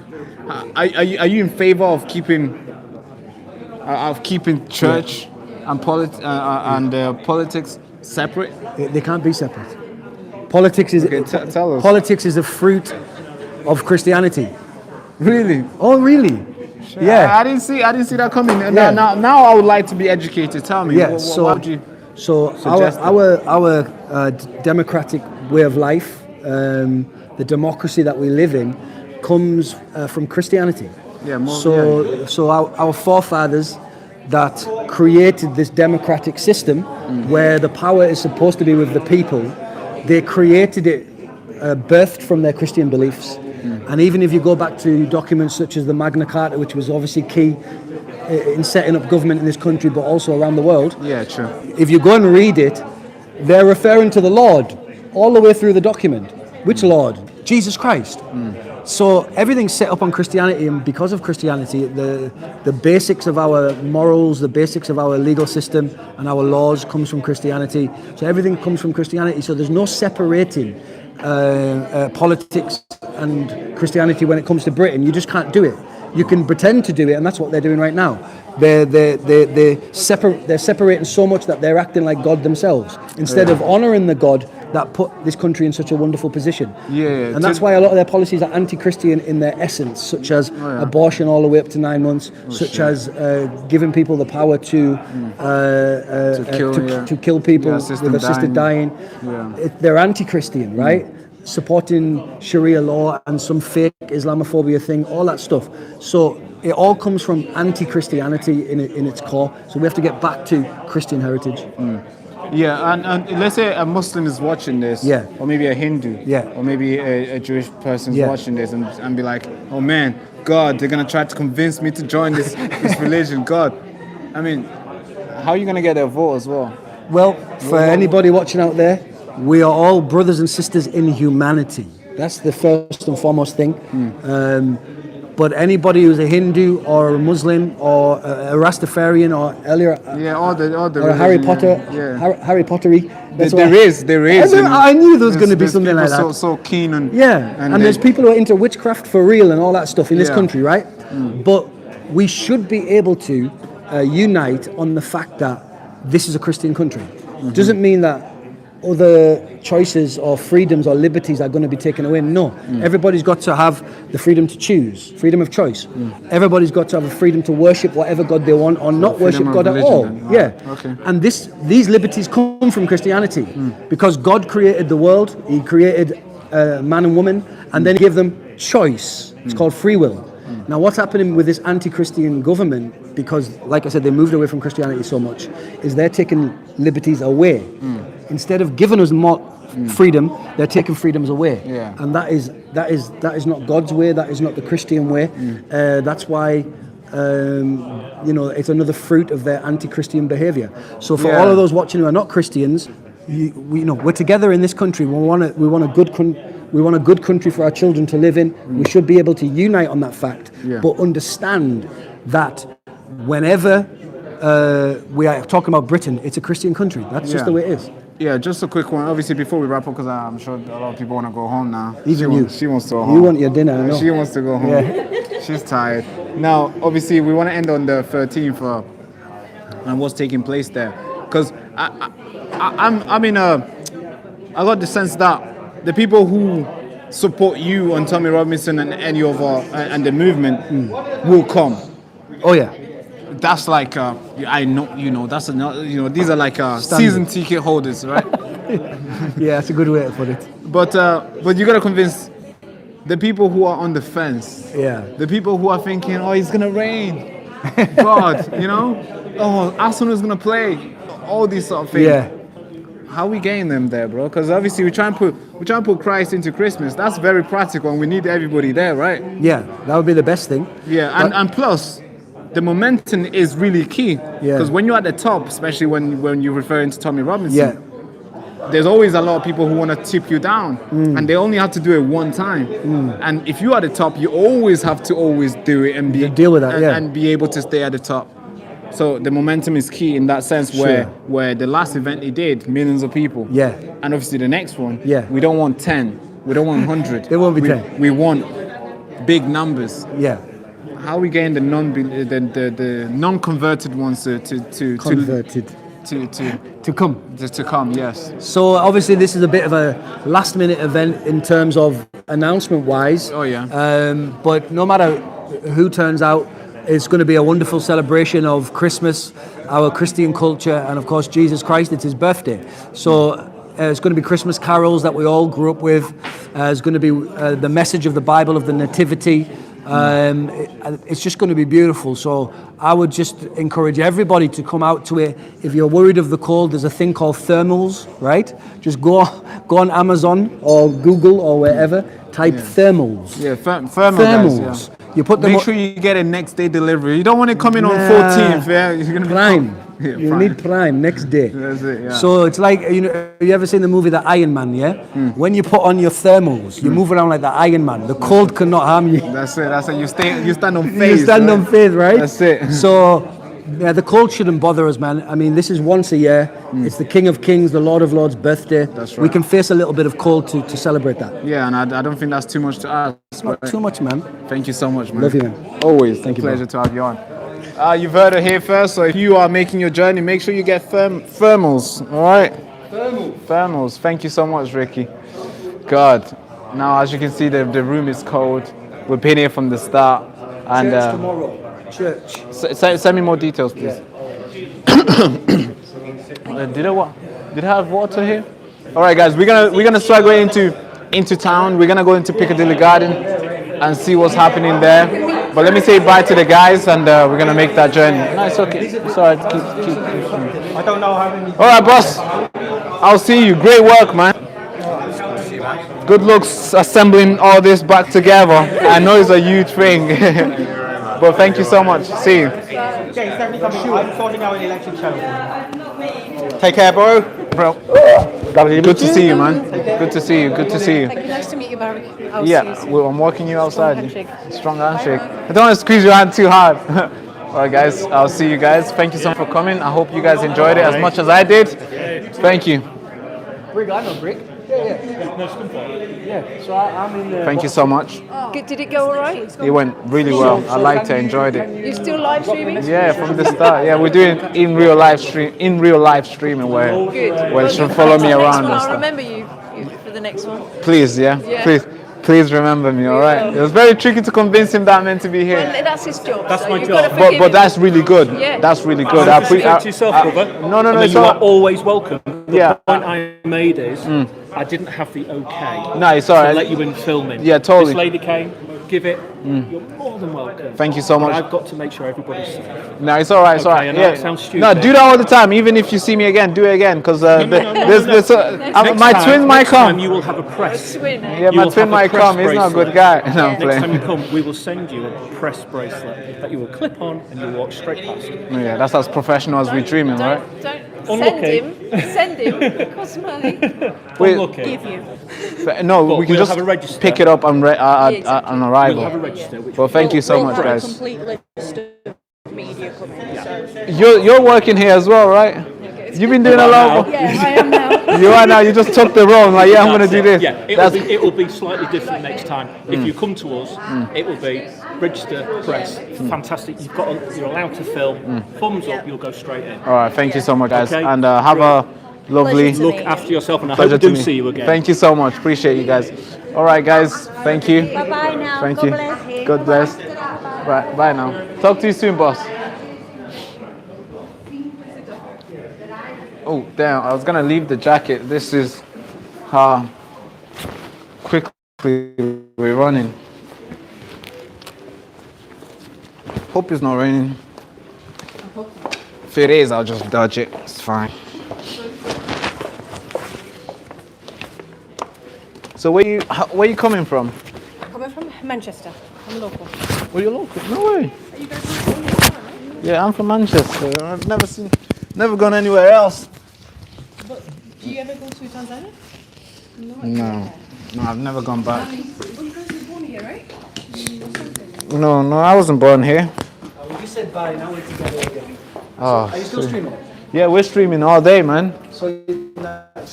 S1: Are you in favor of keeping church and politics separate?
S18: They can't be separate. Politics is
S1: tell us.
S18: Politics is a fruit of Christianity.
S1: Really?
S18: Oh, really? Yeah.
S1: I didn't see that coming. Yeah. Now I would like to be educated. Tell me.
S18: Yeah.
S1: What would you suggest?
S18: Our democratic way of life, the democracy that we live in, comes from Christianity.
S1: Yeah.
S18: So our forefathers that created this democratic system, where the power is supposed to be with the people, they created it, birthed from their Christian beliefs. And even if you go back to documents such as the Magna Carta, which was obviously key in setting up government in this country, but also around the world.
S1: Yeah, true.
S18: If you go and read it, they're referring to the Lord all the way through the document. Which Lord? Jesus Christ. So everything's set up on Christianity, and because of Christianity, the basics of our morals, the basics of our legal system and our laws comes from Christianity. So everything comes from Christianity. So there's no separating politics and Christianity when it comes to Britain. You just can't do it. You can pretend to do it, and that's what they're doing right now. They're separating so much that they're acting like God themselves instead of honouring the God that put this country in such a wonderful position.
S1: Yeah.
S18: And that's why a lot of their policies are anti-Christian in their essence, such as abortion all the way up to 9 months, as giving people the power to kill people with assisted dying. They're anti-Christian, right? Supporting Sharia law and some fake Islamophobia thing, all that stuff. So it all comes from anti-Christianity in its core. So we have to get back to Christian heritage.
S1: Yeah, and let's say a Muslim is watching this, or maybe a Hindu, or maybe a Jewish person is watching this and be like, oh man, God, they're going to try to convince me to join this religion. God, I mean, how are you going to get their vote as well?
S18: Well, for anybody watching out there, we are all brothers and sisters in humanity. That's the first and foremost thing. But anybody who's a Hindu or a Muslim or a Rastafarian or
S1: all the
S18: or a Harry Potter, Harry Pottery.
S1: There is.
S18: I knew there was going to be something like that.
S1: So keen on.
S18: Yeah, and there's people who are into witchcraft for real and all that stuff in this country, right? But we should be able to unite on the fact that this is a Christian country. Doesn't mean that other choices or freedoms or liberties are going to be taken away. No, everybody's got to have the freedom to choose, freedom of choice. Everybody's got to have a freedom to worship whatever God they want or not worship God at all.
S1: Okay.
S18: And these liberties come from Christianity because God created the world. He created man and woman, and then he gave them choice. It's called free will. Now, what's happening with this anti-Christian government, because, like I said, they moved away from Christianity so much, is they're taking liberties away. Instead of giving us more freedom, they're taking freedoms away. And that is not God's way. That is not the Christian way. That's why, it's another fruit of their anti-Christian behavior. So for all of those watching who are not Christians, we're together in this country. We want a good country. We want a good country for our children to live in. We should be able to unite on that fact, but understand that whenever we are talking about Britain, it's a Christian country. That's just the way it is.
S1: Yeah, just a quick one. Obviously, before we wrap up, because I'm sure a lot of people want to go home now.
S18: Even you.
S1: She wants to go home.
S18: You want your dinner, I know.
S1: She wants to go home.
S18: Yeah.
S1: She's tired. Now, obviously, we want to end on the 13th and what's taking place there. Because I got the sense that the people who support you and Tommy Robinson and any of and the movement will come.
S18: Oh yeah,
S1: that's like I know that's these are like season ticket holders, right?
S18: Yeah, that's a good way to put it.
S1: But you gotta convince the people who are on the fence.
S18: Yeah.
S1: The people who are thinking, oh, it's gonna rain. God, oh, Arsenal's gonna play. All these sort of things.
S18: Yeah.
S1: How are we getting them there, bro? Because obviously we try and put Christ into Christmas. That's very practical, and we need everybody there, right?
S18: Yeah, that would be the best thing.
S1: Yeah, and plus, the momentum is really key.
S18: Yeah.
S1: Because when you're at the top, especially when you're referring to Tommy Robinson, there's always a lot of people who want to tip you down, and they only have to do it one time. And if you are at the top, you always have to always do it and
S18: deal with that,
S1: and be able to stay at the top. So the momentum is key in that sense, where the last event he did, millions of people.
S18: Yeah.
S1: And obviously the next one,
S18: yeah.
S1: We don't want 10. We don't want 100.
S18: It won't be 10.
S1: We want big numbers.
S18: Yeah.
S1: How are we getting the non-converted ones to come? Yes.
S18: So obviously this is a bit of a last-minute event in terms of announcement-wise.
S1: Oh yeah.
S18: But no matter who turns out, it's going to be a wonderful celebration of Christmas, our Christian culture, and of course Jesus Christ. It's his birthday. So it's going to be Christmas carols that we all grew up with. It's going to be the message of the Bible, of the Nativity. It's just going to be beautiful. So I would just encourage everybody to come out to it. If you're worried of the cold, there's a thing called thermals, right? Just go on Amazon or Google or wherever, type thermals.
S1: Yeah, thermals. Guys, yeah.
S18: You put them.
S1: Make sure you get a next day delivery. You don't want it coming on 14th. Yeah, you're gonna be
S18: Prime. You need Prime next day.
S1: That's it. Yeah.
S18: So it's like you ever seen the movie The Iron Man? Yeah. When you put on your thermals, you move around like the Iron Man. The cold cannot harm you.
S1: That's it. You stand on faith.
S18: You stand on faith, right?
S1: That's it.
S18: So. Yeah, the cold shouldn't bother us, man. I mean, this is once a year. It's the King of Kings, the Lord of Lords' birthday.
S1: That's right.
S18: We can face a little bit of cold to celebrate that.
S1: Yeah, and I don't think that's too much to ask.
S18: It's not too much, man.
S1: Thank you so much, man.
S18: Love you, man.
S1: Always.
S18: Thank you,
S1: pleasure to have you on. You've heard it here first, so if you are making your journey, make sure you get thermals, all right? Thermals. Thank you so much, Ricky. God. Now, as you can see, the room is cold. We've been here from the start. And
S18: Church tomorrow. Church.
S1: Send me more details, please. Yeah. Did I have water here? All right, guys, we're gonna start going into town. We're gonna go into Piccadilly Garden and see what's happening there. But let me say bye to the guys, and we're gonna make that journey. No, it's okay. Sorry, keep.
S2: I don't know how many.
S1: All right, boss. I'll see you. Great work, man. Good looks assembling all this back together. I know it's a huge thing, but thank you so much. See you.
S2: Okay, it's definitely coming. I'm sorting out an election channel.
S1: Take care, bro. Good to see you, man. Good to see you. Good to see you.
S15: Thank you. Nice to meet you, Barry.
S1: Yeah, well, I'm walking you outside.
S15: handshake.
S1: Strong handshake. I don't want to squeeze your hand too hard. All right, guys. I'll see you guys. Thank you so much for coming. I hope you guys enjoyed it as much as I did. Thank you.
S8: Brick, I know Brick. Yeah. So I'm in.
S1: Thank you so much.
S15: Did it go all right?
S1: It went really well. I liked it. Enjoyed it.
S15: You still live streaming?
S1: Yeah, from the start. Yeah, we're doing in real live streaming where you should follow me around and
S15: I'll
S1: stuff.
S15: remember you for the next one.
S1: Please, yeah. Please remember me, all right? It was very tricky to convince him that I'm meant to be here.
S15: Well, that's his job.
S7: That's
S15: so
S7: my
S15: you've
S7: job.
S15: got to forgive
S1: But
S15: him.
S1: that's really good.
S15: Yeah.
S1: That's really good.
S7: I appreciate yourself, brother.
S1: No,
S7: I mean,
S1: it's
S7: you
S1: all
S7: are always welcome. The
S1: Yeah.
S7: point I made is I didn't have the okay
S1: No, it's all
S7: to
S1: right.
S7: let you in filming.
S1: Yeah, totally.
S7: This lady came, give it. You're more than welcome.
S1: Thank you so
S7: But
S1: much.
S7: I've got to make sure everybody's safe.
S1: No, it's all right. It's all
S7: Okay,
S1: right.
S7: I know
S1: Yeah.
S7: it sounds stupid.
S1: No, do that all the time. Even if you see me again, do it again. Because
S7: Next
S1: my
S7: time-
S1: twin might
S7: next time
S1: come.
S7: you will have a press.
S1: Yeah,
S7: you
S1: my
S7: will
S1: twin
S7: have a
S1: might
S7: press
S1: come. He's not a good guy.
S7: bracelet.
S1: No, I'm
S7: Next time
S1: playing.
S7: you come, we will send you a press bracelet that you will clip on and you'll walk straight past.
S1: Yeah, that's as professional as we're dreaming, right?
S15: Don't
S7: Unlucky.
S15: send him. It costs money.
S1: Wait.
S7: Unlucky.
S15: Give you.
S1: No,
S7: But
S1: we can
S7: we'll
S1: just
S7: have a register.
S1: pick it up on arrival.
S7: We'll have a register. Which
S1: Well, thank you so much,
S15: We'll have a
S1: guys.
S15: complete list of media coming. So.
S1: You're working here as well, right? You've been doing a lot. Of,
S15: Yeah, I am now.
S1: you are now. You just took the role. Like, yeah, I'm gonna do this.
S7: Yeah, it will be slightly different next time. If you come to us, it will be register, press, fantastic. You're allowed to film. Thumbs up, you'll go straight in.
S1: All right. Thank you so much, guys,
S7: Okay.
S1: and have a lovely.
S7: Look after yourself, and I
S1: Pleasure
S7: hope
S1: to
S7: we do
S1: meet.
S7: see you again.
S1: Thank you so much. Appreciate you guys. All right, guys. Thank you.
S15: Bye bye now.
S1: Thank
S15: God
S1: you.
S15: bless.
S1: God bless. Right. Bye now. Talk to you soon, boss. Oh damn! I was gonna leave the jacket. This is how quickly we're running. Hope it's not raining. If it is, I'll just dodge it. It's fine. So where you coming from?
S15: Coming from Manchester. I'm local.
S1: Well, you're local. No way.
S15: Are you guys from Manchester?
S1: Yeah, I'm from Manchester. I've never gone anywhere else.
S15: But do you ever go to Tanzania?
S1: No, I've never gone back.
S15: Well, you guys were born here, right?
S1: No, I wasn't born here.
S8: You said bye. Now we're together again.
S1: Oh,
S8: Are you still streaming?
S1: Yeah, we're streaming all day, man.
S8: So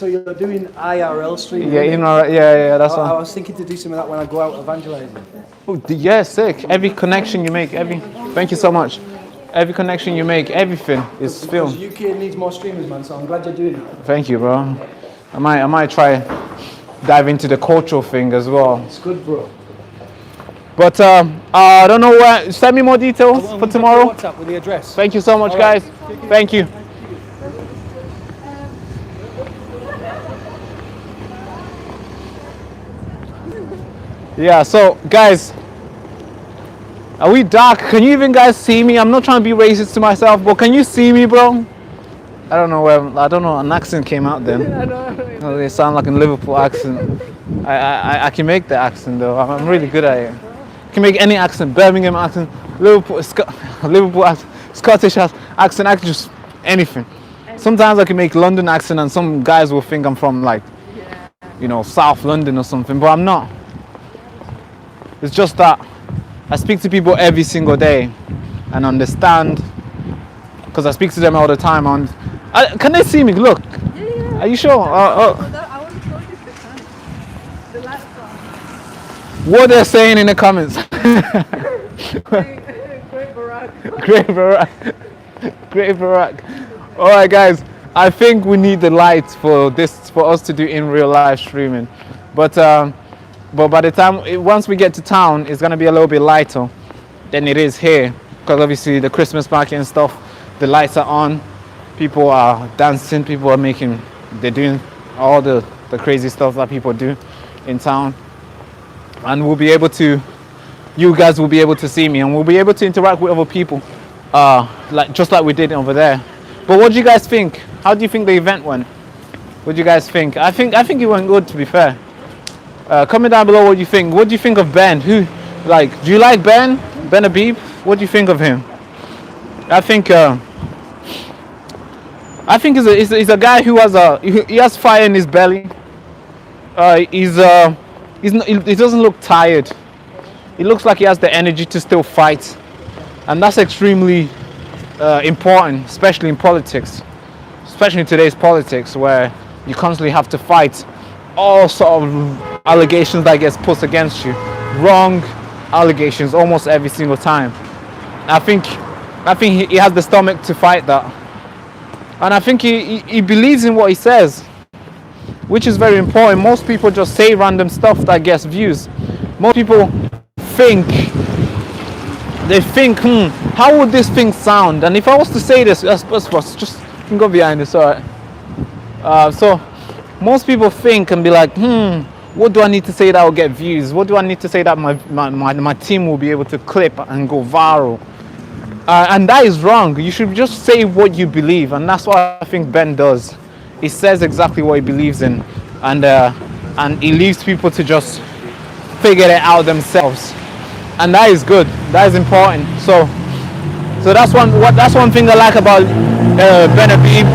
S8: you're doing IRL streaming?
S1: Yeah, yeah, that's
S8: I
S1: all.
S8: was thinking to do some of that when I go out evangelizing.
S1: Oh, yeah, sick. Every connection you make, thank you so much. Every connection you make, everything is filmed.
S8: Because UK needs more streamers, man. So I'm glad you're doing it.
S1: Thank you, bro. I might try dive into the cultural thing as well.
S8: It's good, bro.
S1: But I don't know where. Send me more details for tomorrow.
S8: WhatsApp with the address.
S1: Thank you so much, guys. Thank you. Yeah, so guys, are we dark? Can you even guys see me? I'm not trying to be racist to myself, but can you see me, bro? I don't know an accent came out then. Oh, they sound like a Liverpool accent. I can make the accent though. I'm really good at it. I can make any accent, Birmingham accent, Liverpool accent, Scottish accent, just anything. Sometimes I can make London accent and some guys will think I'm from like, South London or something, but I'm not. It's just that I speak to people every single day and understand, because I speak to them all the time. Can they see me? Look. Yeah. Are you sure? What they're saying in the comments. Great Barak. Great Barak. All right, guys. I think we need the lights for us to do in real live streaming, but by the time once we get to town, it's gonna be a little bit lighter than it is here, because obviously the Christmas market and stuff, the lights are on, people are dancing, they're doing all the crazy stuff that people do in town, and you guys will be able to see me, and we'll be able to interact with other people, just like we did over there. But what do you guys think? How do you think the event went? What do you guys think? I think it went good, to be fair. Comment down below what you think. What do you think of Ben? Do you like Ben? Ben Habib? What do you think of him? I think he's a guy who he has fire in his belly. He doesn't look tired. He looks like he has the energy to still fight, and that's extremely important, especially in politics, especially in today's politics, where you constantly have to fight all sort of allegations that gets put against you, wrong allegations almost every single time. I think he has the stomach to fight that, and I think he believes in what he says, which is very important. Most people just say random stuff that gets views. Most people think, how would this thing sound? And if I was to say this, just you can go behind this, all right. So most people think and be like, what do I need to say that will get views? What do I need to say that my team will be able to clip and go viral? And that is wrong. You should just say what you believe, and that's what I think Ben does. He says exactly what he believes in, and he leaves people to just figure it out themselves, and that is good. That is important. So that's one thing I like about Ben Habib.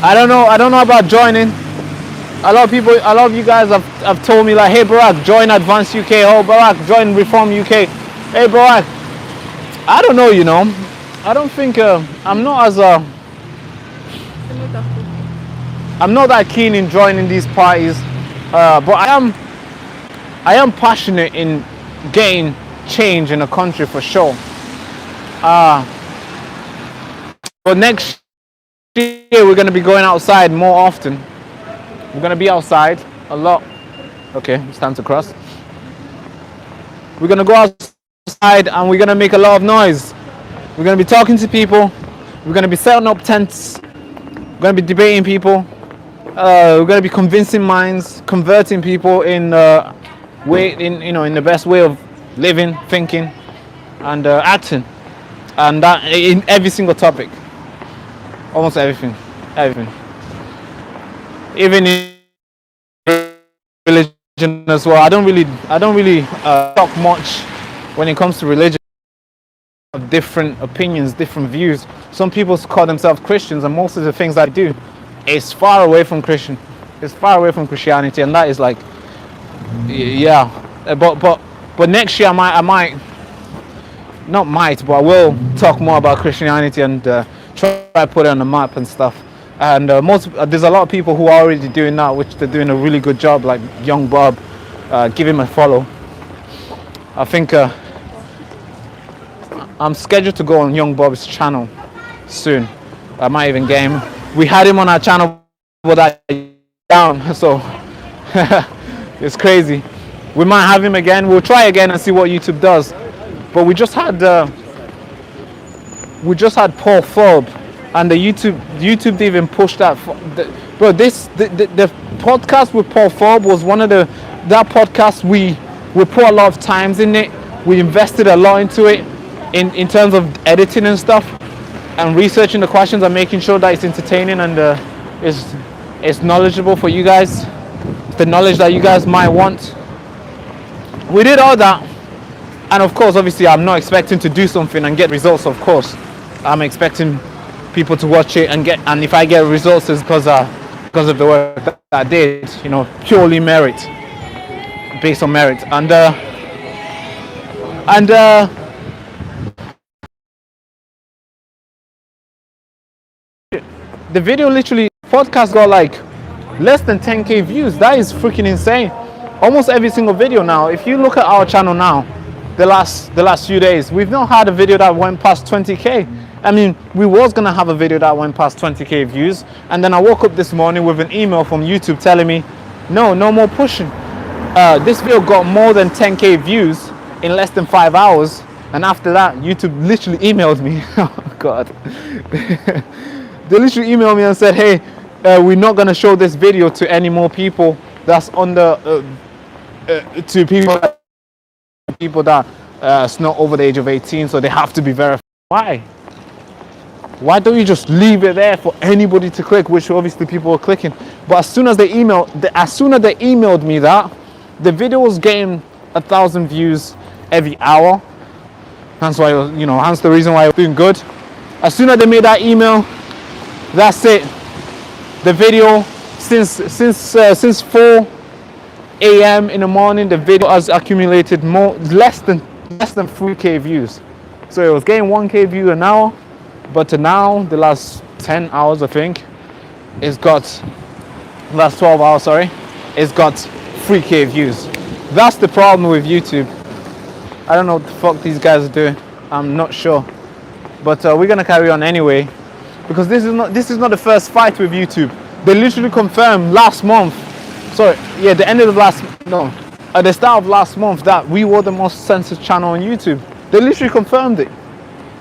S1: I don't know about joining. A lot of you guys have told me like, hey Barak, join Advance UK. Oh Barak, join Reform UK. Hey Barak, I don't know, you know. I don't think I'm not that keen in joining these parties, but I am passionate in getting change in the country for sure. But next year we're going to be going outside more often. We're going to be outside a lot. Okay, it's time to cross. We're going to go outside and we're going to make a lot of noise. We're going to be talking to people. We're going to be setting up tents. We're going to be debating people. We're going to be convincing minds, converting people in the best way of living, thinking, and acting, and that in every single topic, almost everything, even in religion as well. I don't really talk much when it comes to religion. Of different opinions, different views. Some people call themselves Christians, and most of the things I do is far away from Christian. It's far away from Christianity, and that is like, yeah. But next year I might, but I will talk more about Christianity and try to put it on the map and stuff. And there's a lot of people who are already doing that, which they're doing a really good job. Like Young Bob, give him a follow. I think. I'm scheduled to go on Young Bob's channel soon. I might even get him. We had him on our channel, but that down, so it's crazy. We might have him again. We'll try again and see what YouTube does. But we just had Paul Forbes, and the YouTube didn't even push that. Bro, the podcast with Paul Forbes was one of that podcast we put a lot of times in it. We invested a lot into it. In terms of editing and stuff, and researching the questions and making sure that it's entertaining and it's knowledgeable for you guys, the knowledge that you guys might want. We did all that, and of course, obviously, I'm not expecting to do something and get results. Of course, I'm expecting people to watch it and if I get results, it's because of the work that I did. You know, purely merit, based on merit, and the video podcast got like less than 10k views. That is freaking insane. Almost every single video now. If you look at our channel now, the last few days, we've not had a video that went past 20k. I mean, we was gonna have a video that went past 20k views, and then I woke up this morning with an email from YouTube telling me, no more pushing. This video got more than 10k views in less than 5 hours, and after that, YouTube literally emailed me. Oh God. They literally emailed me and said, hey, we're not going to show this video to any more people that's under, to people that is not over the age of 18, so they have to be verified. Why? Why don't you just leave it there for anybody to click, which obviously people are clicking? But as soon as they emailed me that, the video was getting 1,000 views every hour. Hence why, hence the reason why it was doing good. As soon as they made that email, that's it. The video, since 4 a.m. in the morning, the video has accumulated less than 3K views. So it was getting 1K view an hour, but now the last 10 hours, I think, it's got last 12 hours. Sorry, it's got 3K views. That's the problem with YouTube. I don't know what the fuck these guys are doing. I'm not sure, but we're gonna carry on anyway, because this is not the first fight with YouTube. They literally confirmed last month. Sorry, yeah, at the start of last month that we were the most censored channel on YouTube. They literally confirmed it.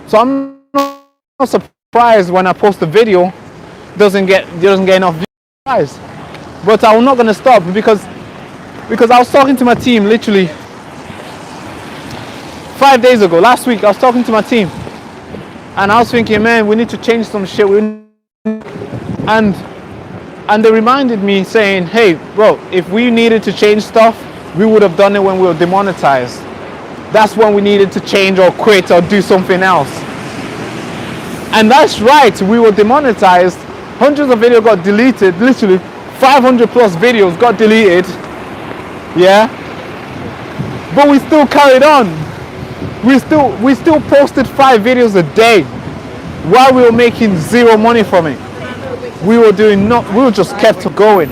S1: So I'm not surprised when I post a video, doesn't get enough views. But I'm not gonna stop because I was talking to my team literally 5 days ago. Last week I was talking to my team, and I was thinking, man, we need to change some shit. And they reminded me saying, hey, bro, if we needed to change stuff, we would have done it when we were demonetized. That's when we needed to change or quit or do something else. And that's right, we were demonetized. Hundreds of videos got deleted, literally 500 plus videos got deleted. Yeah? But we still carried on. We still posted 5 videos a day while we were making zero money from it. We were just kept going.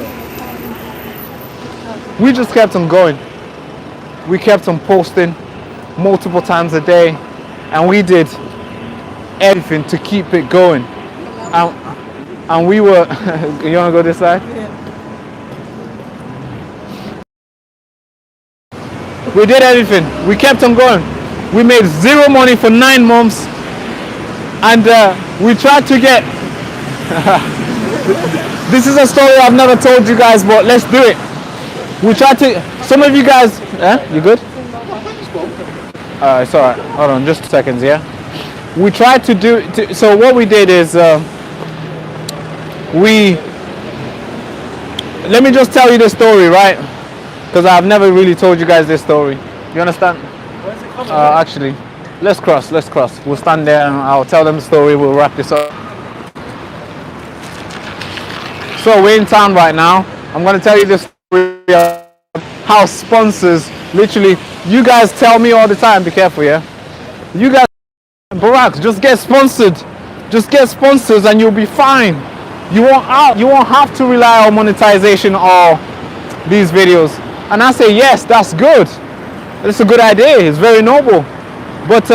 S1: We just kept on going. We kept on posting multiple times a day, and we did everything to keep it going. And we were, you wanna go this side? We did everything. We kept on going. We made zero money for 9 months, and we tried to get. This is a story I've never told you guys, but let's do it. We tried to. Some of you guys, you good? It's alright. Hold on, just 2 seconds. Yeah. We tried to do. So what we did is let me just tell you the story, right? Because I've never really told you guys this story. You understand? Actually, let's cross. We'll stand there and I'll tell them the story. We'll wrap this up. So we're in town right now. I'm going to tell you the story of how sponsors, literally, you guys tell me all the time, be careful, yeah? You guys, Barak, just get sponsored. Just get sponsors and you'll be fine. You won't have to rely on monetization or these videos. And I say, yes, that's good. It's a good idea. It's very noble. But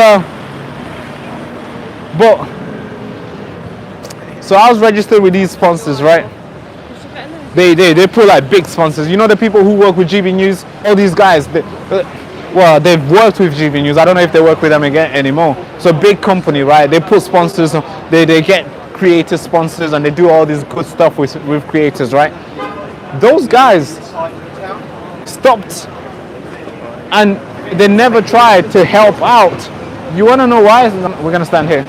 S1: so I was registered with these sponsors, right? They put like big sponsors. You know, the people who work with GB News, all these guys, they've worked with GB News. I don't know if they work with them again anymore. So big company, right? They put sponsors, they get creator sponsors, and they do all this good stuff with creators, right? Those guys stopped and they never tried to help out. You want to know why? We're going to stand here.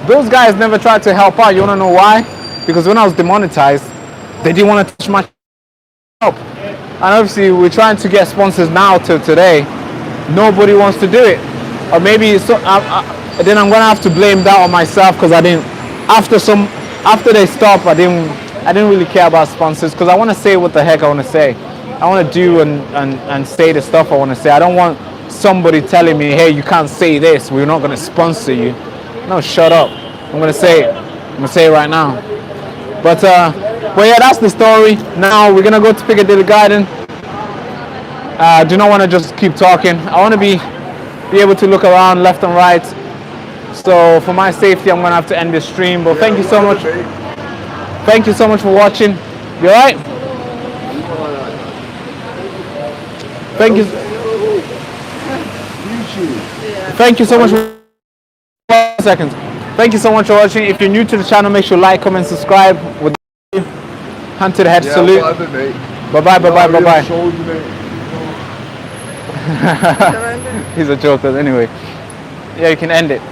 S1: Those guys never tried to help out. You want to know why? Because when I was demonetized, they didn't want to touch my help. And obviously we're trying to get sponsors now till today. Nobody wants to do it. Or maybe then I'm gonna have to blame that on myself, because I didn't. After they stopped, I didn't really care about sponsors, because I want to say what the heck I want to say. I want to do and say the stuff I want to say. I don't want somebody telling me, hey, you can't say this, we're not going to sponsor you. No, shut up. I'm going to say it. I'm going to say it right now. But yeah, that's the story. Now we're going to go to Piccadilly Garden. I do not want to just keep talking. I want to be able to look around left and right. So for my safety, I'm going to have to end this stream. But thank you so much. Thank you so much for watching. You alright? Thank you. Thank you so much for 5 seconds. Thank you so much for watching. If you're new to the channel, make sure you like, comment, subscribe. With hand to the head salute. Bye bye, bye bye, bye bye. He's a joker. Anyway, yeah, you can end it.